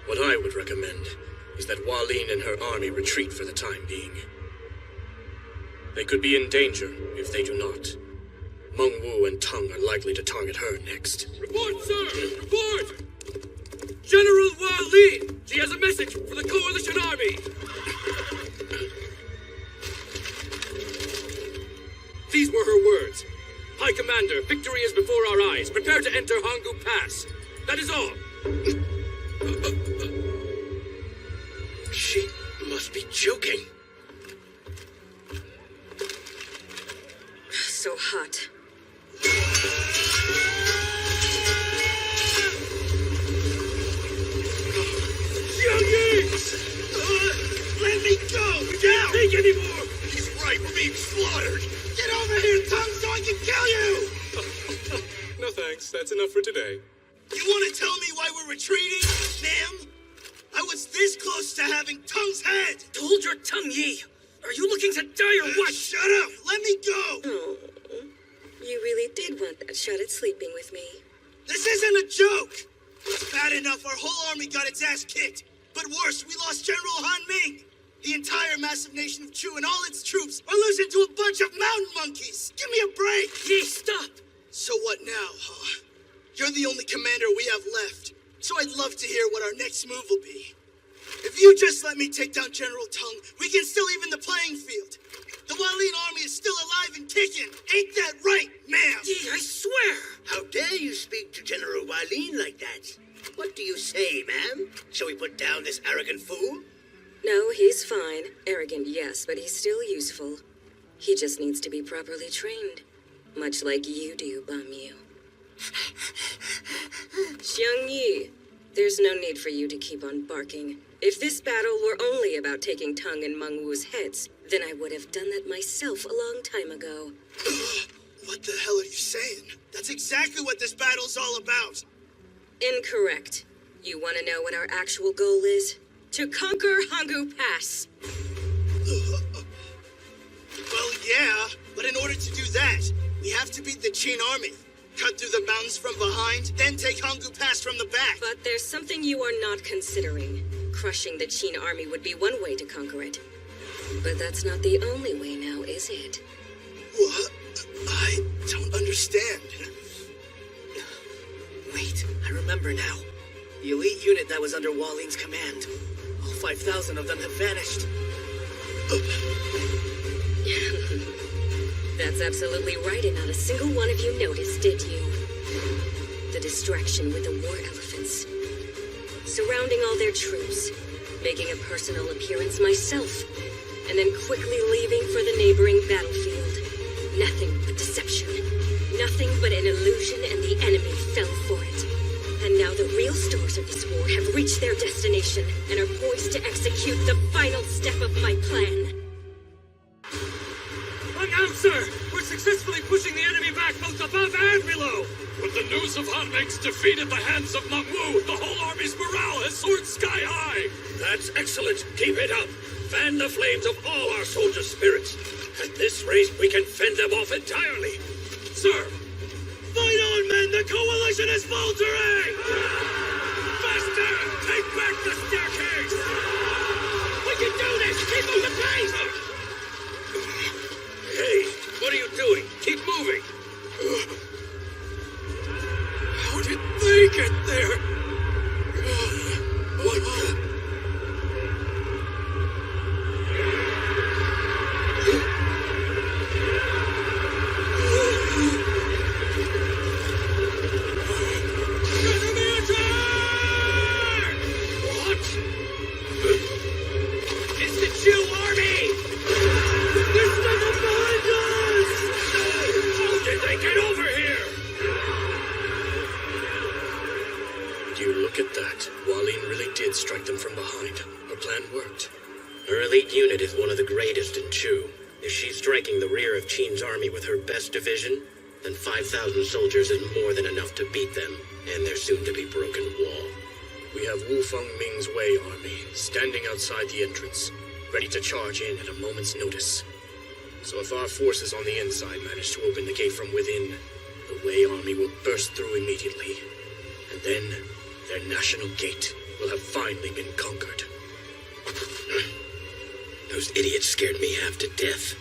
What I would recommend is that Hualin and her army retreat for the time being. They could be in danger if they do not. Mengwu and Tang are likely to target her next. Report, sir! Report! General Hualin! She has a message for the Coalition Army! These were her words. High Commander, victory is before our eyes. Prepare to enter Hanggu Pass. That is all. She must be joking. So hot. Let me go! Down! Take any more! He's right, we're being slaughtered! Get over here, Tongue, so I can kill you! No thanks, that's enough for today. You want to tell me why we're retreating, ma'am? I was this close to having Tongue's head! Hold your tongue, Yi! Are you looking to die or what? Shut up! Let me go! Oh, you really did want that shot at sleeping with me. This isn't a joke! It's bad enough our whole army got its ass kicked. But worse, we lost General Han Ming. The entire massive nation of Chu and all its troops are losing to a bunch of mountain monkeys. Give me a break! Yi, stop! So what now, huh? You're the only commander we have left. So I'd love to hear what our next move will be. If you just let me take down General Tongue, we can still even the playing field. The Hualin army is still alive and kicking. Ain't that right, ma'am? Yi, I swear! How dare you speak to General Hualin like that? What do you say, ma'am? Shall we put down this arrogant fool? No, he's fine. Arrogant, yes, but he's still useful. He just needs to be properly trained. Much like you do, Bamyu. Xiang Yi, there's no need for you to keep on barking. If this battle were only about taking Tang and Mengwu's heads, then I would have done that myself a long time ago. What the hell are you saying? That's exactly what this battle's all about. Incorrect. You want to know what our actual goal is? To conquer Hanggu Pass. Well, yeah, but in order to do that, we have to beat the Qin army. Cut through the mountains from behind, then take Hanggu Pass from the back. But there's something you are not considering. Crushing the Qin army would be one way to conquer it. But that's not the only way now, is it? What? I don't understand. Wait, I remember now. The elite unit that was under Hualin's command. All 5,000 of them have vanished. That's absolutely right, and not a single one of you noticed, did you? The distraction with the war elephants. Surrounding all their troops. Making a personal appearance myself. And then quickly leaving for the neighboring battlefield. Nothing but deception. Nothing but an illusion, and the enemy fell for it. And now the real stars of this war have reached their destination and are poised to execute the final step of my plan. Announcer! We're successfully pushing the enemy back both above and below! With the news of Han Ming's defeat at the hands of Mengwu, the whole army's morale has soared sky high! That's excellent. Keep it up. Fan the flames of all our soldiers' spirits. At this rate, we can fend them off entirely. Sir! Fight on, men! The coalition is faltering! Faster! Take back the staircase! We can do this! Keep on the pace! Hey, what are you doing? Keep moving. How did they get there? What the... Strike them from behind. Her plan worked. Her elite unit is one of the greatest in Chu. If she's striking the rear of Qin's army with her best division, then 5,000 soldiers is more than enough to beat them and their soon-to-be broken wall. We have Wu Feng Ming's Wei army standing outside the entrance. ready to charge in at a moment's notice. So if our forces on the inside manage to open the gate from within, the Wei army will burst through immediately. And then, their national gate will have finally been conquered. Those idiots scared me half to death.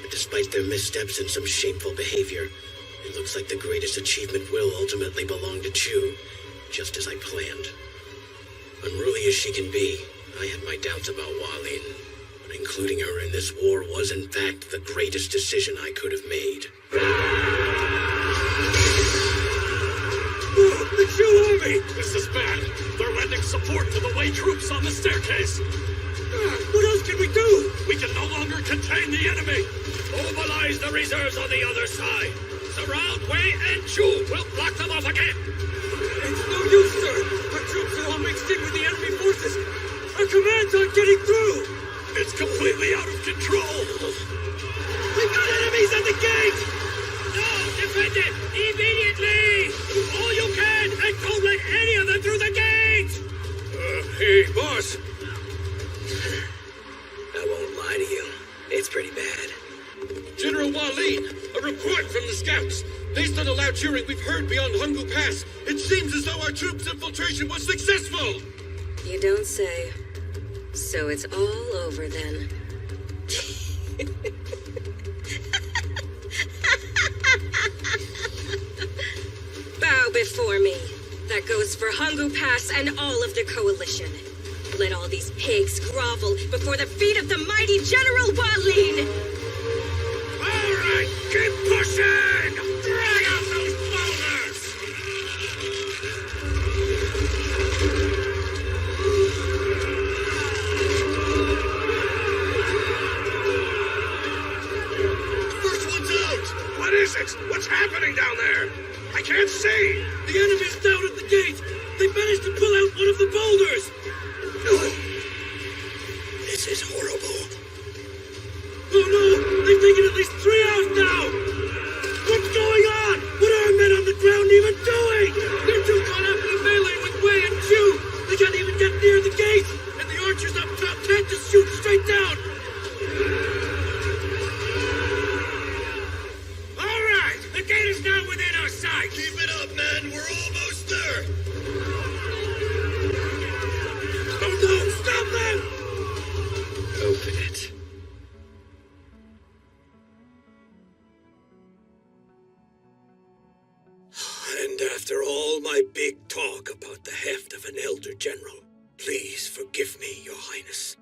But despite their missteps and some shameful behavior, it looks like the greatest achievement will ultimately belong to Chu, just as I planned. Unruly as she can be, I had my doubts about Hualin, but including her in this war was in fact the greatest decision I could have made. The Chu army! This is bad. They're lending support to the Wei troops on the staircase. What else can we do? We can no longer contain the enemy. Mobilize the reserves on the other side. Surround Wei and Chu. We'll block them off again. It's no use, sir. Our troops are all mixed in with the enemy forces. Our commands aren't getting through. It's completely out of control. We've got enemies at the gate. No, defend it immediately. Do all you can, and don't let any of them through the gate. Hey, boss. I won't lie to you. It's pretty bad. General Hualin, a report from the scouts. Based on the loud cheering we've heard beyond Hungu Pass, it seems as though our troops' infiltration was successful. You don't say. So it's all over then. Bow before me. That goes for Hungu Pass and all of the coalition. Let all these pigs grovel before the feet of the mighty General Hualin! All right, keep pushing! Drag out those boulders! First one's out! What is it? What's happening down there? I can't see! The enemy's down at the gate! They managed to pull out one of the boulders! This is horrible. Oh no! They've taken at least 3 out now! What's going on? What are our men on the ground even doing? They're too caught up in the melee with Wei and Chu! They can't even get near the gate! And the archers up top can't just shoot straight down! All right! The gate is now within our sight! Keep it up, men! We're almost there! Oh no! Stop them! Open it. And after all my big talk about the heft of an elder general, please forgive me, Your Highness,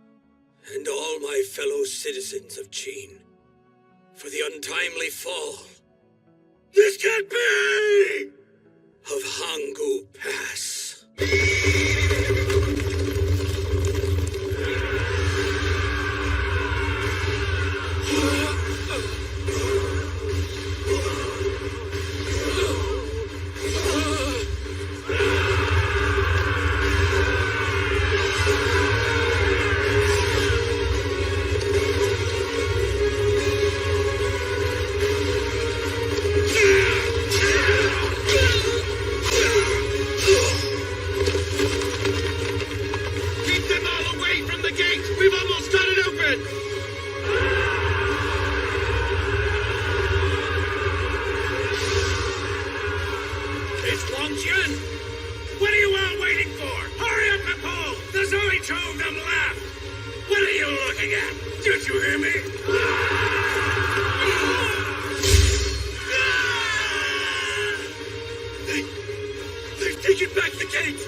and all my fellow citizens of Qin, for the untimely fall. This can't be! Of Hungu Pass. Keep them all away from the gate! We've almost got it open! It's Wang Jian! What are you all waiting for? Hurry up and pull! There's only 2 of them left! What are you looking at? Did you hear me? They've taken back the gate!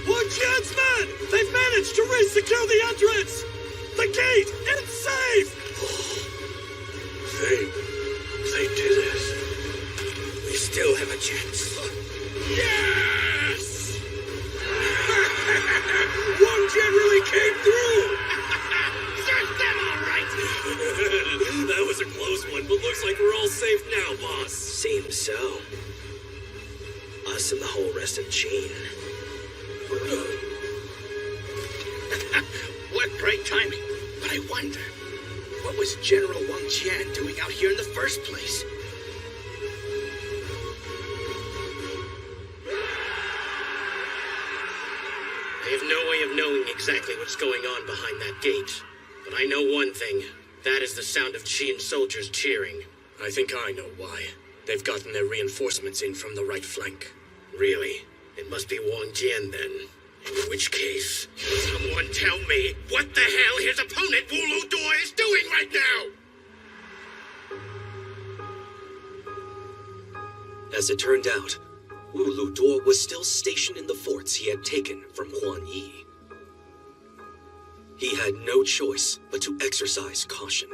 Wang Jian's men! They've managed to re-secure the entrance! The gate! It's safe! They did it. We still have a chance. Yes! Wang Jian really came through! Search them all right! That was a close one, but looks like we're all safe now, boss. Seems so. Us and the whole rest of Qin. What great timing. But I wonder, what was General Wang Jian doing out here in the first place? I have no way of knowing exactly what's going on behind that gate, but But I know one thing. That is the sound of Qin soldiers cheering. I think I know why. They've gotten their reinforcements in from the right flank. Really? It must be Wang Jian then. In which case... Someone tell me what the hell his opponent, Wu Lu Duo, is doing right now! As it turned out, Wu Lu Duo was still stationed in the forts he had taken from Huan Yi. He had no choice but to exercise caution.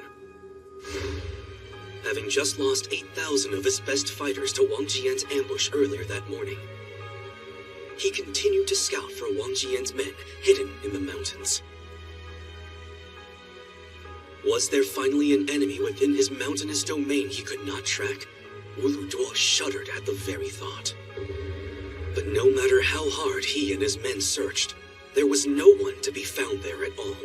Having just lost 8,000 of his best fighters to Wang Jian's ambush earlier that morning, he continued to scout for Wang Jian's men hidden in the mountains. Was there finally an enemy within his mountainous domain he could not track? Wu Lu Duo shuddered at the very thought. But no matter how hard he and his men searched, there was no one to be found there at all.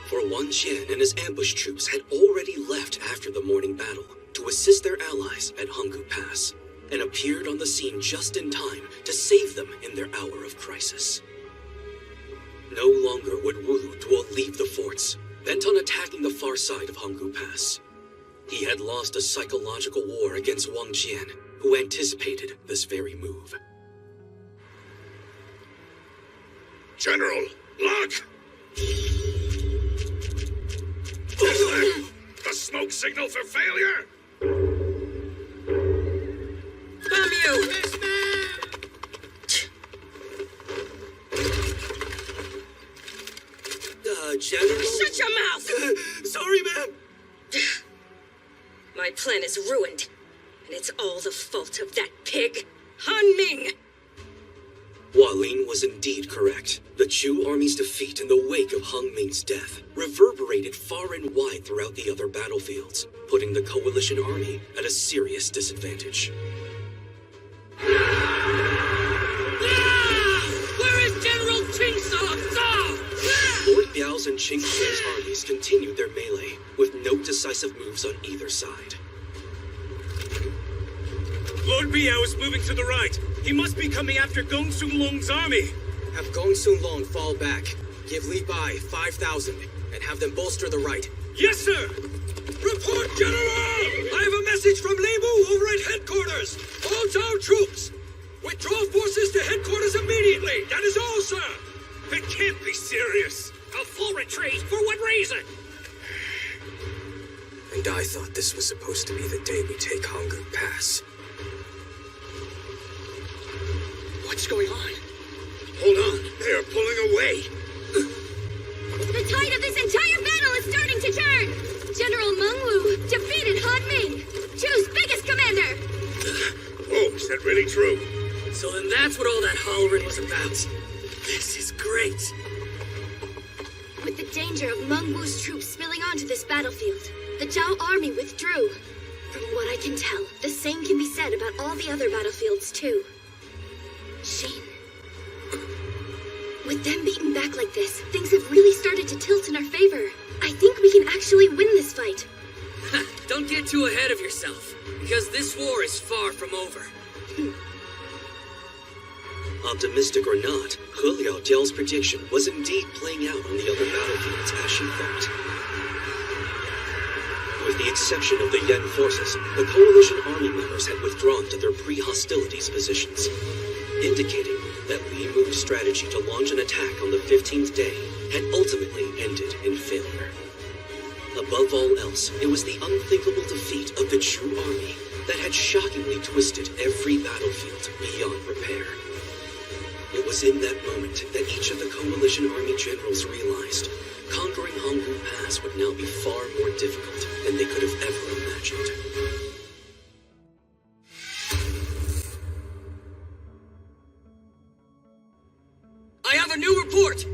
For Wang Jian and his ambush troops had already left after the morning battle to assist their allies at Hanggu Pass, and appeared on the scene just in time to save them in their hour of crisis. No longer would Wu Lu Duo leave the forts, bent on attacking the far side of Hanggu Pass. He had lost a psychological war against Wang Jian, who anticipated this very move. General, look! The smoke signal for failure? Damn you! General? Shut your mouth! Sorry, ma'am! My plan is ruined, and it's all the fault of that pig, Han Ming! Hua Lin was indeed correct. The Chu army's defeat in the wake of Hung Ming's death reverberated far and wide throughout the other battlefields, putting the coalition army at a serious disadvantage. Where is General Qin Sa? Lord Biao's and Qing Shi's armies continued their melee, with no decisive moves on either side. Lord Biao is moving to the right. He must be coming after Gong Sun Long's army. Have Gong Sun Long fall back. Give Li Bai 5,000, and have them bolster the right. Yes, sir! Report, General! I have a message from Libu over at headquarters. All Zhao troops, withdraw forces to headquarters immediately. That is all, sir. It can't be serious. A full retreat? For what reason? And I thought this was supposed to be the day we take Hanggu Pass. What's going on? Hold on. They are pulling away. The tide of this entire battle is starting to turn! General Meng Wu defeated Han Ming, Chu's biggest commander! Oh, is that really true? So then that's what all that hollering was about. This is great. With the danger of Meng Wu's troops spilling onto this battlefield, the Zhao army withdrew. From what I can tell, the same can be said about all the other battlefields too. Shane. With them beaten back like this, things have really started to tilt in our favor. I think we can actually win this fight. Don't get too ahead of yourself, because this war is far from over. Optimistic or not, He Liaojiao's prediction was indeed playing out on the other battlefields as she thought. With the exception of the Yen forces, the coalition army members had withdrawn to their pre-hostilities positions, indicating that Li Mu's strategy to launch an attack on the 15th day had ultimately ended in failure. Above all else, it was the unthinkable defeat of the Chu army that had shockingly twisted every battlefield beyond repair. It was in that moment that each of the coalition army generals realized conquering Hanggu Pass would now be far more difficult than they could have ever imagined. I have a new report!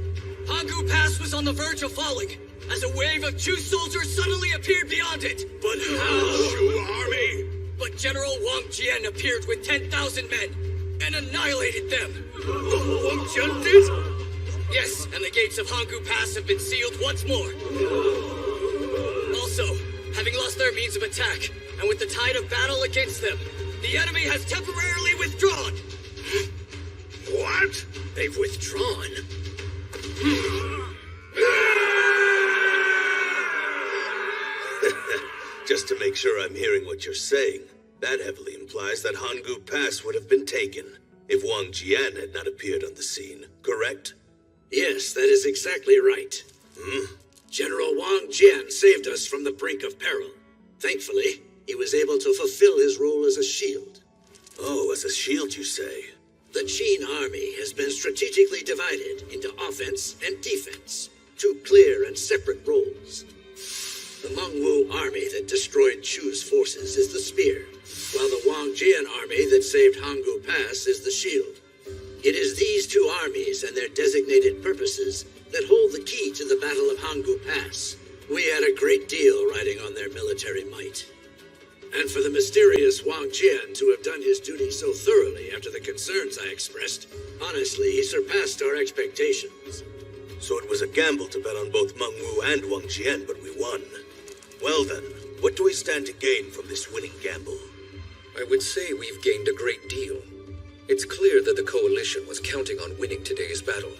Hanggu Pass was on the verge of falling, as a wave of Chu soldiers suddenly appeared beyond it. But how? Chu army? But General Wang Jian appeared with 10,000 men and annihilated them. Wang Jian did? Yes, and the gates of Hanggu Pass have been sealed once more. Also, having lost their means of attack, and with the tide of battle against them, the enemy has temporarily withdrawn. What? They've withdrawn? Just to make sure I'm hearing what you're saying, that heavily implies that Hanggu Pass would have been taken if Wang Jian had not appeared on the scene, correct? Yes, that is exactly right. General Wang Jian saved us from the brink of peril. Thankfully, he was able to fulfill his role as a shield. Oh, as a shield, you say? The Qin army has been strategically divided into offense and defense, two clear and separate roles. The Mengwu army that destroyed Chu's forces is the spear, while the Wang Jian army that saved Hanggu Pass is the shield. It is these two armies and their designated purposes that hold the key to the Battle of Hanggu Pass. We had a great deal riding on their military might. And for the mysterious Wang Jian to have done his duty so thoroughly after the concerns I expressed, honestly, he surpassed our expectations. So it was a gamble to bet on both Mengwu and Wang Jian, but we won. Well then, what do we stand to gain from this winning gamble? I would say we've gained a great deal. It's clear that the Coalition was counting on winning today's battle.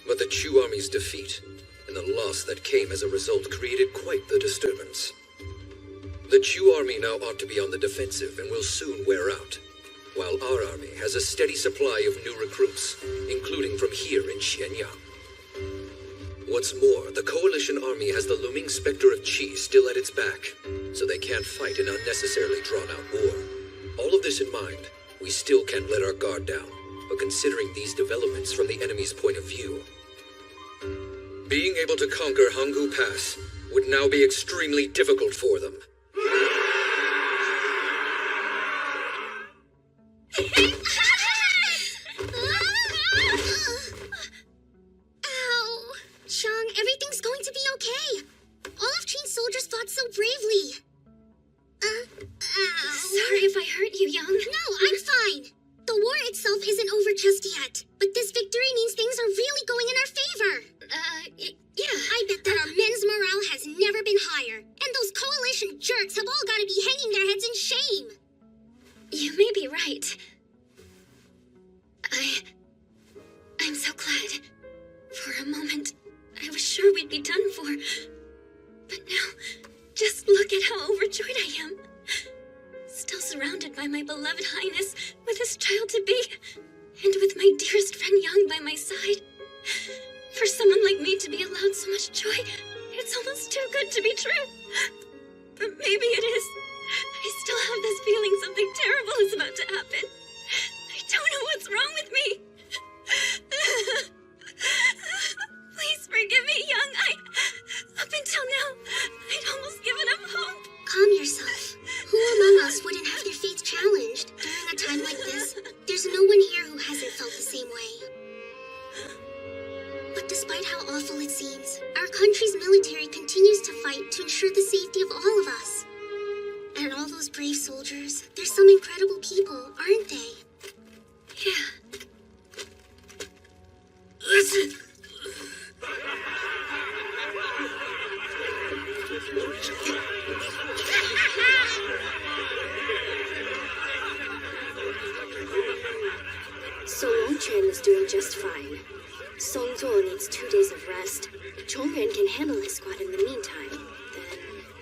But the Chu army's defeat, and the loss that came as a result, created quite the disturbance. The Chu army now ought to be on the defensive and will soon wear out, while our army has a steady supply of new recruits, including from here in Xianyang. What's more, the Coalition army has the looming specter of Qi still at its back, so they can't fight an unnecessarily drawn-out war. All of this in mind, we still can't let our guard down, but considering these developments from the enemy's point of view, being able to conquer Hanggu Pass would now be extremely difficult for them. Ow! Shang, everything's going to be okay. All of Qin's soldiers fought so bravely. Sorry if I hurt you, Young. No, I'm fine. The war itself isn't over just yet, but this victory means things are really going in our favor. Yeah. I bet that our men's morale has never been higher, and those Coalition jerks have all got to be hanging their heads in shame. You may be right. I'm so glad. For a moment, I was sure we'd be done for. But now, just look at how overjoyed I am. Still surrounded by my beloved Highness, with his child-to-be, and with my dearest friend Yang by my side. For someone like me to be allowed so much joy, it's almost too good to be true. But maybe it is. I still have this feeling something terrible is about to happen. I don't know what's wrong with me. Please forgive me, Young. Up until now, I'd almost given up hope. Calm yourself. Who among us wouldn't have their faith challenged during a time like this? There's no one here who hasn't felt the same way. But despite how awful it seems, our country's military continues to fight to ensure the safety of all of us. And all those brave soldiers, they're some incredible people, aren't they? Yeah. Listen! So Longquan is doing just fine. Song Zuo needs 2 days of rest. Chongyuan can handle his squad in the meantime.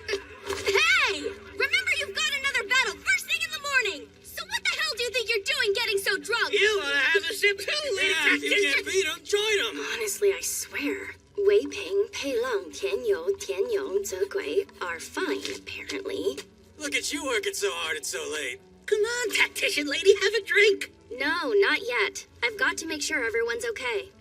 Then... Hey! Remember you've got another battle first thing in the morning! So what the hell do you think you're doing getting so drunk? You ought to have a sip too, lady if you can't beat them, join them! Honestly, I swear. Wei Ping, Pei Lang, Tian You, Tian Yong, Ze Gui are fine, apparently. Look at you working so hard and so late. Come on, tactician lady, have a drink. No, not yet. I've got to make sure everyone's okay.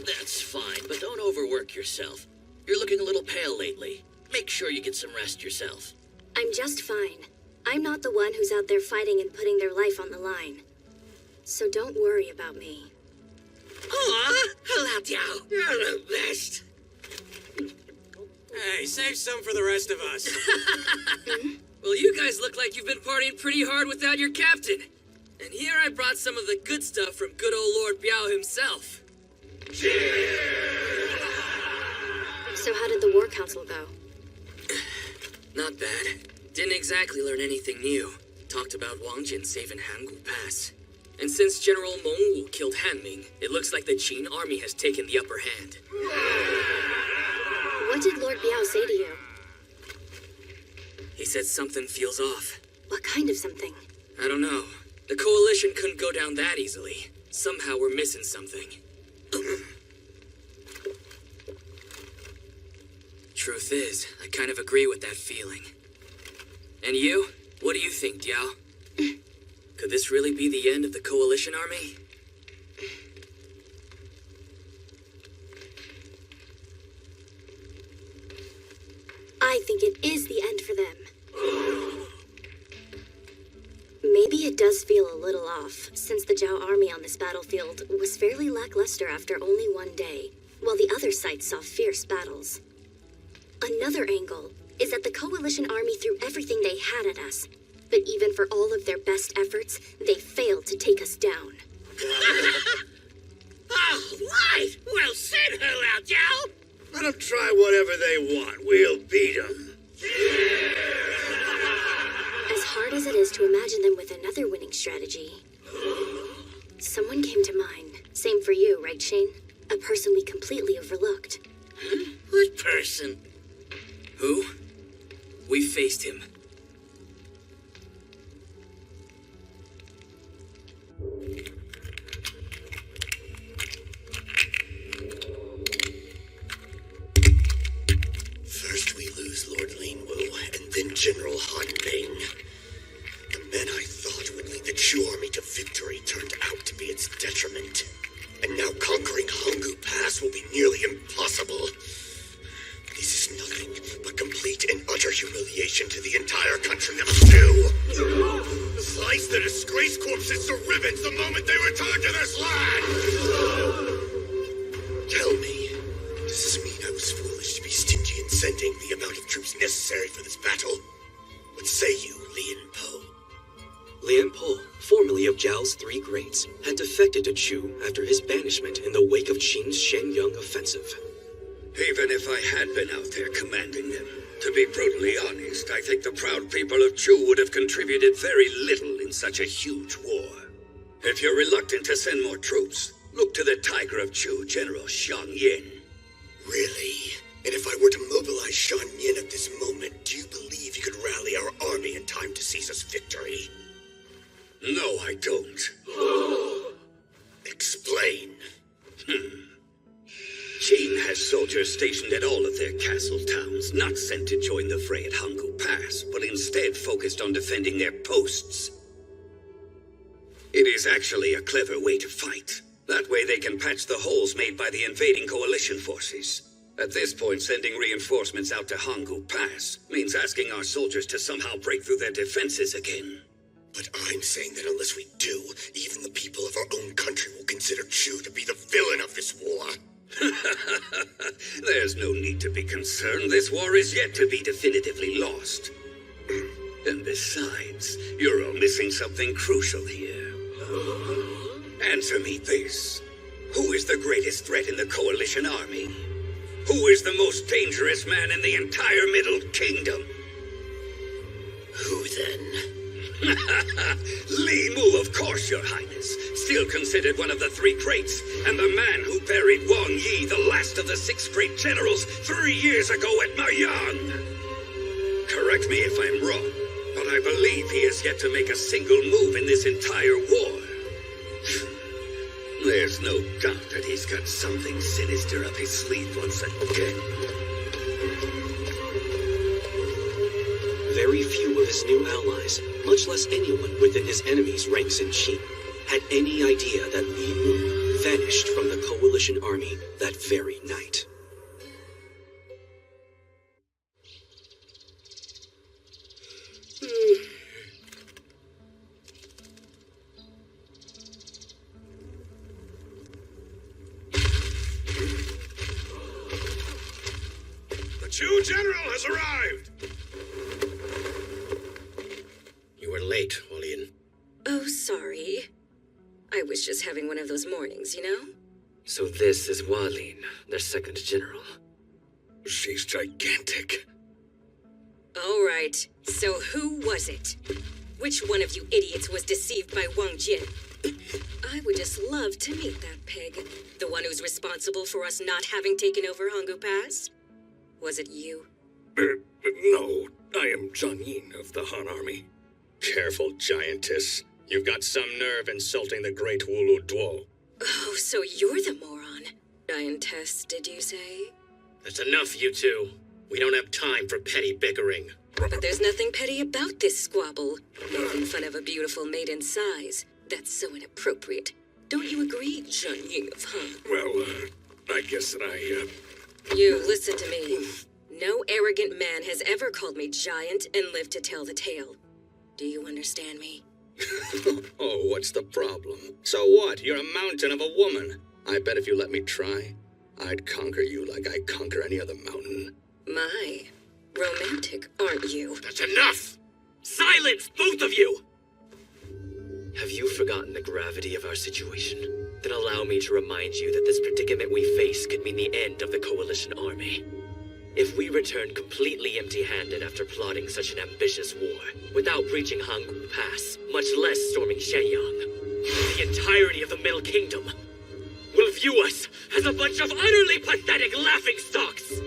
That's fine, but don't overwork yourself. You're looking a little pale lately. Make sure you get some rest yourself. I'm just fine. I'm not the one who's out there fighting and putting their life on the line. So don't worry about me. Aw, hello, Diao. You're the best. Hey, save some for the rest of us. Well, you guys look like you've been partying pretty hard without your captain. And here I brought some of the good stuff from good old Lord Biao himself. So how did the War Council go? Not bad. Didn't exactly learn anything new. Talked about Wang Jin saving Hanggu Pass. And since General Mengwu killed Han Ming, it looks like the Qin army has taken the upper hand. What did Lord Biao say to you? He said something feels off. What kind of something? I don't know. The Coalition couldn't go down that easily. Somehow we're missing something. Truth is, I kind of agree with that feeling. And you? What do you think, Diao? Could this really be the end of the Coalition army? I think it is the end for them. Maybe it does feel a little off, since the Zhao army on this battlefield was fairly lackluster after only one day, while the other sites saw fierce battles. Another angle is that the Coalition army threw everything they had at us, but even for all of their best efforts, they failed to take us down. Oh, right! Well said, Ho Lao Jiao! Let them try whatever they want. We'll beat them. As hard as it is to imagine them with another winning strategy, someone came to mind. Same for you, right, Shane? A person we completely overlooked. Huh? What person? Who? We faced him. First we lose Lord Linwu, and then General Han Ming. The men I thought would lead the Chu army to victory turned out to be its detriment. And now conquering Hanggu Pass will be nearly impossible. This is nothing but complete and utter humiliation to the entire country of Chu. Slice the disgraced corpses to ribbons the moment they return to this land! Tell me, does this mean I was foolish to be stingy in sending the amount of troops necessary for this battle? What say you, Lian Po? Lian Po, formerly of Zhao's Three Greats, had defected to Chu after his banishment in the wake of Qin's Shenyang offensive. Even if I had been out there commanding them, to be brutally honest, I think the proud people of Chu would have contributed very little in such a huge war. If you're reluctant to send more troops, look to the Tiger of Chu, General Xiang Yin. Really? And if I were to mobilize Shan Yin at this moment, do you believe he could rally our army in time to seize us victory? No, I don't. Explain. Qin has soldiers stationed at all of their castle towns, not sent to join the fray at Hanggu Pass, but instead focused on defending their posts. It is actually a clever way to fight. That way they can patch the holes made by the invading coalition forces. At this point, sending reinforcements out to Hanggu Pass means asking our soldiers to somehow break through their defenses again. But I'm saying that unless we do, even the people of our own country will consider Chu to be the villain of this war. There's no need to be concerned. This war is yet to be definitively lost. And besides, you're all missing something crucial here. Answer me this. Who is the greatest threat in the Coalition army? Who is the most dangerous man in the entire Middle Kingdom? Who then? Li Mu, of course, Your Highness. Still considered one of the Three Greats, and the man who buried Wang Yi, the last of the 6 great generals, 3 years ago at Maiyang. Correct me if I'm wrong, but I believe he has yet to make a single move in this entire war. There's no doubt that he's got something sinister up his sleeve once again. Very few of his new allies, much less anyone within his enemy's ranks in Qin, had any idea that Li Mu vanished from the Coalition army that very night. The Chu general has arrived! You were late, Hualien. Oh, sorry. I was just having one of those mornings, you know? So this is Hualien, their second general. She's gigantic. All right, so who was it? Which one of you idiots was deceived by Wang Jin? I would just love to meet that pig. The one who's responsible for us not having taken over Hanggu Pass? Was it you? No, I am Zhang Yin of the Han Army. Careful, giantess. You've got some nerve insulting the great Wulu Duo. Oh, so you're the moron. Giantess, did you say? That's enough, you two. We don't have time for petty bickering. But there's nothing petty about this squabble. Making fun of a beautiful maiden's size. That's so inappropriate. Don't you agree, Zhang Yin of Han? Well, I guess that You listen to me. No arrogant man has ever called me giant and lived to tell the tale. Do you understand me? Oh, what's the problem? So what? You're a mountain of a woman. I bet if you let me try, I'd conquer you like I conquer any other mountain. My, romantic, aren't you? That's enough! Silence, both of you! Have you forgotten the gravity of our situation? Then allow me to remind you that this predicament we face could mean the end of the Coalition Army. If we return completely empty-handed after plotting such an ambitious war, without breaching Hangul Pass, much less storming Shenyang, the entirety of the Middle Kingdom will view us as a bunch of utterly pathetic laughingstocks!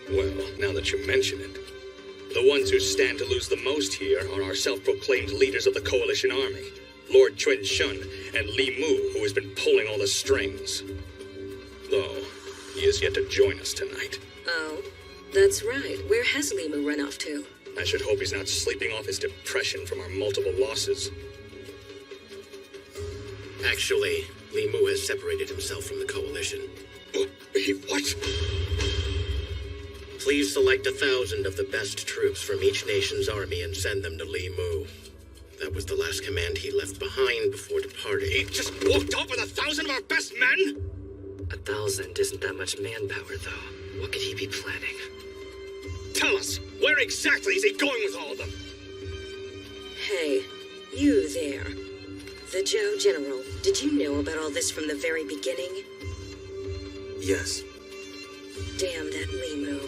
Well, now that you mention it, the ones who stand to lose the most here are our self-proclaimed leaders of the Coalition Army, Lord Chun Shun and Li Mu, who has been pulling all the strings. Though, he is yet to join us tonight. Oh, that's right. Where has Li Mu run off to? I should hope he's not sleeping off his depression from our multiple losses. Actually, Li Mu has separated himself from the Coalition. What? Please select 1,000 of the best troops from each nation's army and send them to Li Mu. That was the last command he left behind before departing. He just walked off with 1,000 of our best men? 1,000 isn't that much manpower, though. What could he be planning? Tell us, where exactly is he going with all of them? Hey, you there. The Zhao General, did you know about all this from the very beginning? Yes. Damn that Li Mu.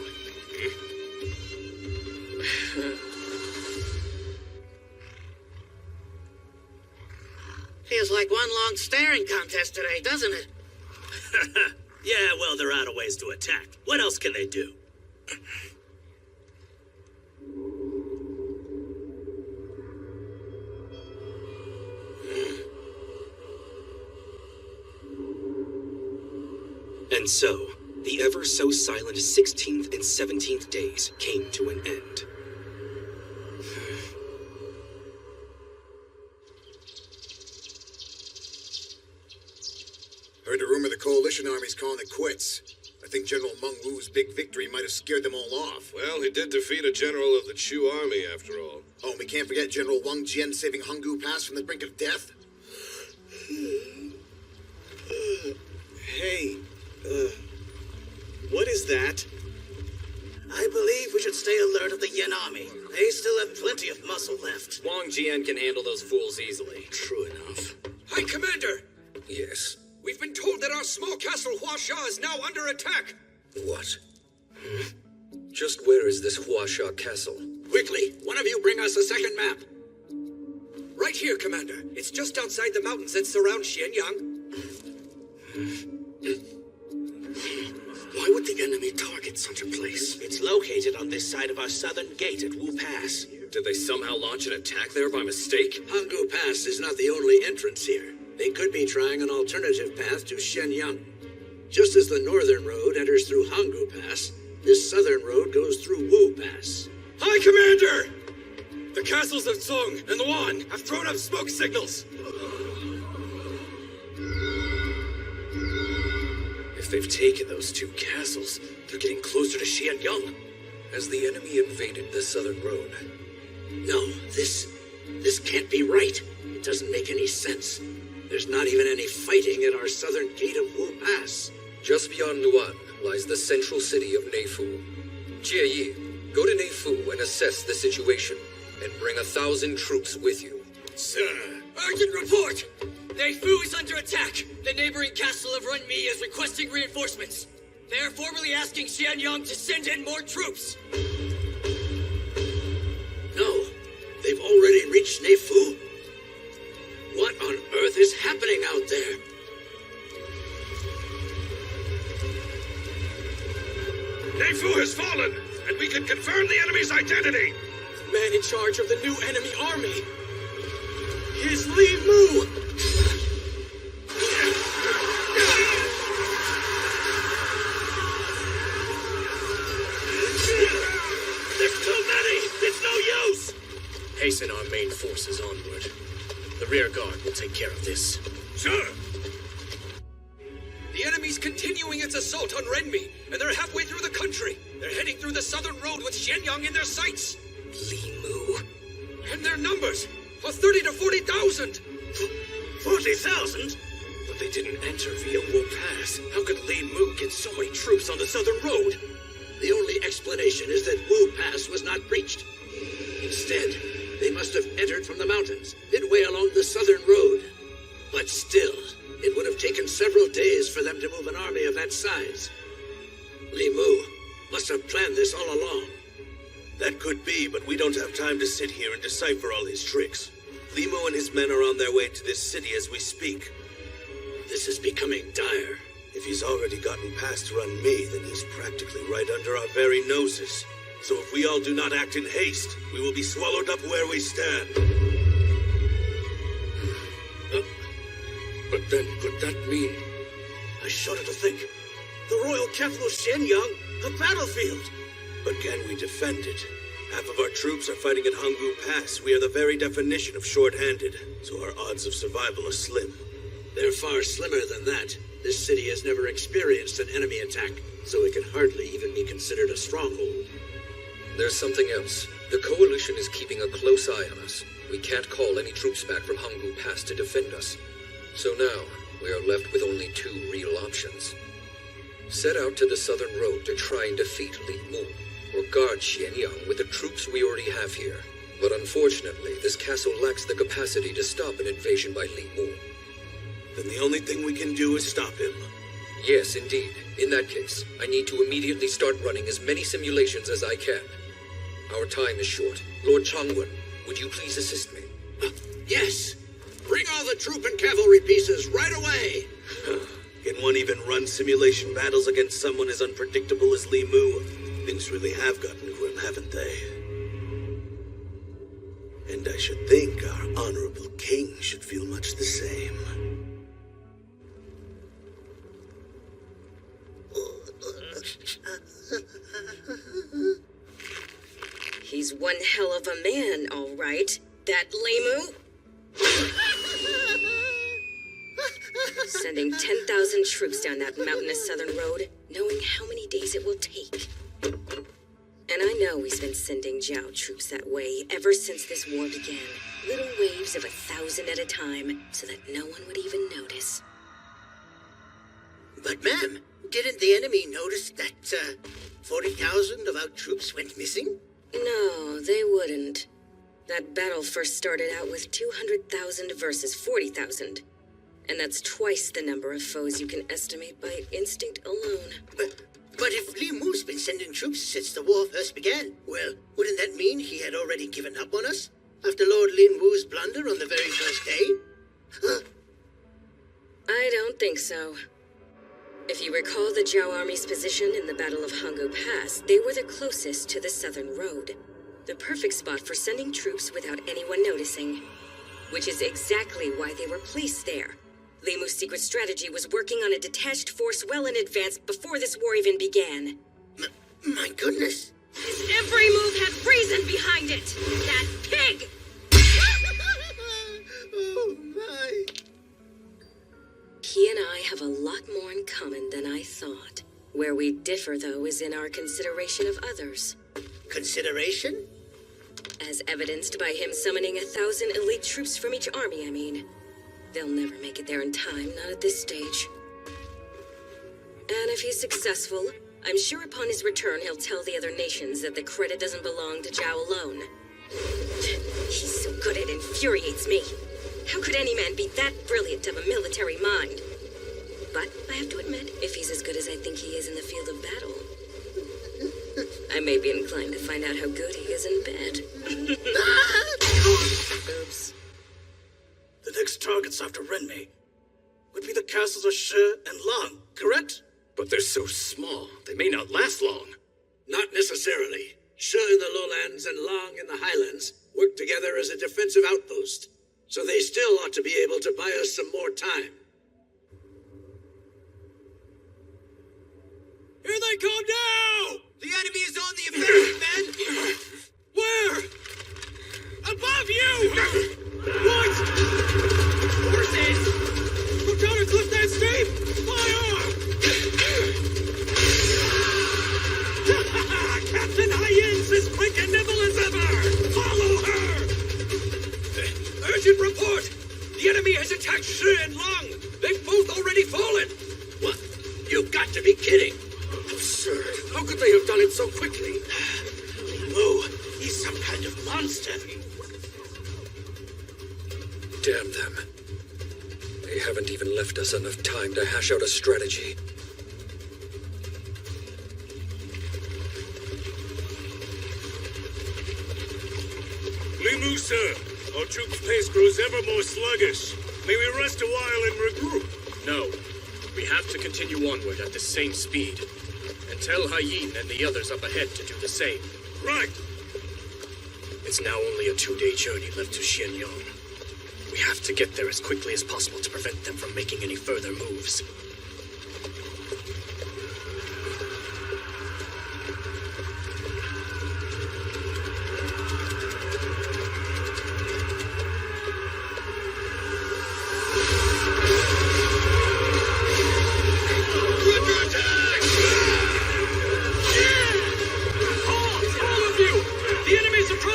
Feels like one long staring contest today, doesn't it? Yeah, well, they're out of ways to attack. What else can they do? And so, the ever-so-silent 16th and 17th days came to an end. Heard a rumor the Coalition Army's calling it quits. I think General Meng Wu's big victory might have scared them all off. Well, he did defeat a general of the Chu army, after all. Oh, and we can't forget General Wang Jian saving Hanggu Pass from the brink of death. Hey, what is that? I believe we should stay alert of the Yen army. They still have plenty of muscle left. Wang Jian can handle those fools easily. True enough. Hi, Commander! Yes. We've been told that our small castle Huasha is now under attack. What? Just where is this Huasha castle? Quickly, one of you bring us a second map. Right here, Commander. It's just outside the mountains that surround Xianyang. Why would the enemy target such a place? It's located on this side of our southern gate at Wu Pass. Did they somehow launch an attack there by mistake? Hanggu Pass is not the only entrance here. They could be trying an alternative path to Shenyang. Just as the northern road enters through Hanggu Pass, this southern road goes through Wu Pass. Hi, Commander! The castles of Song and Luan have thrown up smoke signals. If they've taken those two castles, they're getting closer to Xianyang. Has the enemy invaded the southern road? No, this can't be right. It doesn't make any sense. There's not even any fighting at our southern gate of Wu Pass. Just beyond Luan lies the central city of Neifu. Jie Yi, go to Neifu and assess the situation, and bring 1,000 troops with you. Sir, urgent report! Neifu is under attack. The neighboring castle of Runmi is requesting reinforcements. They are formally asking Xianyang to send in more troops. No, they've already reached Neifu. What on earth is happening out there? Neifu has fallen, and we can confirm the enemy's identity. The man in charge of the new enemy army is Li Mu! There's too many! It's no use! Hasten our main forces onward. The rear guard will take care of this. Sure! The enemy's continuing its assault on Renmi, and they're halfway through the country. They're heading through the southern road with Xianyang in their sights. Li Mu. And their numbers are 30 to 40,000. 40,000? But they didn't enter via Wu Pass. How could Li Mu get so many troops on the southern road? The only explanation is that Wu Pass was not breached. Instead, they must have entered from the mountains, midway along the southern road. But still, it would have taken several days for them to move an army of that size. Li Mu must have planned this all along. That could be, but we don't have time to sit here and decipher all his tricks. Li Mu and his men are on their way to this city as we speak. This is becoming dire. If he's already gotten past Renmi, then he's practically right under our very noses. So if we all do not act in haste, we will be swallowed up where we stand. But then, could that mean... I shudder to think. The royal capital Xianyang, the battlefield. But can we defend it? Half of our troops are fighting at Hanggu Pass. We are the very definition of short-handed, so our odds of survival are slim. They're far slimmer than that. This city has never experienced an enemy attack, so it can hardly even be considered a stronghold. There's something else. The Coalition is keeping a close eye on us. We can't call any troops back from Hanggu Pass to defend us. So now, we are left with only two real options. Set out to the southern road to try and defeat Li Mu, or guard Xianyang with the troops we already have here. But unfortunately, this castle lacks the capacity to stop an invasion by Li Mu. Then the only thing we can do is stop him. Yes, indeed. In that case, I need to immediately start running as many simulations as I can. Our time is short. Lord Changwen, would you please assist me? Yes! Bring all the troop and cavalry pieces right away! Can one even run simulation battles against someone as unpredictable as Li Mu? Things really have gotten grim, haven't they? And I should think our honorable king should feel much the same. He's one hell of a man, all right. That Li Mu. Sending 10,000 troops down that mountainous southern road, knowing how many days it will take. And I know he's been sending Zhao troops that way ever since this war began. Little waves of 1,000 at a time, so that no one would even notice. But ma'am, didn't the enemy notice that, 40,000 of our troops went missing? No, they wouldn't. That battle first started out with 200,000 versus 40,000. And that's twice the number of foes you can estimate by instinct alone. But if Li Mu's been sending troops since the war first began, well, wouldn't that mean he had already given up on us? After Lord Lin Wu's blunder on the very first day? I don't think so. If you recall the Zhao army's position in the Battle of Hanggu Pass, they were the closest to the southern road. The perfect spot for sending troops without anyone noticing. Which is exactly why they were placed there. Li Mu's secret strategy was working on a detached force well in advance before this war even began. My goodness. His every move had reason behind it! That pig! Oh, my. He and I have a lot more in common than I thought. Where we differ, though, is in our consideration of others. Consideration? As evidenced by him summoning 1,000 elite troops from each army, I mean. They'll never make it there in time, not at this stage. And if he's successful, I'm sure upon his return he'll tell the other nations that the credit doesn't belong to Zhao alone. He's so good it infuriates me. How could any man be that brilliant of a military mind? But I have to admit, if he's as good as I think he is in the field of battle, I may be inclined to find out how good he is in bed. Oops. The next targets after Renmi would be the castles of Shi and Lang, correct? But they're so small, they may not last long. Not necessarily. She in the lowlands and Long in the highlands work together as a defensive outpost, so they still ought to be able to buy us some more time. Here they come now! The enemy is on the offensive, men! Where? Above you! What? Horses! Look down and clip that stream! Fire! Captain Hyens is quick and nimble as ever! Follow her! Urgent report! The enemy has attacked Shi and Long! They've both already fallen! What? You've got to be kidding! Absurd! How could they have done it so quickly? Oh, he's some kind of monster. Damn them. They haven't even left us enough time to hash out a strategy. Li Mu, sir. Our troops' pace grows ever more sluggish. May we rest a while and regroup? No. We have to continue onward at the same speed. And tell Haiyin and the others up ahead to do the same. Right. It's now only a 2-day journey left to Xianyang. We have to get there as quickly as possible to prevent them from making any further moves.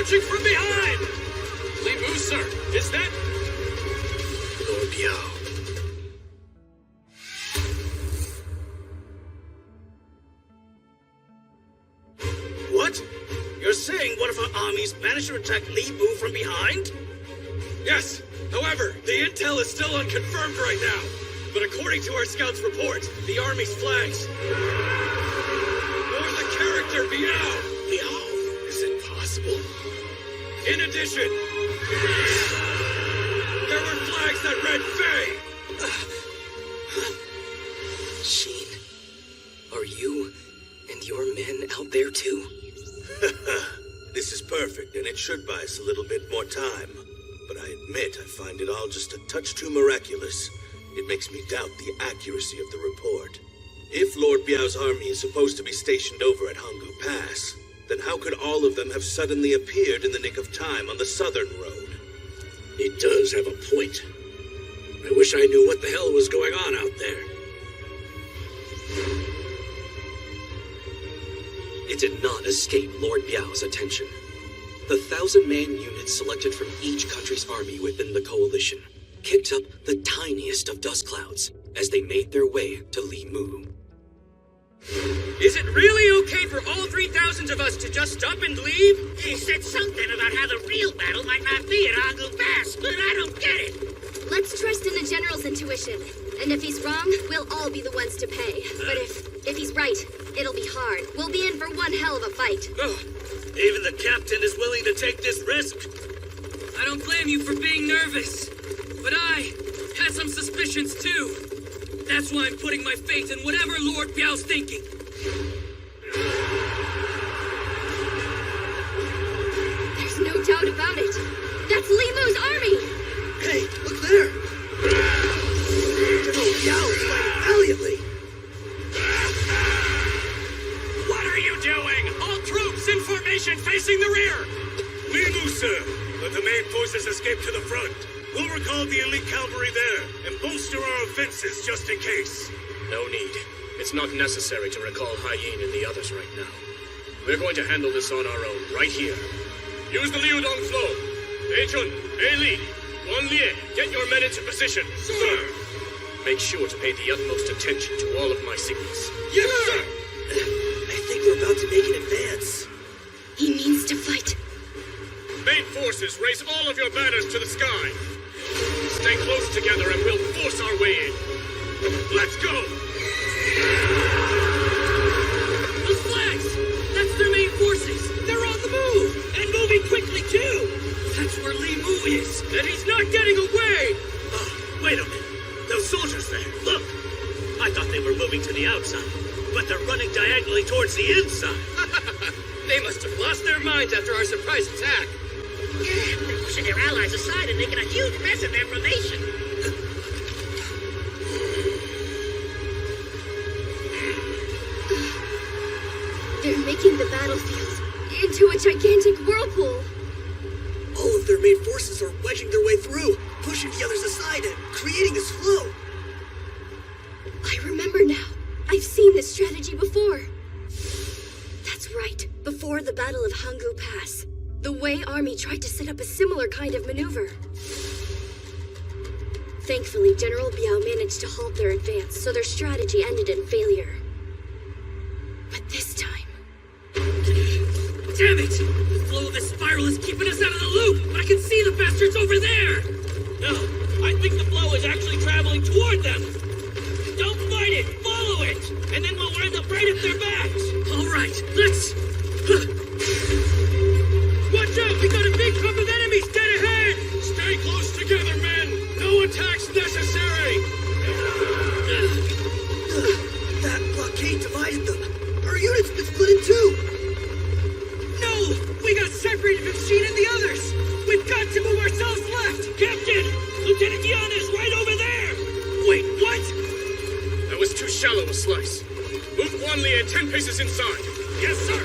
From behind! Li Mu, sir, is that... Lord Biao. What? You're saying one of our armies managed to attack Li Mu from behind? Yes. However, the intel is still unconfirmed right now. But according to our scout's report, the army's flags bore the character Biao. Biao? Is it possible? In addition, there were flags that read Faye. Sheen, are you and your men out there too? This is perfect, and it should buy us a little bit more time. But I admit I find it all just a touch too miraculous. It makes me doubt the accuracy of the report. If Lord Biao's army is supposed to be stationed over at Hanggu Pass, then how could all of them have suddenly appeared in the nick of time on the southern road? He does have a point. I wish I knew what the hell was going on out there. It did not escape Lord Biao's attention. The 1,000-man units selected from each country's army within the coalition kicked up the tiniest of dust clouds as they made their way to Li Mu. Is it really okay for all 3,000 of us to just up and leave? He said something about how the real battle might not be at Hanggu Pass, but I don't get it. Let's trust in the General's intuition. And if he's wrong, we'll all be the ones to pay. But if he's right, it'll be hard. We'll be in for one hell of a fight. Oh, even the captain is willing to take this risk. I don't blame you for being nervous. But I had some suspicions too. That's why I'm putting my faith in whatever Lord Biao's thinking. There's no doubt about it. That's Li Mu's army! Hey, look there! General Biao is fighting valiantly! What are you doing? All troops in formation facing the rear! Li Mu, sir. Let the main forces escape to the front. We'll recall the elite cavalry there and bolster our offenses just in case. No need. It's not necessary to recall Haiyin and the others right now. We're going to handle this on our own, right here. Use the Liudong flow. Bei Chun, Bei Li, Wan Lie, get your men into position. Sir! Make sure to pay the utmost attention to all of my signals. Yes, sir! I think we're about to make an advance. He means to fight. Main forces, raise all of your banners to the sky. Stay close together and we'll force our way in. Let's go! Those flags! That's their main forces! They're on the move! And moving quickly, too! That's where Li Mu is! And he's not getting away! Wait a minute. Those soldiers there, look! I thought they were moving to the outside, but they're running diagonally towards the inside. They must have lost their minds after our surprise attack. Yeah, they're pushing their allies aside and making a huge mess of their formation. They're making the battlefield into a gigantic whirlpool. All of their main forces are wedging their way through, pushing the others aside and creating this flow. I remember now. I've seen this strategy before. That's right. Before the Battle of Hanggu Pass, the Wei army tried to set up a similar kind of maneuver. Thankfully, General Biao managed to halt their advance, so their strategy ended in failure. But this time... Damn it! The flow of this spiral is keeping us out of the loop, but I can see the bastards over there! No, I think the flow is actually traveling toward them! Don't fight it! Follow it! And then we'll wind up right at their backs! Alright, let's... Watch out! We got a big clump of enemies dead ahead! Stay close together, men! No attacks necessary! That blockade divided them. Our unit's been split in two. No! We got separated from Sheen and the others! We've got to move ourselves left! Captain! Lieutenant Yan is right over there! Wait, what? That was too shallow a slice. Move Guan Li 10 paces inside. Yes, sir!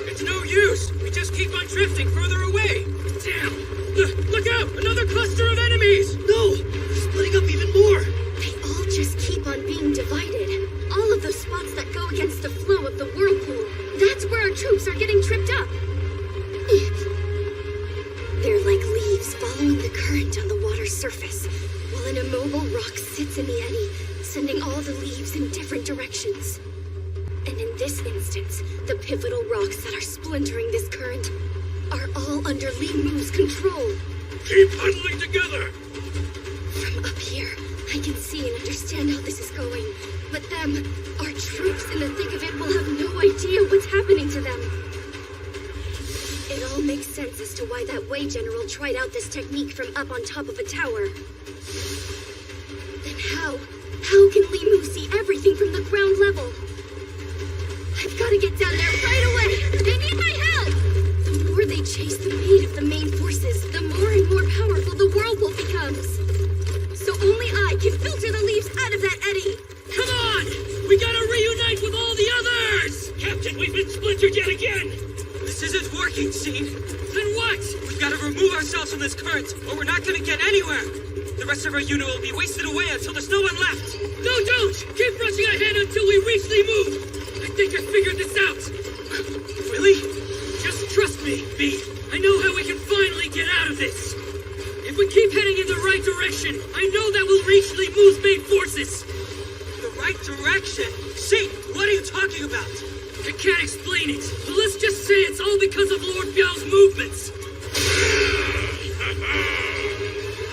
It's no use! We just keep on drifting further away! Damn! Look out! Another cluster of enemies! No! They're splitting up even more! They all just keep on being divided. All of those spots that go against the flow of the whirlpool. That's where our troops are getting tripped up. They're like leaves following the current on the water's surface, while an immobile rock sits in the eddy, sending all the leaves in different directions. And in this instance, the pivotal rocks that are splintering this current are all under Li Mu's control. Keep huddling together! From up here, I can see and understand how this is going. But them, our troops in the thick of it, will have no idea what's happening to them. It all makes sense as to why that Wei general tried out this technique from up on top of a tower. Then how can Li Mu see everything from the ground level? I've got to get down there right away! They need my help! The more they chase the fate of the main forces, the more and more powerful the whirlpool becomes. So only I can filter the leaves out of that eddy. Come on! We gotta reunite with all the others! Captain, we've been splintered yet again! This isn't working, Sheen. Then what? We've gotta remove ourselves from this current, or we're not gonna get anywhere. The rest of our unit will be wasted away until there's no one left. No, don't! Keep rushing ahead until we reach Li Mu! I think I figured this out. Really? Just trust me, B. I know how we can finally get out of this. If we keep heading in the right direction, I know that we'll reach Li Mu's main forces. The right direction? Sheen, what are you talking about? I can't explain it, but let's just say it's all because of Lord Biao's movements.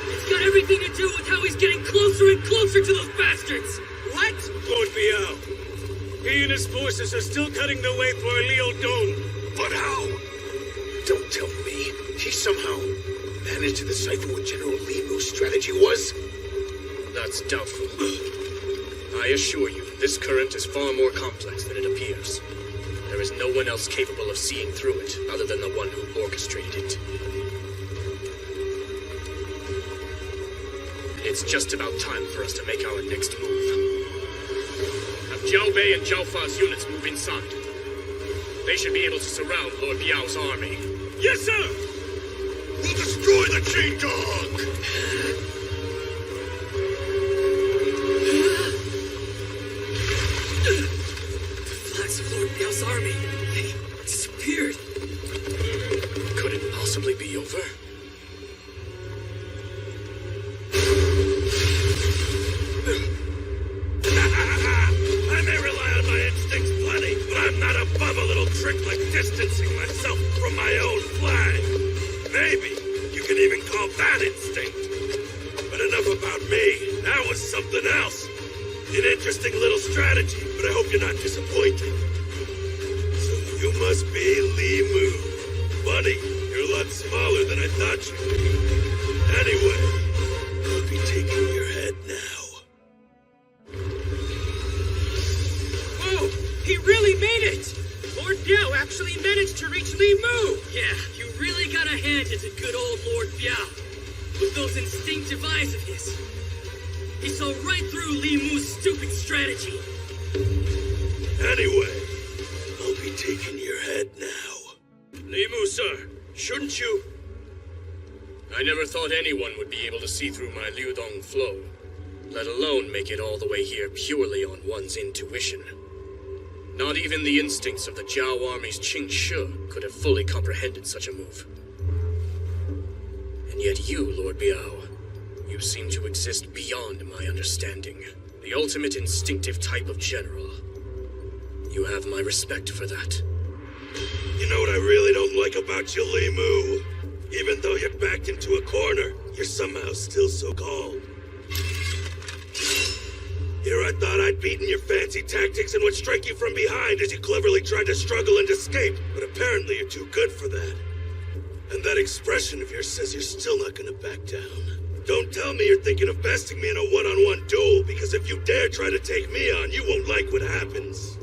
It's got everything to do with how he's getting closer and closer to those bastards. What? Lord Biao. He and his forces are still cutting their way through Liu Dong. But how? Don't tell me. He somehow managed to decipher what General Li Mu's strategy was? That's doubtful. I assure you, this current is far more complex than it appears. There is no one else capable of seeing through it, other than the one who orchestrated it. It's just about time for us to make our next move. Have Jiao Bei and Jiao Fa's units move inside. They should be able to surround Lord Biao's army. Yes, sir! We'll destroy the Chain Dog! Lord Biao's army. They disappeared. Could it possibly be over? I may rely on my instincts plenty, but I'm not above a little trick like distancing myself from my own flag. Maybe you can even call that instinct. But enough about me. That was something else. An interesting little strategy, but I hope you're not disappointed. You must be Li Mu. Buddy, you're a lot smaller than I thought you'd be. Anyway, I'll be taking your head now. Whoa! He really made it! Lord Biao actually actually managed to reach Li Mu! Yeah, you really gotta hand it to good old Lord Biao. With those instinctive eyes of his. He saw right through Li Mu's stupid strategy. Anyway, I'll be taking your head now. Li Mu, sir, shouldn't you? I never thought anyone would be able to see through my Liudong flow, let alone make it all the way here purely on one's intuition. Not even the instincts of the Zhao army's Qing Shi could have fully comprehended such a move. And yet you, Lord Biao, you seem to exist beyond my understanding. The ultimate instinctive type of general. You have my respect for that. You know what I really don't like about you, Li Mu? Even though you're backed into a corner, you're somehow still so calm. Here I thought I'd beaten your fancy tactics and would strike you from behind as you cleverly tried to struggle and escape, but apparently you're too good for that. And that expression of yours says you're still not gonna back down. Don't tell me you're thinking of besting me in a one-on-one duel, because if you dare try to take me on, you won't like what happens.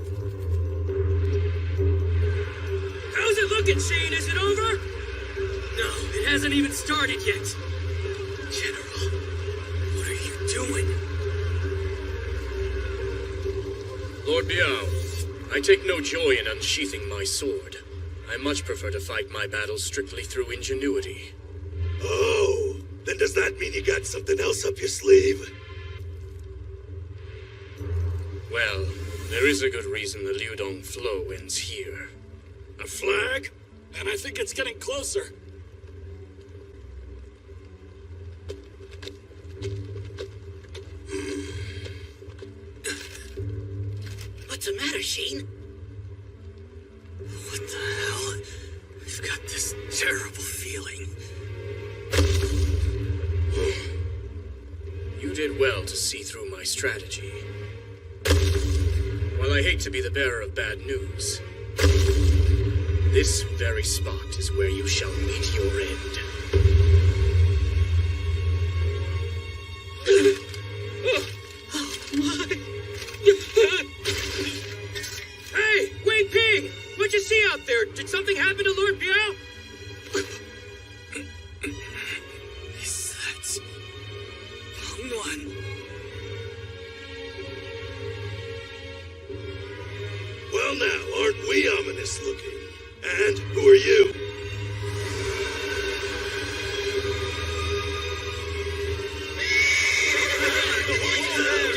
How's it looking, Shane? Is it over? No, it hasn't even started yet. General, what are you doing? Lord Biao, I take no joy in unsheathing my sword. I much prefer to fight my battles strictly through ingenuity. Oh, then does that mean you got something else up your sleeve? Well, there is a good reason the Liudong flow ends here. A flag? And I think it's getting closer. What's the matter, Sheen? What the hell? I've got this terrible feeling. You did well to see through my strategy. While I hate to be the bearer of bad news, this very spot is where you shall meet your end. Hey, Wei Ping! What'd you see out there? Did something happen to Lord Biao? Is that Manhwa? Well now, aren't we ominous looking? And who are you?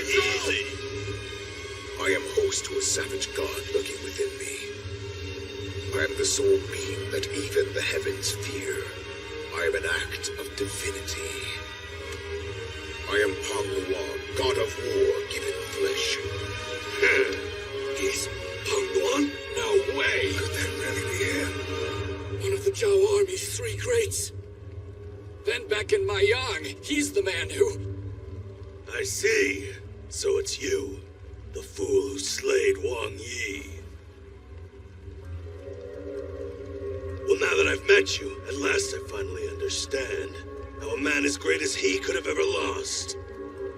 Easy. I am host to a savage god lurking within me. I am the sole being that even the heavens fear. I am an act of divinity. I am Manhwa, god of war given flesh. He's Manhwa? No way! Could that really be him? One of the Zhao army's three greats. Then back in Maiyang, he's the man who... I see. So it's you, the fool who slayed Wang Yi. Well, now that I've met you, at last I finally understand how a man as great as he could have ever lost.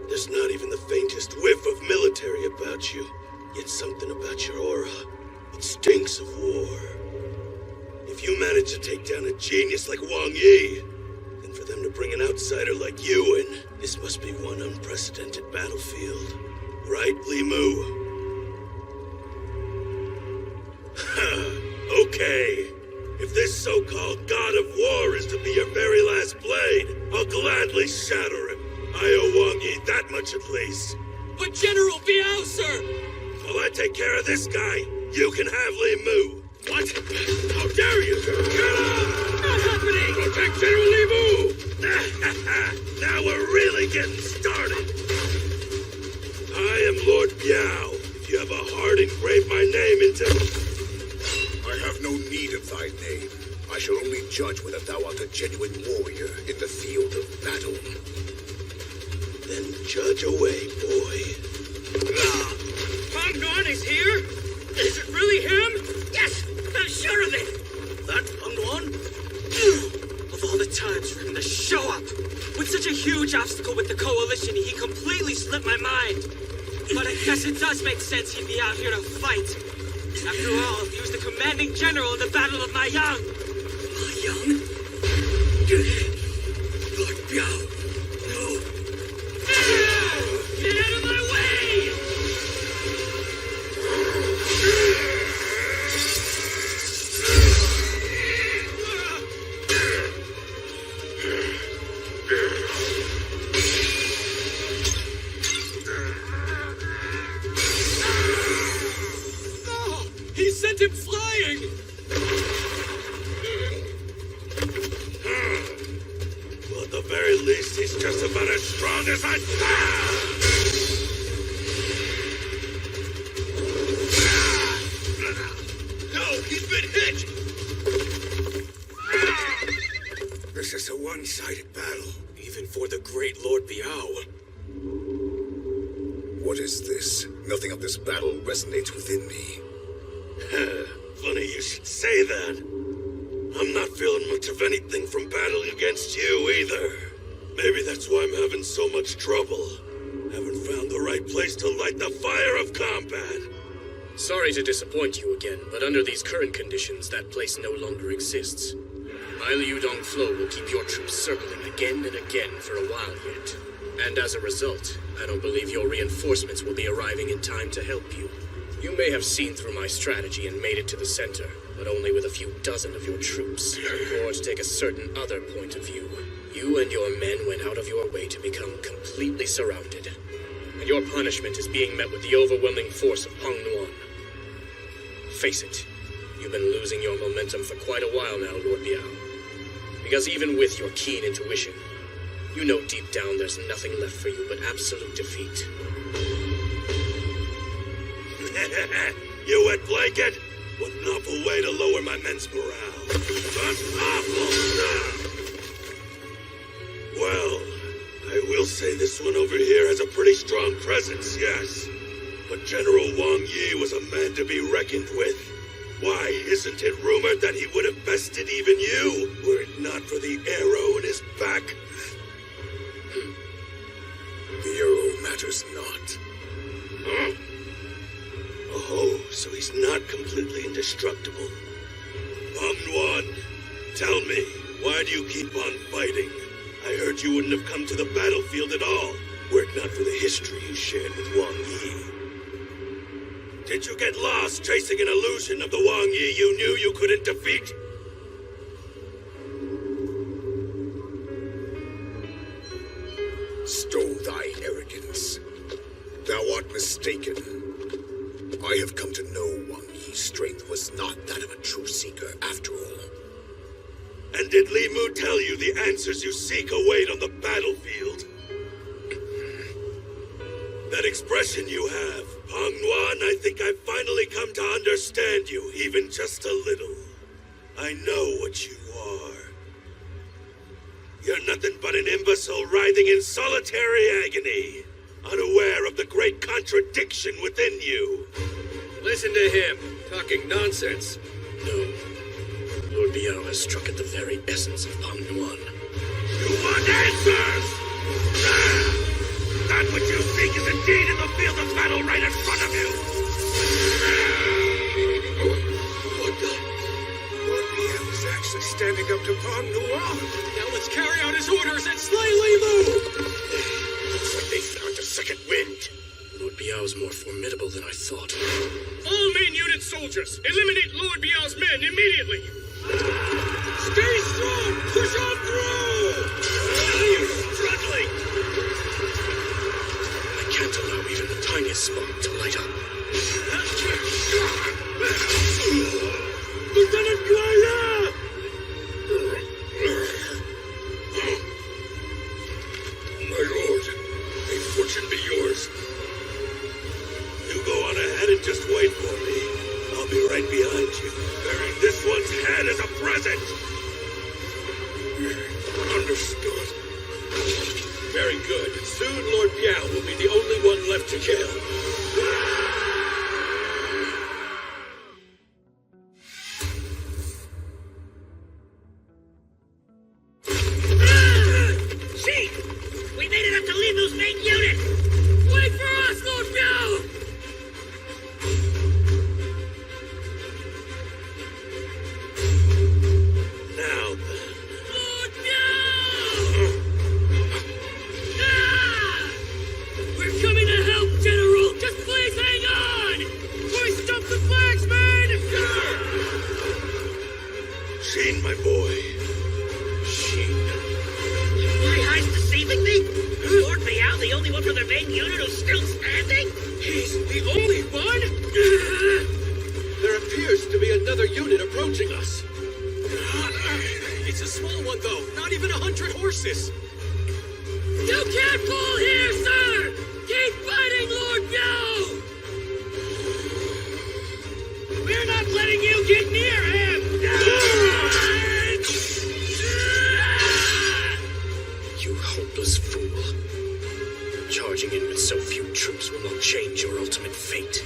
There's not even the faintest whiff of military about you, yet something about your aura. It stinks of war. If you manage to take down a genius like Wang Yi, then for them to bring an outsider like you in, this must be one unprecedented battlefield. Right, Li Mu? Okay. If this so-called god of war is to be your very last blade, I'll gladly shatter him. I owe Wang Yi that much at least. But General Biao, sir! While I take care of this guy, you can have Li Mu. What? How dare you? Not happening! Protect General Li Mu! Now we're really getting started. I am Lord Biao. If you have a heart, engrave my name into... I have no need of thy name. I shall only judge whether thou art a genuine warrior in the field of battle. Then judge away, boy. Manhwa is here? Is it really him? Yes, I'm sure of it. That Manhwa? Of all the times for him to show up! With such a huge obstacle with the Coalition, he completely slipped my mind. But I guess it does make sense he'd be out here to fight. After all, he was the commanding general in the Battle of Mayang. Mayang? Lord Biao, no. Get out of my way! No! He sent him flying! Well, at the very least, he's just about as strong as I No, he's been hit! This is a one-sided battle, even for the great Lord Biao. What is this? Nothing of this battle resonates within me. Funny you should say that. I'm not feeling much of anything from battling against you either. Maybe that's why I'm having so much trouble. Haven't found the right place to light the fire of combat. Sorry to disappoint you again, but under these current conditions, that place no longer exists. My Liudong Flow will keep your troops circling again and again for a while yet. And as a result, I don't believe your reinforcements will be arriving in time to help you. You may have seen through my strategy and made it to the center, but only with a few dozen of your troops. Or to take a certain other point of view, you and your men went out of your way to become completely surrounded. And your punishment is being met with the overwhelming force of Hong Nuan. Face it, you've been losing your momentum for quite a while now, Lord Biao. Because even with your keen intuition, you know deep down there's nothing left for you but absolute defeat. You wet blanket? What an awful way to lower my men's morale. Just awful! Well, I will say this one over here has a pretty strong presence, yes. But General Wang Yi was a man to be reckoned with. Why, isn't it rumored that he would have bested even you, were it not for the arrow in his back? The arrow matters not. Huh? Oh, so he's not completely indestructible. Hong Nuan, tell me, why do you keep on fighting? I heard you wouldn't have come to the battlefield at all, were it not for the history you shared with Wang Yi. Did you get lost chasing an illusion of the Wang Yi you knew you couldn't defeat? Stow thy arrogance. Thou art mistaken. I have come to know Wang Yi's strength was not that of a true seeker after all. And did Li Mu tell you the answers you seek await on the battlefield? That expression you have, Hong Nuan, I think I've finally come to understand you, even just a little. I know what you are. You're nothing but an imbecile writhing in solitary agony, unaware of the great contradiction within you. Listen to him, talking nonsense. No. Lord Biao has struck at the very essence of Hong Nuan. You want answers! That which you seek is indeed in the field of battle right in front of you! What the? Lord Biao is actually standing up to Hong Nuan. Now let's carry out his orders and slay Li Mu! Looks like they found a second wind. Lord Biao's more formidable than I thought. All main unit soldiers, eliminate Lord Biao's men immediately! Stay strong! Push on through! Why are you struggling? I can't allow even the tiniest spark to light up. Lieutenant Guaya! My lord, may fortune be yours. You go on ahead and just wait for me. I'll be right behind you, bearing this one's head as a present. Understood. Very good. Soon Lord Biao will be the only one left to kill. Sheik! We made it up to Li Mu's main unit! Wait for us, Lord Biao! Sheen, my boy. Sheen. My eyes deceiving me? Lord Biao, the only one from their main unit who's still standing? He's the only one? There appears to be another unit approaching us. It's a small one, though. Not even 100 horses. You can't pull here, sir! Keep fighting, Lord Biao! We're not letting you get near him! You hopeless fool. Charging in with so few troops will not change your ultimate fate.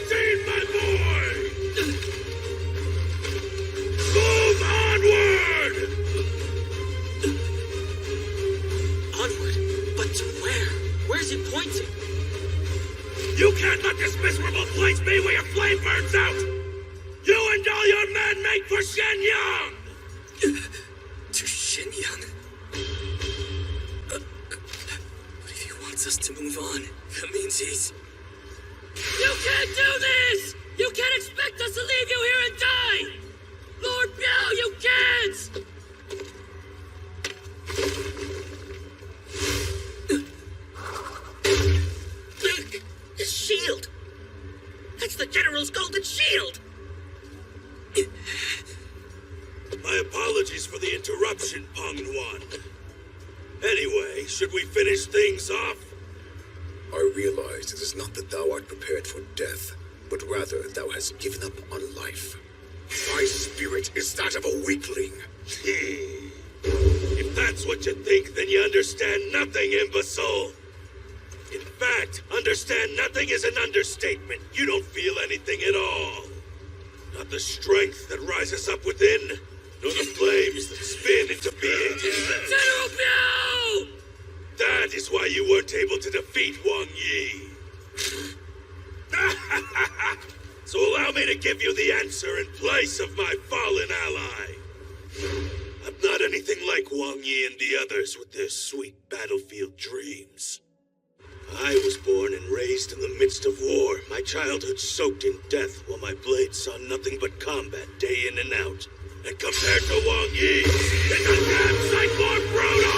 Seen my boy! Move onward! Onward? But to where? Where's he pointing? You can't let this miserable place be where your flame burns out! You and all your men make for Shenyang! To Shenyang? But if he wants us to move on, that means he's... You can't do this! You can't expect us to leave you here and die! Lord Biao, you can't! His shield! That's the General's golden shield! My apologies for the interruption, Peng Nuan. Anyway, should we finish things off? I realize it is not that thou art prepared for death, but rather thou hast given up on life. Thy spirit is that of a weakling. If that's what you think, then you understand nothing, imbecile. In fact, understand nothing is an understatement. You don't feel anything at all. Not the strength that rises up within, nor the flames that spin into being. General Biao! That is why you weren't able to defeat Wang Yi. So allow me to give you the answer in place of my fallen ally. I'm not anything like Wang Yi and the others with their sweet battlefield dreams. I was born and raised in the midst of war, my childhood soaked in death while my blade saw nothing but combat day in and out. And compared to Wang Yi, it's a damn sight more brutal!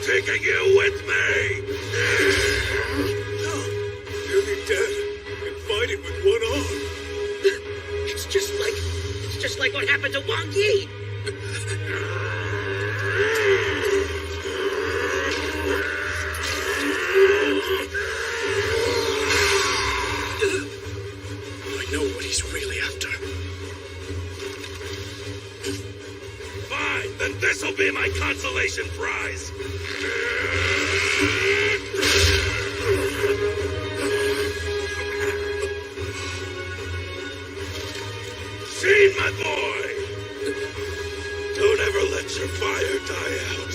Taking you with me! No, nearly dead, and fighting with one arm. It's just like what happened to Wang Yi! I know what he's really after. Fine, then this'll be my consolation prize! Sheen, my boy! Don't ever let your fire die out.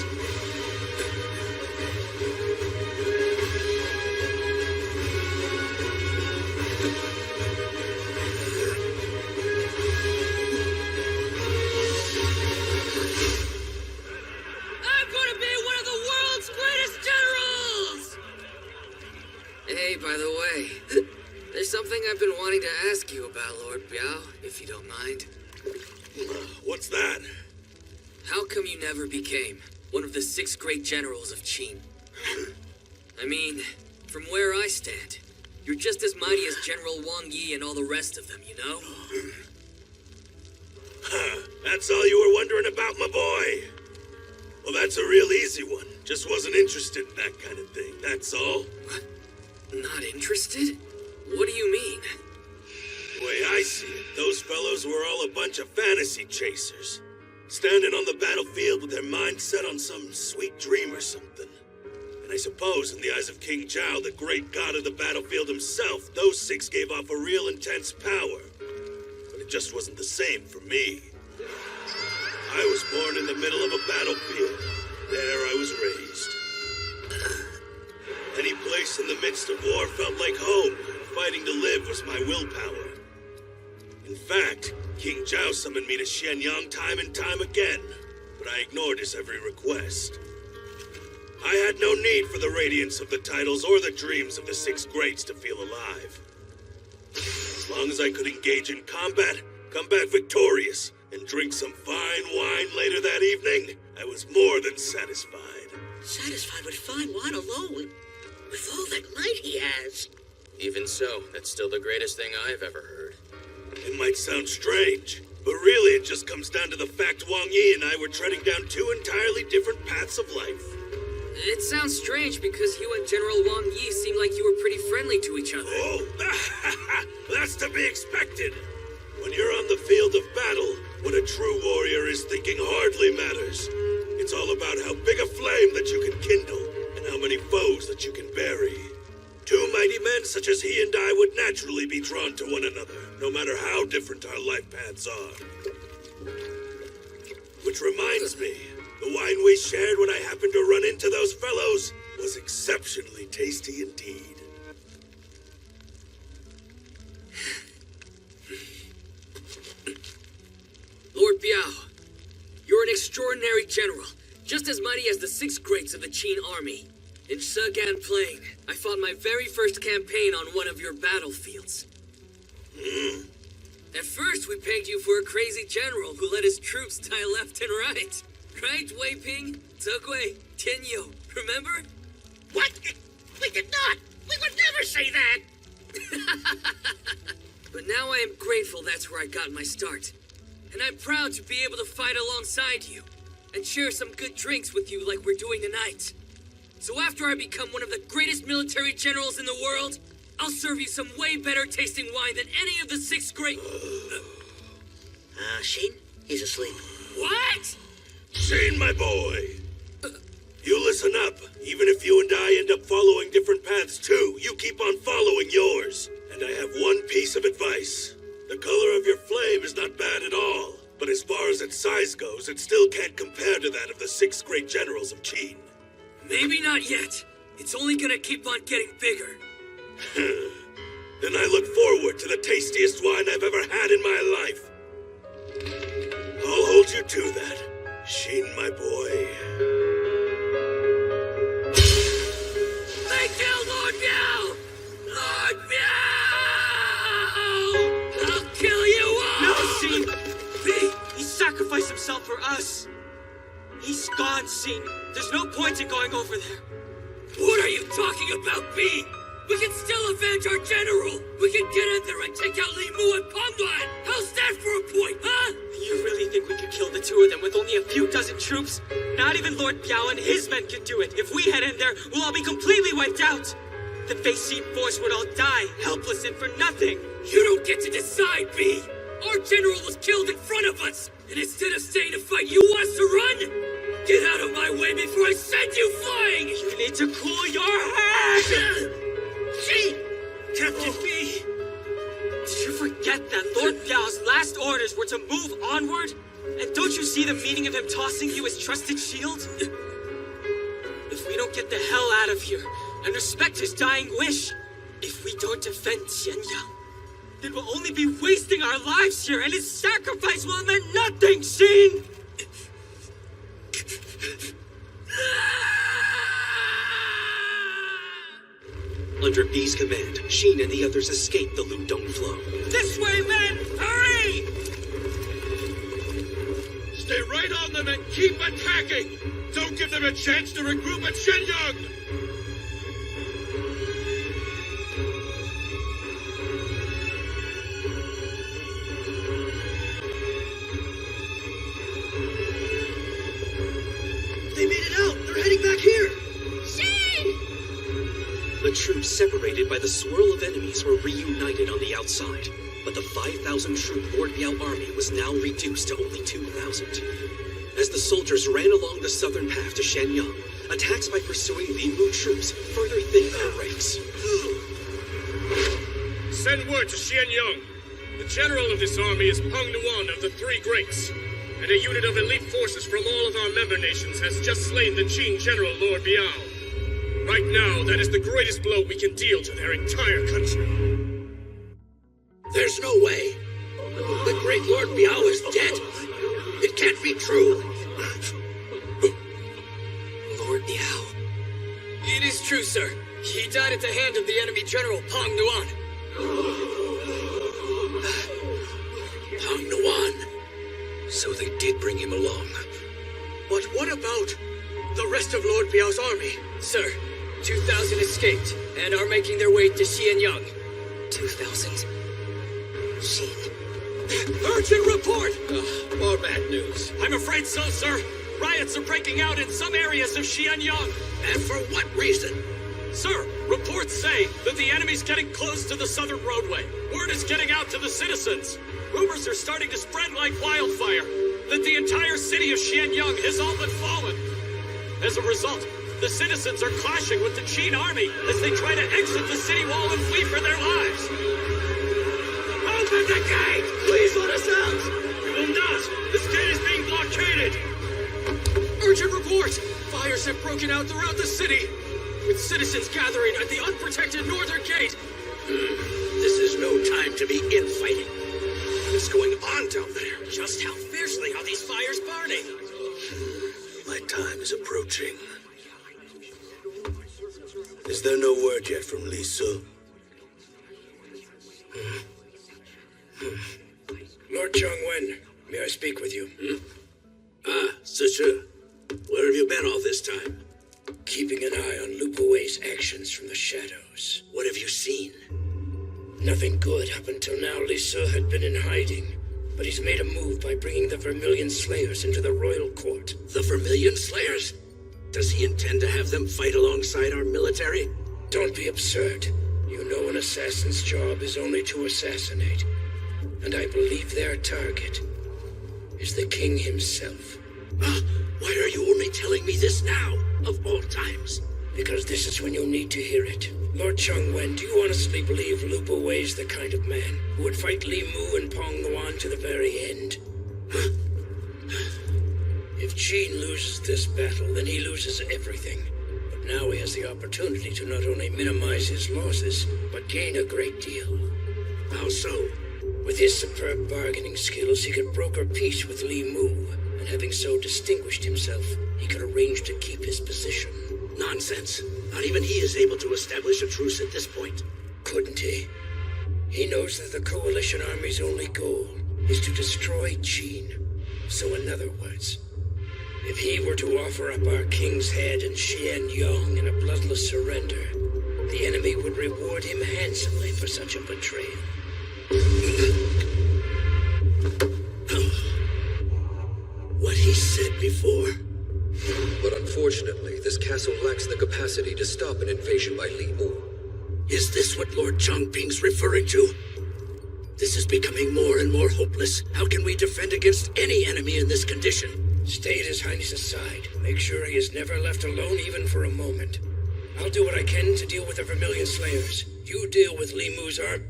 I'm gonna be one of the world's greatest generals! Hey, by the way, there's something I've been wanting to ask you about, Lord Biao, if you don't mind. What's that? How come you never became one of the 6 great generals of Qin? I mean, from where I stand, you're just as mighty as General Wang Yi and all the rest of them, you know? That's all you were wondering about, my boy? Well, that's a real easy one. Just wasn't interested in that kind of thing, that's all. What? Not interested? What do you mean? The way I see it, those fellows were all a bunch of fantasy chasers. Standing on the battlefield with their minds set on some sweet dream or something. And I suppose in the eyes of King Zhao, the great god of the battlefield himself, those six gave off a real intense power. But it just wasn't the same for me. I was born in the middle of a battlefield. There I was raised. Any place in the midst of war felt like home, and fighting to live was my willpower. In fact, King Zhao summoned me to Xianyang time and time again, but I ignored his every request. I had no need for the radiance of the titles or the dreams of the six greats to feel alive. As long as I could engage in combat, come back victorious, and drink some fine wine later that evening, I was more than satisfied. Satisfied with fine wine alone? With all that might he has? Even so, that's still the greatest thing I've ever heard. It might sound strange, but really it just comes down to the fact Wang Yi and I were treading down two entirely different paths of life. It sounds strange because you and General Wang Yi seem like you were pretty friendly to each other. Oh, that's to be expected. When you're on the field of battle, what a true warrior is thinking hardly matters. It's all about how big a flame that you can kindle, and how many foes that you can bury. Two mighty men such as he and I would naturally be drawn to one another, no matter how different our life paths are. Which reminds me, the wine we shared when I happened to run into those fellows was exceptionally tasty indeed. Lord Biao, you're an extraordinary general, just as mighty as the six greats of the Qin army. In Segan Plain, I fought my very first campaign on one of your battlefields. At first, we pegged you for a crazy general who let his troops die left and right. Right, Wei Ping, Zhegui, Tianyu, remember? What? We did not! We would never say that! But now I am grateful that's where I got my start. And I'm proud to be able to fight alongside you, and share some good drinks with you like we're doing tonight. So after I become one of the greatest military generals in the world, I'll serve you some way better tasting wine than any of the six great... Xin? He's asleep. What? Shane, my boy. You listen up. Even if you and I end up following different paths too, you keep on following yours. And I have one piece of advice. The color of your flame is not bad at all. But as far as its size goes, it still can't compare to that of the six great generals of Qin. Maybe not yet. It's only gonna keep on getting bigger. Then I look forward to the tastiest wine I've ever had in my life. I'll hold you to that, Shin, my boy. Thank you, Lord Biao! Lord Biao! I'll kill you all! No, Xin! He sacrificed himself for us. He's gone, Xin. There's no point in going over there. What are you talking about, B? We can still avenge our general! We can get in there and take out Li Mu and Pengduan! How's that for a point, huh? You really think we could kill the two of them with only a few dozen troops? Not even Lord Biao and his men could do it. If we head in there, we'll all be completely wiped out. The Fei Xi force would all die, helpless and for nothing. You don't get to decide, B! Our general was killed in front of us! And instead of staying to fight, you want us to run? Get out of my way before I send you flying! You need to cool your head! Xin! Captain B! Did you forget that Lord Biao's last orders were to move onward? And don't you see the meaning of him tossing you his trusted shield? If we don't get the hell out of here and respect his dying wish, if we don't defend Xianyang, then we'll only be wasting our lives here, and his sacrifice will have meant nothing, Xin! Under B's command, Xin and the others escaped the Ludong flow. This way, men! Hurry! Stay right on them and keep attacking! Don't give them a chance to regroup at Shenyang! They made it out! They're heading back here! The troops, separated by the swirl of enemies, were reunited on the outside. but the 5,000-troop Lord Biao army was now reduced to only 2,000. As the soldiers ran along the southern path to Shanyang, attacks by pursuing Li Mu troops further thinned their ranks. Send word to Xianyang. The general of this army is Peng Nuan of the Three Greats, and a unit of elite forces from all of our member nations has just slain the Qin general Lord Biao. Right now, that is the greatest blow we can deal to their entire country. There's no way. The great Lord Biao is dead. It can't be true. Lord Biao. It is true, sir. He died at the hand of the enemy general, Peng Nuan. Peng Nuan. So they did bring him along. But what about the rest of Lord Biao's army? Sir, 2,000 escaped and are making their way to Xianyang. 2,000? Xin. Urgent report! More bad news. I'm afraid so, sir. Riots are breaking out in some areas of Xianyang. And for what reason? Sir, reports say that the enemy's getting close to the southern roadway. Word is getting out to the citizens. Rumors are starting to spread like wildfire that the entire city of Xianyang has all but fallen. As a result, the citizens are clashing with the Qin army as they try to exit the city wall and flee for their lives. Open the gate! Please let us out! We will not! This gate is being blockaded! Urgent report! Fires have broken out throughout the city, with citizens gathering at the unprotected northern gate. This is no time to be infighting. What is going on down there? Just how fiercely are these fires burning? My time is approaching. Is there no word yet from Li Su? Lord Chongwen, may I speak with you? Ah, Sister. Where have you been all this time? Keeping an eye on Lu Buwei's actions from the shadows. What have you seen? Nothing good up until now. Li Su had been in hiding, but he's made a move by bringing the Vermilion Slayers into the royal court. The Vermilion Slayers? Does he intend to have them fight alongside our military? Don't be absurd. You know an assassin's job is only to assassinate. And I believe their target is the king himself. Why are you only telling me this now, of all times? Because this is when you'll need to hear it. Lord Chongwen, do you honestly believe Lu Buwei's the kind of man who would fight Li Mu and Peng Nuan to the very end? If Qin loses this battle, then he loses everything. But now he has the opportunity to not only minimize his losses, but gain a great deal. How so? With his superb bargaining skills, he could broker peace with Li Mu, and having so distinguished himself, he could arrange to keep his position. Nonsense. Not even he is able to establish a truce at this point. Couldn't he? He knows that the Coalition Army's only goal is to destroy Qin. So in other words, if he were to offer up our king's head in Xianyang in a bloodless surrender, the enemy would reward him handsomely for such a betrayal. What he said before. But unfortunately, this castle lacks the capacity to stop an invasion by Li Mu. Is this what Lord Chongping's referring to? This is becoming more and more hopeless. How can we defend against any enemy in this condition? Stay at His Highness's side. Make sure he is never left alone even for a moment. I'll do what I can to deal with the Vermilion Slayers. You deal with Li Mu's arm.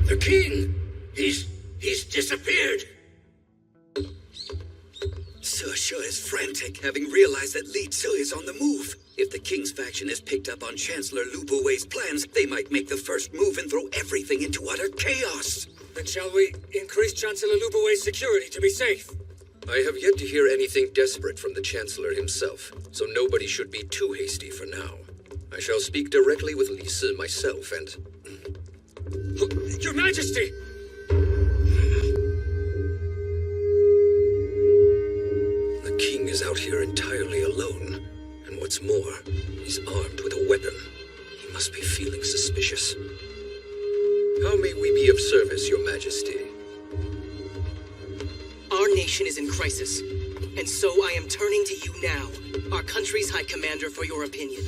The king! He's disappeared! Sisha is frantic, having realized that Li Zu is on the move. If the king's faction has picked up on Chancellor Lu Buwei's plans, they might make the first move and throw everything into utter chaos. Then shall we increase Chancellor Lu Buwei's security to be safe? I have yet to hear anything desperate from the Chancellor himself, so nobody should be too hasty for now. I shall speak directly with Li Si myself and... Your Majesty! The king is out here entirely alone. And what's more, he's armed with a weapon. He must be feeling suspicious. How may we be of service, Your Majesty? Our nation is in crisis, and so I am turning to you now, our country's High Commander, for your opinion.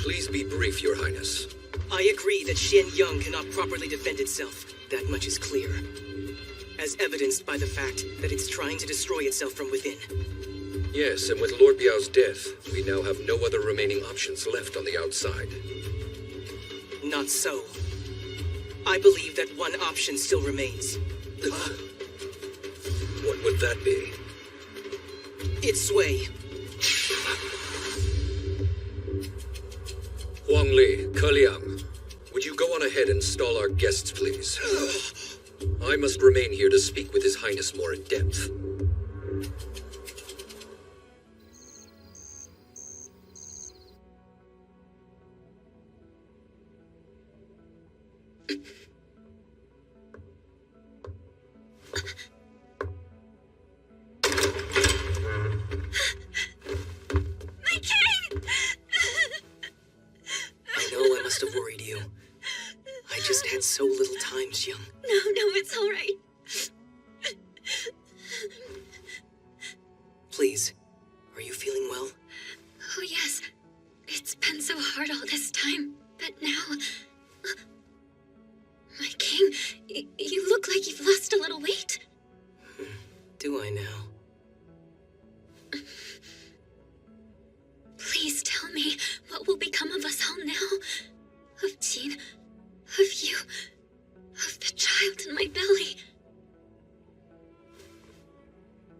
Please be brief, Your Highness. I agree that Xianyang cannot properly defend itself. That much is clear. As evidenced by the fact that it's trying to destroy itself from within. Yes, and with Lord Biao's death, we now have no other remaining options left on the outside. Not so. I believe that one option still remains. What would that be? It's Sui. Huang Li, Ke Liang, would you go on ahead and stall our guests, please? I must remain here to speak with His Highness more in depth. So little time, Xiang. No, it's all right. Please, are you feeling well? Oh, yes. It's been so hard all this time, but now... My king, you look like you've lost a little weight. Do I now? Please tell me what will become of us all now. Of Jean, of you, of the child in my belly.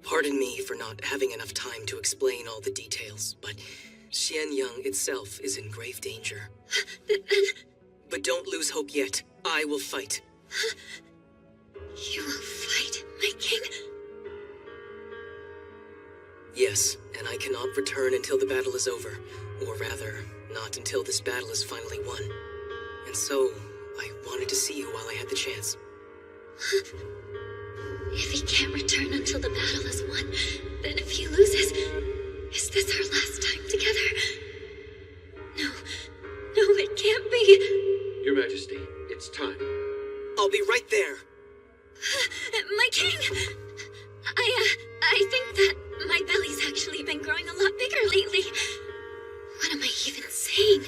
Pardon me for not having enough time to explain all the details, but Xianyang itself is in grave danger. But don't lose hope yet. I will fight. You will fight, my king? Yes, and I cannot return until the battle is over. Or rather, not until this battle is finally won. And so, I wanted to see you while I had the chance. If he can't return until the battle is won, then if he loses, is this our last time together? No, it can't be. Your Majesty, it's time. I'll be right there. My king! I think that my belly's actually been growing a lot bigger lately. What am I even saying?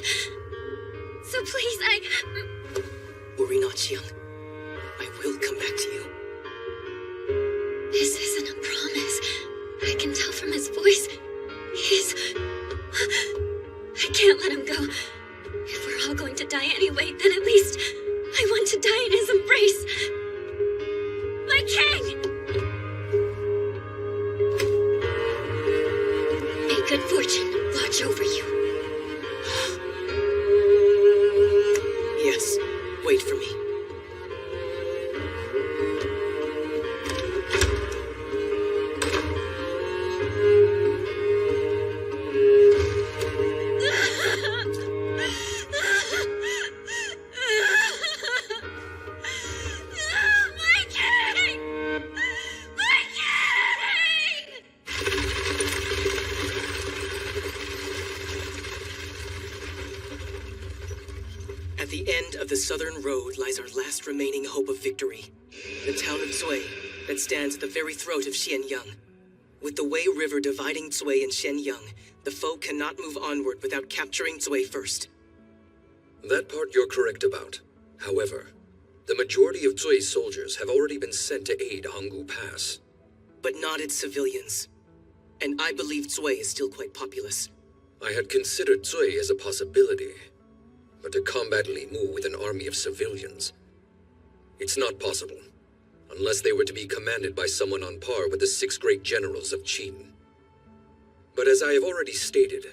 So please, Worry not, Xiang. I will come back to you. This isn't a promise. I can tell from his voice. I can't let him go. If we're all going to die anyway, then at least I want to die in his embrace. My king! May good fortune watch over you. Yes, wait for me. At the end of the southern road lies our last remaining hope of victory. The town of Zui, that stands at the very throat of Xianyang. With the Wei River dividing Zui and Xianyang, the foe cannot move onward without capturing Zui first. That part you're correct about. However, the majority of Zui's soldiers have already been sent to aid Hanggu Pass. But not its civilians. And I believe Zui is still quite populous. I had considered Zui as a possibility. But to combat Li Mu with an army of civilians, it's not possible, unless they were to be commanded by someone on par with the 6 great generals of Qin. But as I have already stated,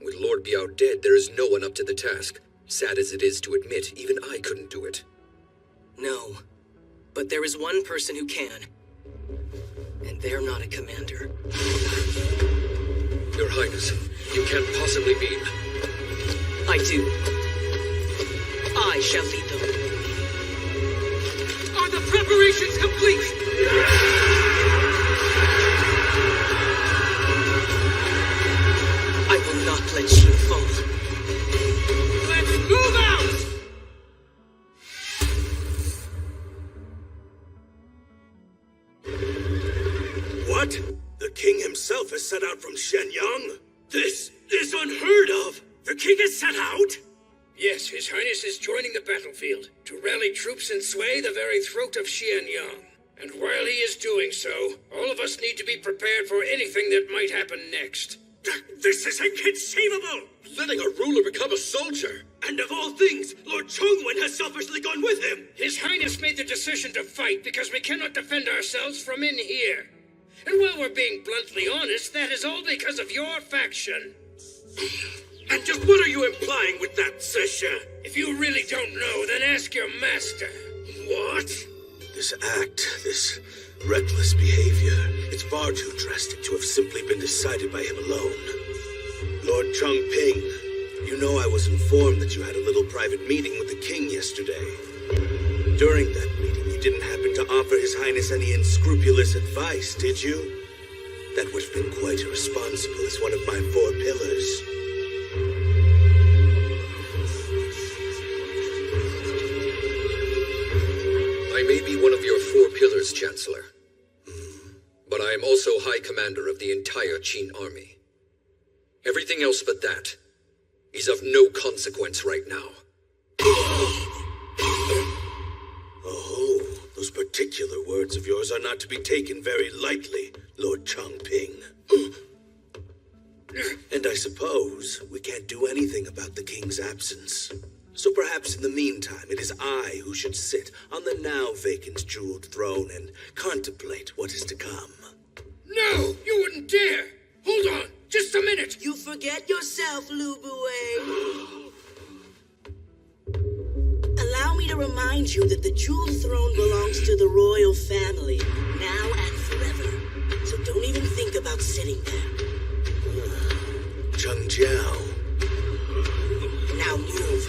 with Lord Biao dead, there is no one up to the task. Sad as it is to admit, even I couldn't do it. No, but there is one person who can, and they're not a commander. Your Highness, you can't possibly mean... I do. I shall lead them. Are the preparations complete? I will not let Qin fall. Let's move out! What? The king himself has set out from Shenyang? This is unheard of! The king has set out? Yes, His Highness is joining the battlefield to rally troops and sway the very throat of Xianyang. And while he is doing so, all of us need to be prepared for anything that might happen next. This is inconceivable! Letting a ruler become a soldier! And of all things, Lord Chongwen has selfishly gone with him! His Highness made the decision to fight because we cannot defend ourselves from in here. And while we're being bluntly honest, that is all because of your faction. And just what are you implying with that, Sisha? If you really don't know, then ask your master. What? This act, this reckless behavior, it's far too drastic to have simply been decided by him alone. Lord Chongping, you know I was informed that you had a little private meeting with the king yesterday. During that meeting, you didn't happen to offer His Highness any unscrupulous advice, did you? That would have been quite irresponsible as one of my 4 pillars. I may be one of your 4 pillars, Chancellor. But I am also High Commander of the entire Qin army. Everything else but that is of no consequence right now. Oh, those particular words of yours are not to be taken very lightly, Lord Chongping. And I suppose we can't do anything about the king's absence. So perhaps in the meantime, it is I who should sit on the now vacant jeweled throne and contemplate what is to come. No, you wouldn't dare! Hold on, just a minute! You forget yourself, Lu Buwei. Allow me to remind you that the jeweled throne belongs to the royal family, now and forever. So don't even think about sitting there. Cheng Jiao. Now move.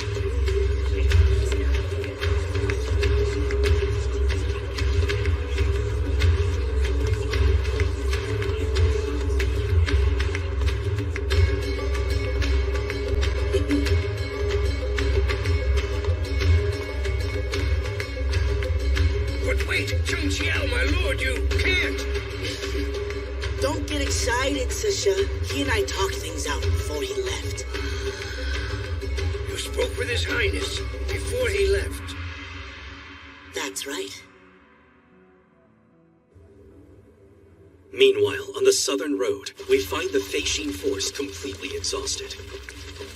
But wait, Cheng Xiao, my lord, you can't! Don't get excited, Sisha. He and I talked things out before he left. You spoke with His Highness before he left. That's right. Meanwhile, on the southern road, we find the Feishin force completely exhausted.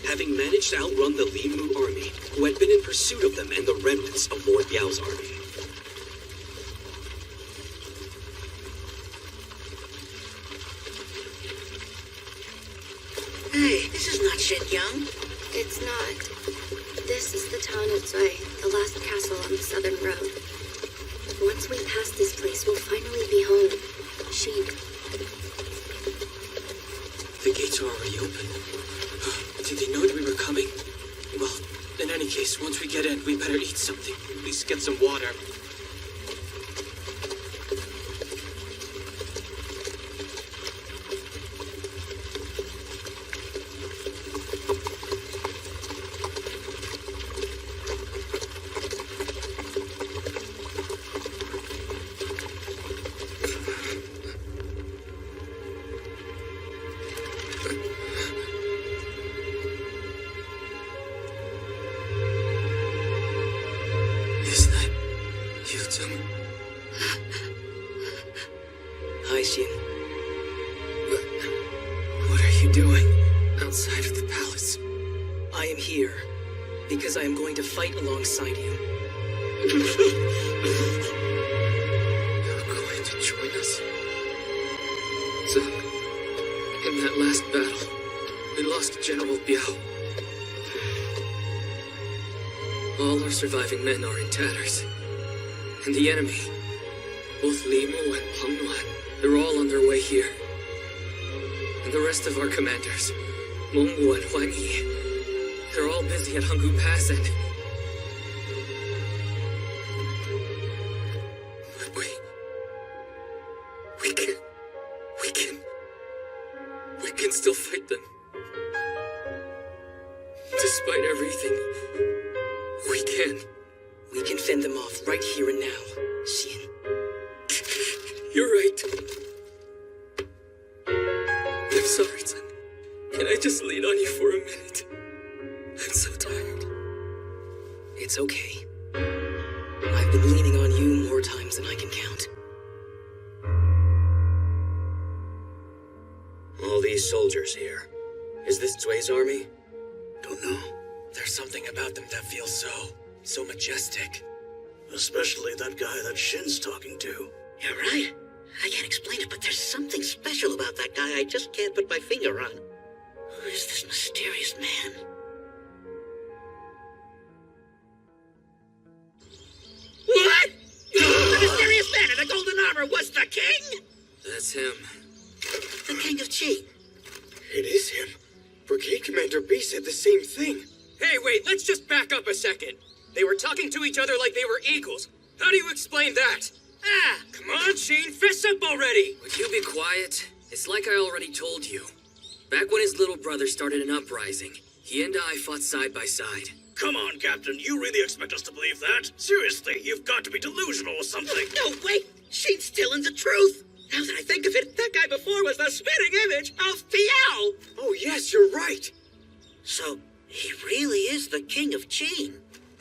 Having managed to outrun the Li Mu army, who had been in pursuit of them and the remnants of Lord Biao's army. Hey, this is not Shenyang. It's not. This is the town of Zui, the last castle on the southern road. Once we pass this place, we'll finally be home. Sheep. The gates are already open. Did they know that we were coming? Well, in any case, once we get in, we better eat something. At least get some water. Hi, Xin. What are you doing outside of the palace? I am here because I am going to fight alongside you. You're going to join us? So, in that last battle, we lost General Biao. All our surviving men are in tatters. And the enemy, both Li Mu and Peng Nuan, they're all on their way here. And the rest of our commanders, Meng Wu and Huan Yi, they're all busy at Hanggu Pass and... But we can still fight them. Despite everything, we can. We can fend them off right here and now, Xin. You're right. I'm sorry, son. Can I just lean on you for a minute? It's okay. I've been leaning on you more times than I can count. All these soldiers here. Is this Zui's army? Don't know. There's something about them that feels so majestic. Especially that guy that Shin's talking to. You're right. I can't explain it, but there's something special about that guy I just can't put my finger on. Who is this mysterious man? What? The mysterious man in the golden armor was the king? That's him. The king of Qi. It is him. Brigade Commander B said the same thing. Hey, wait, let's just back up a second. They were talking to each other like they were equals. How do you explain that? Come on, Sheen, fess up already! Would you be quiet? It's like I already told you. Back when his little brother started an uprising, he and I fought side by side. Come on, Captain. You really expect us to believe that? Seriously, you've got to be delusional or something. No, wait! Sheen's telling the truth! Now that I think of it, that guy before was the spitting image of Piao! Oh, yes, you're right. So, he really is the king of Qi.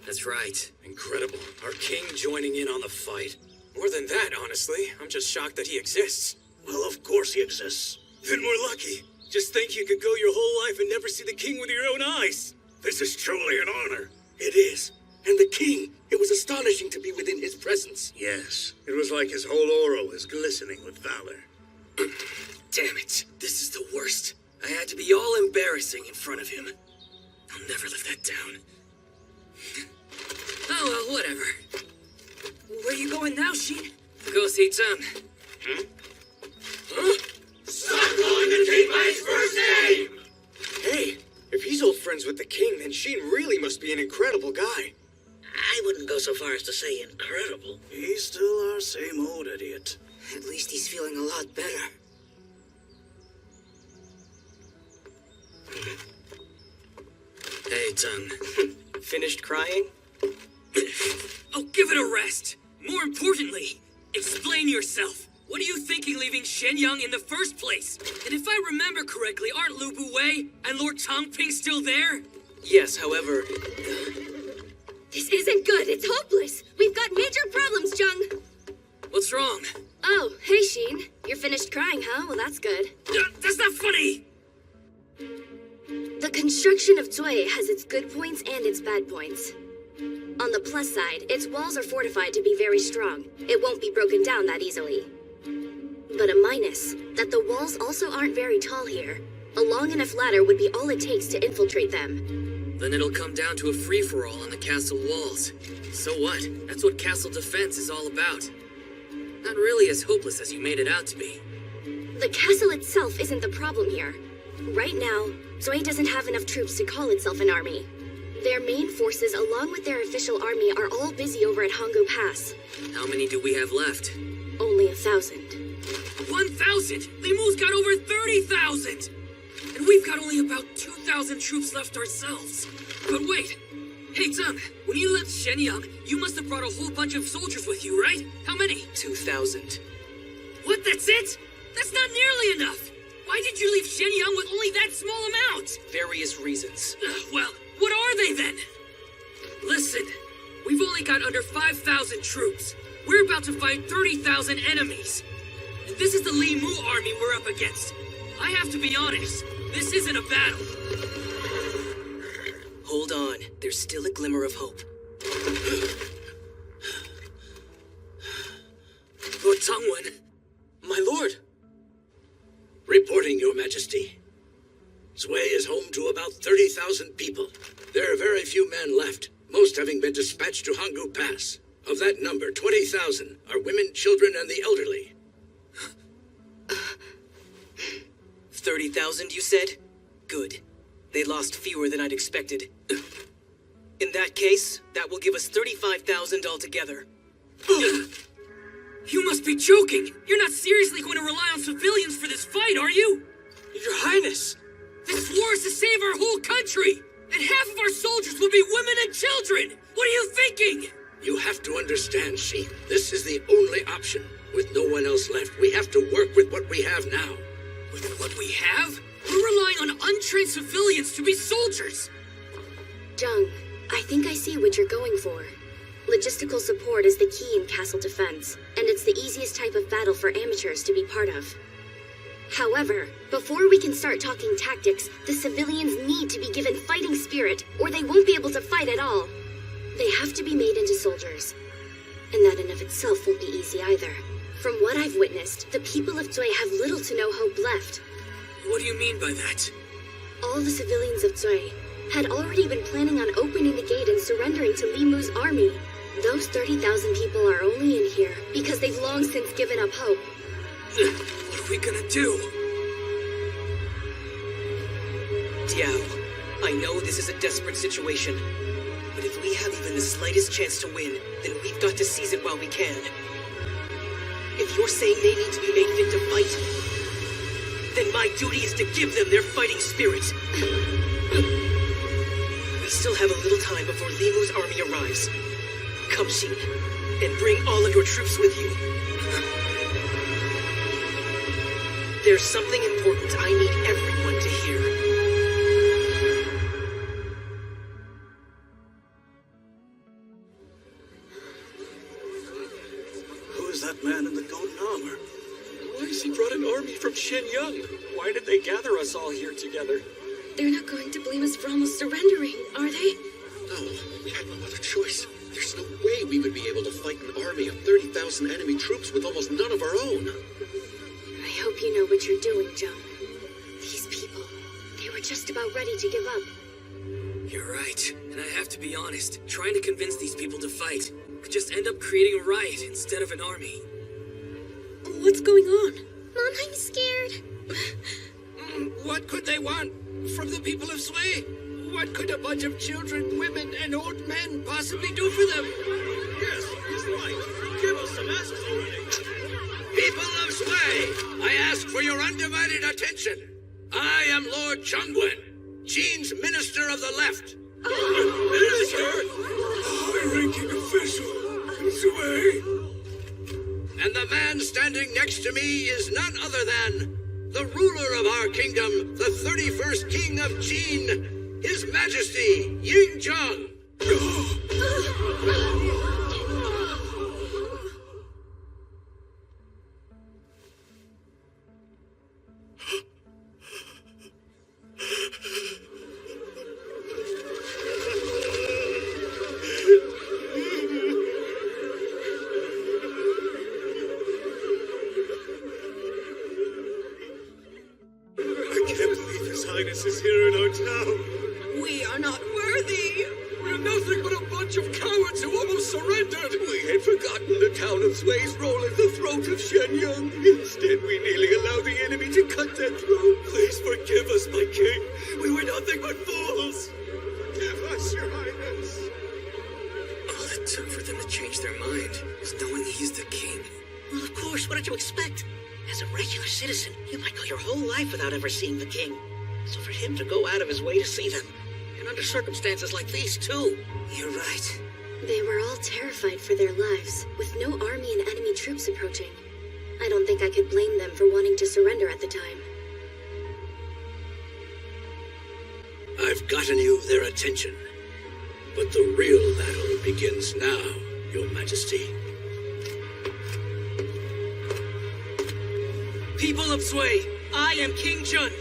That's right. Incredible. Our king joining in on the fight. More than that, honestly. I'm just shocked that he exists. Well, of course he exists. Then we're lucky. Just think you could go your whole life and never see the king with your own eyes. This is truly an honor. It is. And the king, it was astonishing to be within his presence. Yes, it was like his whole aura was glistening with valor. Damn it. This is the worst. I had to be all embarrassing in front of him. I'll never live that down. Oh, well, whatever. Where are you going now, Sheen? Go see Zhang. Huh? Stop calling the king by his first name! Hey, if he's old friends with the king, then Sheen really must be an incredible guy. I wouldn't go so far as to say incredible. He's still our same old idiot. At least he's feeling a lot better. Hey, Zhang. Finished crying? Oh, give it a rest. More importantly, explain yourself. What are you thinking leaving Shenyang in the first place? And if I remember correctly, aren't Lu Buwei and Lord Changping still there? Yes, however... This isn't good. It's hopeless. We've got major problems, Jung. What's wrong? Oh, hey, Sheen. You're finished crying, huh? Well, that's good. That's not funny! The construction of Zui has its good points and its bad points. On the plus side, its walls are fortified to be very strong. It won't be broken down that easily. But a minus, that the walls also aren't very tall here. A long enough ladder would be all it takes to infiltrate them. Then it'll come down to a free-for-all on the castle walls. So what? That's what castle defense is all about. Not really as hopeless as you made it out to be. The castle itself isn't the problem here. Right now, Zui doesn't have enough troops to call itself an army. Their main forces, along with their official army, are all busy over at Honggu Pass. How many do we have left? Only 1,000. 1,000? Li Mu's got over 30,000! And we've got only about 2,000 troops left ourselves. But wait. Hey, Zhang, when you left Shenyang, you must have brought a whole bunch of soldiers with you, right? How many? 2,000. What, that's it? That's not nearly enough! Why did you leave Shenyang with only that small amount? Various reasons. Well, what are they then? Listen, we've only got under 5,000 troops. We're about to fight 30,000 enemies. And this is the Li Mu army we're up against. I have to be honest, this isn't a battle. Hold on, there's still a glimmer of hope. Lord Tongwen. My lord. Reporting, Your Majesty. Zui is home to about 30,000 people. There are very few men left, most having been dispatched to Honggu Pass. Of that number, 20,000 are women, children, and the elderly. 30,000, you said? Good. They lost fewer than I'd expected. In that case, that will give us 35,000 altogether. You must be joking! You're not seriously going to rely on civilians for this fight, are you? Your Highness! This war is to save our whole country! And half of our soldiers will be women and children! What are you thinking? You have to understand, Sheen. This is the only option. With no one else left, we have to work with what we have now. With what we have? We're relying on untrained civilians to be soldiers! Jung, I think I see what you're going for. Logistical support is the key in castle defense, and it's the easiest type of battle for amateurs to be part of. However, before we can start talking tactics, the civilians need to be given fighting spirit, or they won't be able to fight at all. They have to be made into soldiers. And that in of itself won't be easy either. From what I've witnessed, the people of Zui have little to no hope left. What do you mean by that? All the civilians of Zui had already been planning on opening the gate and surrendering to Li Mu's army. Those 30,000 people are only in here because they've long since given up hope. What are we gonna do? Diao, I know this is a desperate situation, but if we have even the slightest chance to win, then we've got to seize it while we can. If you're saying they need to be made fit to fight, then my duty is to give them their fighting spirit. We still have a little time before Li Mu's army arrives. Come, Xin, and bring all of your troops with you. There's something important I need everyone to hear. Who is that man in the golden armor? Why has he brought an army from Shenyang? Why did they gather us all here together? They're not going to blame us for almost surrendering, are they? No, we had no other choice. There's no way we would be able to fight an army of 30,000 enemy troops with almost none of our own. I hope you know what you're doing, Joan. These people, they were just about ready to give up. You're right, and I have to be honest. Trying to convince these people to fight could just end up creating a riot instead of an army. What's going on? Mom, I'm scared. What could they want from the people of Sway? What could a bunch of children, women, and old men possibly do for them? Yes, he's right. Give us some answers already. People of Sway, I ask for your undivided attention. I am Lord Chungwen, Qin's Minister of the Left. Minister? High-ranking official in Sway. And the man standing next to me is none other than the ruler of our kingdom, the 31st King of Qin, His Majesty, Ying Zhang. Is here in our town. We are not worthy. We're nothing but a bunch of cowards who almost surrendered. We had forgotten the town of Sway's role at the throat of Shenyang. Instead, we nearly allowed the enemy to cut that throat. Please forgive us, my king. We were nothing but fools. Give us your highness. All it took for them to change their mind is knowing he's the king. Well, of course, what did you expect? As a regular citizen, you might go your whole life without ever seeing the king. So for him to go out of his way to see them, and under circumstances like these, too. You're right. They were all terrified for their lives, with no army and enemy troops approaching. I don't think I could blame them for wanting to surrender at the time. I've gotten you their attention. But the real battle begins now, Your Majesty. People of Sway, I am King Jun.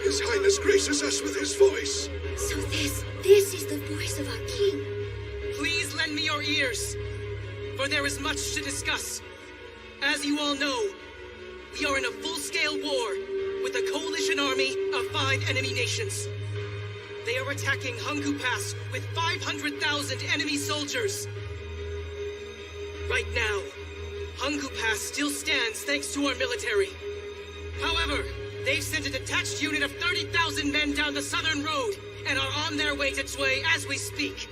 His Highness graces us with his voice. So this is the voice of our king. Please lend me your ears, for there is much to discuss. As you all know, we are in a full-scale war with a coalition army of 5 enemy nations. They are attacking Hanggu Pass with 500,000 enemy soldiers. Right now, Hanggu Pass still stands thanks to our military. However, they've sent a detached unit of 30,000 men down the southern road and are on their way to Zui as we speak,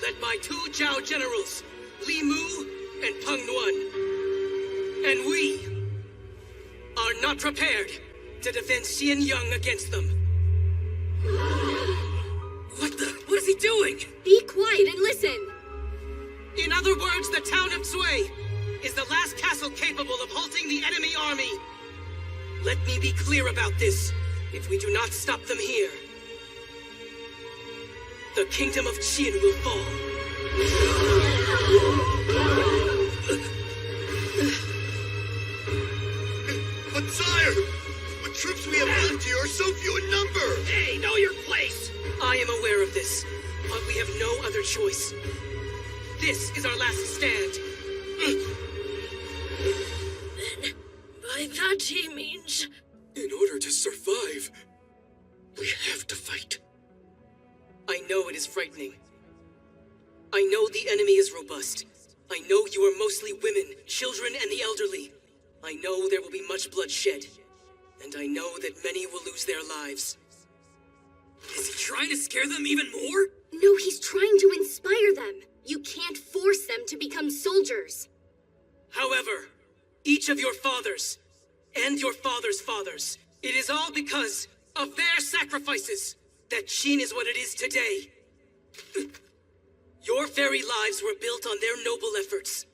led by 2 Zhao generals, Li Mu and Peng Nuan. And we are not prepared to defend Xianyang against them. What is he doing? Be quiet and listen. In other words, the town of Zui is the last castle capable of halting the enemy army. Let me be clear about this. If we do not stop them here, the kingdom of Qin will fall. But sire, the troops we have left here are so few in number. Hey, know your place! I am aware of this, but we have no other choice. This is our last stand. Then, by that he means... In order to survive, we have to fight. I know it is frightening. I know the enemy is robust. I know you are mostly women, children, and the elderly. I know there will be much bloodshed. And I know that many will lose their lives. Is he trying to scare them even more? No, he's trying to inspire them. You can't force them to become soldiers. However, each of your fathers, and your father's fathers, it is all because of their sacrifices that Qin is what it is today. Your very lives were built on their noble efforts.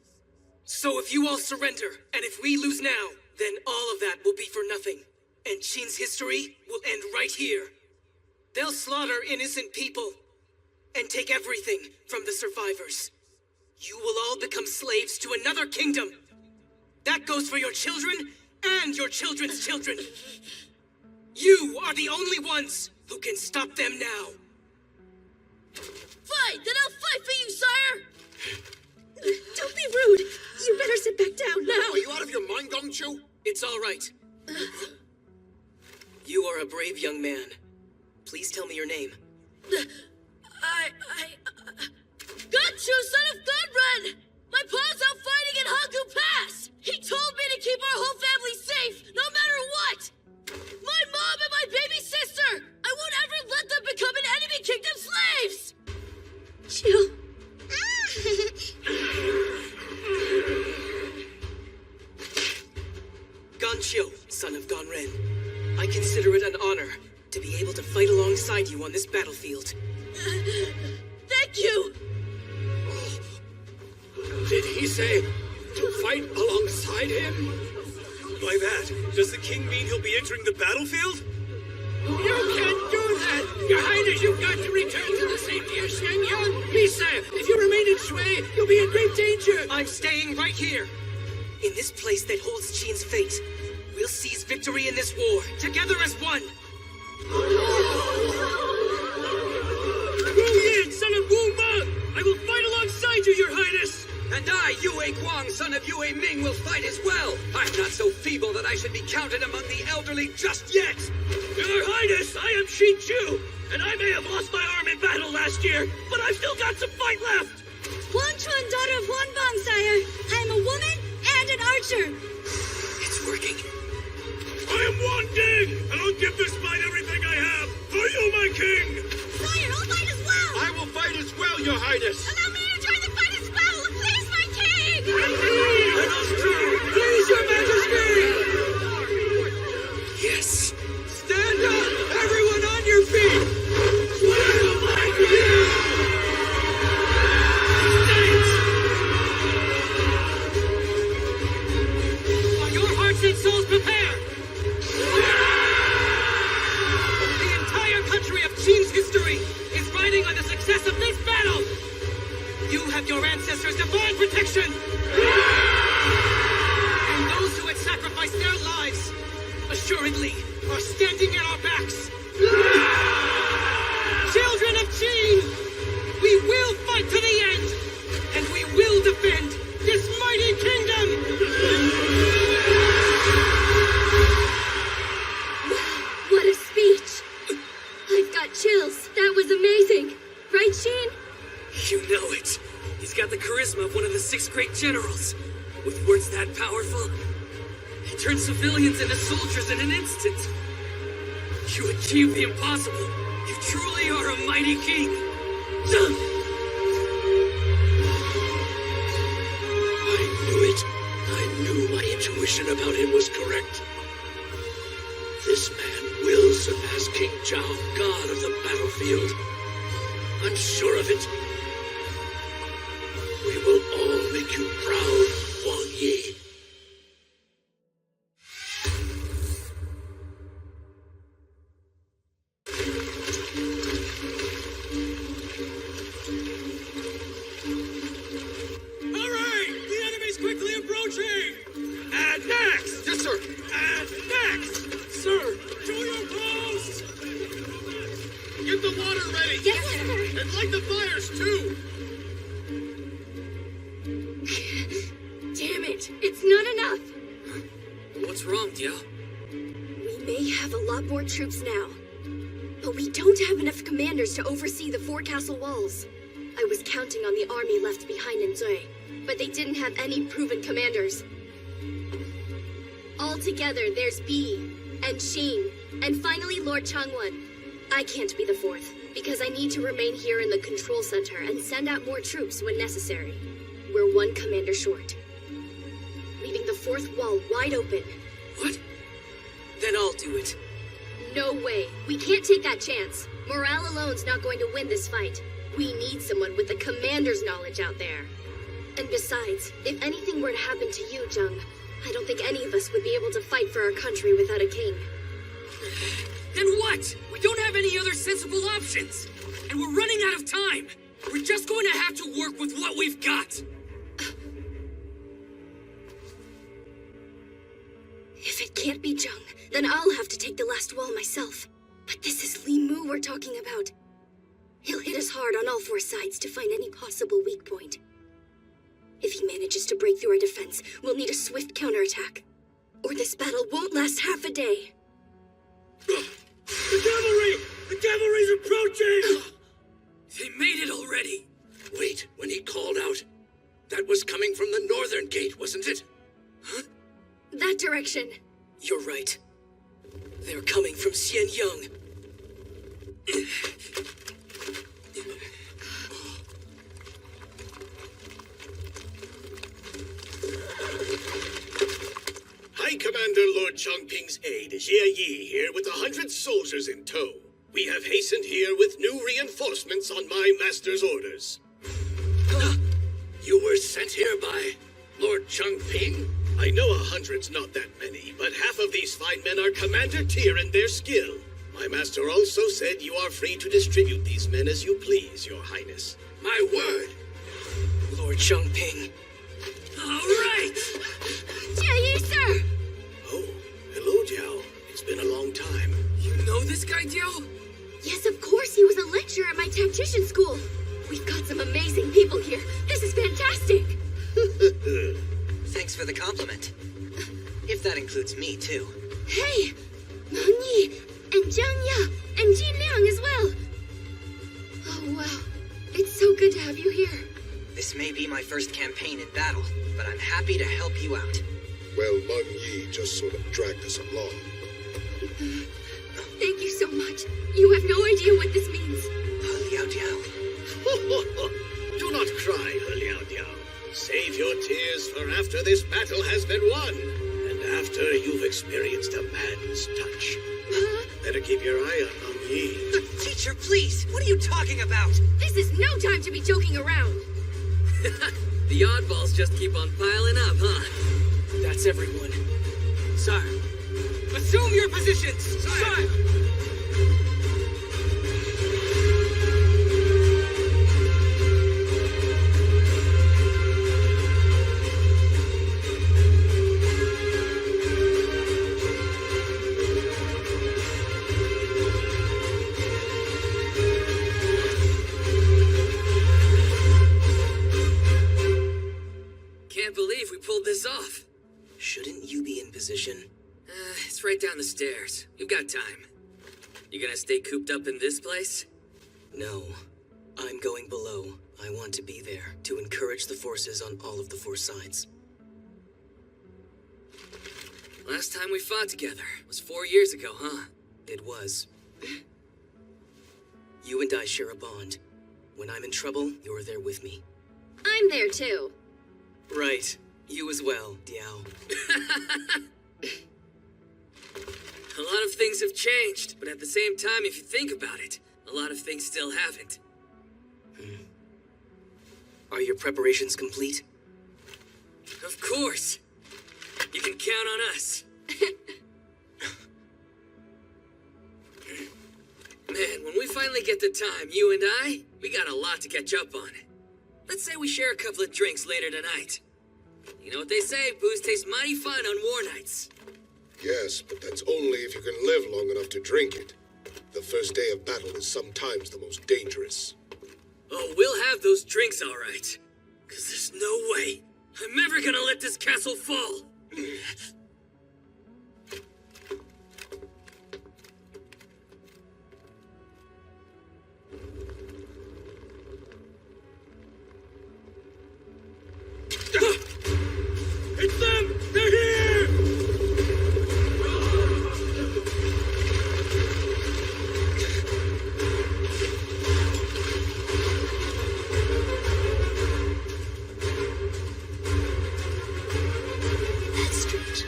So if you all surrender, and if we lose now, then all of that will be for nothing. And Qin's history will end right here. They'll slaughter innocent people, and take everything from the survivors. You will all become slaves to another kingdom. That goes for your children, and your children's children. You are the only ones who can stop them now. Fight! Then I'll fight for you, sire! Don't be rude. You better sit back down now. Are you out of your mind, Gongchu? It's all right. You are a brave young man. Please tell me your name. Gunchu, son of Gunrun! My pa's out fighting in Hangu Pass! He told me to keep our whole family safe, no matter what! My mom and my baby sister! I won't ever let them become an enemy kingdom slaves! Chill. Ganqiu, son of Ganren. I consider it an honor to be able to fight alongside you on this battlefield. Thank you! Did he say to fight alongside him? By that, does the king mean he'll be entering the battlefield? You can't do that! Your Highness, you've got to return to the safety of Shenyang! Lisa, if you remain in Shui, you'll be in great danger! I'm staying right here! In this place that holds Qin's fate, we'll seize victory in this war, together as one! Wu Yin, son of Wu Meng! I will fight alongside you, Your Highness! And I, Yue Guang, son of Yue Ming, will fight as well. I'm not so feeble that I should be counted among the elderly just yet. Your Highness, I am Shi Chu, and I may have lost my arm in battle last year, but I've still got some fight left. Huan Chuan, daughter of Huan Bang, sire. I am a woman and an archer. It's working. I am Wan Ding, and I'll give this fight everything I have for you, my king. Sire, I'll fight as well. I will fight as well, Your Highness. Allow me to join the fight as well. Please, my king. And us too, please, Your Majesty. Yes. Stand up, everyone on your feet. Well, my king. Are your hearts and souls prepared? The entire country of Qin's history is riding on the success of this battle! You have your ancestors' divine protection! And those who had sacrificed their lives, assuredly, are standing at our backs! Children of Qin! We will fight to the end! And we will defend this mighty kingdom! What a speech. I've got chills. That was amazing. Right, Sheen? You know it. He's got the charisma of one of the 6 great generals. With words that powerful, he turns civilians into soldiers in an instant. You achieved the impossible. You truly are a mighty king. I knew it. I knew my intuition about him was correct. This man will surpass King Zhao, god of the battlefield. I'm sure of it. We will all make you proud, Wang Yi. And next! Yes, sir! And next! Sir, to your posts! Get the water ready! Yes, sir! And light the fires, too! Damn it! It's not enough! What's wrong, Dio? We may have a lot more troops now, but we don't have enough commanders to oversee the four castle walls. I was counting on the army left behind in Zui, but they didn't have any proven commanders. Altogether, there's B, and Sheen, and finally Lord Changwon. I can't be the fourth, because I need to remain here in the control center and send out more troops when necessary. We're one commander short, leaving the fourth wall wide open. What? Then I'll do it. No way. We can't take that chance. Morale alone's not going to win this fight. We need someone with the commander's knowledge out there. And besides, if anything were to happen to you, Jung, I don't think any of us would be able to fight for our country without a king. Then what? We don't have any other sensible options. And we're running out of time. We're just going to have to work with what we've got. If it can't be Jung, then I'll have to take the last wall myself. But this is Li Mu we're talking about. He'll hit us hard on all four sides to find any possible weak point. If he manages to break through our defense, we'll need a swift counterattack. Or this battle won't last half a day. The cavalry! The cavalry's approaching! They made it already. Wait, when he called out, that was coming from the northern gate, wasn't it? Huh? That direction. You're right. They're coming from Xianyang. High Commander Lord Chongping's aide, Jie Yi, here with 100 soldiers in tow. We have hastened here with new reinforcements on my master's orders. You were sent here by Lord Chongping? I know 100's not that many, but half of these fine men are commander tier in their skill. My master also said you are free to distribute these men as you please, your highness. My word! Lord Chongping. All right! Jie Yi, sir! Oh, hello, Diao. It's been a long time. You know this guy, Diao? Yes, of course. He was a lecturer at my tactician school. We've got some amazing people here. This is fantastic. Thanks for the compliment. If that includes me, too. Hey! Meng Yi, and Zhang Ya, and Jin Liang as well. Oh, wow. It's so good to have you here. This may be my first campaign in battle, but I'm happy to help you out. Well, Meng Yi just sort of dragged us along. Thank you so much. You have no idea what this means. Liao Diao. Do not cry, Liao Diao. Save your tears for after this battle has been won, and after you've experienced a man's touch. Better keep your eye on Meng Yi. Teacher, please! What are you talking about? This is no time to be joking around. The oddballs just keep on piling up, huh? That's everyone. Sire, assume your positions! Sire! Can't believe we pulled this off. Shouldn't you be in position? It's right down the stairs. You've got time. You gonna stay cooped up in this place? No. I'm going below. I want to be there to encourage the forces on all of the four sides. Last time we fought together was 4 years ago, huh? It was. You and I share a bond. When I'm in trouble, you're there with me. I'm there too. Right. You as well, Diao. A lot of things have changed, but at the same time, if you think about it, a lot of things still haven't. Are your preparations complete? Of course. You can count on us. Man, when we finally get the time, you and I, we got a lot to catch up on. Let's say we share a couple of drinks later tonight. You know what they say, booze tastes mighty fine on war nights. Yes, but that's only if you can live long enough to drink it. The first day of battle is sometimes the most dangerous. Oh, we'll have those drinks all right. 'Cause there's no way I'm ever gonna let this castle fall. It's them! They're here! That's strange.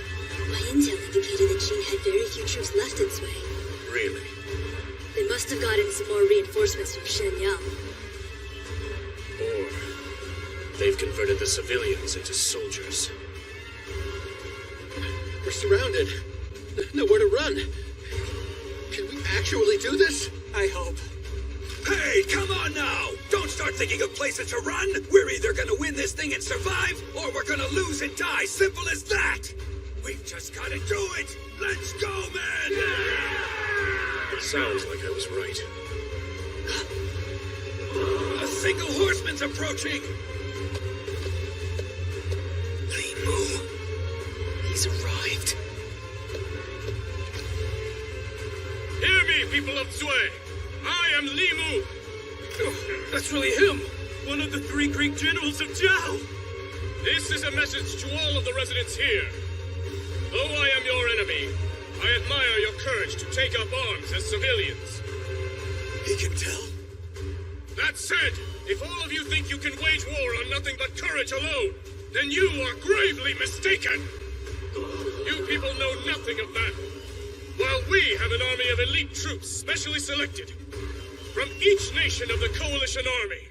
My intel indicated that Qin had very few troops left in Sui. Really? They must have gotten some more reinforcements from Shenyang. Or they've converted the civilians into soldiers. We're surrounded. Nowhere to run. Can we actually do this? I hope. Hey, come on now! Don't start thinking of places to run! We're either gonna win this thing and survive, or we're gonna lose and die. Simple as that! We've just gotta do it! Let's go, man! It sounds like I was right. A single horseman's approaching! Li Mu. He's arrived. Hear me, people of Zui! I am Li Mu! That's really him! One of the 3 Greek generals of Zhao! This is a message to all of the residents here. Though I am your enemy, I admire your courage to take up arms as civilians. He can tell? That said, if all of you think you can wage war on nothing but courage alone, then you are gravely mistaken! You people know nothing of battle, while we have an army of elite troops specially selected from each nation of the Coalition Army.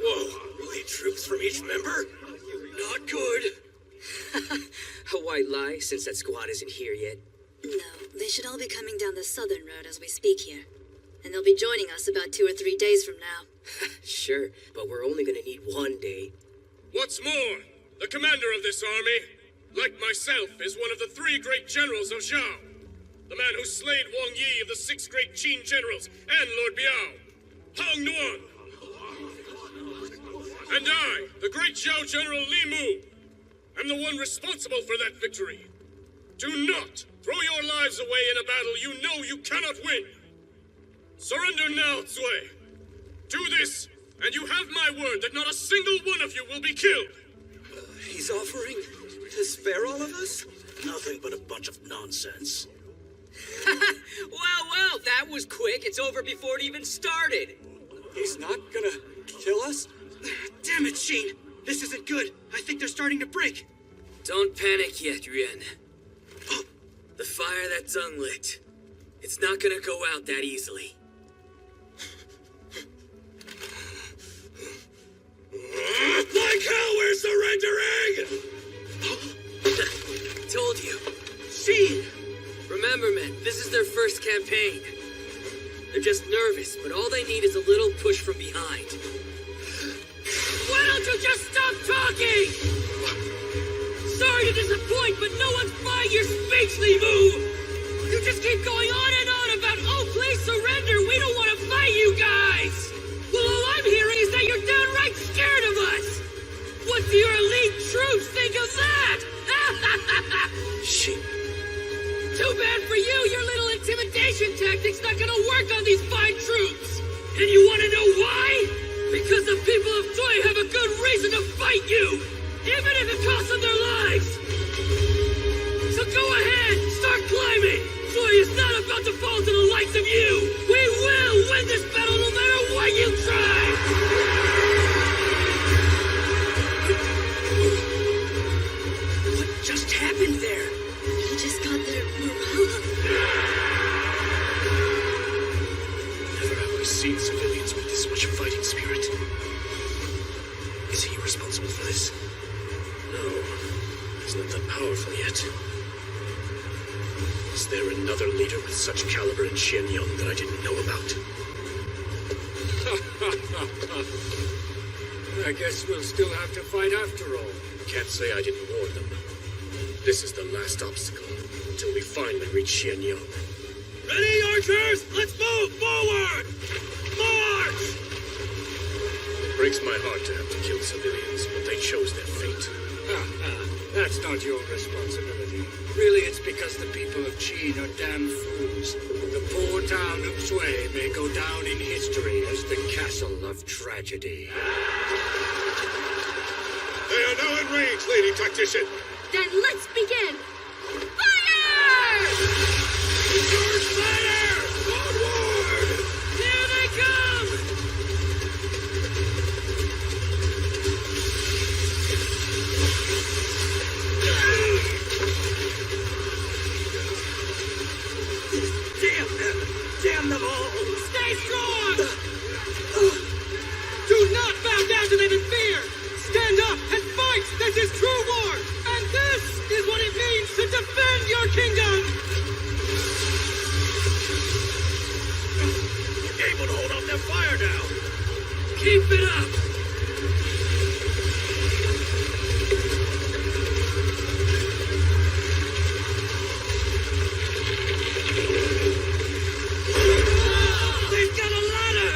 Whoa, elite troops from each member? Not good. A white lie, since that squad isn't here yet. No, they should all be coming down the southern road as we speak here. And they'll be joining us about 2 or 3 days from now. Sure, but we're only gonna need 1 day. What's more, the commander of this army, like myself, is one of the 3 great generals of Zhao. The man who slayed Wang Yi of the 6 great Qin generals and Lord Biao, Hong Nuan. And I, the great Zhao General Li Mu, am the one responsible for that victory. Do not throw your lives away in a battle you know you cannot win. Surrender now, Zui. Do this, and you have my word that not a single one of you will be killed. He's offering to spare all of us? Nothing but a bunch of nonsense. Well, that was quick. It's over before it even started. He's not gonna kill us? Damn it, Sheen! This isn't good. I think they're starting to break. Don't panic yet, Yuan. The fire that Zeng lit, it's not gonna go out that easily. Like hell, we're surrendering! Told you. Sheen! Remember, men, this is their first campaign. They're just nervous, but all they need is a little push from behind. Why don't you just stop talking? Sorry to disappoint, but no one's buying your speech, Li Mu! You just keep going on and on about, oh, please surrender, we don't want to fight you guys! Well, all I'm hearing is that you're downright scared of us! What do your elite troops think of that? Sheen. Too bad for you, your little intimidation tactic's not gonna work on these fine troops! And you wanna know why? Because the people of Zui have a good reason to fight you! Even if it costs them their lives! So go ahead, start climbing! Zui is not about to fall to the likes of you! We will win this battle no matter what you try! What just happened there? He just got their morale up. Never have I seen civilians with this much fighting spirit. Is he responsible for this? No, he's not that powerful yet. Is there another leader with such caliber in Xianyang that I didn't know about? I guess we'll still have to fight after all. Can't say I didn't warn them. This is the last obstacle until we finally reach Xianyang. Ready, archers? Let's move forward! March! It breaks my heart to have to kill civilians, but they chose their fate. That's not your responsibility. Really, it's because the people of Qin are damn fools. The poor town of Sui may go down in history as the castle of tragedy. They are now in range, Lady Tactician. Then let's begin! Fire! Reverse fire! Onward! Here they come! Damn them! Damn them all! Stay strong! Do not bow down to them in fear! Stand up and fight! This is true war! And this is what it means to defend your kingdom! You're able to hold off their fire now! Keep it up! They've got a ladder!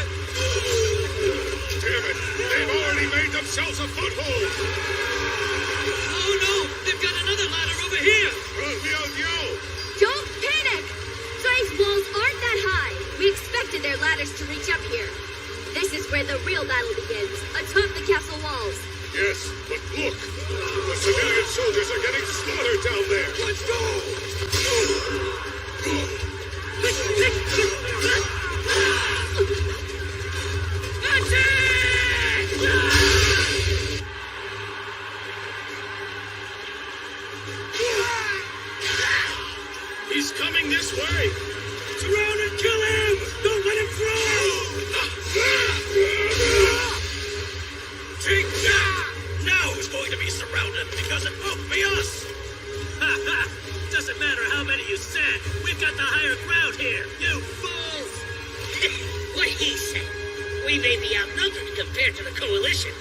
Damn it! They've already made themselves a foothold! Oh no! They've got another ladder over here! Don't panic! Sui's walls aren't that high. We expected their ladders to reach up here. This is where the real battle begins, atop the castle walls. Yes, but look! The civilian soldiers are getting slaughtered down there! Let's go! He's coming this way! Surround and kill him! Don't let him through! Take that! Now who's going to be surrounded? Because it won't be us! Ha ha! Doesn't matter how many you send. We've got the higher ground here. You fools! What he said. We may be outnumbered compared to the coalition.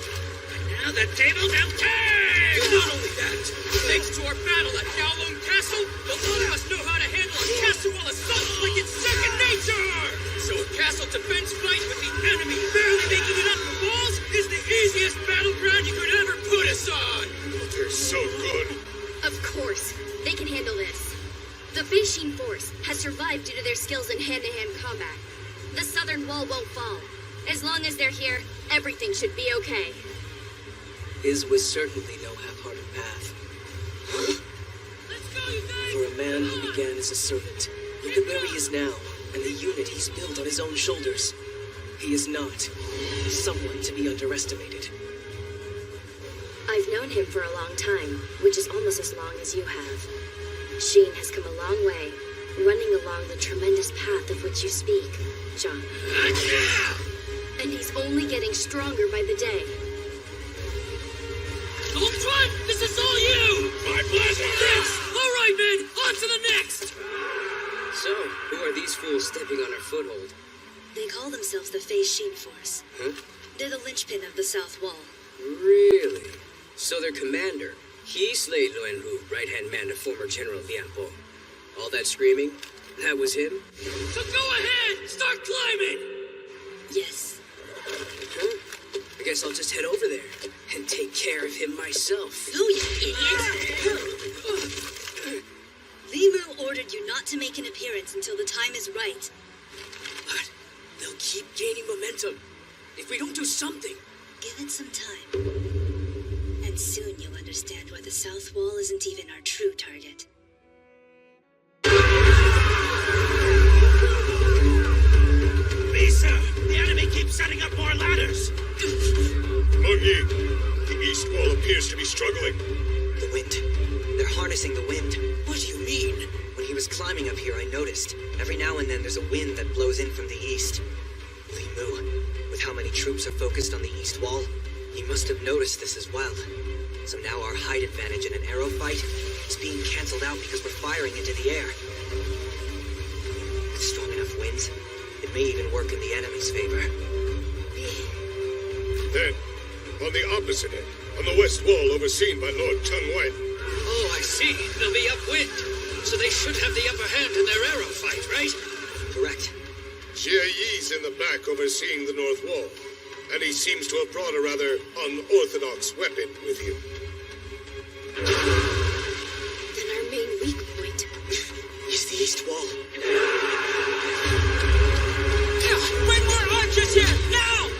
But now the tables have turned! Not only that, thanks to our battle at Kowloon Castle, the lot of us know how to handle a castle wall assault like it's second nature! So a castle defense fight with the enemy barely making it up the walls is the easiest battleground you could ever put us on! But they're so good! Of course, they can handle this. The Feishin force has survived due to their skills in hand-to-hand combat. The southern wall won't fall. As long as they're here, everything should be okay. His was certainly no half-hearted path. For a man who began as a servant, look at where he is now, and the unit he's built on his own shoulders. He is not someone to be underestimated. I've known him for a long time, which is almost as long as you have. Sheen has come a long way, running along the tremendous path of which you speak, John. And he's only getting stronger by the day. Ultron, this is all you! My pleasure! Yes! All right, men, on to the next! So, who are these fools stepping on our foothold? They call themselves the Feishin Force. Huh? They're the linchpin of the South Wall. Really? So their commander, he slayed Luenhu, right-hand man of former General Lian Po. All that screaming, that was him? So go ahead! Start climbing! Yes. Huh? I guess I'll just head over there and take care of him myself. Oh, you idiot! Limu ordered you not to make an appearance until the time is right. But they'll keep gaining momentum if we don't do something. Give it some time. And soon you'll understand why the South Wall isn't even our true target. Lisa! The enemy keeps setting up more ladders! Meng-Yi, the east wall appears to be struggling. The wind. They're harnessing the wind. What do you mean? When he was climbing up here, I noticed. Every now and then there's a wind that blows in from the east. Li Mu, with how many troops are focused on the east wall, he must have noticed this as well. So now our height advantage in an arrow fight is being cancelled out because we're firing into the air. With strong enough winds, it may even work in the enemy's favor. Then, On the opposite end, on the west wall overseen by Lord Chun-Wen. Oh, I see. They'll be upwind. So they should have the upper hand in their arrow fight, right? Correct. Jie Yi's in the back overseeing the north wall, and he seems to have brought a rather unorthodox weapon with him. Then our main weak point is the east wall. Bring more archers here, now!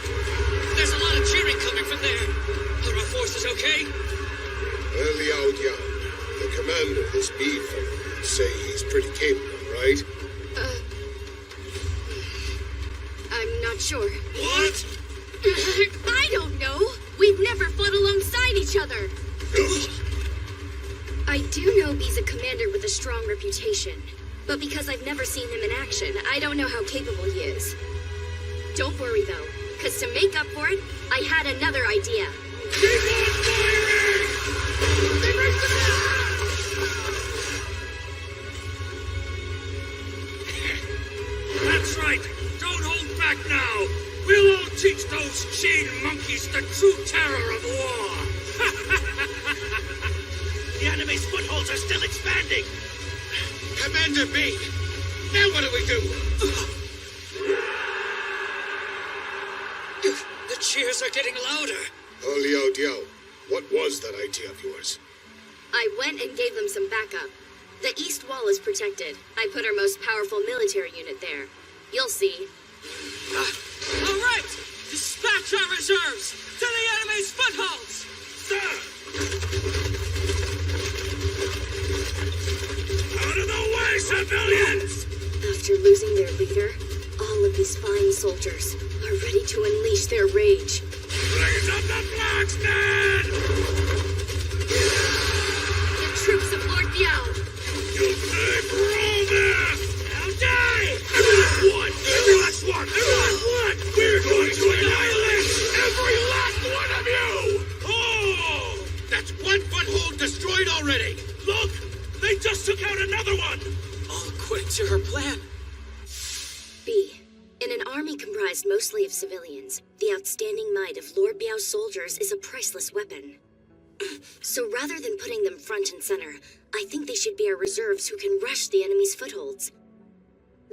There's a lot of cheering coming from there. Are our forces okay? Liao Diao, the commander of this bead fellow, would say he's pretty capable, right? I'm not sure. What? I don't know. We've never fought alongside each other. I do know B's a commander with a strong reputation. But because I've never seen him in action, I don't know how capable he is. Don't worry, though, because to make up for it, I had another idea. Keep on firing! That's right. Don't hold back now. We'll all teach those chain monkeys the true terror of war. The enemy's footholds are still expanding. Commander B, now what do we do? The cheers are getting louder. Oh, Liao Diao, what was that idea of yours? I went and gave them some backup. The east wall is protected. I put our most powerful military unit there. You'll see. All right! Dispatch our reserves to the enemy's footholds! Sir! Out of the way, civilians! After losing their leader, all of these fine soldiers are ready to unleash their rage. Raise up the flags, men! The troops of Lord Biao! You pay for all this! Now die! Every last one! We're going to annihilate every last one of you! Oh! That's one foothold destroyed already! Look! They just took out another one! All according to her plan. B. In an army comprised mostly of civilians, the outstanding might of Lord Biao's soldiers is a priceless weapon. So rather than putting them front and center, I think they should be our reserves who can rush the enemy's footholds.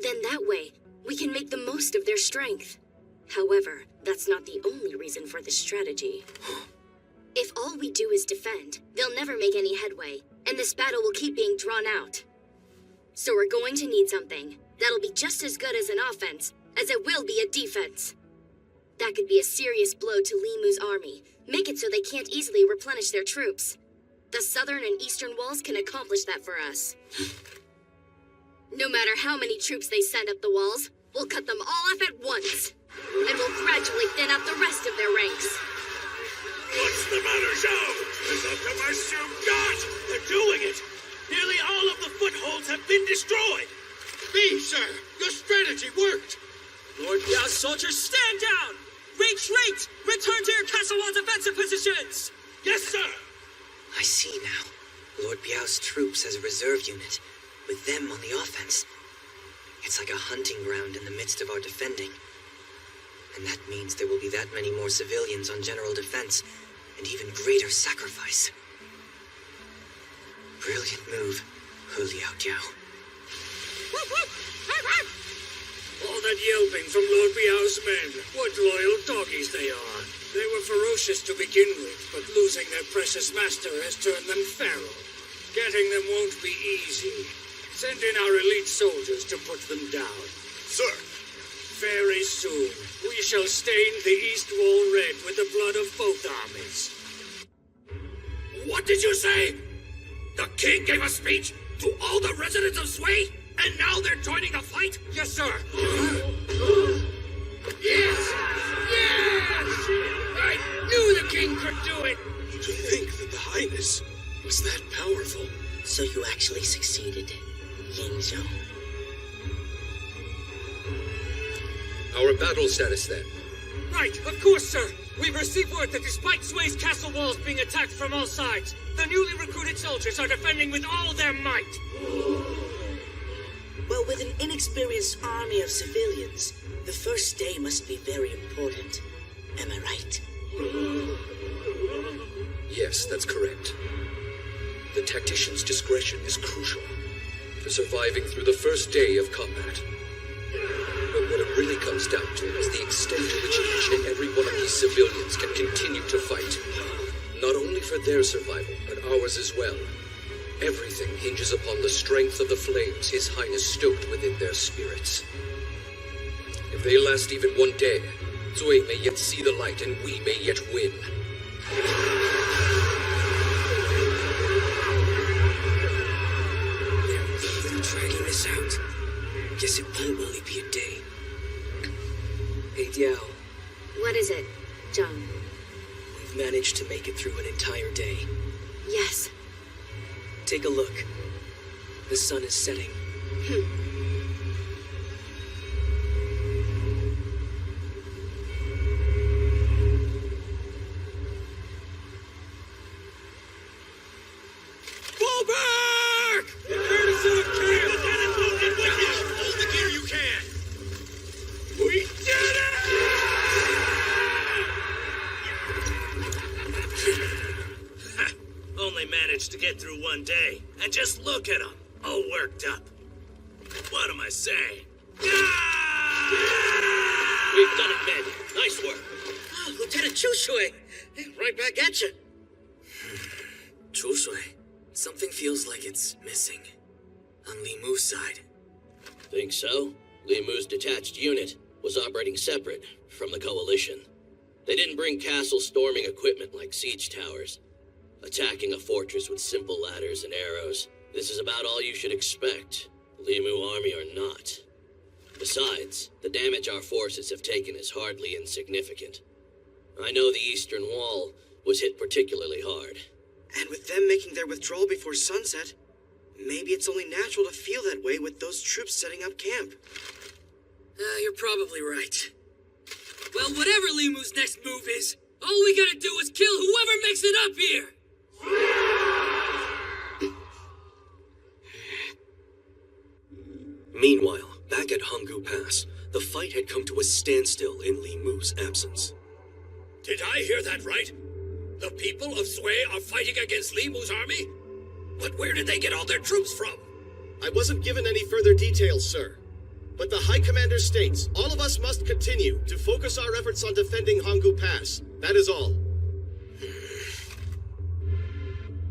Then that way, we can make the most of their strength. However, that's not the only reason for this strategy. If all we do is defend, they'll never make any headway, and this battle will keep being drawn out. So we're going to need something that'll be just as good as an offense as it will be a defense. That could be a serious blow to Li Mu's army, make it so they can't easily replenish their troops. The southern and eastern walls can accomplish that for us. No matter how many troops they send up the walls, we'll cut them all off at once. And we'll gradually thin out the rest of their ranks. What's the matter, Zhao? Is that the best you've got? They're doing it! Nearly all of the footholds have been destroyed! B, sir, your strategy worked! Lord Biao's soldiers, stand down! Retreat! Return to your castle wall defensive positions! Yes, sir! I see now. Lord Biao's troops as a reserve unit, with them on the offense. It's like a hunting ground in the midst of our defending. And that means there will be that many more civilians on general defense, and even greater sacrifice. Brilliant move, Hu Liao Jiao. All that yelping from Lord Biao's men. What loyal doggies they are. They were ferocious to begin with, but losing their precious master has turned them feral. Getting them won't be easy. Send in our elite soldiers to put them down. Sir! Very soon, we shall stain the East Wall red with the blood of both armies. What did you say? The king gave a speech to all the residents of Sui, and now they're joining the fight? Yes, sir. Yes! Yes! I knew the king could do it! To think that the Highness was that powerful. So you actually succeeded, Yingzhou. Our battle status, then. Right, of course, sir. We've received word that despite Sui's castle walls being attacked from all sides, the newly recruited soldiers are defending with all their might. Well, with an inexperienced army of civilians, the first day must be very important. Am I right? Yes, that's correct. The tactician's discretion is crucial for surviving through the first day of combat. But what it really comes down to is the extent to which each and every one of these civilians can continue to fight. Not only for their survival, but ours as well. Everything hinges upon the strength of the flames His Highness stoked within their spirits. If they last even one day, Zui may yet see the light and we may yet win. They're dragging this out. Guess it won't only be a day. Hey, Diao. What is it, John? We've managed to make it through an entire day. Yes. Take a look. The sun is setting. Fall back! Curtis in a camp! Hold the gear you can! We did it! Only managed to get through one day. And just look at them, all worked up. What am I saying? We've done it, men. Nice work. Oh, Lieutenant Chushui. Right back at you. Chushui, something feels like it's missing. On Li Mu's side. Think so? Li Mu's detached unit was operating separate from the Coalition. They didn't bring castle storming equipment like siege towers. Attacking a fortress with simple ladders and arrows. This is about all you should expect, Li Mu army or not. Besides, the damage our forces have taken is hardly insignificant. I know the Eastern Wall was hit particularly hard. And with them making their withdrawal before sunset, maybe it's only natural to feel that way with those troops setting up camp. You're probably right. Well, whatever Li Mu's next move is, all we gotta do is kill whoever makes it up here! Meanwhile, back at Hanggu Pass, the fight had come to a standstill in Li Mu's absence. Did I hear that right? The people of Sui are fighting against Li Mu's army? But where did they get all their troops from? I wasn't given any further details, sir. But the High Commander states all of us must continue to focus our efforts on defending Hanggu Pass. That is all.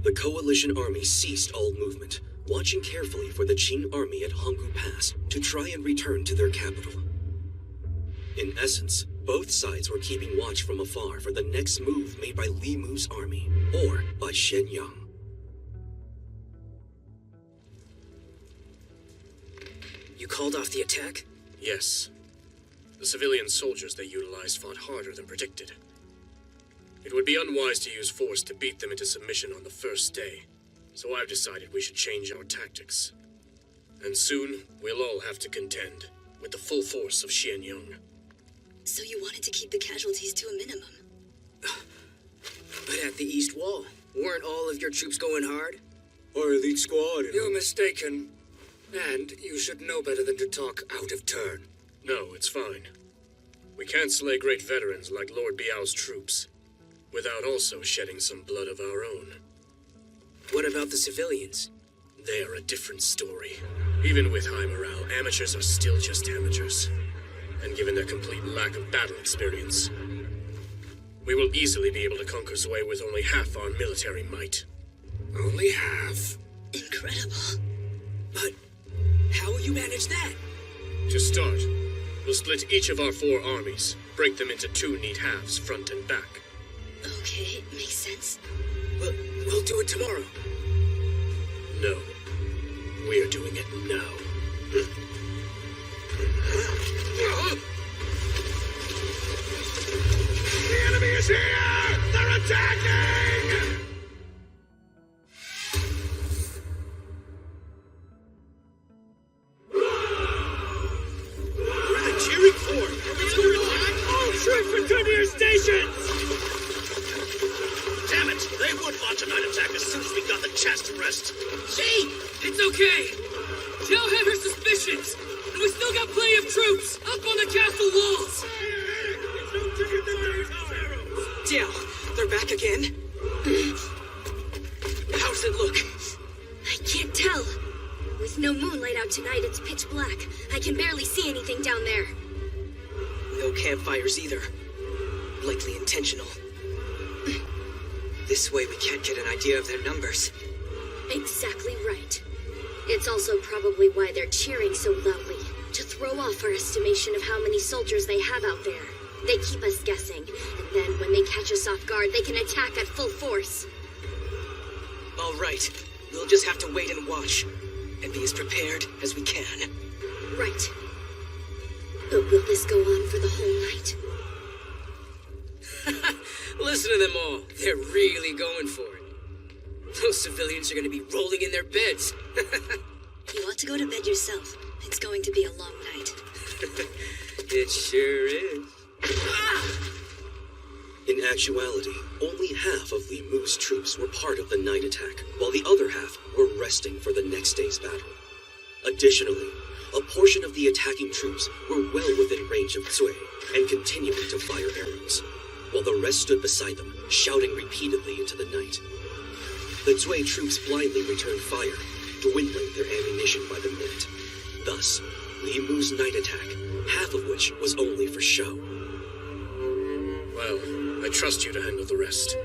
The Coalition army ceased all movement, watching carefully for the Qin army at Hanggu Pass to try and return to their capital. In essence, both sides were keeping watch from afar for the next move made by Li Mu's army, or by Shen Yang. You called off the attack? Yes. The civilian soldiers they utilized fought harder than predicted. It would be unwise to use force to beat them into submission on the first day, so I've decided we should change our tactics. And soon, we'll all have to contend with the full force of Xianyang. So you wanted to keep the casualties to a minimum? But at the East Wall, weren't all of your troops going hard? Our elite squad. You're mistaken. And you should know better than to talk out of turn. No, it's fine. We can't slay great veterans like Lord Biao's troops without also shedding some blood of our own. What about the civilians? They are a different story. Even with high morale, amateurs are still just amateurs. And given their complete lack of battle experience, we will easily be able to conquer Sui with only half our military might. Only half? Incredible. But how will you manage that? To start, we'll split each of our 4 armies, break them into 2 neat halves, front and back. Okay, makes sense. We'll do it tomorrow. No. We're doing it now. The enemy is here! They're attacking! What are they cheering for? Are we under attack? All troops return to your stations! Damn it! They would launch a night attack as soon as we got the chance to rest. See? It's okay! Tell had her suspicions! And we still got plenty of troops up on the castle walls! Diao, they're back again? How's it look? I can't tell. With no moonlight out tonight, it's pitch black. I can barely see anything down there. No campfires either. Likely intentional. This way we can't get an idea of their numbers. Exactly right. It's also probably why they're cheering so loudly, to throw off our estimation of how many soldiers they have out there. They keep us guessing, and then when they catch us off guard, they can attack at full force. All right. We'll just have to wait and watch, and be as prepared as we can. Right. But will this go on for the whole night? Listen to them all. They're really going for it. Those civilians are going to be rolling in their beds. You ought to go to bed yourself. It's going to be a long night. It sure is. In actuality, only half of Li Mu's troops were part of the night attack, while the other half were resting for the next day's battle. Additionally, a portion of the attacking troops were well within range of Zui and continuing to fire arrows, while the rest stood beside them, shouting repeatedly into the night. The Zui troops blindly returned fire, dwindling their ammunition by the minute. Thus, Li Mu's night attack, half of which was only for show. Well, I trust you to handle the rest.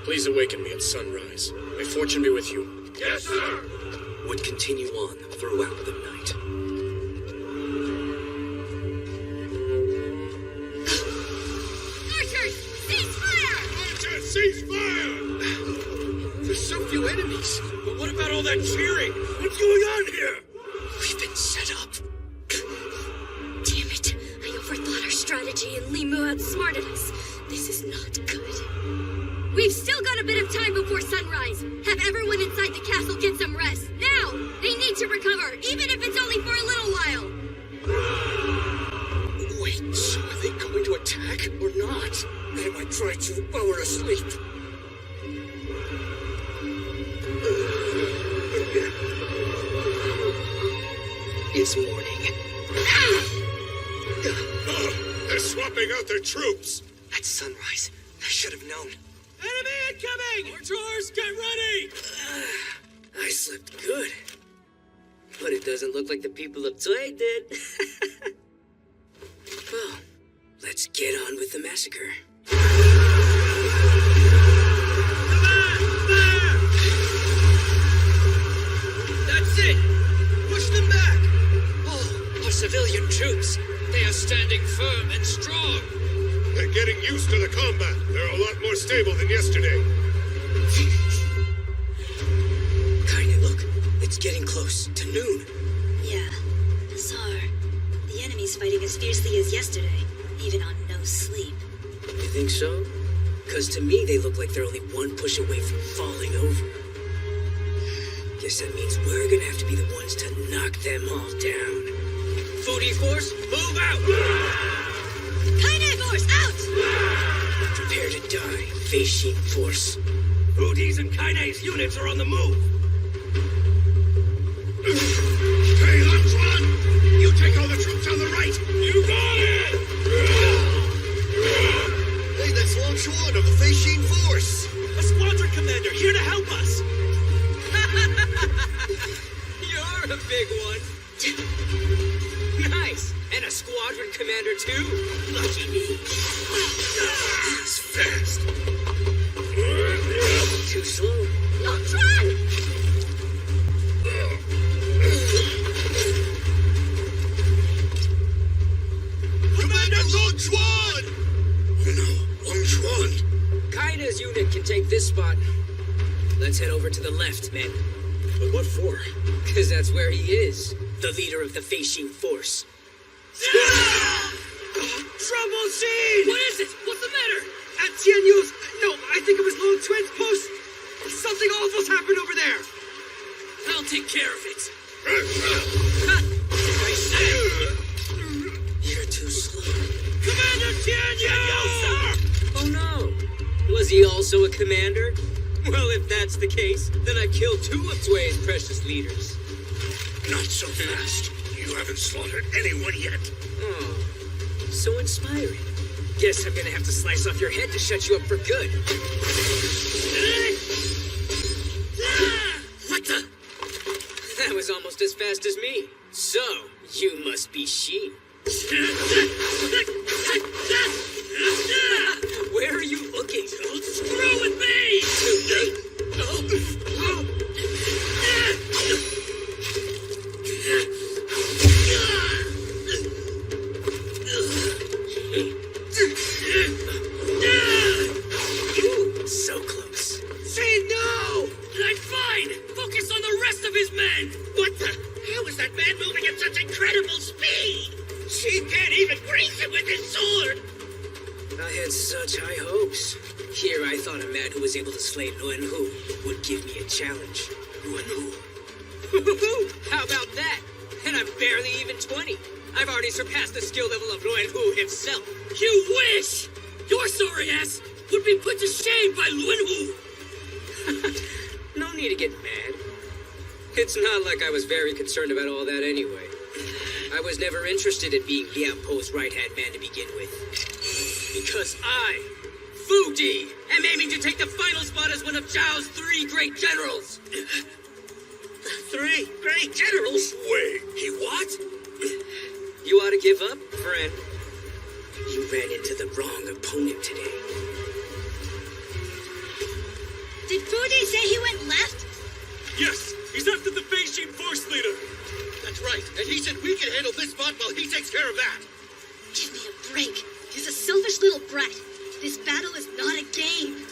Please awaken me at sunrise. May fortune be with you. Yes, sir! Would continue on throughout the night. Archers, cease fire! Archers, cease fire! There's so few enemies. But what about all that cheering? What's going on here? We've been set up. Damn it! I overthought our strategy and Li Mu outsmarted us. This is not good. We've still got a bit of time before sunrise. Have everyone inside the castle get some rest. Now! They need to recover, even if it's only for a little while. Wait, so are they going to attack or not? They might try to while we're asleep. It's morning. They're swapping out their troops. At sunrise. I should have known. Enemy incoming! Archers, get ready! I slept good. But it doesn't look like the people of Zui did. Well, let's get on with the massacre. That's it! Push them back! Oh, our civilian troops. They are standing firm and strong. They're getting used to the combat. They're a lot more stable than yesterday. Kinda look. It's getting close to noon. Yeah, bizarre. The enemy's fighting as fiercely as yesterday, even on no sleep. You think so? Because to me, they look like they're only one push away from falling over. Guess that means we're gonna have to be the ones to knock them all down. Foodie Force, move out! Kaine Force, out! Prepare to die, Feishin Force. Foodie's and Kaine's units are on the move. Hey, Longchuan! You take all the troops on the right! You got it! Hey, that's Longchuan of the Feishin Force! A squadron commander here to help us! You're a big one. Nice! And a squadron commander, too? Lucky me. He's fast. Too slow. Longchuan! Commander Longchuan! Oh no, Longchuan! Kaida's unit can take this spot. Let's head over to the left, men. But what for? Because that's where he is. The leader of the Feishin Force. Trouble scene! What is it? What's the matter? At Tianyu's... No, I think it was Long Twin's post. Something awful's happened over there. I'll take care of it. I said... You're too slow. Commander Tianyu, sir! Oh no. Was he also a commander? Well, if that's the case, then I killed two of Zui's precious leaders. Not so fast. You haven't slaughtered anyone yet. Oh, so inspiring. Guess I'm gonna have to slice off your head to shut you up for good. What the? That was almost as fast as me. So, you must be Sheen. Where are you looking? Don't screw with me! Too late. So close. Say no! I'm fine! Focus on the rest of his men! What the? How is that man moving at such incredible speed? She can't even graze him with his sword! I had such high hopes. Here I thought a man who was able to slay Luan Hu would give me a challenge. Luan Hu? How about that? And I'm barely even 20. I've already surpassed the skill level of Luan Hu himself. You wish! Your sorry ass would be put to shame by Luan Hu! No need to get mad. It's not like I was very concerned about all that anyway. I was never interested in being Liao Po's right-hand man to begin with. Because I, Fu Di, am aiming to take the final spot as one of Zhao's 3 great generals. 3 great generals? Wait, he what? You ought to give up, friend. You ran into the wrong opponent today. Did Fu Di say he went left? Yes, he's after the Beijing force leader. That's right, and he said we can handle this spot while he takes care of that. Give me a break. He's a selfish little brat. This battle is not a game.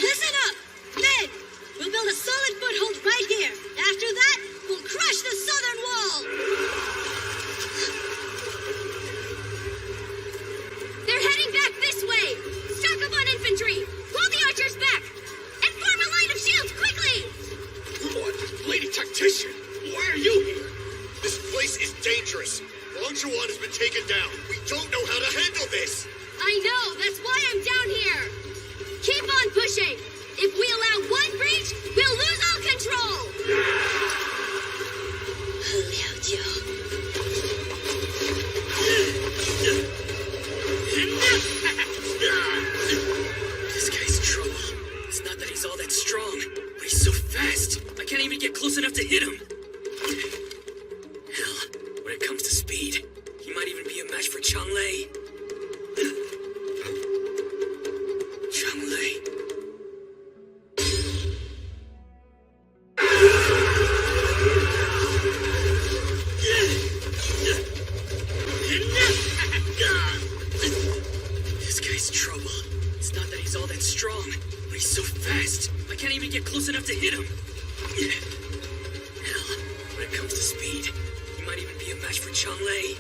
Listen up! Men! We'll build a solid foothold right here. After that, we'll crush the southern wall! They're heading back this way! Stock up on infantry! Pull the archers back! And form a line of shields quickly! What? Lady Tactician, why are you here? This place is dangerous. Longjuan has been taken down. We don't know how to handle this. I know, that's why I'm down here. Keep on pushing. If we allow one breach, we'll lose all control. This guy's trouble. It's not that he's all that strong, but he's so fast. I can't even get close enough to hit him. Hell, when it comes to speed, he might even be a match for Changlei. Changlei. This guy's trouble. It's not that he's all that strong, but he's so fast. I can't even get close enough to hit him. Hell, when it comes to speed, he might even be a match for Changlei.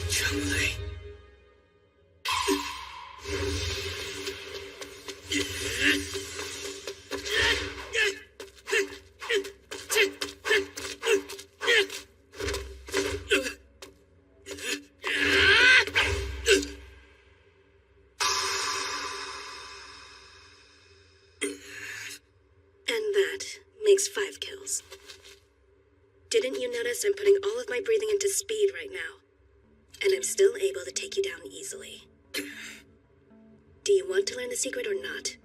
Changlei. And that makes 5 kills. Didn't you notice I'm putting all of my breathing into speed right now? And I'm still able to take you down easily. Do you want to learn the secret or not?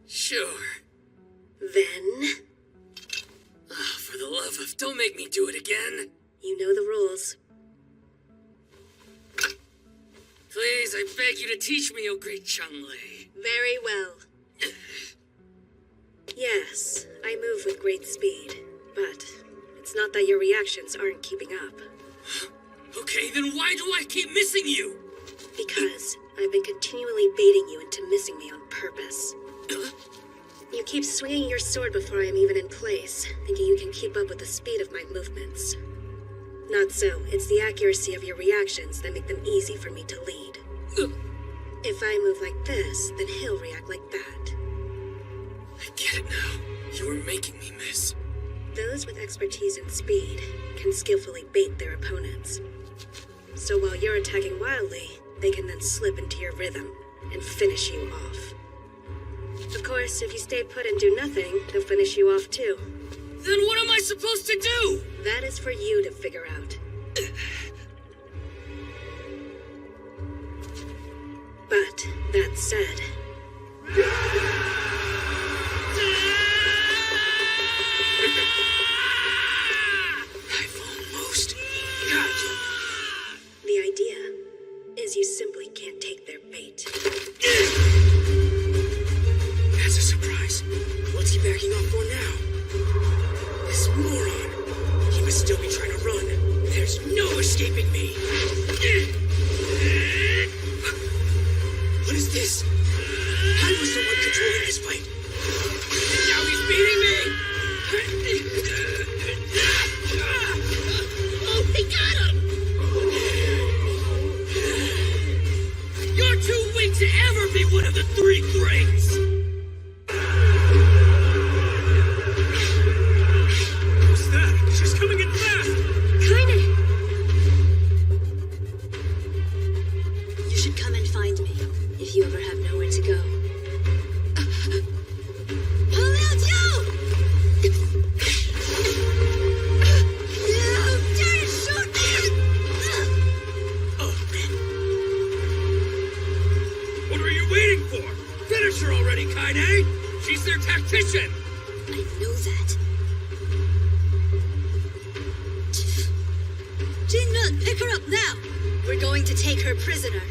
Sure. Then... Oh, for the love of... Don't make me do it again. You know the rules. Please, I beg you to teach me, oh great Changlei. Very well. Yes, I move with great speed, but it's not that your reactions aren't keeping up. Okay, then why do I keep missing you? Because I've been continually baiting you into missing me on purpose. You keep swinging your sword before I am even in place, thinking you can keep up with the speed of my movements. Not so. It's the accuracy of your reactions that make them easy for me to lead. If I move like this, then he'll react like that. I get it now. You were making me miss. Those with expertise in speed can skillfully bait their opponents. So while you're attacking wildly, they can then slip into your rhythm and finish you off. Of course, if you stay put and do nothing, they'll finish you off too. Then what am I supposed to do? That is for you to figure out. That said... I've almost got you. The idea is you simply can't take their bait. That's a surprise. What's he backing off for now? This moron. He must still be trying to run. There's no escaping me. What is this? I was the one controlling this fight. Now he's beating me! Oh, they got him! You're too weak to ever be one of the three greats! Who's that? She's coming in fast! Kaine! You should come and find me if you ever have nowhere to go. What are you waiting for? Finish her already, Kaine! She's their tactician! I know that. Jinrun, pick her up now! We're going to take her prisoner.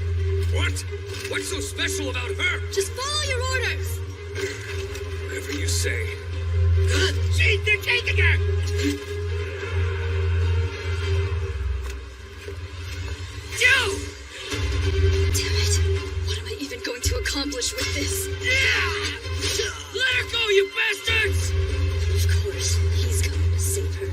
What? What's so special about her? Just follow your orders! Whatever you say. Gee, they're taking her! Joe! Damn it. What am I even going to accomplish with this? Let her go, you bastards! Of course, he's coming to save her.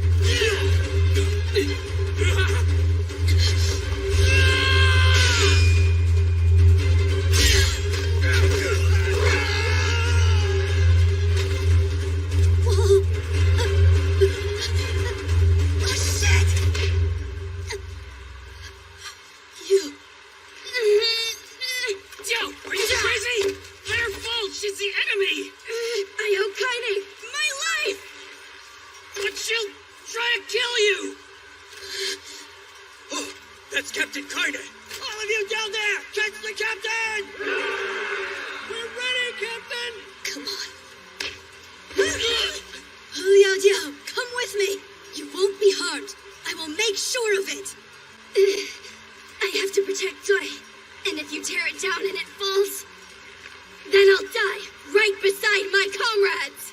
Joe, are you crazy? Let her fall, she's the enemy! I owe Kaine my life! But she'll try to kill you! Oh, that's Captain Kaine! All of you down there! Catch the captain! We're ready, Captain! Come on. Liao Jiao, come with me. You won't be harmed. I will make sure of it. I have to protect Doi. And if you tear it down and it falls, then I'll die right beside my comrades.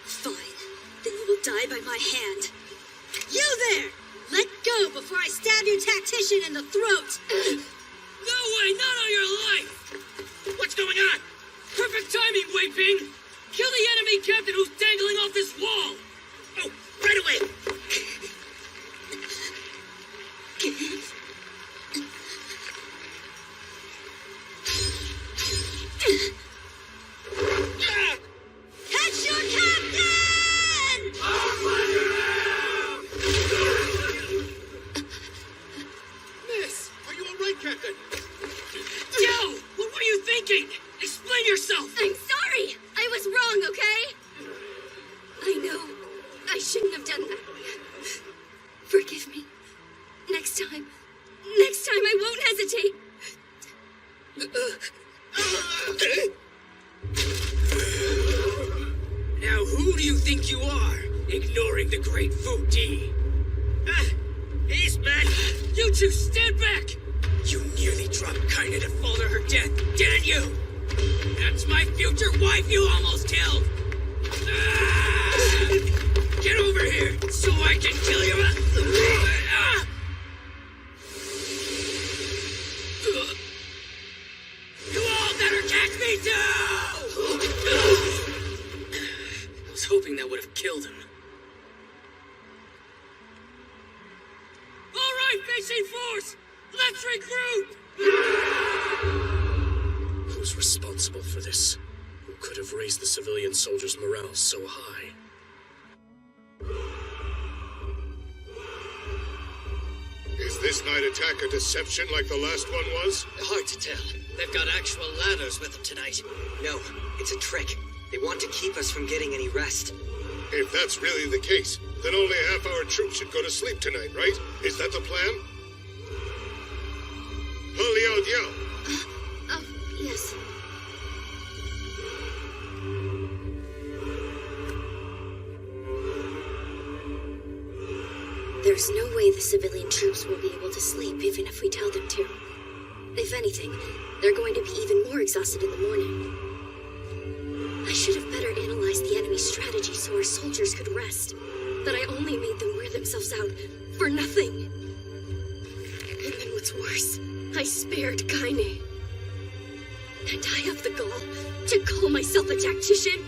Fine. Then you will die by my hand. You there! Let go before I stab your tactician in the throat. No way, not on your life! What's going on? Perfect timing, Wei Ping! Kill the enemy captain who's dangling off this wall! Oh, right away! Catch your captain! Miss, are you alright, Captain? Joe, what were you thinking? Explain yourself! I'm sorry! I was wrong, okay? I know. I shouldn't have done that. Forgive me. Next time I won't hesitate. Now who do you think you are, ignoring the great Fu Di? He's back! You two, stand back! You nearly dropped Kaine to fall to her death, didn't you? That's my future wife you almost killed! Get over here, so I can kill you! You all better catch me too! I was hoping that would have killed him. All right, facing force! Let's regroup! Who's responsible for this? Who could have raised the civilian soldiers' morale so high? Is this night attack a deception like the last one was? Hard to tell. They've got actual ladders with them tonight. No, it's a trick. They want to keep us from getting any rest. If that's really the case, then only half our troops should go to sleep tonight, right? Is that the plan? Julio Dio. Oh, yes. There's no way the civilian troops will be able to sleep even if we tell them to. If anything, they're going to be even more exhausted in the morning. I should have better analyzed the enemy's strategy so our soldiers could rest. But I only made them wear themselves out for nothing. And then what's worse, I spared Kaine. And I have the gall to call myself a tactician?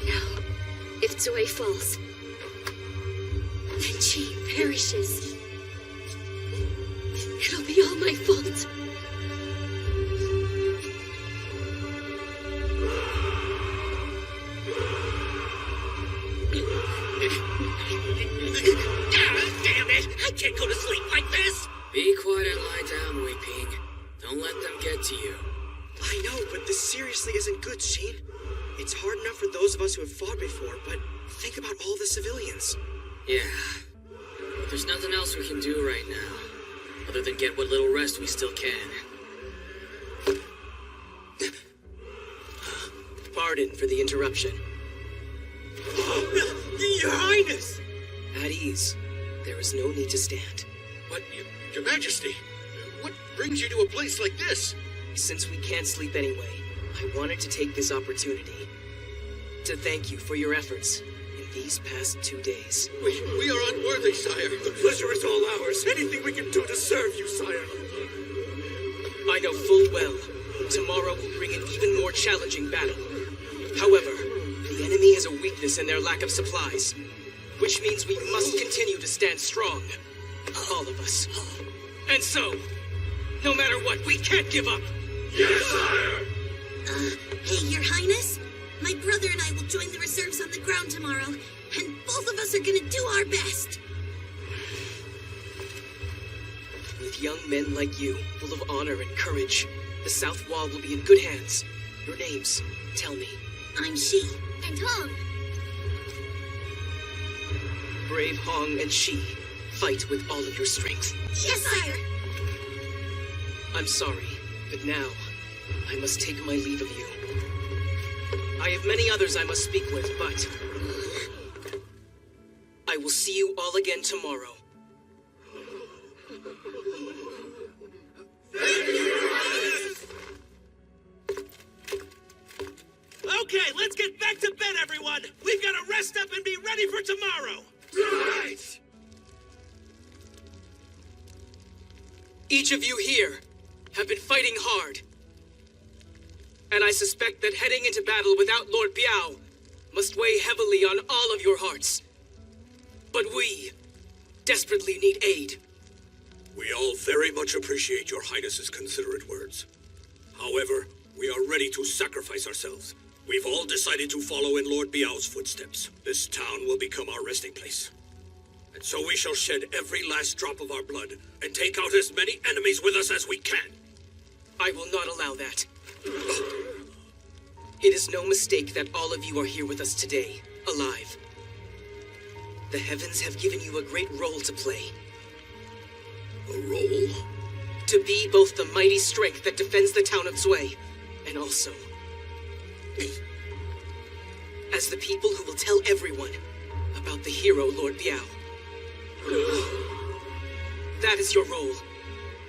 Now, if Zoe falls, then Chi perishes. It'll be all my fault. Damn it! I can't go to sleep like this! Be quiet and lie down, Wei Ping. Don't let them get to you. I know, but this seriously isn't good, Sheen. It's hard enough for those of us who have fought before, but think about all the civilians. Yeah. There's nothing else we can do right now, other than get what little rest we still can. Pardon for the interruption. Your Highness! At ease. There is no need to stand. But, Your Majesty, what brings you to a place like this? Since we can't sleep anyway, I wanted to take this opportunity to thank you for your efforts in these past 2 days. We are unworthy, sire. The pleasure is all ours. Anything we can do to serve you, sire. I know full well tomorrow will bring an even more challenging battle. However, the enemy has a weakness in their lack of supplies, which means we must continue to stand strong. All of us. And so, no matter what, we can't give up. Yes, sire! Hey, Your Highness. My brother and I will join the reserves on the ground tomorrow, and both of us are gonna do our best. With young men like you, full of honor and courage, the South Wall will be in good hands. Your names, tell me. I'm Shi. And Hong. Brave Hong and Shi, fight with all of your strength. Yes, sire. I'm sorry, but now I must take my leave of you. I have many others I must speak with, but I will see you all again tomorrow. Okay, let's get back to bed, everyone! We've got to rest up and be ready for tomorrow! Right! Each of you here have been fighting hard. And I suspect that heading into battle without Lord Biao must weigh heavily on all of your hearts. But we desperately need aid. We all very much appreciate your Highness's considerate words. However, we are ready to sacrifice ourselves. We've all decided to follow in Lord Biao's footsteps. This town will become our resting place. And so we shall shed every last drop of our blood and take out as many enemies with us as we can. I will not allow that. It is no mistake that all of you are here with us today, alive. The heavens have given you a great role to play. A role? To be both the mighty strength that defends the town of Zui, and also as the people who will tell everyone about the hero Lord Biao. That is your role.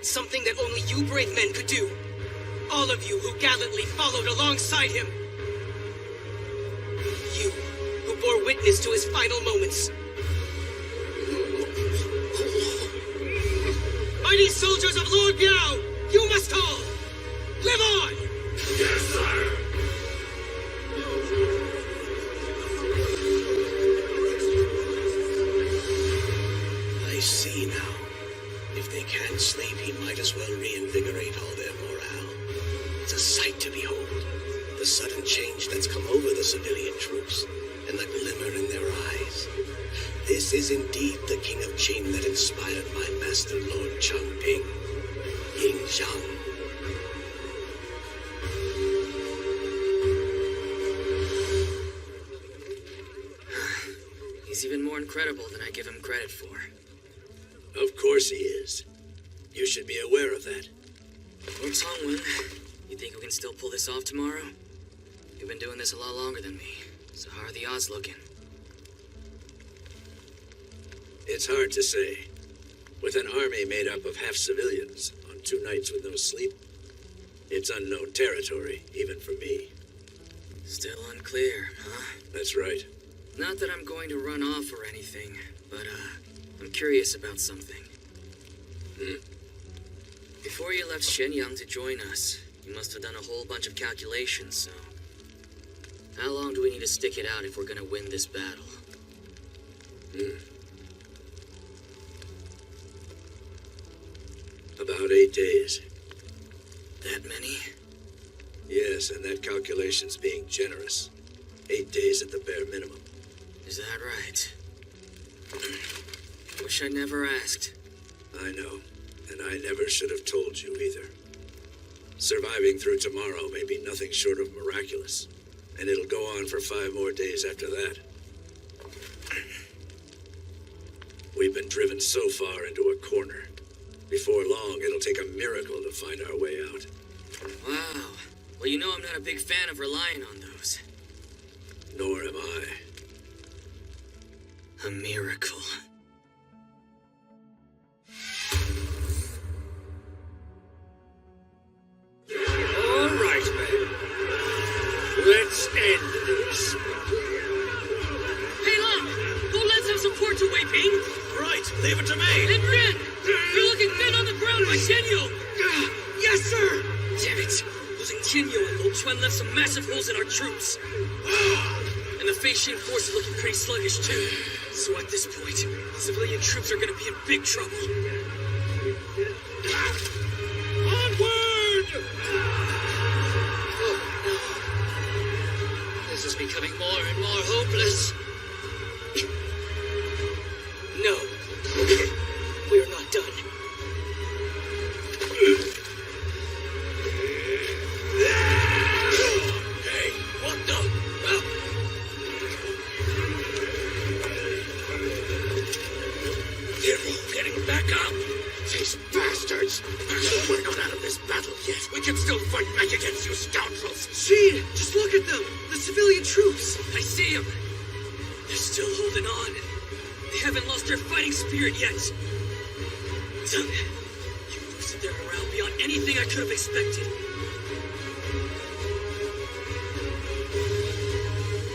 Something that only you brave men could do. All of you who gallantly followed alongside him. You who bore witness to his final moments. Mighty soldiers of Lord Biao, you must all live on! Yes, sire! I see now. If they can't sleep, he might as well reinvigorate all their morale. It's a sight to behold. The sudden change that's come over the civilian troops, and the glimmer in their eyes. This is indeed the King of Qin that inspired my master, Lord Changping, Ying Zhang. He's even more incredible than I give him credit for. Of course he is. You should be aware of that. Lord Songwon, you think we can still pull this off tomorrow? You've been doing this a lot longer than me, so how are the odds looking? It's hard to say. With an army made up of half civilians on 2 nights with no sleep, it's unknown territory, even for me. Still unclear, huh? That's right. Not that I'm going to run off or anything, but, I'm curious about something. Before you left Shenyang to join us, you must have done a whole bunch of calculations, so... How long do we need to stick it out if we're gonna win this battle? About 8 days. That many? Yes, and that calculation's being generous. 8 days at the bare minimum. Is that right? Wish I never asked. I know, and I never should have told you either. Surviving through tomorrow may be nothing short of miraculous, and it'll go on for 5 more days after that. We've been driven so far into a corner. Before long, it'll take a miracle to find our way out. Wow. Well, you know I'm not a big fan of relying on those. Nor am I. A miracle. All right, men. Let's end this. Hey, Long! Go lend some support to Wei Ping! Right, leave it to me! And Ren! You're looking thin on the ground by Shenyo! Yes, sir! Damn it! Losing Tianyo and Lo Chuan left some massive holes in our troops. And the Feishin force is looking pretty sluggish, too. So at this point, civilian troops are gonna be in big trouble. Onward! Oh, no. This is becoming more and more hopeless. No. We're not done. Hey, what the? They're all getting back up. These bastards. We're not out of this battle yet. We can still fight back against you scoundrels. Gene, just look at them. The civilian troops. I see them. They're still holding on. They haven't lost their fighting spirit yet. Done. You boosted their morale beyond anything I could have expected.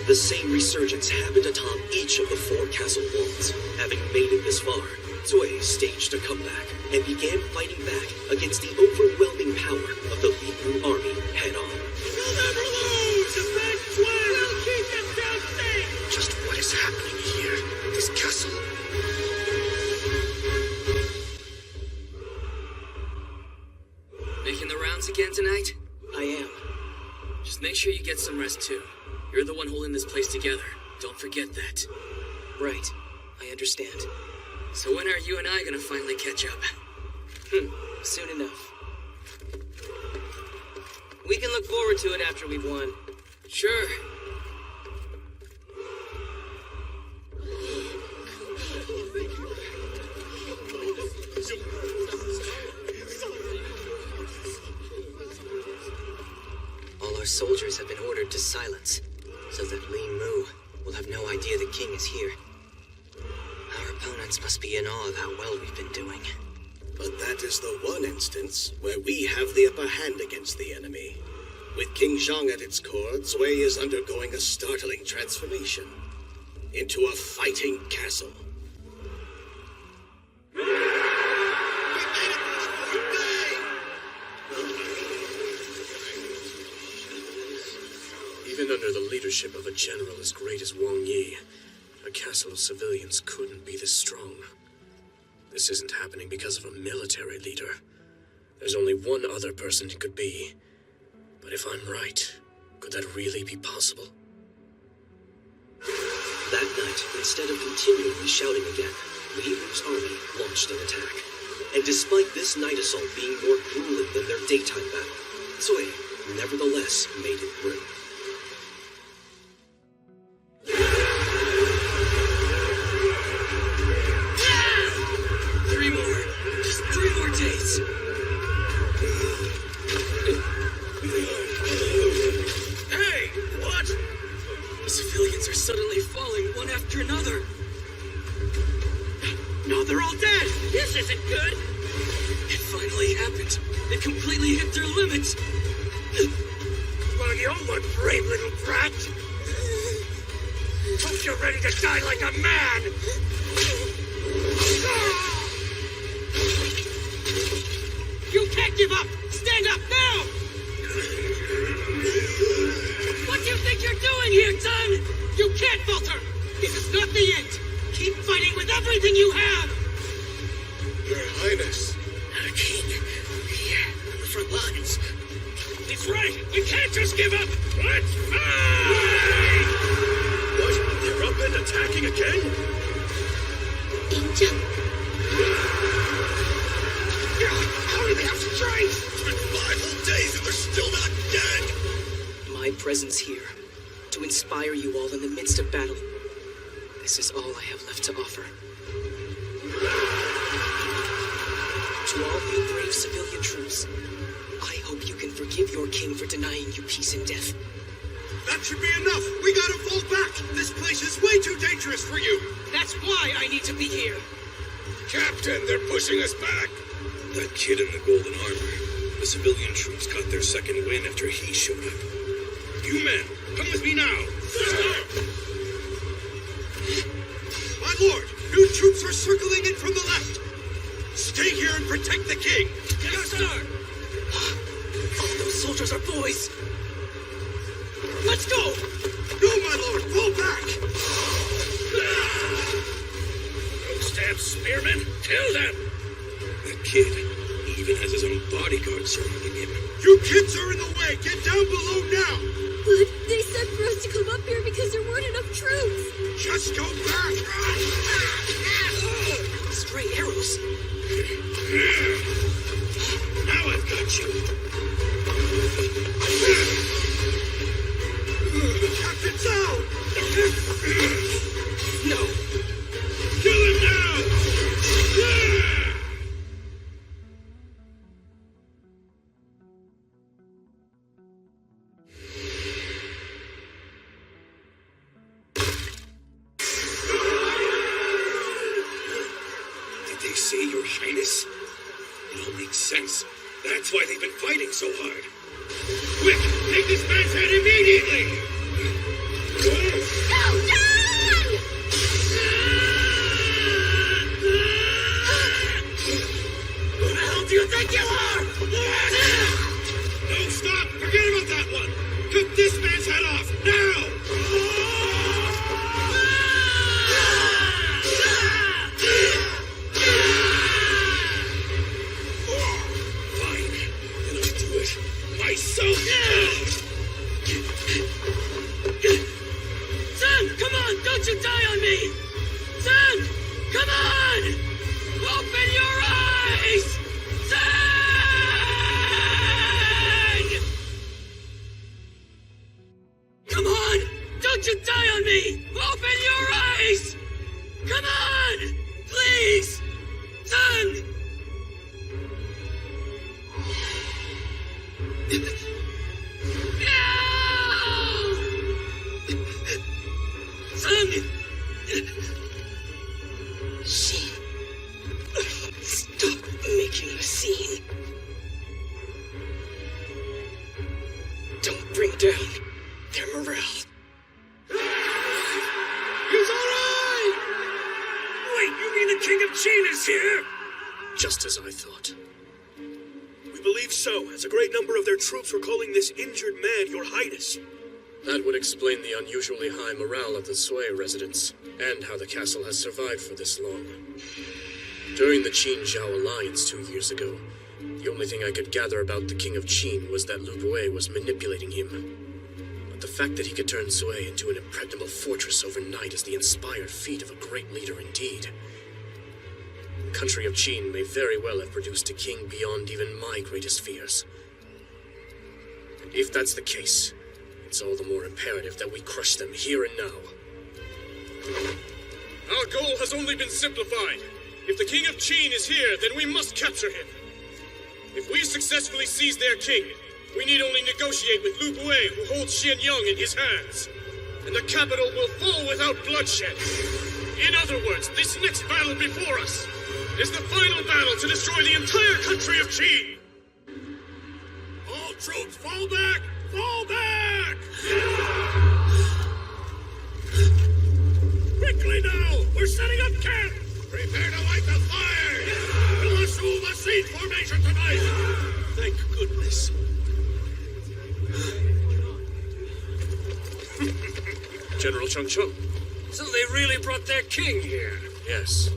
The same resurgence happened atop each of the 4 castle walls. Having made it this far, Zui staged a comeback and began fighting back against the overwhelming power of the Li Mu army head-on. We'll never lose! Avenge one! We'll keep them down safe! Just what is happening here? This castle. Making the rounds again tonight? I am. Just make sure you get some rest, too. You're the one holding this place together. Don't forget that. Right. I understand. So when are you and I gonna finally catch up? Soon enough. We can look forward to it after we've won. Sure. All our soldiers have been ordered to silence, so that Li Mu will have no idea the king is here. Our opponents must be in awe of how well we've been doing. But that is the one instance where we have the upper hand against the enemy. With King Zhang at its core, Zui is undergoing a startling transformation into a fighting castle. Even under the leadership of a general as great as Wang Yi, a castle of civilians couldn't be this strong. This isn't happening because of a military leader. There's only one other person it could be. But if I'm right, could that really be possible? That night, instead of continually shouting again, Li Mu's army launched an attack. And despite this night assault being more grueling than their daytime battle, Zui nevertheless made it through. Just 3 more days. troops are suddenly falling one after another. Now they're all dead! This isn't good! It finally happened. They completely hit their limits. Well, you one brave little brat. Hope you're ready to die like a man. You can't give up! Stand up now! What do you think you're doing here, son? You can't falter! This is not the end! Keep fighting with everything you have! Your Highness. King, here on the front lines. He's right! We can't just give up! Let's fight! What? They're up and attacking again? Eng Dub. How do they have strength? It's been 5 whole days and they're still not dead! My presence here, to inspire you all in the midst of battle. This is all I have left to offer. To all you brave civilian troops, I hope you can forgive your king for denying you peace and death. That should be enough! We gotta fall back! This place is way too dangerous for you! That's why I need to be here! Captain, they're pushing us back! That kid in the golden armor. The civilian troops caught their second wind after he showed up. You men, come with me now! My lord, new troops are circling in from the left! Stay here and protect the king! Yes, sir! All those soldiers are boys! Let's go! No, my lord, fall back! Those damn spearmen, kill them! That kid even has his own bodyguard surrounding him. You kids are in the way! Get down below now! But they said for us to come up here because there weren't enough troops. Just go back! Stray arrows. Now I've got you! Captain down! No! Kill him now! Did they say, Your Highness? It all makes sense. That's why they've been fighting so hard. Quick! Take this man's head immediately! Who the hell do you think you are? No, stop! Forget about that one! Cut this man's head off, now! Fine, then I'll do it myself! Son, come on! Don't you die on me! Son! Come on! Open your eyes! Son! Come on! Don't you die on me! Open your eyes! Come on! Please! Son! Son! Sheen. Stop making a scene. Don't bring down their morale. He's alright! Wait, you mean the King of Qin is here? Just as I thought. We believe so, as a great number of their troops were calling this injured man Your Highness. That would explain the unusually high morale of the Sui residents, and how the castle has survived for this long. During the Qin-Zhao alliance 2 years ago, the only thing I could gather about the King of Qin was that Lu Bue was manipulating him. But the fact that he could turn Sui into an impregnable fortress overnight is the inspired feat of a great leader indeed. The country of Qin may very well have produced a king beyond even my greatest fears. And if that's the case, it's all the more imperative that we crush them here and now. Our goal has only been simplified. If the King of Qin is here, then we must capture him. If we successfully seize their king, we need only negotiate with Lu Bue, who holds Xianyang in his hands. and the capital will fall without bloodshed. In other words, this next battle before us is the final battle to destroy the entire country of Qi. All troops fall back! Fall back! Quickly now! We're setting up camp! Prepare to light the fire! We'll assume a siege formation tonight! Thank goodness. General Chung Chung. So they really brought their king here? Yes.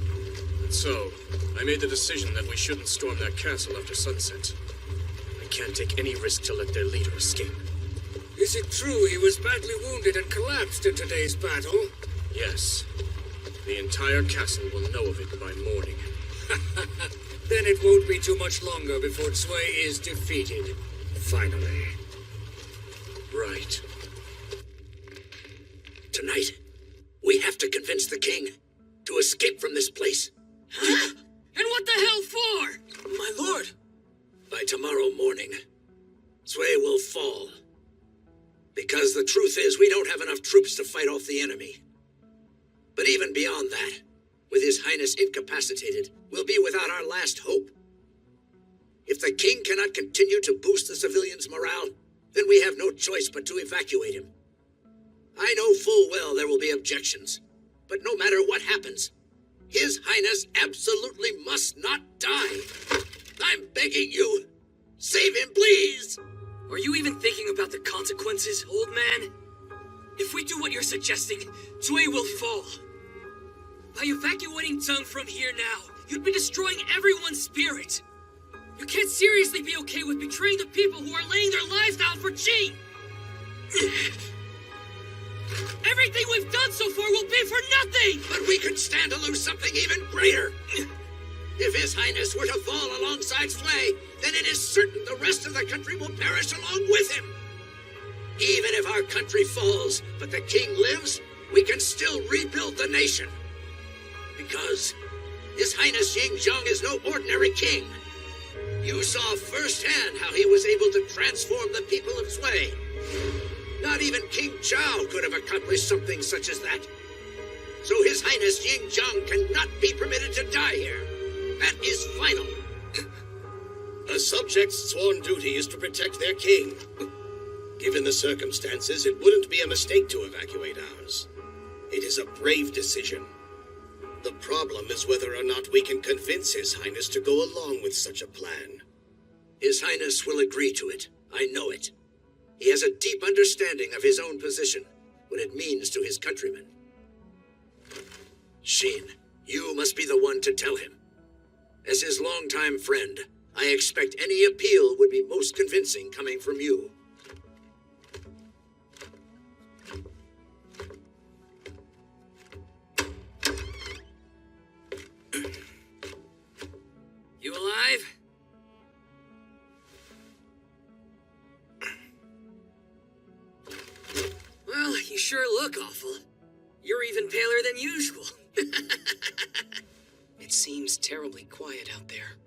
And so, I made the decision that we shouldn't storm that castle after sunset. I can't take any risk to let their leader escape. Is it true he was badly wounded and collapsed in today's battle? Yes. The entire castle will know of it by morning. Then it won't be too much longer before Cui is defeated. Finally. Right. Tonight, we have to convince the king to escape from this place. Huh? And what the hell for? My lord! By tomorrow morning, Cui will fall. Because the truth is, we don't have enough troops to fight off the enemy. But even beyond that, with His Highness incapacitated, we'll be without our last hope. If the king cannot continue to boost the civilians' morale, then we have no choice but to evacuate him. I know full well there will be objections, but no matter what happens, His Highness absolutely must not die. I'm begging you, save him, please! Are you even thinking about the consequences, old man? If we do what you're suggesting, Cui will fall. By evacuating Zheng from here now, you'd be destroying everyone's spirit. You can't seriously be okay with betraying the people who are laying their lives down for Qi. Everything we've done so far will be for nothing! But we could stand to lose something even greater. If His Highness were to fall alongside Cui, then it is certain the rest of the country will perish along with him. Even if our country falls, but the king lives, we can still rebuild the nation. Because His Highness Yingzheng is no ordinary king. You saw firsthand how he was able to transform the people of Cui. Not even King Chao could have accomplished something such as that. So His Highness Yingzheng cannot be permitted to die here. That is final. A subject's sworn duty is to protect their king. Given the circumstances, it wouldn't be a mistake to evacuate ours. It is a brave decision. The problem is whether or not we can convince His Highness to go along with such a plan. His Highness will agree to it. I know it. He has a deep understanding of his own position, what it means to his countrymen. Sheen, you must be the one to tell him. As his longtime friend, I expect any appeal would be most convincing coming from you. You alive? Well, you sure look awful. You're even paler than usual. It seems terribly quiet out there.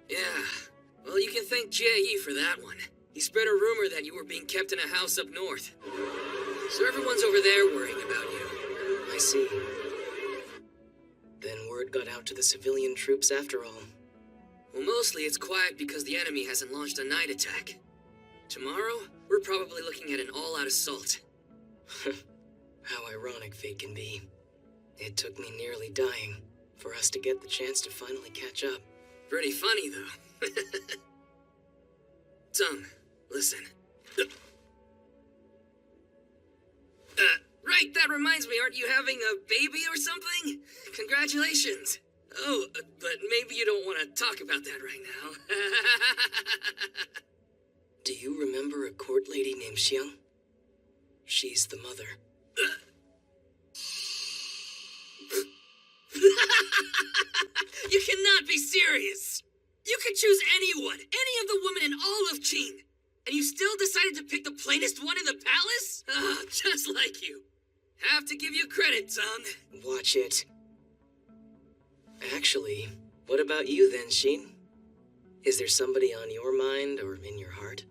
Yeah, well, you can thank Jie for that one. He spread a rumor that you were being kept in a house up north. So everyone's over there worrying about you. I see. Then word got out to the civilian troops after all. Well, mostly it's quiet because the enemy hasn't launched a night attack. Tomorrow, we're probably looking at an all-out assault. How ironic fate can be. It took me nearly dying for us to get the chance to finally catch up. Pretty funny, though. Tung, listen. Right, that reminds me, aren't you having a baby or something? Congratulations. Oh, but maybe you don't want to talk about that right now. Do you remember a court lady named Xiang? She's the mother. You cannot be serious. You could choose anyone, any of the women in all of Qing, and you still decided to pick the plainest one in the palace? Ah, just like you. Have to give you credit, Tung. Watch it. Actually, what about you then, Sheen? Is there somebody on your mind or in your heart?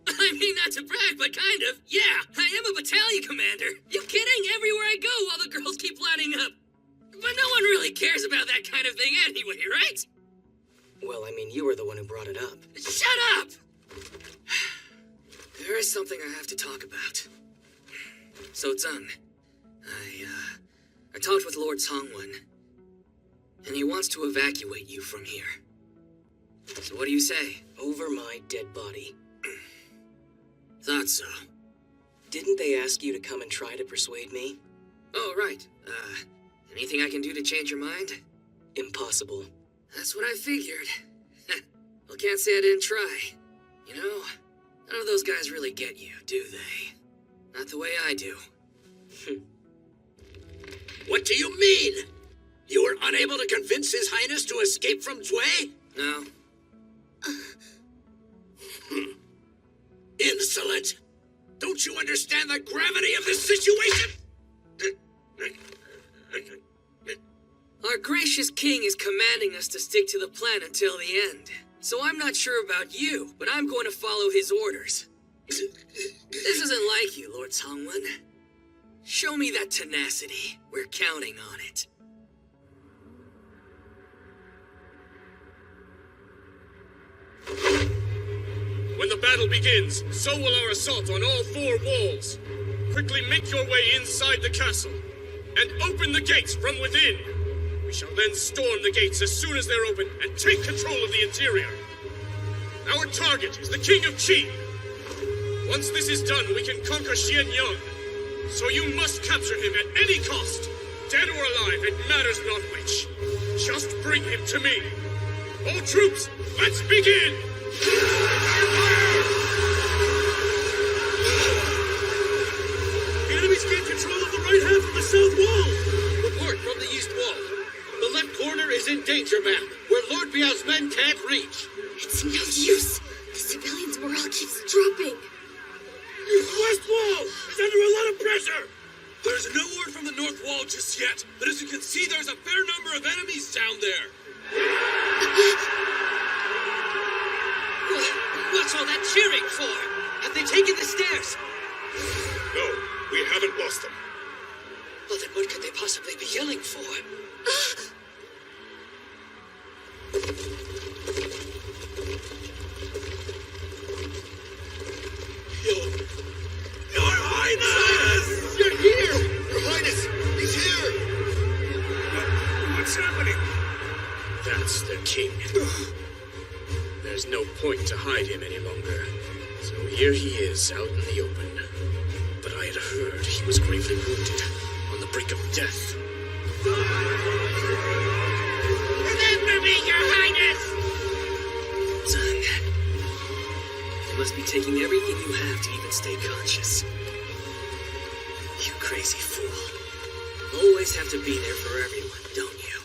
I'm mean, not to brag, but kind of. Yeah, I am a battalion commander. You kidding? Everywhere I go, all the girls keep lining up. But no one really cares about that kind of thing anyway, right? Well, I mean, you were the one who brought it up. Shut up! There is something I have to talk about. So, Zeng, I talked with Lord Songwon, and he wants to evacuate you from here. So what do you say? Over my dead body. Thought so. Didn't they ask you to come and try to persuade me? Oh, right. Anything I can do to change your mind? Impossible. That's what I figured. Well, can't say I didn't try. You know, none of those guys really get you, do they? Not the way I do. What do you mean? You were unable to convince His Highness to escape from Zui? No. Insolent! Don't you understand the gravity of this situation? Our gracious king is commanding us to stick to the plan until the end. So I'm not sure about you, but I'm going to follow his orders. This isn't like you, Lord Songwon. Show me that tenacity. We're counting on it. When the battle begins, so will our assault on all 4 walls. Quickly make your way inside the castle, and open the gates from within. We shall then storm the gates as soon as they're open, and take control of the interior. Our target is the King of Qi. Once this is done, we can conquer Xianyang. So you must capture him at any cost. Dead or alive, it matters not which. Just bring him to me. All troops, let's begin! The enemy's gained control of the right half of the south wall! Report from the east wall. The left corner is in danger, ma'am, where Lord Biao's men can't reach. It's no use. The civilians' morale keeps dropping. The west wall is under a lot of pressure! There's no word from the north wall just yet, but as you can see, there's a fair number of enemies down there. What's all that cheering for? Have they taken the stairs? No, we haven't lost them. Well, then what could they possibly be yelling for? Your Highness! You're here! Your Highness, he's here! What's happening? That's the king. There's no point to hide him any longer. So here he is, out in the open. But I had heard he was gravely wounded, on the brink of death. Remember me, Your Highness! Zeng, you must be taking everything you have to even stay conscious. You crazy fool. Always have to be there for everyone, don't you?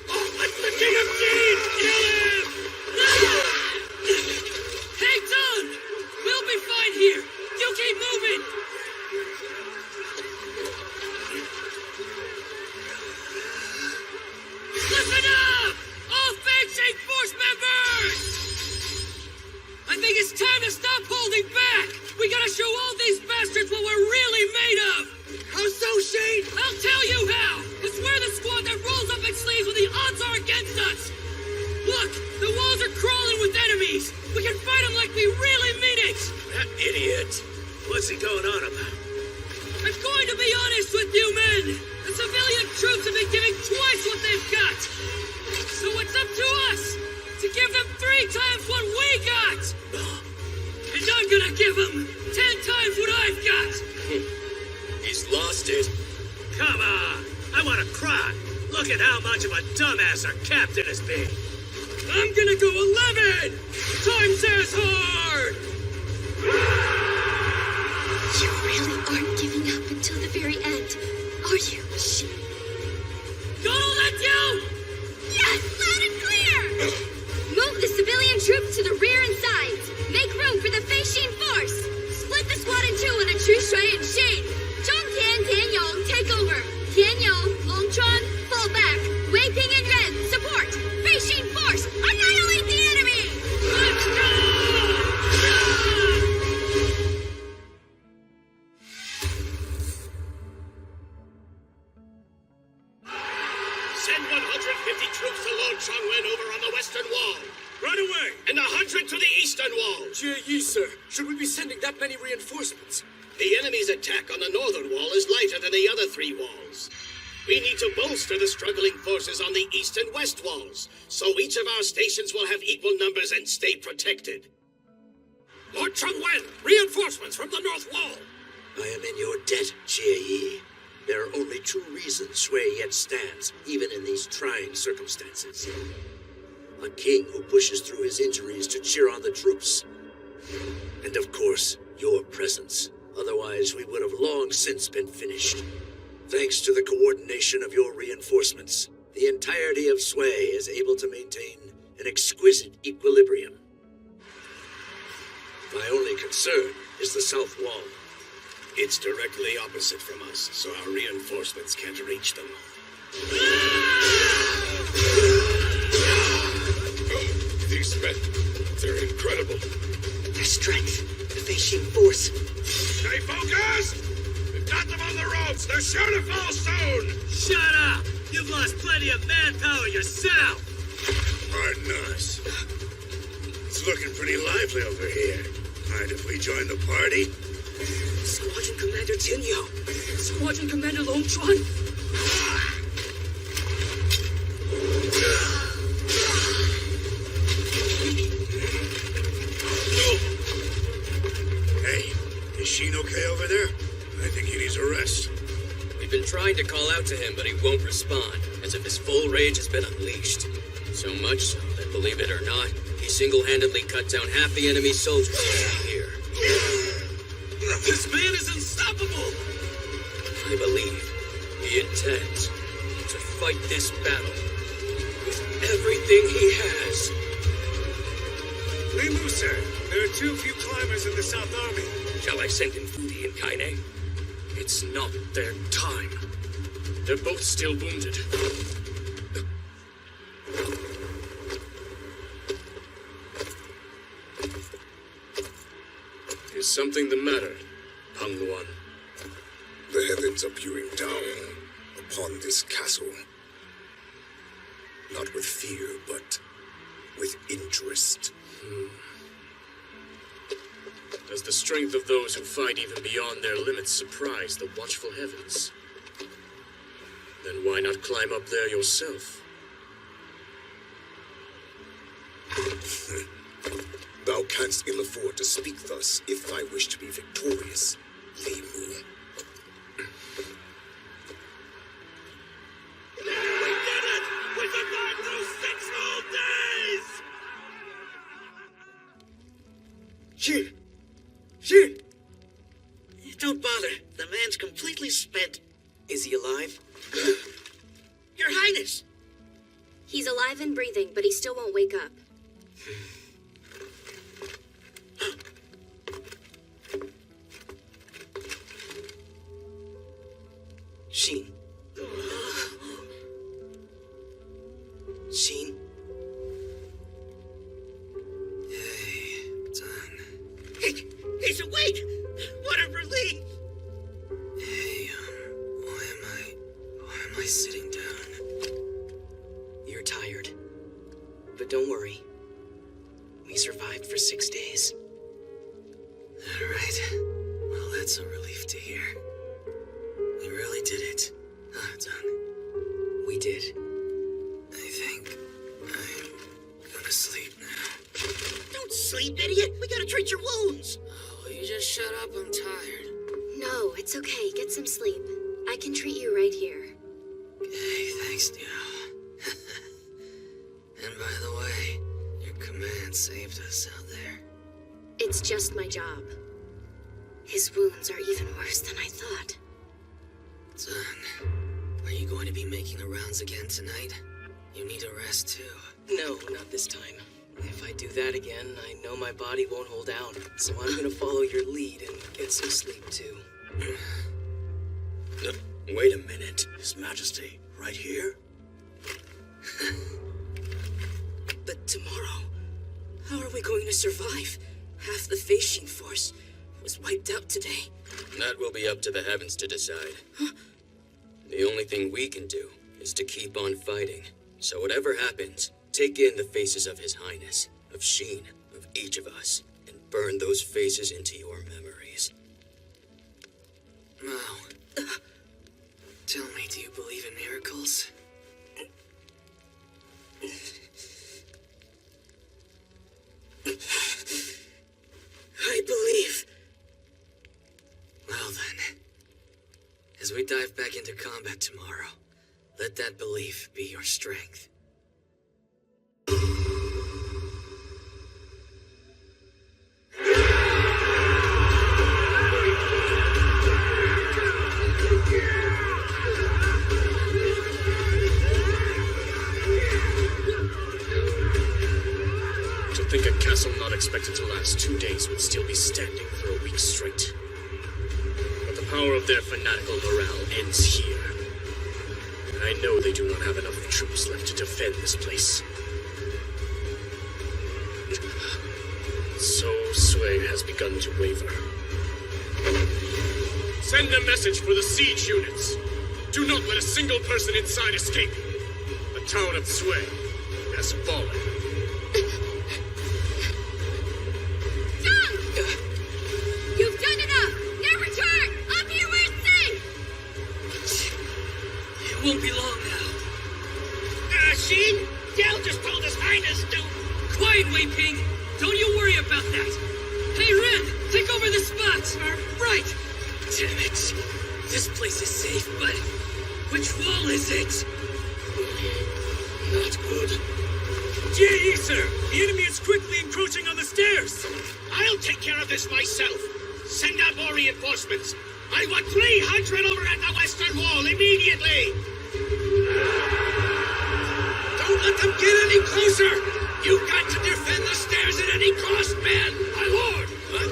Oh, it's the King of Qi! Kill him! Hang on! We'll be fine here! You keep moving! Listen up! All Fanshade Force members! I think it's time to stop holding back! We gotta show all these bastards what we're really made of! How so, Shane? I'll tell you how! Because we're the squad that rolls up its sleeves when the odds are against us! Look! The walls are crawling with enemies! We can fight them like we really mean it! That idiot! What's he going on about? I'm going to be honest with you men! The civilian troops have been giving twice what they've got! So it's up to us to give them 3 times what we got! And I'm gonna give them 10 times what I've got! He's lost it. Come on! I want to cry! Look at how much of a dumbass our captain has been! I'm gonna go 11 times as hard! You really aren't giving up until the very end, are you? Gonna let you! Yes, loud and clear! Move the civilian troops to the rear and sides. Make room for the Feishin force. Split the squad in 2 on a true Shui and Shane. Zhongtian, Tianyong, take over. Tianyong, Longchuan, fall back. Wei Ping and Ren, support. Feishin force, annihilate the enemy! Let's go! Please, sir, should we be sending that many reinforcements? The enemy's attack on the northern wall is lighter than the other 3 walls. We need to bolster the struggling forces on the east and west walls, so each of our stations will have equal numbers and stay protected. Lord Chengwen, reinforcements from the north wall! I am in your debt, Jie. There are only 2 reasons Sui yet stands, even in these trying circumstances. A king who pushes through his injuries to cheer on the troops. And of course, your presence. Otherwise, we would have long since been finished. Thanks to the coordination of your reinforcements, the entirety of Sui is able to maintain an exquisite equilibrium. My only concern is the south wall. It's directly opposite from us, so our reinforcements can't reach them. These men, they're incredible. Their strength, the Feishin force. Stay focused! We've got them on the ropes! They're sure to fall soon! Shut up! You've lost plenty of manpower yourself! Pardon us. It's looking pretty lively over here. Mind if we join the party? Squadron Commander Tinyo! Squadron Commander Long Chuan! Hey, is Sheen okay over there? I think he needs a rest. We've been trying to call out to him, but he won't respond, as if his full rage has been unleashed. So much so that, believe it or not, he single-handedly cut down half the enemy soldiers here. This man is unstoppable! I believe he intends to fight this battle with everything he has. Li Mu, sir, there are too few climbers in the South Army. Shall I send in Fudi and Kaine? It's not their time. They're both still wounded. Is something the matter, Pang Luan? The heavens are peering down upon this castle. Not with fear, but with interest. Does the strength of those who fight even beyond their limits surprise the watchful heavens? Then why not climb up there yourself? Thou canst ill afford to speak thus if I wish to be victorious, Li Mu. We did it! We survived through 6 whole days! Shir! Shir! Don't bother. The man's completely spent. Is he alive? Your Highness! He's alive and breathing, but he still won't wake up. Sheen. Sheen? Hey, done. He's awake! What a relief! Hey, why am I sitting down? You're tired. But don't worry. We survived for 6 days. All right. Well, that's a relief to hear. We really did it. Done. We did. I think I'm gonna sleep now. Don't sleep, idiot! We gotta treat your wounds! Will you just shut up? I'm tired. No, it's okay. Get some sleep. I can treat you right here. Hey, thanks, Neo. And by the way, your command saved us out there. It's just my job. His wounds are even worse than I thought. Son, are you going to be making the rounds again tonight? You need a rest too. No, not this time. If I do that again, I know my body won't hold out. So I'm gonna follow your lead and get some sleep too. Wait a minute, His Majesty. Right here? But tomorrow, how are we going to survive? Half the Feishin force was wiped out today. That will be up to the heavens to decide. The only thing we can do is to keep on fighting. So whatever happens, take in the faces of His Highness, of Sheen, of each of us, and burn those faces into your memories. Mao, tell me, do you believe in miracles? I believe. Well then, as we dive back into combat tomorrow, let that belief be your strength. To think a castle not expected to last 2 days would still be standing for a week straight. But the power of their fanatical morale ends here. And I know they do not have enough troops left to defend this place. So Sui has begun to waver. Send a message for the siege units. Do not let a single person inside escape. The town of Sui has fallen. You've done enough! Now return! Up here where it's safe! It won't be long now. Shin? Dell just told His Highness to... Quiet, Wei Ping! Don't you worry about that! Hey, Ren! Take over the spot! Right! Damn it! This place is safe, but... which wall is it? Not good. Jie, sir! The enemy is quickly encroaching on the stairs! I'll take care of this myself. Send out more reinforcements. I want 300 over at the western wall immediately. Don't let them get any closer! You've got to defend the stairs at any cost, man! My lord! What?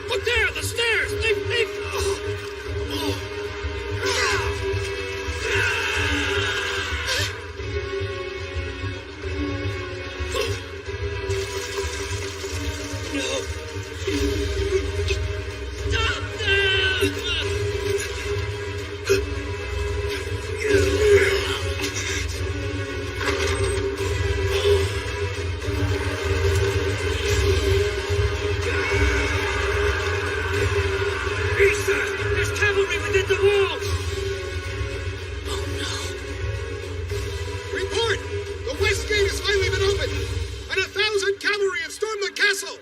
But there, the stairs! They've... Stop them! There's cavalry within the walls! Oh no. Report! The west gate has finally been opened, and 1,000 cavalry have stormed the castle!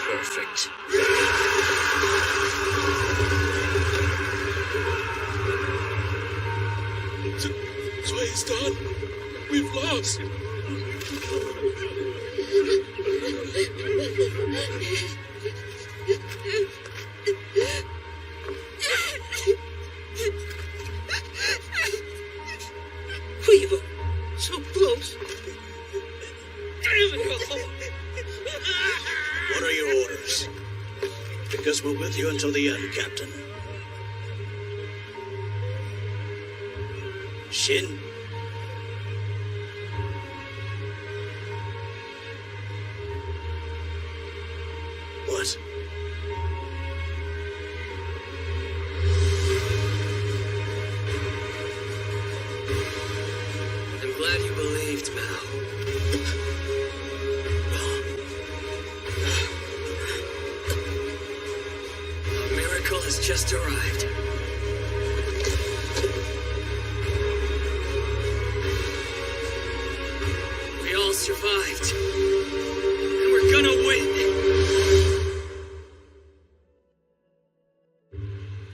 Perfect. Sway's done. We've lost. We were so close. Damn it all. What are your orders? Because we're with you until the end, Captain. Shin? What? I'm glad you believed, Mao. A miracle has just arrived. We all survived. And we're gonna win.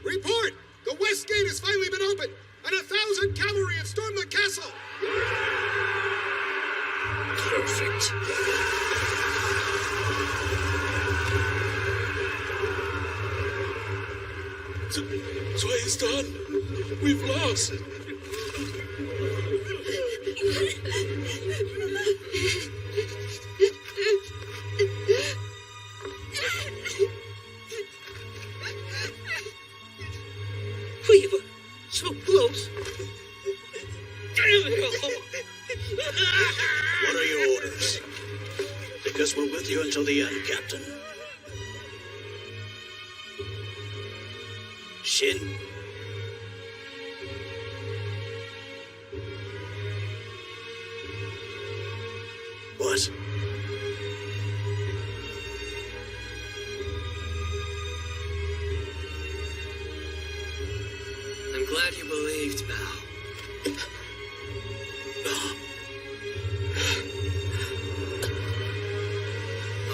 Report! The west gate has finally been opened, and 1,000 cavalry have stormed the castle! Perfect. Sway's done. We've lost. We were so close. Damn it all. What are your orders? Because we're with you until the end, Captain. Shin? What? received, Bao.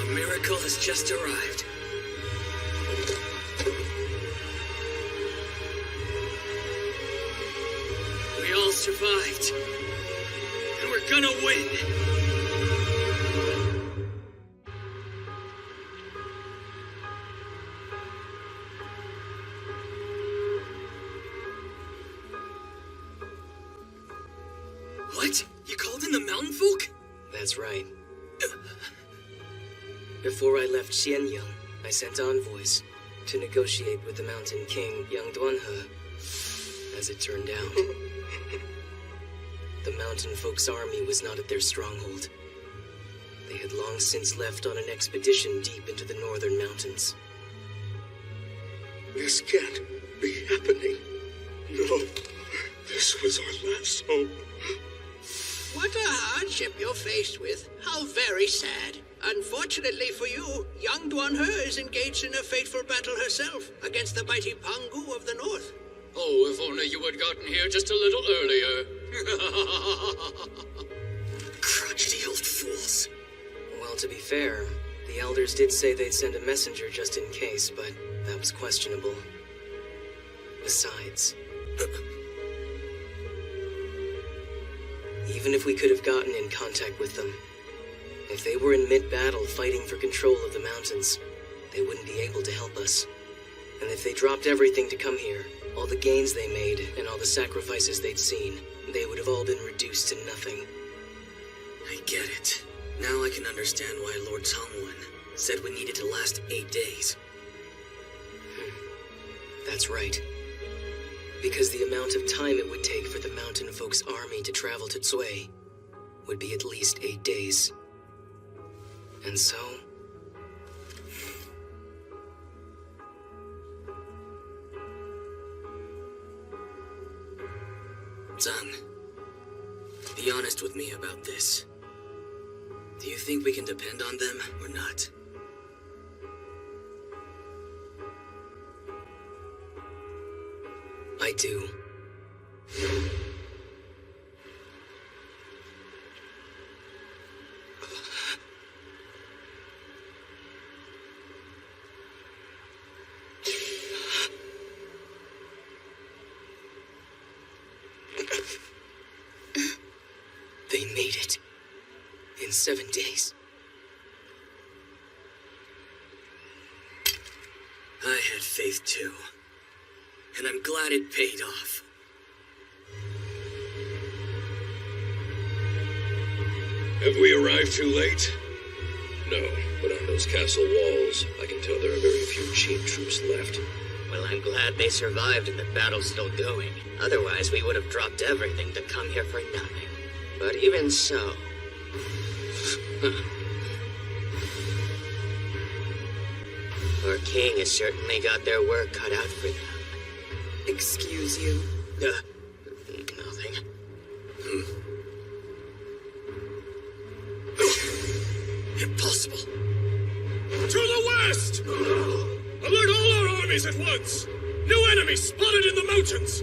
A miracle has just arrived. We all survived. And we're gonna win. What? You called in the mountain folk? That's right. Before I left Xianyang, I sent envoys to negotiate with the Mountain King Yang Duanhe. As it turned out, the mountain folk's army was not at their stronghold. They had long since left on an expedition deep into the northern mountains. This can't be happening. No, this was our last hope. What a hardship you're faced with. How very sad. Unfortunately for you, young Duanhe is engaged in a fateful battle herself against the mighty Pangu of the north. Oh, if only you had gotten here just a little earlier. Crotchety old fools. Well, to be fair, the elders did say they'd send a messenger just in case, but that was questionable. Besides, even if we could have gotten in contact with them, if they were in mid-battle fighting for control of the mountains, they wouldn't be able to help us. And if they dropped everything to come here, all the gains they made and all the sacrifices they'd seen, they would have all been reduced to nothing. I get it. Now I can understand why Lord Tongwen said we needed to last 8 days. That's right. Because the amount of time it would take for the mountain folk's army to travel to Tsui would be at least 8 days. And so... Zhang, be honest with me about this. Do you think we can depend on them or not? I do. They made it. In 7 days. I had faith too. And I'm glad it paid off. Have we arrived too late? No, but on those castle walls, I can tell there are very few Qin troops left. Well, I'm glad they survived and the battle's still going. Otherwise, we would have dropped everything to come here for nothing. But even so... Our king has certainly got their work cut out for them. Excuse you? Nothing. Impossible. To the west! Alert all our armies at once! New enemies spotted in the mountains!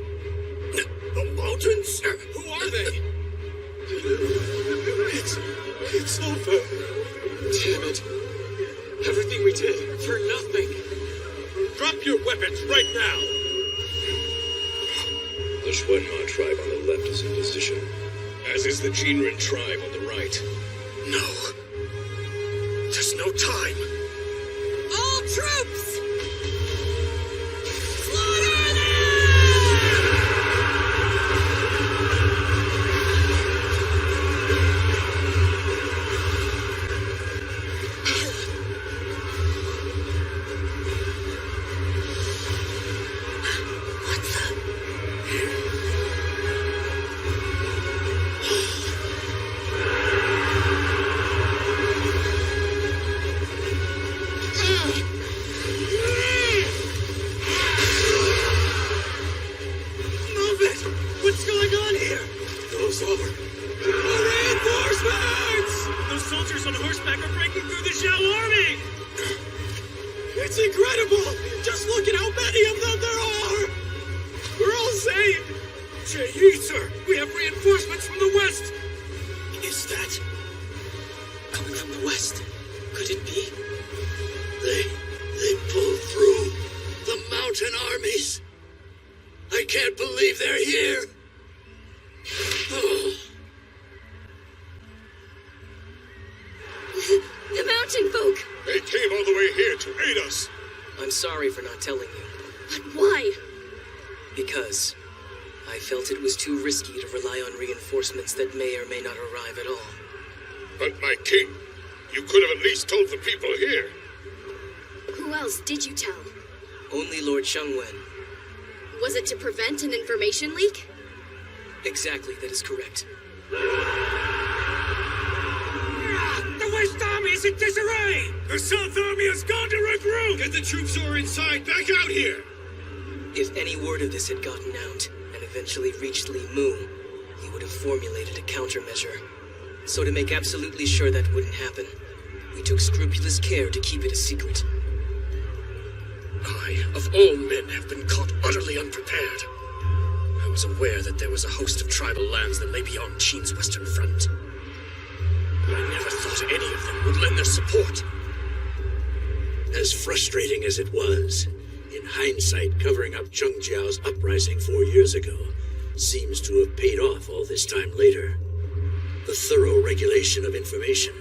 The mountains? Who are they? It's over. Damn it. Everything we did for nothing. Drop your weapons right now! The Xuanma tribe on the left is in position, As is the Jinren tribe on the right. No. There's no time. All troops! It's incredible! Just look at how many of them there are! We're all saved! Sir! We have reinforcements from the west! Is that coming from the west? Could it be? They pulled through the mountain armies. I can't believe they're here. Oh. The mountain folk! They came all the way here to aid us. I'm sorry for not telling you. But why? Because I felt it was too risky to rely on reinforcements that may or may not arrive at all. But my king, you could have at least told the people here. Who else did you tell? Only Lord Shengwen. Was it to prevent an information leak? Exactly, that is correct. The West Army is in disarray! The South Army has gone to regroup! Get the troops who are inside back out here! If any word of this had gotten out, and eventually reached Li Mu, he would have formulated a countermeasure. So to make absolutely sure that wouldn't happen, we took scrupulous care to keep it a secret. I, of all men, have been caught utterly unprepared. I was aware that there was a host of tribal lands that lay beyond Qin's western front. I never thought any of them would lend their support. As frustrating as it was, in hindsight, covering up Zheng Jiao's uprising 4 years ago seems to have paid off all this time later. The thorough regulation of information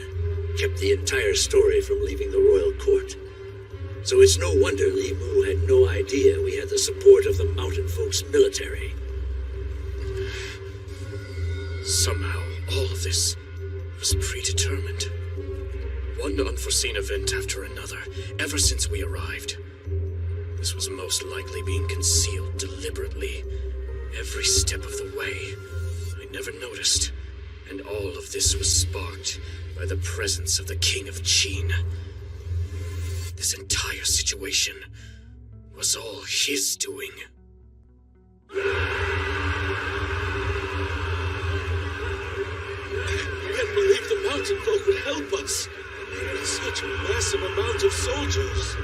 kept the entire story from leaving the royal court. So it's no wonder Li Mu had no idea we had the support of the mountain folk's military. Somehow, all of this was predetermined. One unforeseen event after another, ever since we arrived. This was most likely being concealed deliberately, every step of the way. I never noticed, and all of this was sparked by the presence of the King of Qin. This entire situation was all his doing. I can't believe the mountain folk would help us. With such a massive amount of soldiers.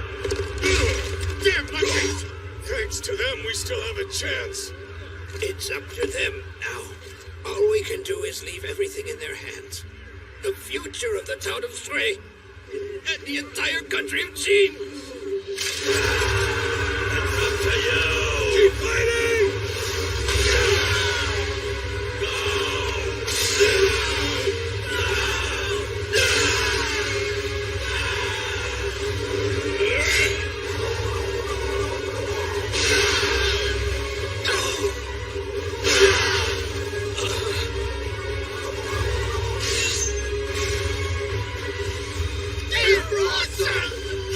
Damn monkeys! Thanks to them, we still have a chance. It's up to them now. All we can do is leave everything in their hands. The future of the town of Sui and the entire country of Qin. It's up to you! Keep fighting!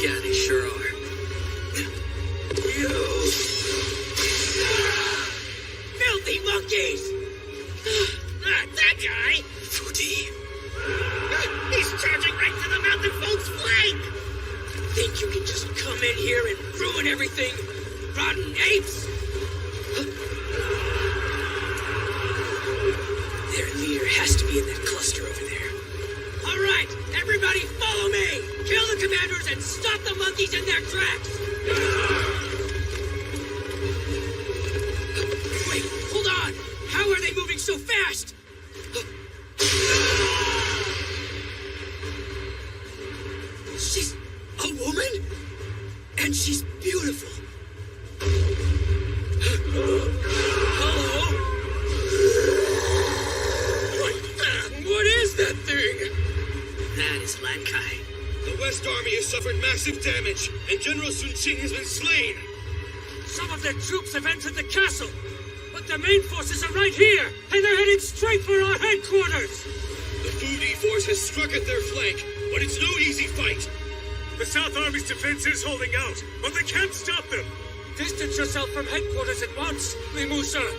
Yeah, they sure are. Filthy monkeys! That guy! Fudi. He's charging right to the mountain folks' flank! Think you can just come in here and ruin everything? Rotten apes! Their leader has to be in that cluster over there. All right, everybody follow me! Kill the commanders and stop the monkeys in their tracks! Wait, hold on! How are they moving so fast? She's a woman? And she's beautiful. Hello? What is that thing? That is Lan Kai. The West Army has suffered massive damage, and General Sun Qing has been slain. Some of their troops have entered the castle, but their main forces are right here, and they're heading straight for our headquarters. The Fudi force has struck at their flank, but it's no easy fight. The South Army's defense is holding out, but they can't stop them. Distance yourself from headquarters at once, Li Mu, sir.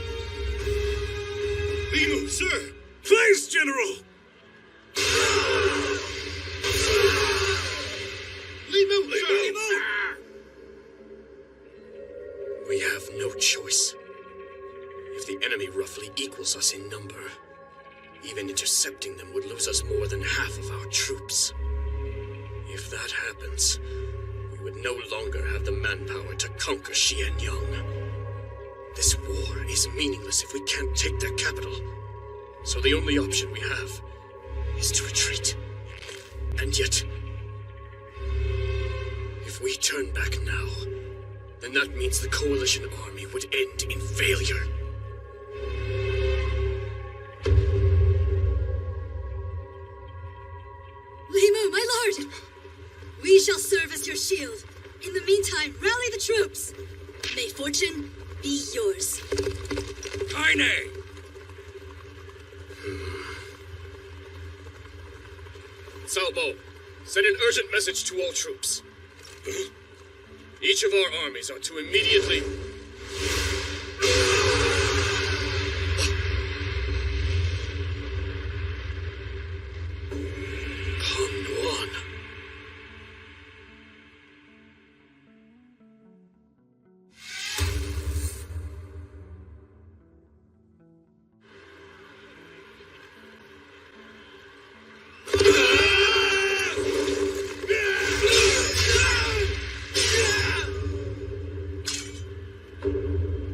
Li Mu, sir! Please, General! Li Mu, sir! We have no choice. If the enemy roughly equals us in number, even intercepting them would lose us more than half of our troops. If that happens, we would no longer have the manpower to conquer Xianyang. This war is meaningless if we can't take their capital. So the only option we have is to retreat. And yet, if we turn back now, then that means the coalition army would end in failure. Limu, my lord! We shall serve as your shield. In the meantime, rally the troops. May fortune be yours. Kaine! Salbo, send an urgent message to all troops. Each of our armies are to immediately... Pangduan.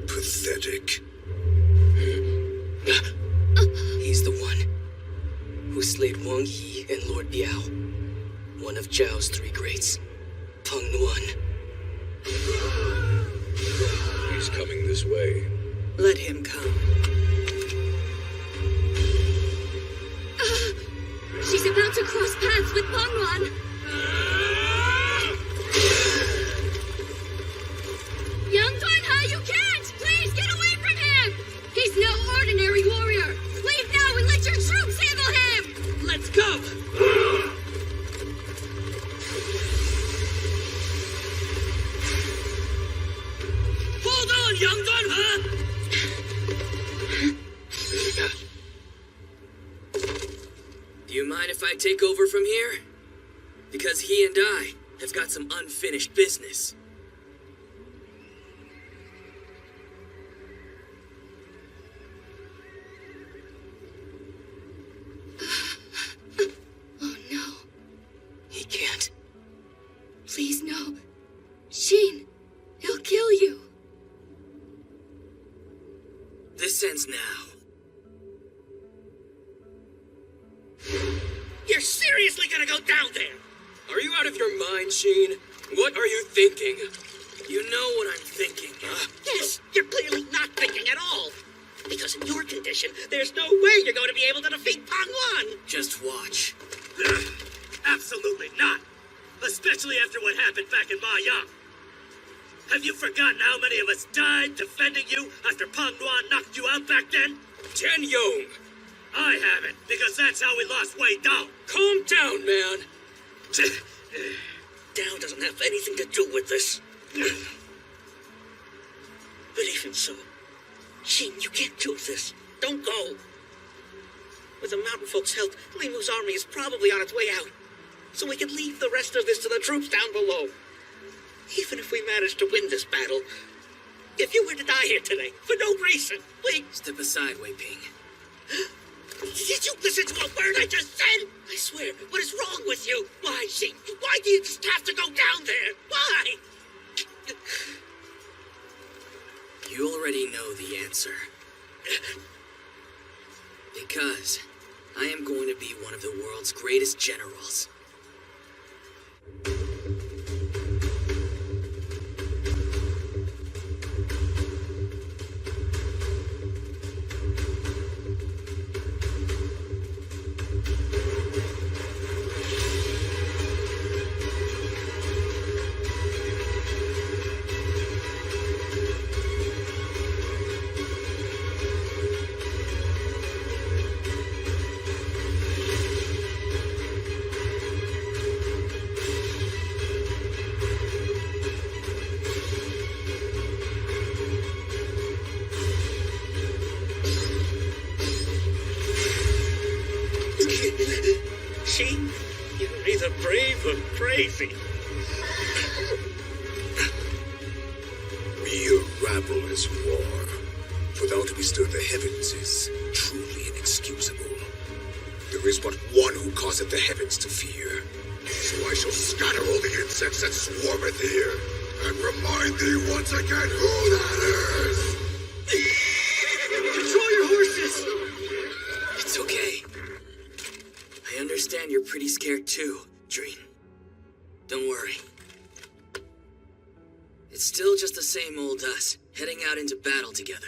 Pathetic. He's the one who slayed Wang Yi and Lord Biao, one of Zhao's three greats, Peng Nuan. He's coming this way. Let him come. She's about to cross paths with Pengwan. Young Dunha, you can't! Please get away from him! He's no ordinary warrior! Leave now and let your troops handle him! Let's go! Hold on, young Dunha! Do you mind if I take over from here? Because he and I have got some unfinished business. Oh no. He can't. Please no. Sheen, he'll kill you. This ends now. You're seriously gonna go down there? Are you out of your mind, Sheen? What are you thinking? You know what I'm thinking. Yes, you're clearly not thinking at all. Because in your condition, there's no way you're going to be able to defeat Pangwan. Just watch. Absolutely not. Especially after what happened back in Ma Yang. Have you forgotten how many of us died defending you after Pangwan knocked you out back then? Tian Yong! I haven't, because that's how we lost Wei Dao. Calm down, man. Dao doesn't have anything to do with this. But even so, Sheen, you can't do this. Don't go. With the mountain folks' help, Limu's army is probably on its way out. So we can leave the rest of this to the troops down below. Even if we manage to win this battle, if you were to die here today, for no reason, Step aside, Wei Ping. Did you listen to a word I just said? I swear, what is wrong with you? Why, Sheen? Why do you just have to go down there? Why? You already know the answer. Because I am going to be one of the world's greatest generals. Sheen, you're either brave or crazy. Real rabble is war. Without bestir the heavens is truly inexcusable. There is but one who causeth the heavens to fear. So I shall scatter all the insects that swarmeth here, and remind thee once again who that is! scared too, Dreen. Don't worry. It's still just the same old us, heading out into battle together.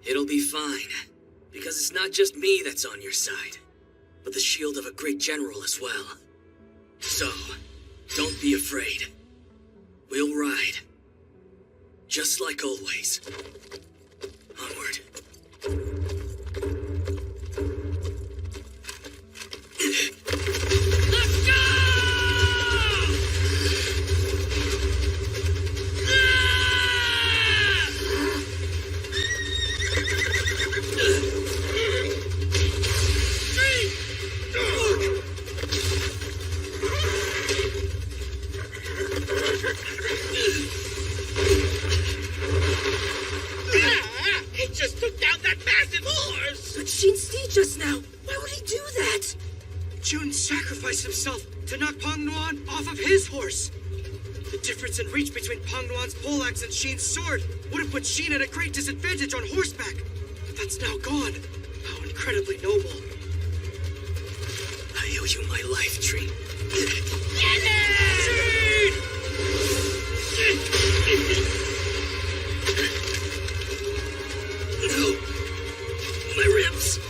It'll be fine, because it's not just me that's on your side, but the shield of a great general as well. So, don't be afraid. We'll ride. Just like always. Onward. Let's go! He just took down that massive horse! But Shin's steed just now! Why would he do that? Jun sacrificed himself to knock Pang Nuan off of his horse. The difference in reach between Pang Nuan's poleaxe and Shin's sword would have put Shin at a great disadvantage on horseback. But that's now gone. How incredibly noble. I owe you my life, Dreen. Get it! No! My ribs!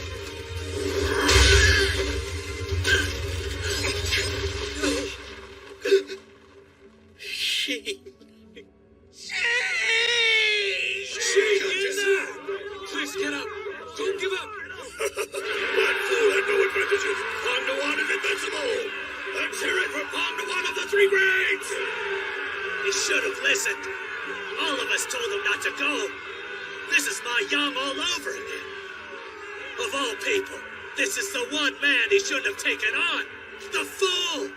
Shin. Please get up! Don't give up! That fool had no advantages! Pang Nuan is invincible! Let's hear it for Pang Nuan of the Three Grades! He should have listened. All of us told him not to go. This is Ma Yang all over again. Of all people, this is the one man he shouldn't have taken on. The fool!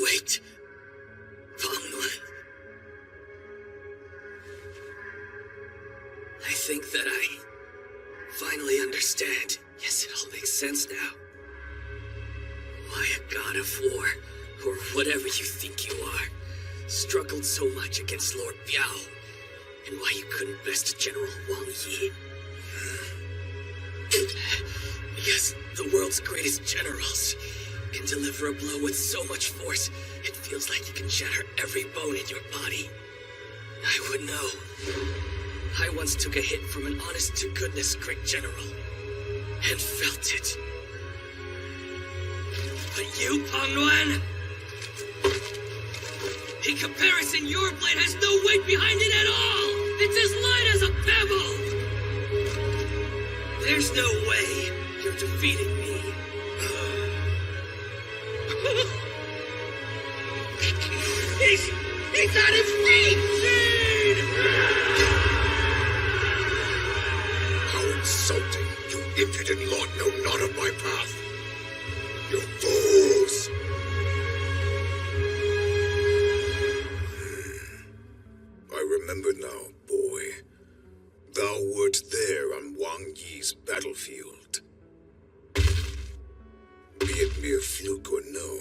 Wait. Pang Nuan. I think that I finally understand. Yes, it all makes sense now. Why a god of war, or whatever you think you are, struggled so much against Lord Biao, and why you couldn't best General Wang Yi. Because the world's greatest generals can deliver a blow with so much force, it feels like you can shatter every bone in your body. I would know. I once took a hit from an honest-to-goodness great general, and felt it. But you, Pang Nuan? In comparison, your blade has no weight behind it at all! It's as light as a pebble! There's no way you're defeating me. He's on his feet! How insulting! You impudent lord know not of my path! You fools! I remember now, boy. Thou wert there on Wang Yi's battlefield. Be it mere fluke or no,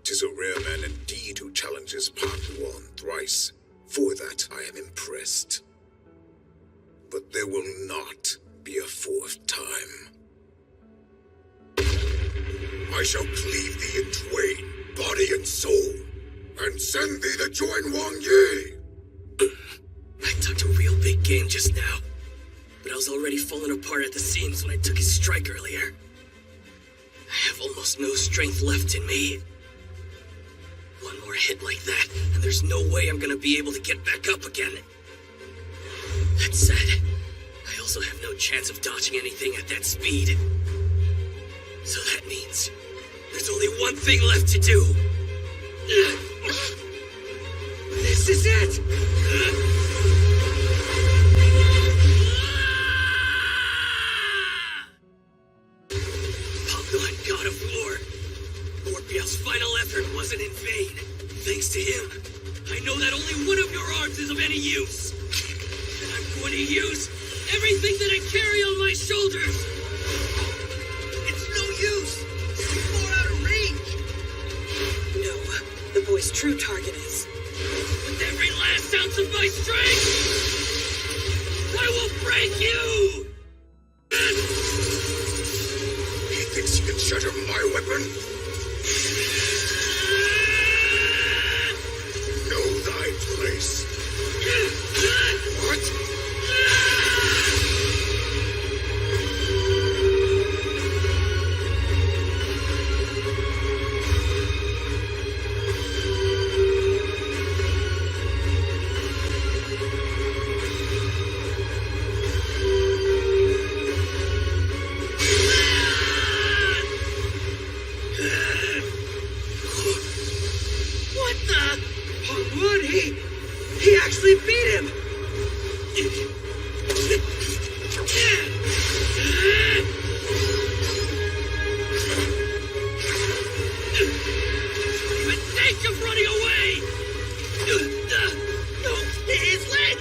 'tis a rare man indeed who challenges Pang Nuan thrice. For that I am impressed. But there will not be a fourth time. I shall cleave thee in twain, body and soul, and send thee to join Wang Yi. I talked a real big game just now, but I was already falling apart at the seams when I took his strike earlier. I have almost no strength left in me. One more hit like that, and there's no way I'm gonna be able to get back up again. That said, I also have no chance of dodging anything at that speed. So that means there's only one thing left to do. This is it! Pang Nuan, god of war. Lord Biao's final effort wasn't in vain. Thanks to him, I know that only one of your arms is of any use. And I'm going to use everything that I carry on my shoulders. It's no use! He's more out of range! No, the boy's true target is With every last ounce of my strength, I will break you! He thinks he can shatter my weapon? Know thy place. What? What the? Pangwan, he actually beat him! Mistake of running away! No, his leg!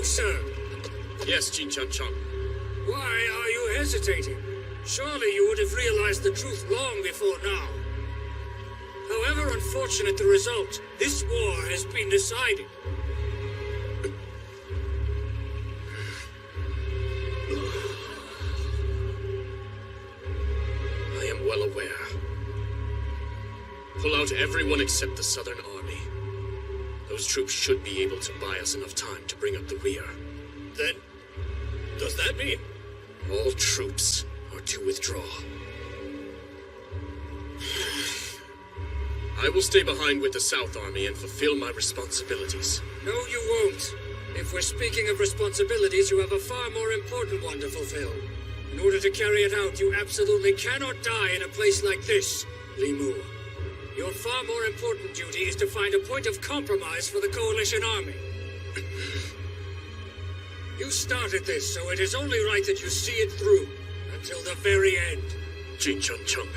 Sir. Yes, Jin Chan Chong. Why are you hesitating? Surely you would have realized the truth long before now. However unfortunate the result, this war has been decided. I am well aware. Pull out everyone except the Southern Army. Those troops should be able to buy us enough time to bring up the rear. Then, does that mean? All troops are to withdraw. I will stay behind with the South Army and fulfill my responsibilities. No, you won't. If we're speaking of responsibilities, you have a far more important one to fulfill. In order to carry it out, you absolutely cannot die in a place like this, Li Mu. Your far more important duty is to find a point of compromise for the Coalition Army. You started this, so it is only right that you see it through, until the very end. Jin Chun Chung,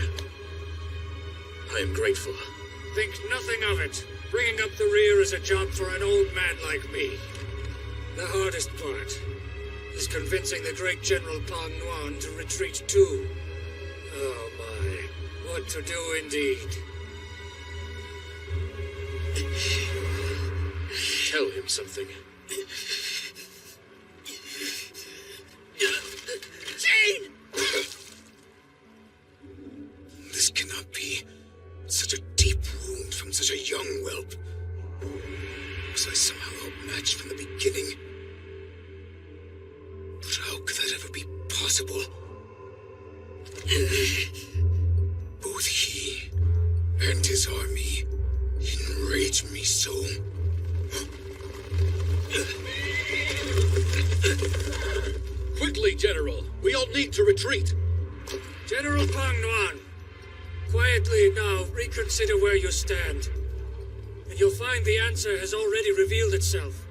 I am grateful. Think nothing of it. Bringing up the rear is a job for an old man like me. The hardest part is convincing the great General Pang Nuan to retreat too. Oh my, what to do indeed. Tell him something. Jane! This cannot be. Such a deep wound from such a young whelp. Was I somehow outmatched from the beginning? But how could that ever be possible? Both he and his army enrage me so. Quickly, General. We all need to retreat. General Pang Nuan, quietly now reconsider where you stand. And you'll find the answer has already revealed itself.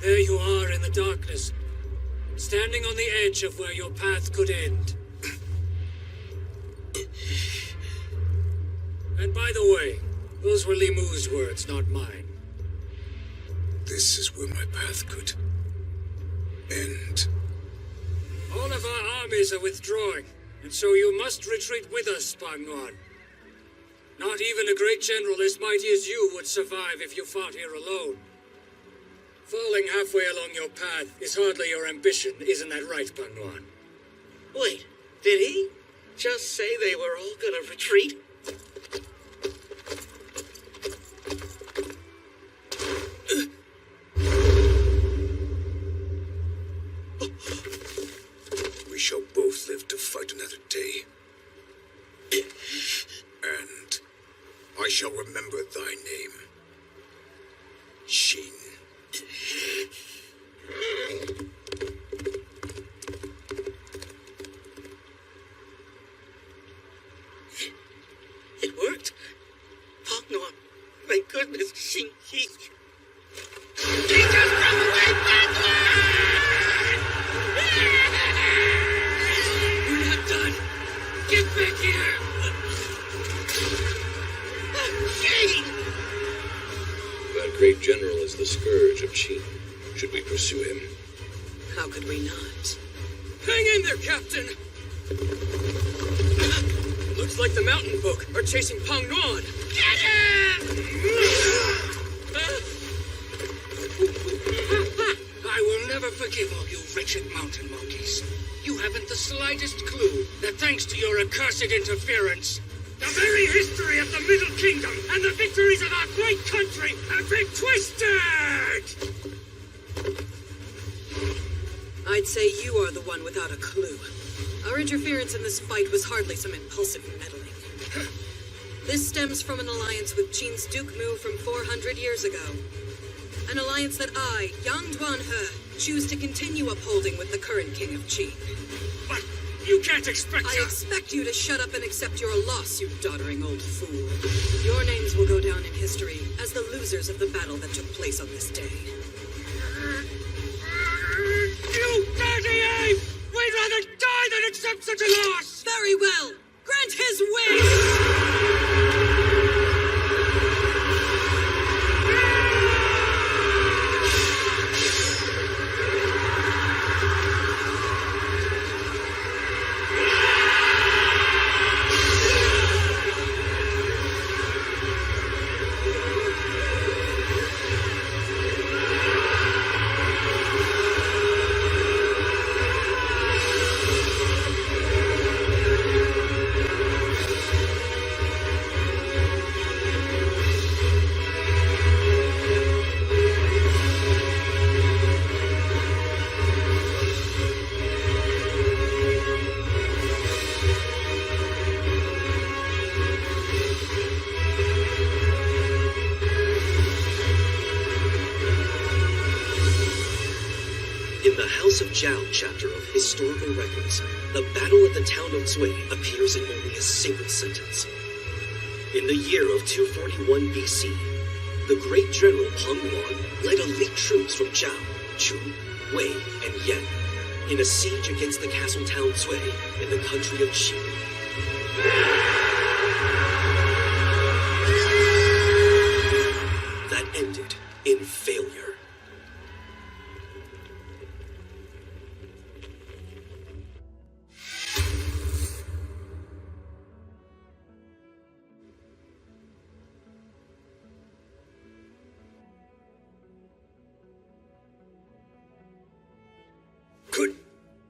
There you are in the darkness, standing on the edge of where your path could end. And by the way, those were Li Mu's words, not mine. This is where my path could end. All of our armies are withdrawing, and so you must retreat with us, Pang Nuan. Not even a great general as mighty as you would survive if you fought here alone. Falling halfway along your path is hardly your ambition, isn't that right, Pang Nuan? Wait, did he just say they were all gonna retreat? We shall both live to fight another day. And Sheen. It worked. Pognon. My goodness, he just broke away We're not done. Get back here! That great general is the scourge of Qin. Should we pursue him? How could we not? Hang in there, Captain! Looks like the mountain folk are chasing Pang Nuan. Get him! I will never forgive all you wretched mountain monkeys. You haven't the slightest clue that thanks to your accursed interference, the very history of the Middle Kingdom and the victories of our great country have been twisted! I'd say you are the one without a clue. Our interference in this fight was hardly some impulsive meddling. This stems from an alliance with Qin's Duke Mu from 400 years ago. An alliance that I, Yang Duanhe, choose to continue upholding with the current king of Qin. But you can't expect I expect you to shut up and accept your loss, you doddering old fool. Your names will go down in history as the losers of the battle that took place on this day. You dirty ape! We'd rather die than accept such a loss! Very well! Grant his wish! Zhao chapter of Historical Records, the Battle at the town of Zui appears in only a single sentence. In the year of 241 BC, the great general Peng Yuan led elite troops from Zhao, Chu, Wei, and Yan in a siege against the castle town Zui in the country of Qin. That ended in failure.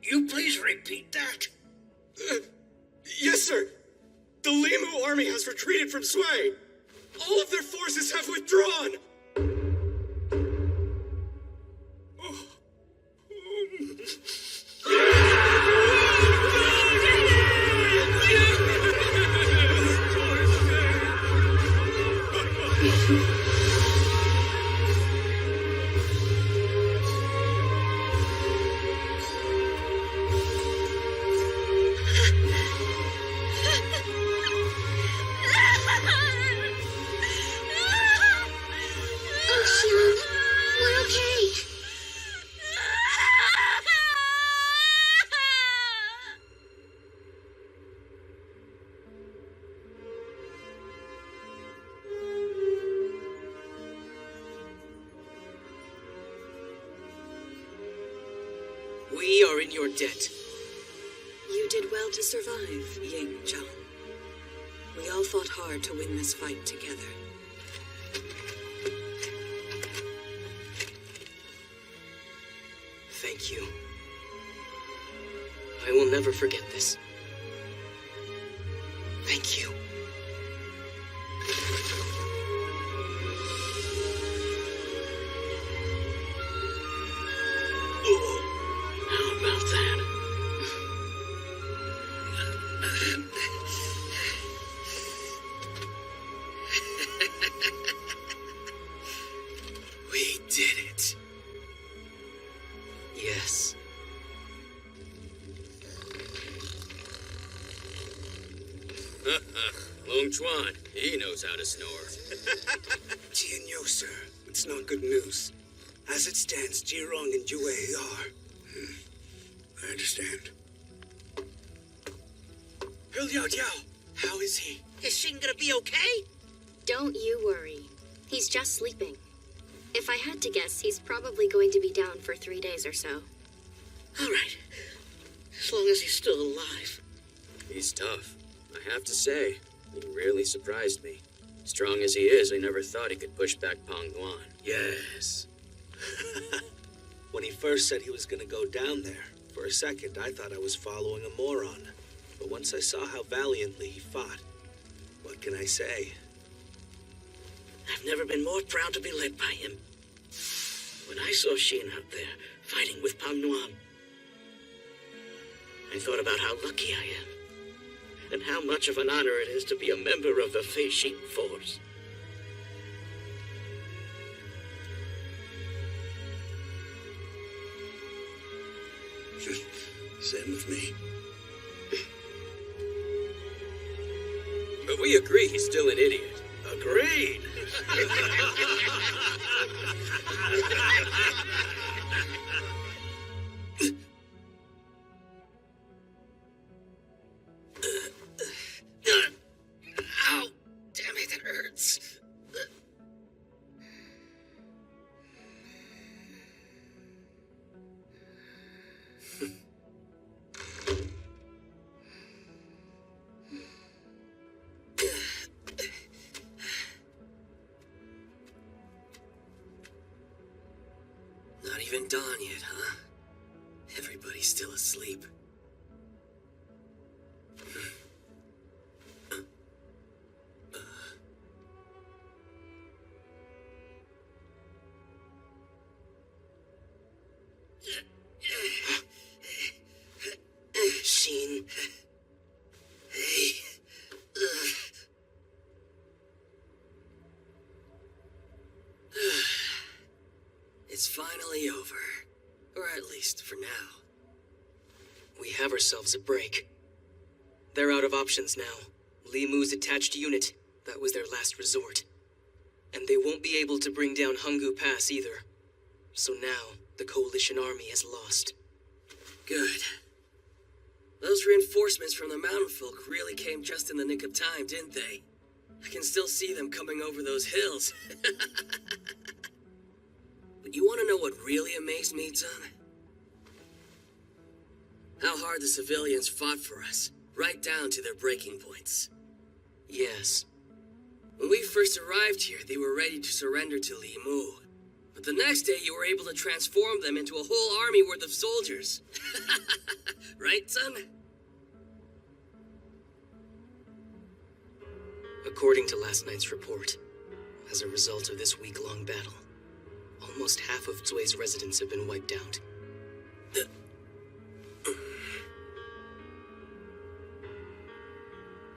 You please repeat that? Yes, sir. The Limu army has retreated from Sui. All of their forces have withdrawn. We are in your debt. You did well to survive, Ying Zhang. We all fought hard to win this fight together. Thank you. I will never forget this. Thank you. How about that? Which one? He knows how to snore. Jian sir. It's not good news. As it stands, Jirong and Yue are... I understand. Liao Jiao, how is he? Is Xin gonna be okay? Don't you worry. He's just sleeping. If I had to guess, he's probably going to be down for 3 days or so. All right. As long as he's still alive. He's tough. I have to say, he really surprised me. Strong as he is, I never thought he could push back Pang Duan. Yes. When he first said he was gonna go down there, for a second I thought I was following a moron. But once I saw how valiantly he fought, what can I say? I've never been more proud to be led by him. When I saw Xin out there, fighting with Pang Duan, I thought about how lucky I am, and how much of an honor it is to be a member of the Fei Xin Force. Same with me. But we agree he's still an idiot. Agreed. Ow! Damn it, it hurts. Not even dawn yet, huh? Everybody's still asleep. Xin. Hey. It's finally over. Or at least for now. We have ourselves a break. They're out of options now. Li Mu's attached unit, that was their last resort. And they won't be able to bring down Hunggu Pass either. So now, the Coalition army has lost. Good. Those reinforcements from the mountain folk really came just in the nick of time, didn't they? I can still see them coming over those hills. But you want to know what really amazed me, Zhang? How hard the civilians fought for us, right down to their breaking points. Yes. When we first arrived here, they were ready to surrender to Li Mu. But the next day, you were able to transform them into a whole army worth of soldiers. Right, son? According to last night's report, as a result of this week-long battle, almost half of Zui's residents have been wiped out.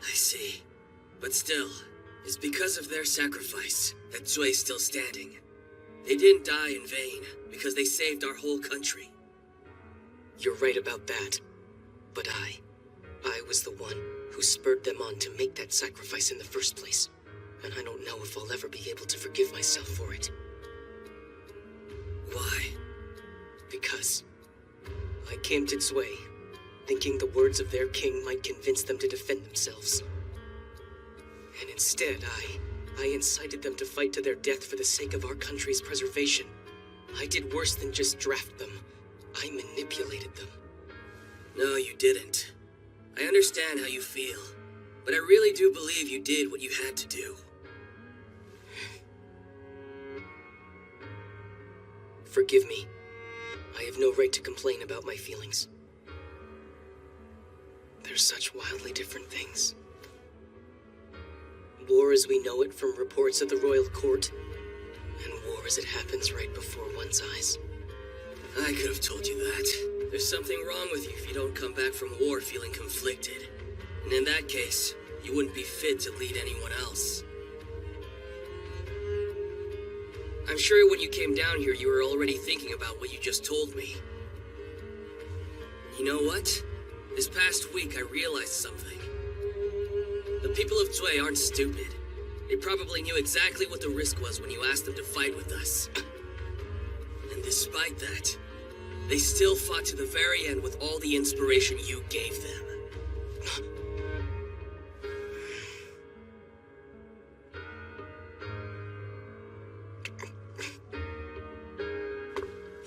I see. But still, it's because of their sacrifice that Zui's still standing. They didn't die in vain, because they saved our whole country. You're right about that. But I was the one who spurred them on to make that sacrifice in the first place. And I don't know if I'll ever be able to forgive myself for it. Why? Because I came to Zui, thinking the words of their king might convince them to defend themselves. And instead, I incited them to fight to their death for the sake of our country's preservation. I did worse than just draft them. I manipulated them. No, you didn't. I understand how you feel, but I really do believe you did what you had to do. Forgive me. I have no right to complain about my feelings. They're such wildly different things. War as we know it from reports at the royal court, and war as it happens right before one's eyes. I could have told you that. There's something wrong with you if you don't come back from war feeling conflicted. And in that case, you wouldn't be fit to lead anyone else. I'm sure when you came down here, you were already thinking about what you just told me. You know what? This past week, I realized something. The people of Zui aren't stupid. They probably knew exactly what the risk was when you asked them to fight with us. And despite that, they still fought to the very end with all the inspiration you gave them.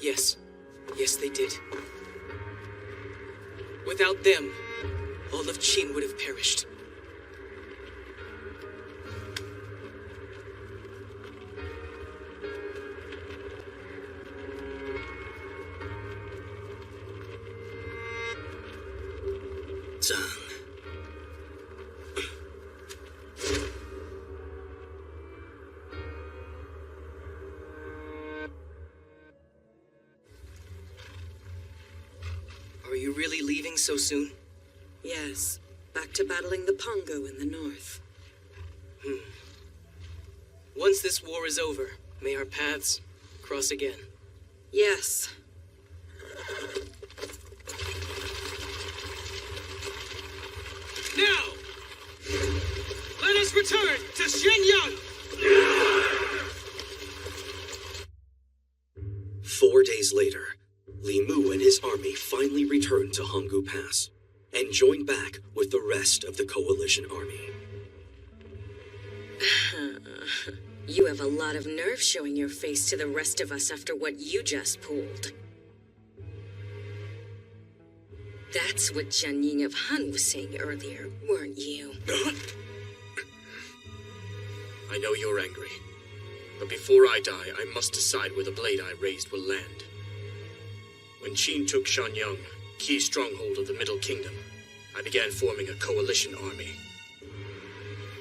Yes. Yes, they did. Without them, all of Qin would have perished. Zhang. Are you really leaving so soon? Yes. Back to battling the Pongo in the north. Once this war is over, may our paths cross again. Yes. Now, let us return to Shenyang! 4 days later, Li Mu and his army finally returned to Honggu Pass and joined back with the rest of the coalition army. You have a lot of nerve showing your face to the rest of us after what you just pulled. That's what Jian Ying of Han was saying earlier, weren't you? I know you're angry. But before I die, I must decide where the blade I raised will land. When Qin took Shanyang, key stronghold of the Middle Kingdom, I began forming a coalition army.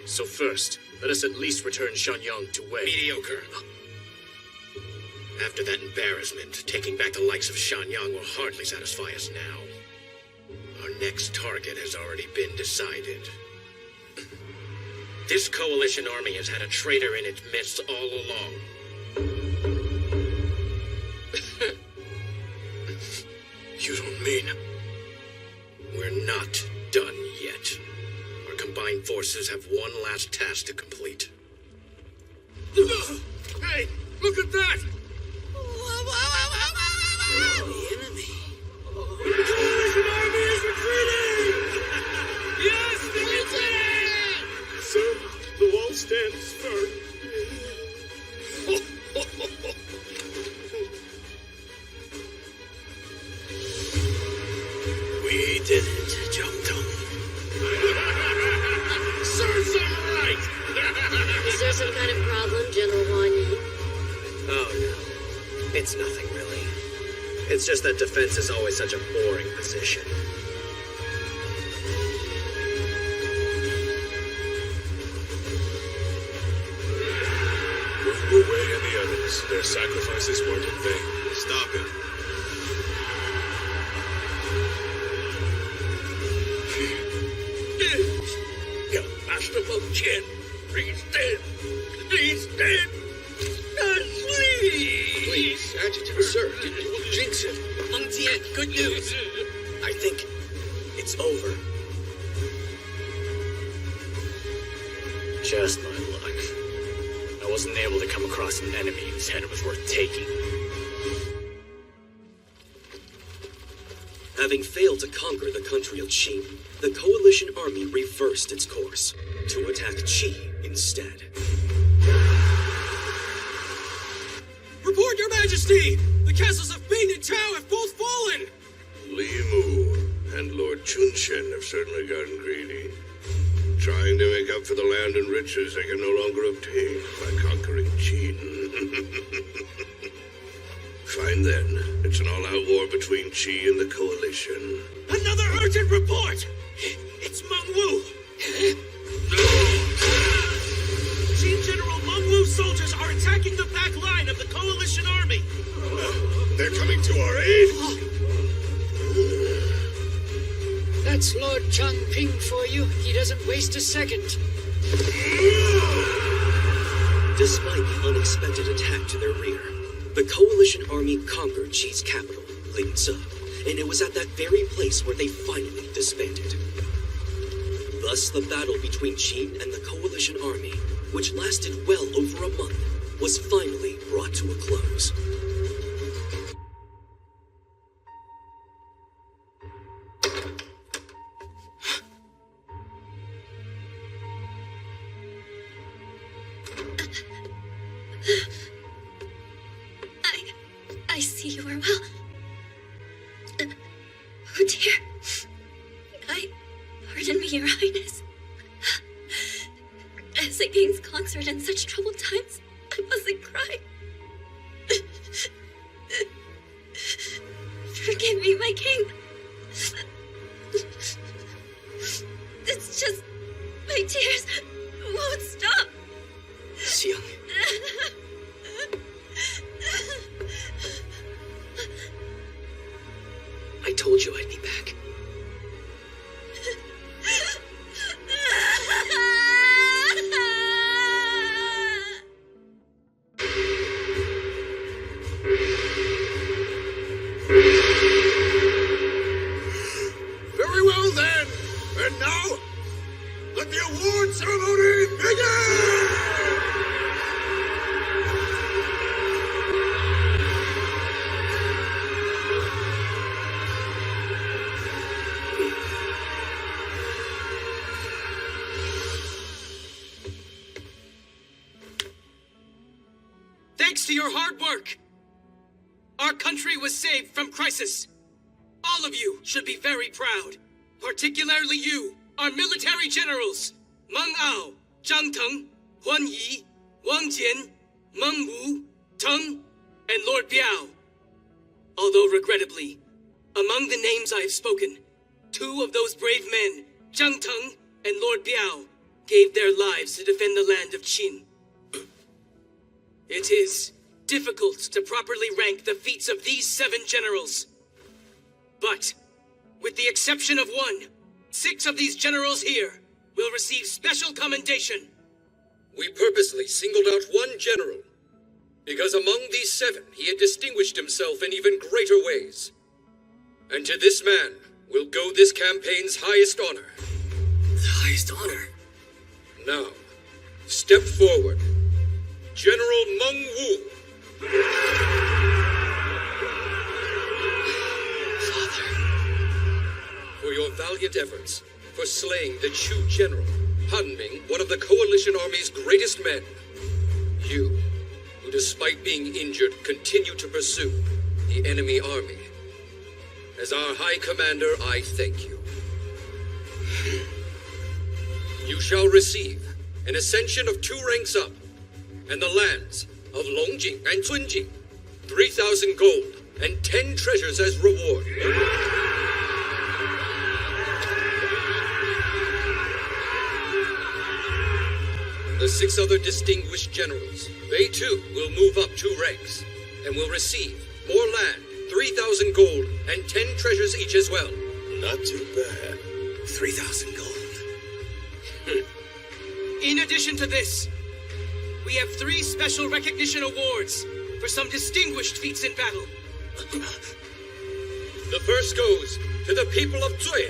So first, let us at least return Shanyang to Wei. Mediocre. After that embarrassment, taking back the likes of Shanyang will hardly satisfy us now. Our next target has already been decided. This coalition army has had a traitor in its midst all along. You don't mean... We're not done yet. Our combined forces have one last task to complete. Hey, look at that! The enemy. The coalition army is retreating! Yes, they're retreating! Sir, the wall stands firm. We did it, Jiang. Serves them right! Is there some kind of problem, General Huan Yi? Oh, no. It's nothing, really. It's just that defense is always such a boring position. With Wu Wei and the others, their sacrifices weren't in vain. Stop it. You masterful Qin! He's dead! He's dead! Please, Adjutant, sir, did you jinx it? Meng Jie, good news! I think it's over. Just my luck. I wasn't able to come across an enemy whose head was worth taking. Having failed to conquer the country of Qin, the coalition army reversed its course to attack Qi instead. Report, Your Majesty! The castles of Bing and Tao have both fallen! Li Mu and Lord Chunshen have certainly gotten greedy, trying to make up for the land and riches they can no longer obtain by conquering Qin. Fine then. It's an all-out war between Qi and the Coalition. Another urgent report! It's Meng Wu! Qin General Meng Wu's soldiers are attacking the back line of the Coalition army! They're coming to our aid! That's Lord Changping for you. He doesn't waste a second. Despite the unexpected attack to their rear, the coalition army conquered Qi's capital, Linzi, and it was at that very place where they finally disbanded. Thus, the battle between Qin and the Coalition Army, which lasted well over a month, was finally brought to a close. I see you are well. Oh dear. Pardon me, Your Highness. As a king's consort in such troubled times, I mustn't cry. Forgive me, my king. It's just my tears won't stop. Xiang. I told you I'd be back. Very well then. And now, let the award ceremony begin! Thanks to your hard work, our country was saved from crisis. All of you should be very proud, particularly you, our military generals, Meng Ao, Zhang Teng, Huan Yi, Wang Jian, Meng Wu, Teng, and Lord Biao. Although regrettably, among the names I have spoken, 2 of those brave men, Zhang Teng and Lord Biao, gave their lives to defend the land of Qin. It is difficult to properly rank the feats of these 7 generals. But, with the exception of 1, 6 of these generals here will receive special commendation. We purposely singled out one general, because among these 7 he had distinguished himself in even greater ways. And to this man will go this campaign's highest honor. The highest honor? Now, step forward. General Meng Wu. For your valiant efforts, for slaying the Chu general, Han Ming, one of the Coalition Army's greatest men. You, who despite being injured, continue to pursue the enemy army. As our High Commander, I thank you. You shall receive an ascension of 2 ranks up, and the lands of Longjing and Cunjing, 3,000 gold and 10 treasures as reward. The 6 other distinguished generals, they too will move up 2 ranks, and will receive more land, 3,000 gold, and 10 treasures each as well. Not too bad. 3,000 gold. In addition to this, we have 3 special recognition awards for some distinguished feats in battle. The first goes to the people of Zui.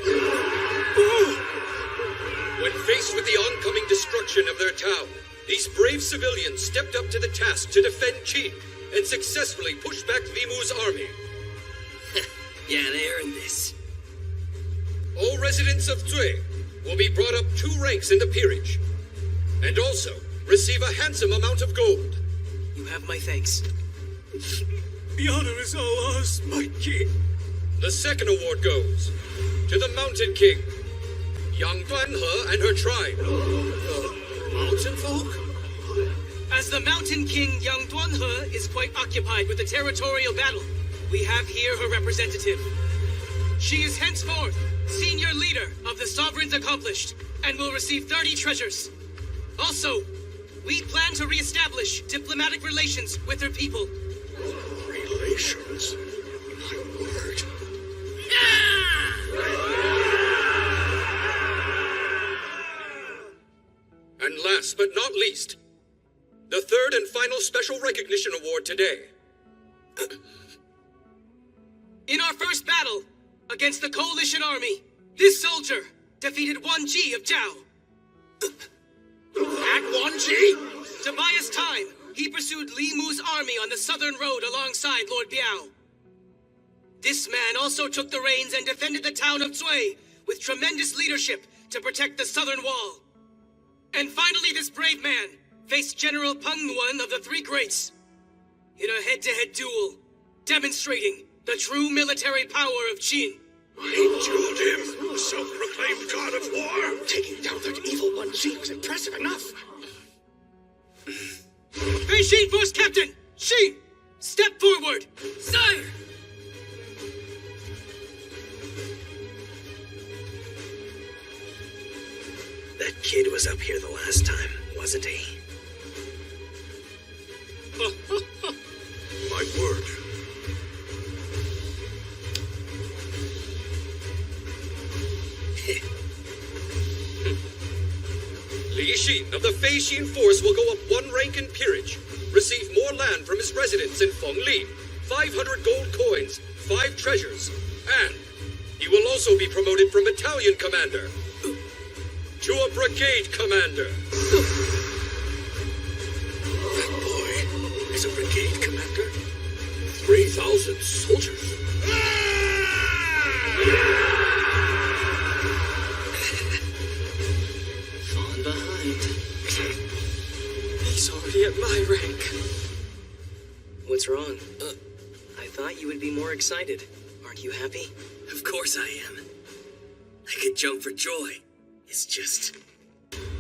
When faced with the oncoming destruction of their town, these brave civilians stepped up to the task to defend Qin and successfully pushed back Limu's army. Yeah, they earned this. All residents of Zui will be brought up 2 ranks in the peerage, and also receive a handsome amount of gold. You have my thanks. The honor is all ours, my king. The second award goes to the Mountain King, Yang Duanhe and her tribe. Mountain folk? As the Mountain King, Yang Duanhe is quite occupied with the territorial battle, we have here her representative. She is henceforth senior leader of the Sovereigns Accomplished and will receive 30 treasures. Also, we plan to re-establish diplomatic relations with her people. Relations? My word. And last but not least, the third and final special recognition award today. In our first battle against the Coalition Army, this soldier defeated Wan Ji of Zhao. At Wan Ji? To buy us time, he pursued Li Mu's army on the southern road alongside Lord Biao. This man also took the reins and defended the town of Zui with tremendous leadership to protect the southern wall. And finally, this brave man faced General Peng Nuan of the Three Greats in a head-to-head duel, demonstrating the true military power of Qin. He dueled him, self-proclaimed god of war. Taking down that evil Wan Ji was impressive enough. Beijing Force Captain! Xin! Step forward! Sire! That kid was up here the last time, wasn't he? My word. Li Xin of the Fei Xin Force will go up 1 rank in peerage, receive more land from his residence in Fenglin, 500 gold coins, 5 treasures, and he will also be promoted from battalion commander to a brigade commander. That boy is a brigade commander? 3,000 soldiers? Falling behind. He's already at my rank. What's wrong? I thought you would be more excited. Aren't you happy? Of course I am. I could jump for joy. It's just...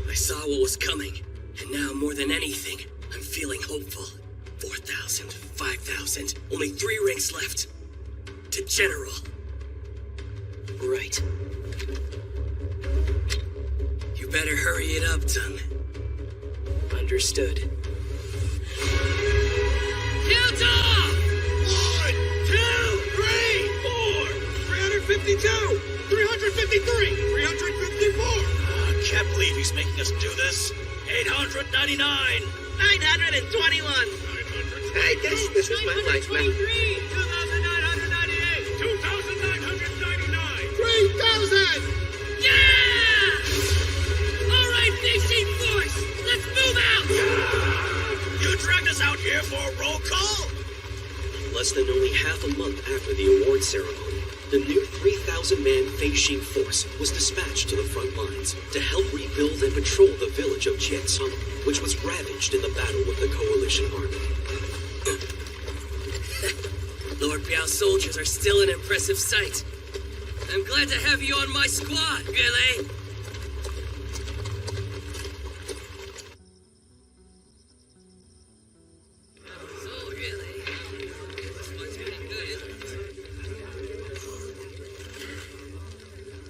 I saw what was coming, and now more than anything, I'm feeling hopeful. 4,000, 5,000, only 3 ranks left. To General. Right. You better hurry it up, Tung. Understood. Hilda! 1, 2, 3, 4, 352, 353, 354. Can't believe he's making us do this. 899. 921. Hey, this is my life now. 2,998. 2,999. 3,000! Yeah! All right, Beijing Force, let's move out! You dragged us out here for a roll call? Less than only half a month after the award ceremony, the new 3,000-man Fei-Xin force was dispatched to the front lines to help rebuild and patrol the village of Jiancang, which was ravaged in the battle with the coalition army. Lord Biao's soldiers are still an impressive sight. I'm glad to have you on my squad, Yue.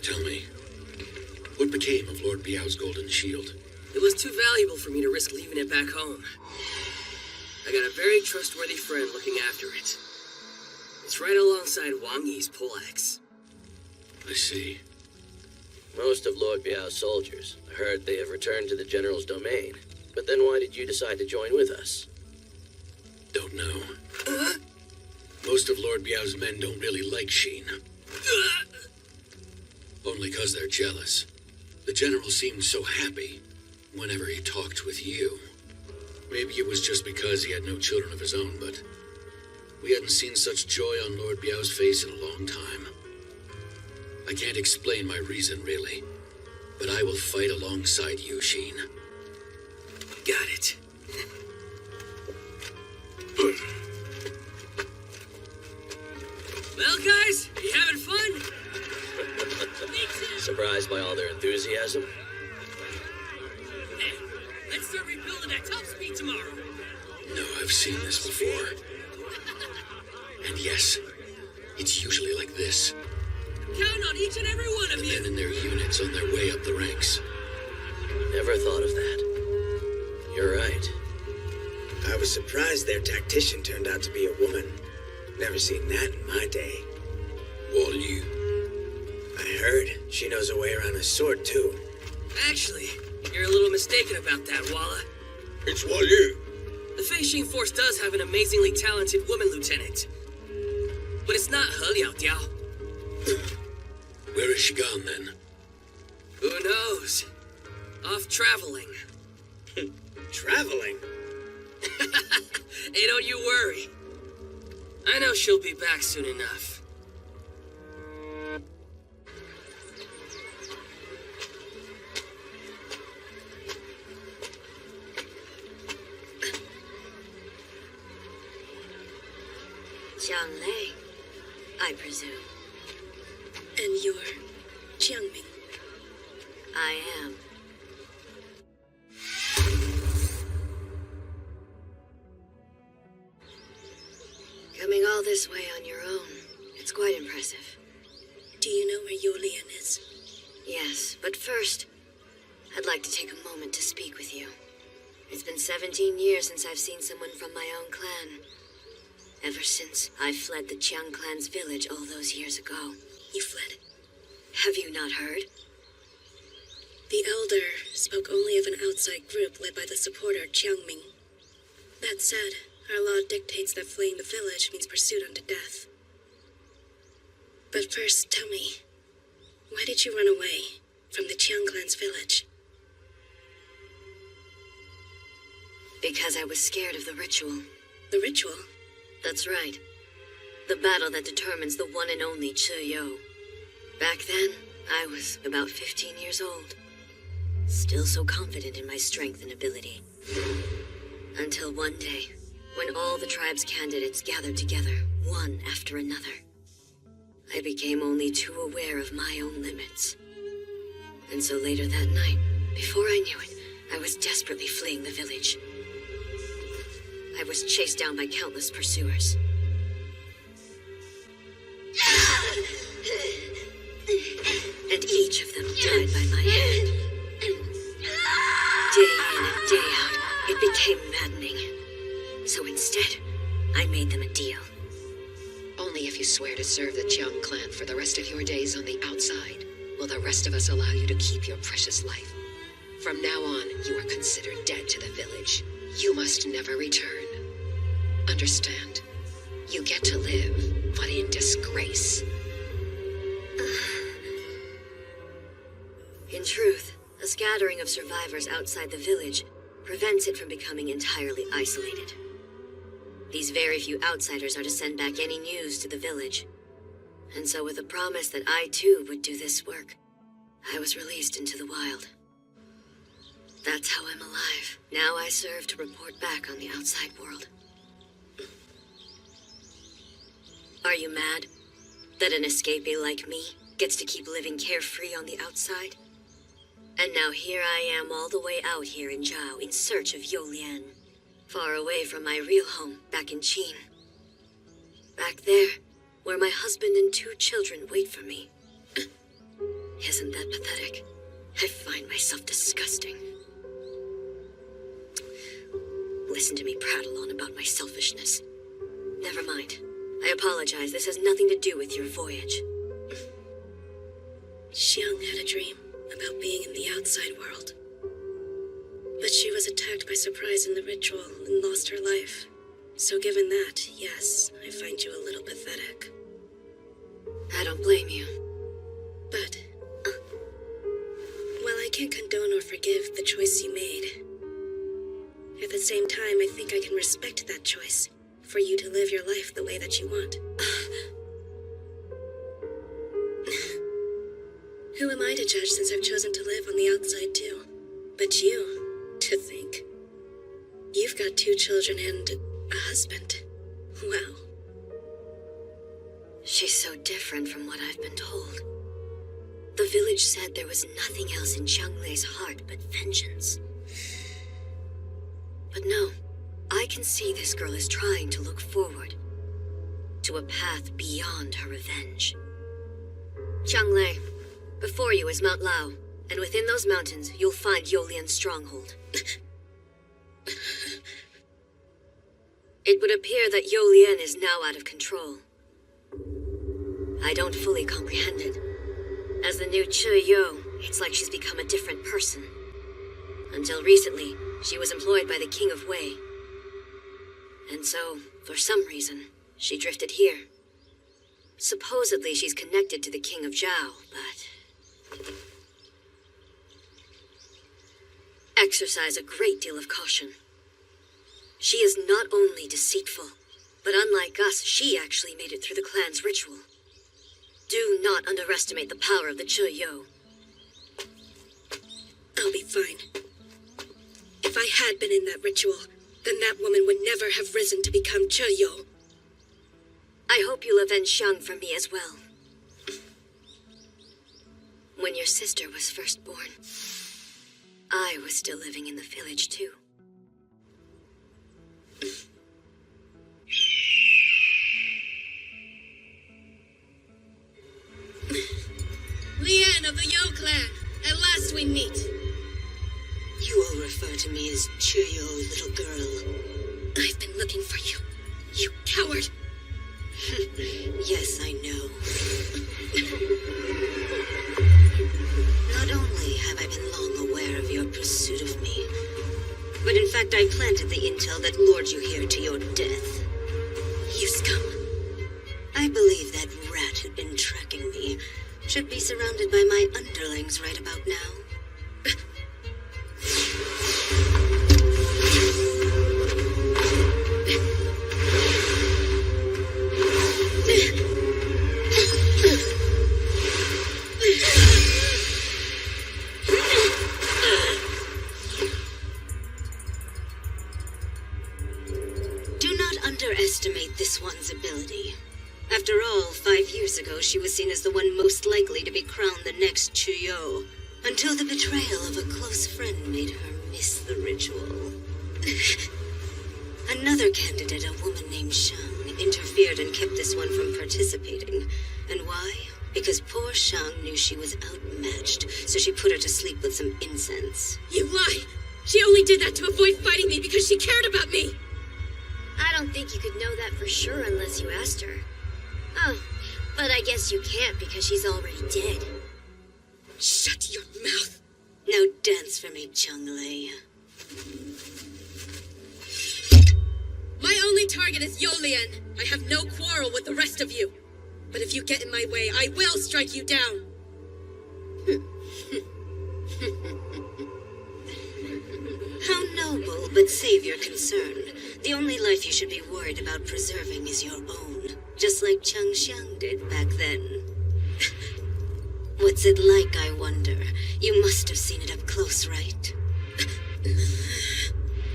Tell me, what became of Lord Biao's golden shield? It was too valuable for me to risk leaving it back home. I got a very trustworthy friend looking after it. It's right alongside Wang Yi's poleaxe. I see. Most of Lord Biao's soldiers. I heard they have returned to the General's domain. But then why did you decide to join with us? Don't know. Most of Lord Biao's men don't really like Xin. Only 'cause they're jealous. The General seemed so happy whenever he talked with you. Maybe it was just because he had no children of his own, but we hadn't seen such joy on Lord Biao's face in a long time. I can't explain my reason, really, but I will fight alongside you, Xin. Got it. Well, guys, you having fun? Surprised by all their enthusiasm? Hey, let's start rebuilding at top speed tomorrow. No, I've seen this before. And yes, it's usually like this. Count on each and every one of The you. men and their units on their way up the ranks. Never thought of that. You're right. I was surprised their tactician turned out to be a woman. Never seen that in my day. Wall Yu. I heard she knows her way around a sword, too. Actually, you're a little mistaken about that, Walla. It's Wall Yu. The Fei Xin Force does have an amazingly talented woman lieutenant. But it's not He Liao Diao. Where is she gone, then? Who knows? Off traveling. Traveling? Hey, don't you worry. I know she'll be back soon enough. Jianglei, I presume. And you're Jiangming. I am. Coming all this way on your own, it's quite impressive. Do you know where Yolian is? Yes, but first, I'd like to take a moment to speak with you. It's been 17 years since I've seen someone from my own clan. Ever since I fled the Qiang clan's village all those years ago. You fled? Have you not heard? The elder spoke only of an outside group led by the supporter Jiangming. That said, our law dictates that fleeing the village means pursuit unto death. But first, tell me, why did you run away from the Qiang clan's village? Because I was scared of the ritual. The ritual? That's right. The battle that determines the one and only Chiyo. Back then, I was about 15 years old. Still so confident in my strength and ability. Until one day, when all the tribe's candidates gathered together, one after another. I became only too aware of my own limits. And so later that night, before I knew it, I was desperately fleeing the village. I was chased down by countless pursuers. And each of them died by my hand. Day in and day out, it became maddening. So instead, I made them a deal. Only if you swear to serve the Qiang clan for the rest of your days on the outside will the rest of us allow you to keep your precious life. From now on, you are considered dead to the village. You must never return. Understand? You get to live, but in disgrace. In truth, a scattering of survivors outside the village prevents it from becoming entirely isolated. These very few outsiders are to send back any news to the village. And so with the promise that I too would do this work, I was released into the wild. That's how I'm alive. Now I serve to report back on the outside world. Are you mad that an escapee like me gets to keep living carefree on the outside? And now here I am all the way out here in Zhao in search of Yolian, far away from my real home back in Qin. Back there, where my husband and 2 children wait for me. Isn't that pathetic? I find myself disgusting. Listen to me prattle on about my selfishness. Never mind. I apologize. This has nothing to do with your voyage. Xiang had a dream about being in the outside world. But she was attacked by surprise in the ritual and lost her life. So given that, yes, I find you a little pathetic. I don't blame you. But, while I can't condone or forgive the choice you made, at the same time, I think I can respect that choice, for you to live your life the way that you want. Who am I to judge since I've chosen to live on the outside too? But you, to think. You've got 2 children and a husband. Wow. She's so different from what I've been told. The village said there was nothing else in Qianglei's heart but vengeance. But no, I can see this girl is trying to look forward to a path beyond her revenge. Qianglei, before you is Mount Lao, and within those mountains you'll find Yolian's stronghold. It would appear that Yolian is now out of control. I don't fully comprehend it. As the new Chiyo, it's like she's become a different person. Until recently, she was employed by the King of Wei. And so, for some reason, she drifted here. Supposedly she's connected to the King of Zhao, but exercise a great deal of caution. She is not only deceitful, but unlike us, she actually made it through the clan's ritual. Do not underestimate the power of the Chiyo. I'll be fine. If I had been in that ritual, then that woman would never have risen to become Chiyo. I hope you'll avenge Xiang for me as well. When your sister was first born, I was still living in the village too. Lian of the Yo clan, at last we meet. You all refer to me as Chiyo, little girl. I've been looking for you, you coward. Yes, I know. Not only have I been long aware of your pursuit of me, but in fact I planted the intel that lured you here to your death. You scum. I believe that rat who'd been tracking me should be surrounded by my underlings right about now. Do not underestimate this one's ability. After all, 5 years ago, she was seen as the one most likely to be crowned the next Chiyo, until the betrayal of a close friend made her miss the ritual. Another candidate, a woman named Shang, interfered and kept this one from participating. And why? Because poor Shang knew she was outmatched, so she put her to sleep with some incense. You lie! She only did that to avoid fighting me because she cared about me! I don't think you could know that for sure unless you asked her. Oh, but I guess you can't because she's already dead. Shut your mouth! Now dance for me, Chunglei. My only target is Yolian. I have no quarrel with the rest of you. But if you get in my way, I will strike you down. How noble, but save your concern. The only life you should be worried about preserving is your own. Just like Chang Xiang did back then. What's it like, I wonder? You must have seen it up close, right?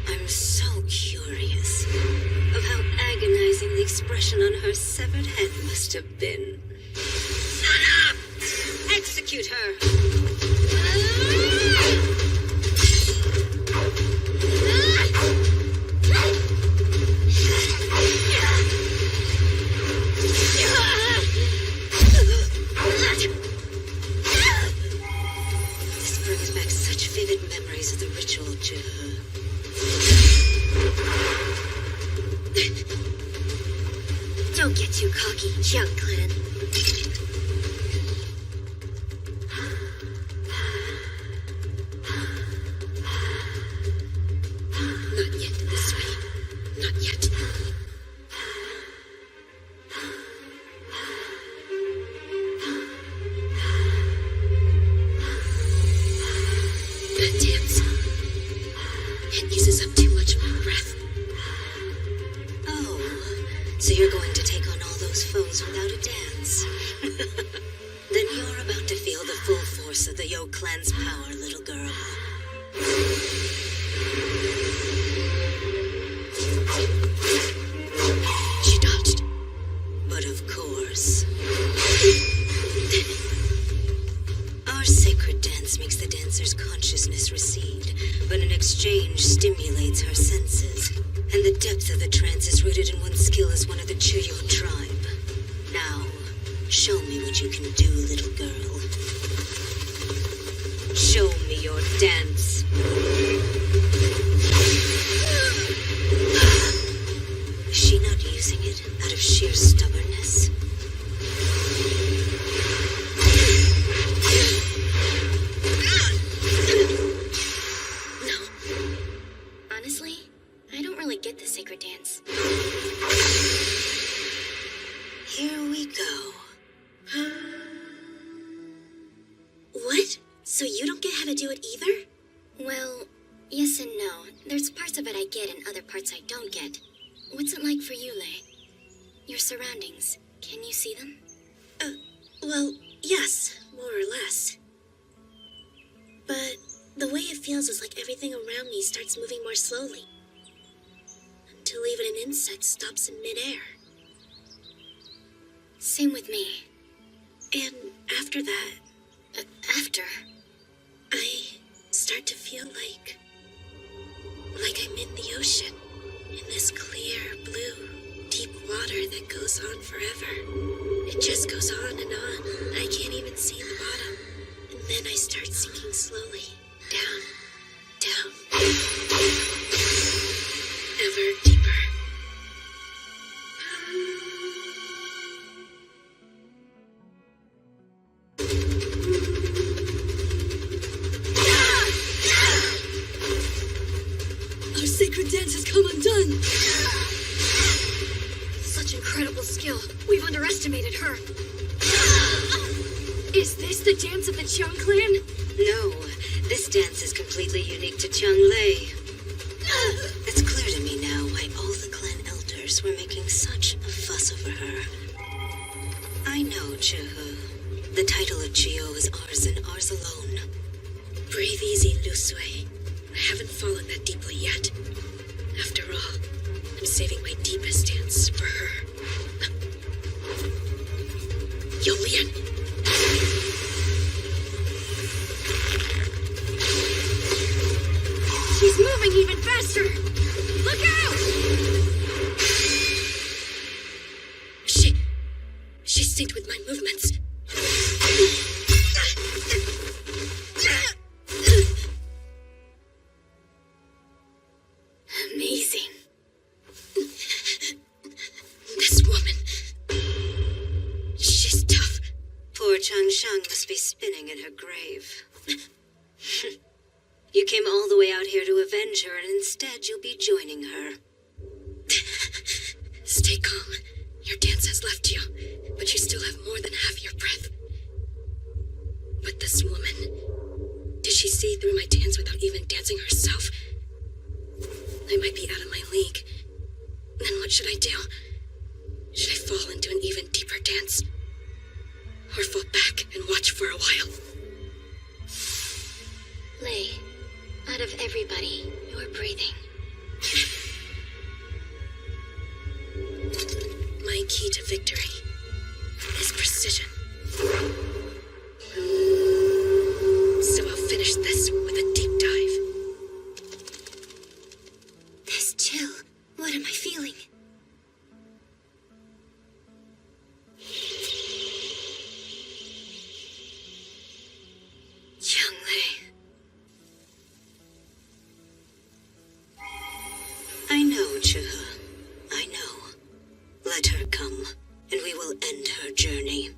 I'm so curious of how agonizing the expression on her severed head must have been. Shut up! Execute her! This brings back such vivid memories of the ritual to her. Don't get too cocky, Young Clan. Not yet this way. Not yet. That dance. It uses up too much of my breath. Oh, so you're going to take on all those foes without a dance? Then you're about to feel the full force of the Yo clan's power, little girl. She dodged. But of course. Our sacred dance makes the dancer's consciousness recede, but in exchange stimulates her senses. And the depth of the trance is rooted in one's skill as one of the Chiyo tribe. Now, show me what you can do, little girl. Show me your dance. Is she not using it out of sheer stubbornness? Honestly, I don't really get the sacred dance. Here we go. What? So you don't get how to do it either? Well, get and other parts I don't get. What's it like for you, Lei? Your surroundings, can you see them? Well, yes, more or less. But the way it feels is like everything around me starts moving more slowly. Until even an insect stops in midair. Same with me. And after that... After? I start to feel like I'm in the ocean. In this clear, blue, deep water that goes on forever. It just goes on and on. I can't even see the bottom. And then I start sinking slowly. Down. Down. Ever deeper. Our sacred dance has come undone! Such incredible skill. We've underestimated her. Is this the dance of the Qiang clan? No, this dance is completely unique to Qianglei. It's clear to me now why all the clan elders were making such a fuss over her. I know, Chihu. The title of Chiyo is ours and ours alone. Breathe easy, Lu Sui. I haven't fallen that deeply yet. After all, I'm saving my deepest dance for her. Yolian! She's moving even faster! Look out! She's synced with my movements. Amazing. This woman... she's tough. Poor Changsheng must be spinning in her grave. You came all the way out here to avenge her, and instead you'll be joining her. Stay calm. Your dance has left you, but you still have more than half your breath. But this woman... did she see through my dance without even dancing herself? I might be out of my league. Then what should I do? Should I fall into an even deeper dance? Or fall back and watch for a while? Lei, out of everybody, you're breathing. My key to victory is precision. So I'll finish this with a deep dive. This chill, what am I feeling? Qianglei. I know, Chihu. I know. Let her come, and we will end her journey.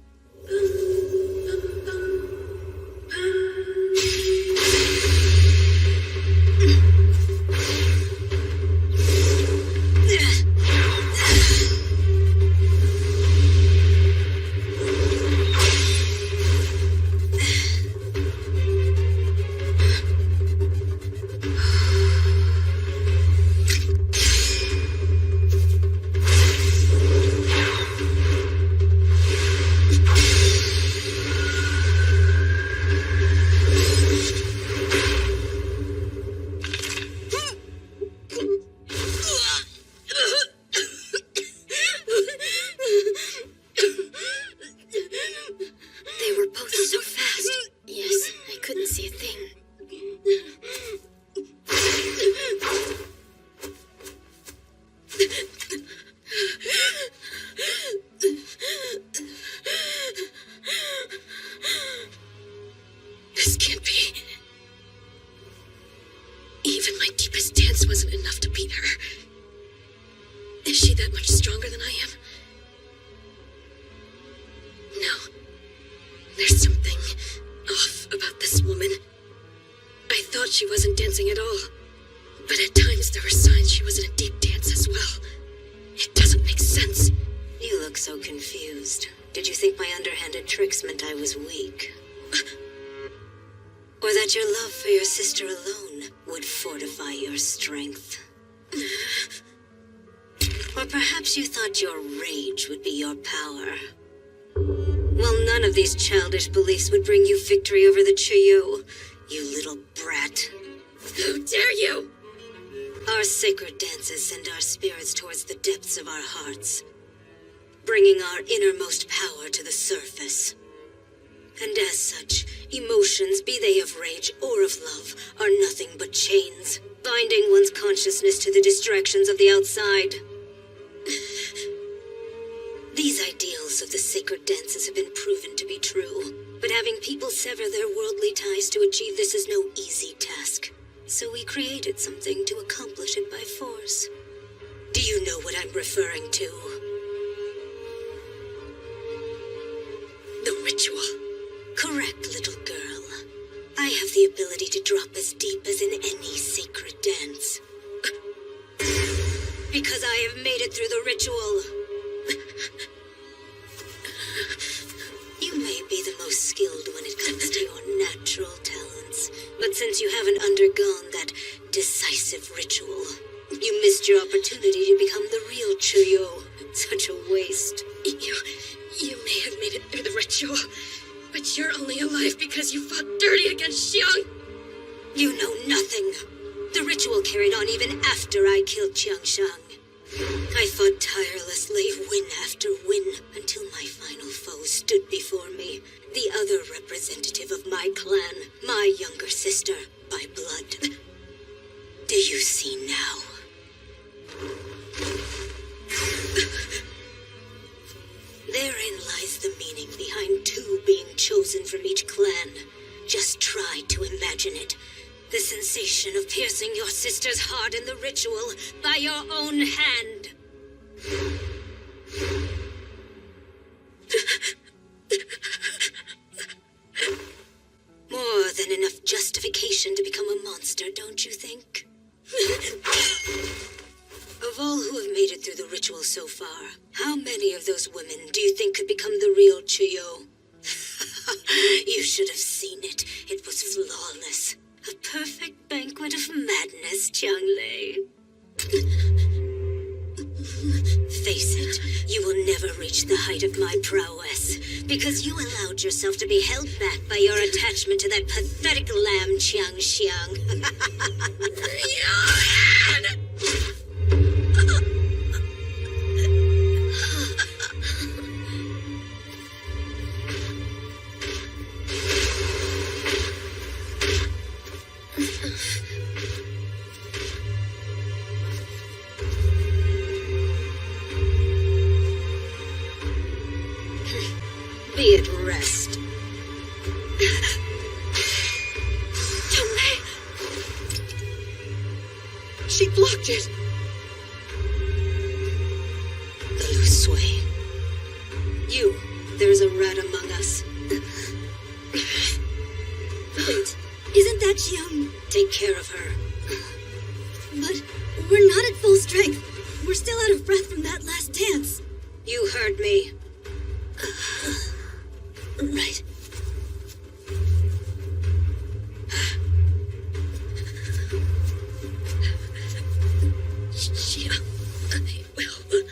They were both so fast. Yes, I couldn't see a thing. This can't be. Even my deepest dance wasn't enough to beat her. Is she that much stronger than I am? No. There's something off about this woman. I thought she wasn't dancing at all. But at times there were signs she was in a deep dance as well. It doesn't make sense. You look so confused. Did you think my underhanded tricks meant I was weak? Or that your love for your sister alone would fortify your strength? Or perhaps you thought your rage would be your power. Well, none of these childish beliefs would bring you victory over the Chiyo, you little brat. How dare you! Our sacred dances send our spirits towards the depths of our hearts, bringing our innermost power to the surface. And as such, emotions, be they of rage or of love, are nothing but chains, binding one's consciousness to the distractions of the outside. These ideals of the sacred dances have been proven to be true, but having people sever their worldly ties to achieve this is no easy task. So we created something to accomplish it by force. Do you know what I'm referring to? The ritual. Correct, little girl. I have the ability to drop as deep as in any sacred dance. Because I have made it through the ritual. You may be the most skilled when it comes to your natural talents, but since you haven't undergone that decisive ritual, you missed your opportunity to become the real Chiyo. Such a waste. You may have made it through the ritual, but you're only alive because you fought dirty against Xiang. You know nothing. The ritual carried on even after I killed Qiangshang. I fought tirelessly, win after win, until my final foe stood before me. The other representative of my clan, my younger sister, by blood. Do you see now? Therein lies the meaning behind two being chosen from each clan. Just try to imagine it. The sensation of piercing your sister's heart in the ritual by your own hand. More than enough justification to become a monster, don't you think? Of all who have made it through the ritual so far, how many of those women do you think could become the real Chiyo? You should have seen it. It was flawless. A perfect banquet of madness, Qianglei. Face it, you will never reach the height of my prowess, because you allowed yourself to be held back by your attachment to that pathetic lamb, Qiangxiang. Be at rest. She blocked it. The loose sway. You, there's a rat among us. Wait, isn't that Xiang? Take care of her. But we're not at full strength. We're still out of breath from that last dance. You heard me. Right. Xiang, I will.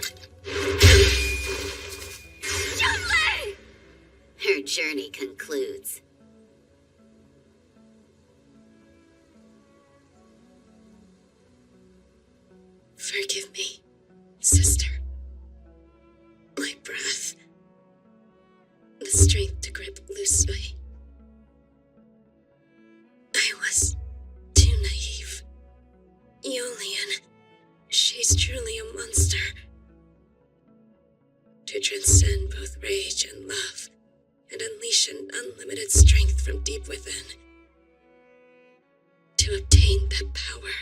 Xianglei! Her journey concludes. Forgive me, sister. My breath. The strength to grip loosely. I was too naive. Yolian, she's truly a monster. To transcend both rage and love, and unleash an unlimited strength from deep within. To obtain that power,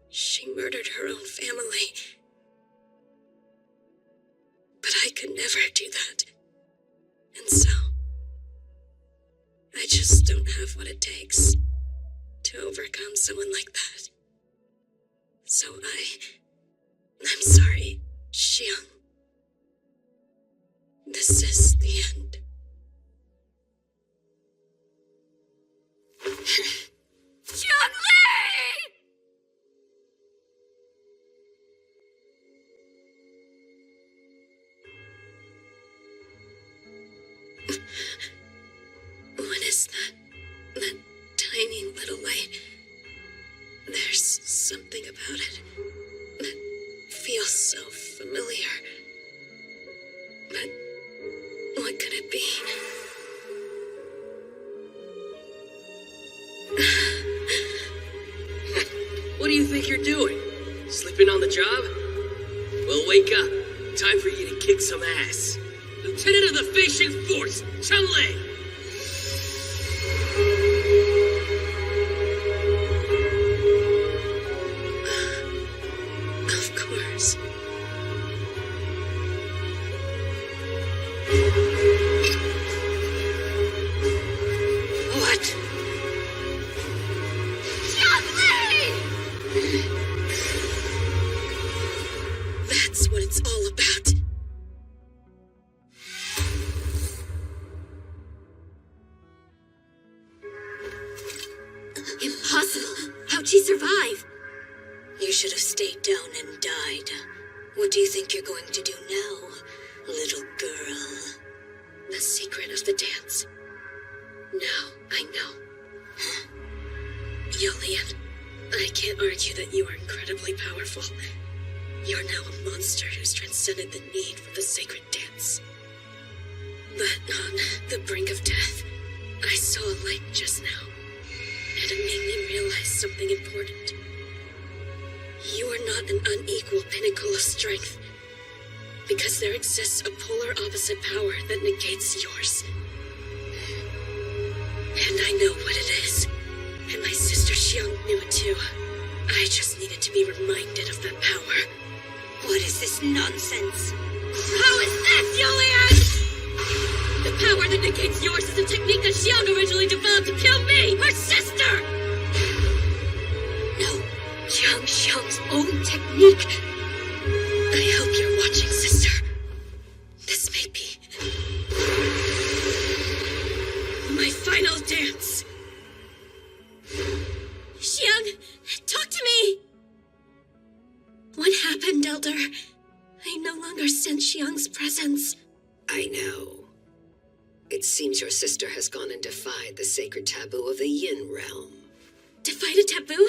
she murdered her own family. But I could never do that. And so, I just don't have what it takes to overcome someone like that. So I'm sorry, Xiang. This is the end. Xianglei! think you're doing? Sleeping on the job? Well, wake up. Time for you to kick some ass. Lieutenant of the Feishin Force, Chun-Li! Of course. What? That's what it's all about. Impossible! How'd she survive? You should have stayed down and died. What do you think you're going to do now, little girl? The secret of the dance. Now I know. Yolian, I can't argue that you are incredibly powerful. You're now a monster who's transcended the need for the sacred dance. But on the brink of death, I saw a light just now, and it made me realize something important. You are not an unequal pinnacle of strength, because there exists a polar opposite power that negates yours. And I know what it is, and my sister Xiang knew it too. I just needed to be reminded of that power. What is this nonsense? How is this, Julian? The power that negates yours is a technique that Xiang originally developed to kill me, her sister! No, Xiang's own technique. I hope you're watching, sister. This may be my final dance. Xiang, talk to me! What happened, Elder? I no longer sense Xiang's presence. I know. It seems your sister has gone and defied the sacred taboo of the Yin realm. Defied a taboo?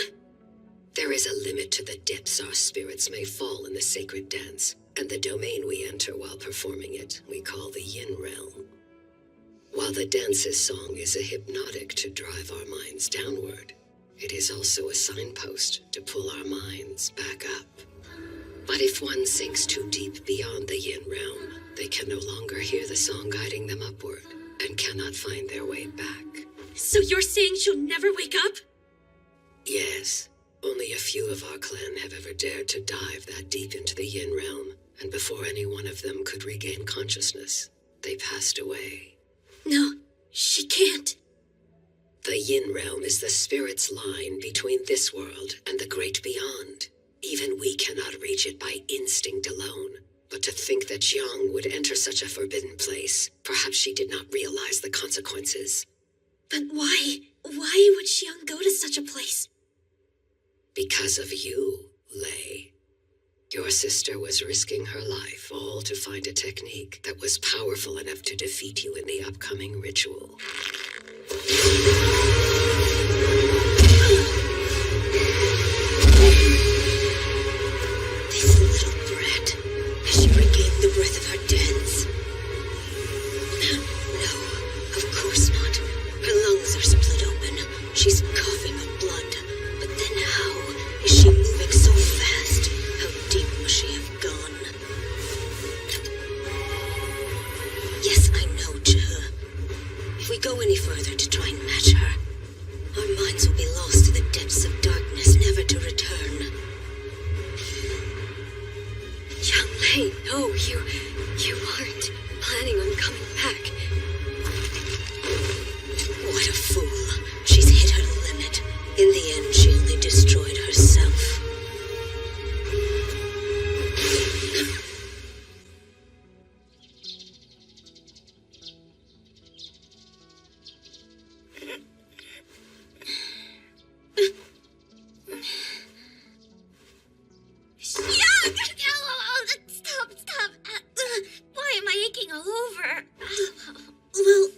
There is a limit to the depths our spirits may fall in the sacred dance, and the domain we enter while performing it we call the Yin realm. While the dance's song is a hypnotic to drive our minds downward, it is also a signpost to pull our minds back up. But if one sinks too deep beyond the Yin realm, they can no longer hear the song guiding them upward and cannot find their way back. So you're saying she'll never wake up? Yes, only a few of our clan have ever dared to dive that deep into the Yin realm, and before any one of them could regain consciousness, they passed away. No, she can't. The Yin realm is the spirit's line between this world and the great beyond. Even we cannot reach it by instinct alone. But to think that Jiang would enter such a forbidden place, perhaps she did not realize the consequences. But why? Why would Xiang go to such a place? Because of you, Lei. Your sister was risking her life all to find a technique that was powerful enough to defeat you in the upcoming ritual. This little brat, has she regained the breath of her dance? No, of course not. Her lungs are split open. She's coughing up blood. But then how is she moving so fast? How deep must she have gone? Yes, I know, Zhe. If we go any further to try and match her, our minds will be lost in the depths of darkness, never to return. Young Lei, no, you weren't planning on coming back. What a fool. She's hit her limit. In the end, she only destroyed herself. Stop. Why am I aching all over? Well,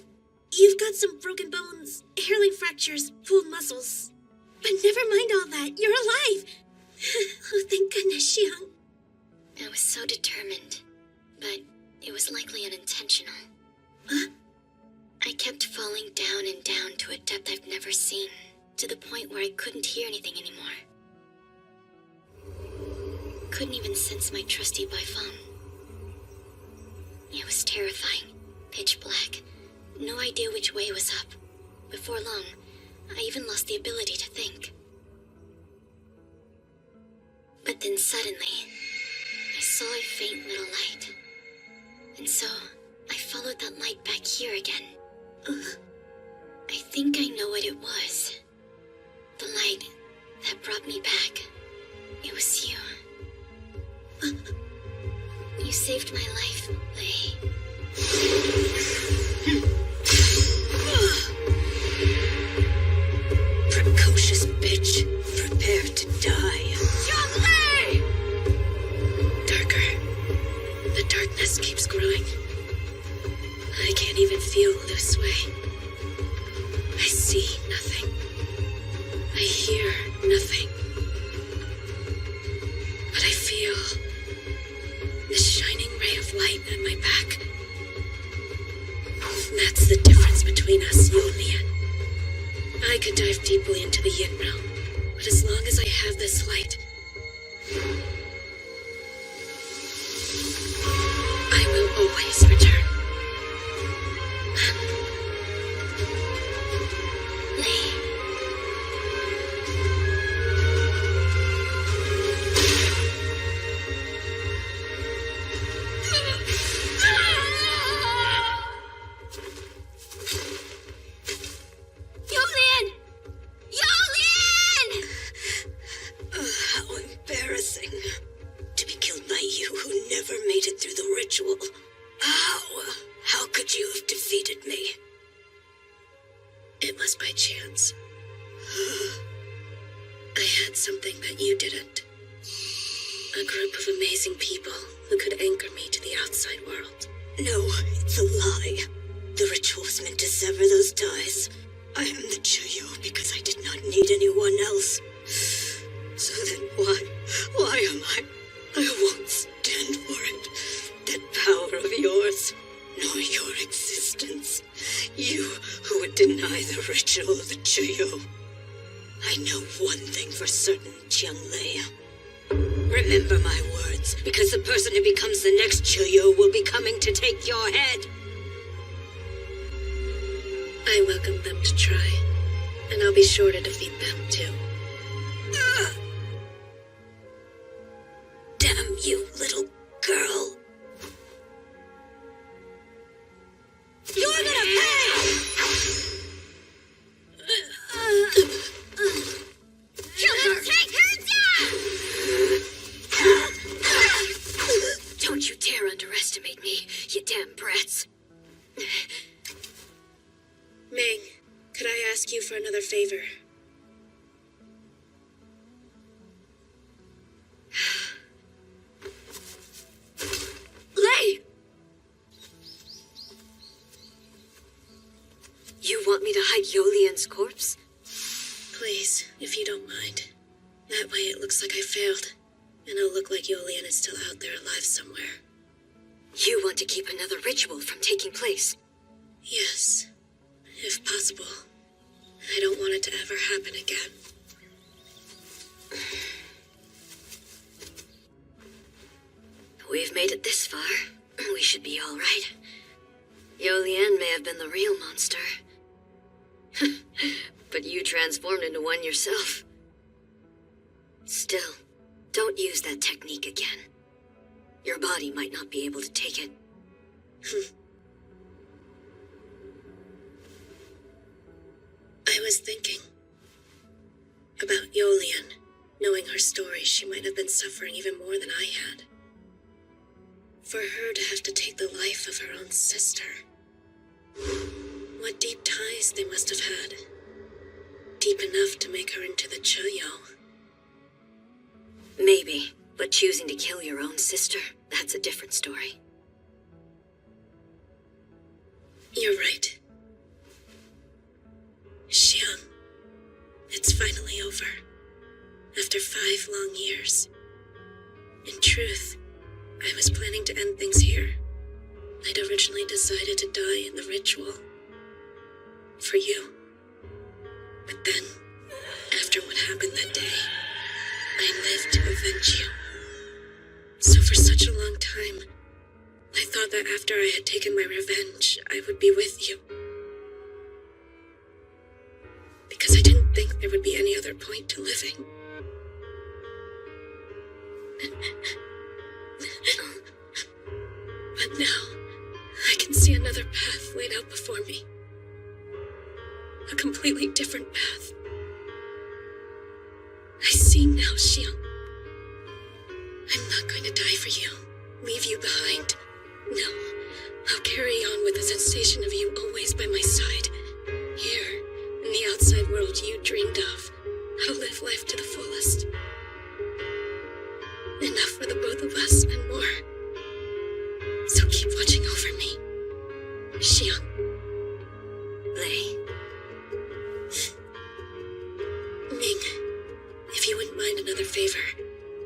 you've got some broken bones, hairline fractures, pulled muscles. But never mind all that. You're alive. Oh, thank goodness, Xiang. I was so determined, but it was likely unintentional. Huh? I kept falling down and down to a depth I've never seen, to the point where I couldn't hear anything anymore. couldn't even sense my trusty Baifeng. It was terrifying, pitch black, no idea which way was up. Before long, I even lost the ability to think. But then suddenly, I saw a faint little light. And so, I followed that light back here again. I think I know what it was. The light that brought me back. It was you. You saved my life, Lei. Precocious bitch. Prepare to die. Young Lei! Darker. The darkness keeps growing. I can't even feel this way. I see nothing. I hear nothing. But I feel this shining ray of light at my back. That's the difference between us, Yolian. I could dive deeply into the Yin realm, but as long as I have this light, I will always return. Yolian! Yolian! How embarrassing. To be killed by you who never made it through the ritual. How could you have defeated me? It was by chance. I had something that you didn't. A group of amazing people who could anchor me to the outside world. No, it's a lie. The ritual was meant to sever those ties. I am the Chuyo because I did not need anyone else. So then why am I? I won't stand for it. That power of yours, nor your existence. You who would deny the ritual of the Chuyo. I know one thing for certain, Qianglei. Remember my words, because the person who becomes the next Chuyo will be coming to take your head. I welcome them to try, and I'll be sure to defeat them too. Damn you, little girl. You're gonna pay! Kill her! Take her down! Don't you dare underestimate me, you damn brats. Ming, could I ask you for another favor? Lei! You want me to hide Yolian's corpse? Please, if you don't mind. That way it looks like I failed, and it'll look like Yolian is still out there alive somewhere. You want to keep another ritual from taking place? Yes, if possible. I don't want it to ever happen again. We've made it this far. We should be all right. Yolian may have been the real monster. But you transformed into one yourself. Still, don't use that technique again. Your body might not be able to take it. I was thinking about Yolian. Knowing her story, she might have been suffering even more than I had. For her to have to take the life of her own sister. What deep ties they must have had. Deep enough to make her into the Chuyo. Maybe, but choosing to kill your own sister, that's a different story. You're right. Xiang, it's finally over. After 5 long years. In truth, I was planning to end things here. I'd originally decided to die in the ritual. For you. But then, after what happened that day, I lived to avenge you. So for such a long time, I thought that after I had taken my revenge, I would be with you. Because I didn't think there would be any other point to living. But now, I can see another path laid out before me. A completely different path. I see now, Xiang. I'm not going to die for you, leave you behind. No, I'll carry on with the sensation of you always by my side. Here, in the outside world you dreamed of, I'll live life to the fullest. Enough for the both of us and more. So keep watching over me, Xiang. Lei. Ming, if you wouldn't mind another favor,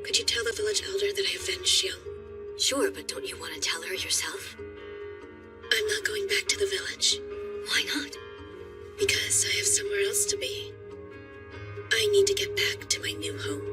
could you tell the village elder that I avenged Xiang? Sure, but don't you want to tell her yourself? I'm not going back to the village. Why not? Because I have somewhere else to be. I need to get back to my new home.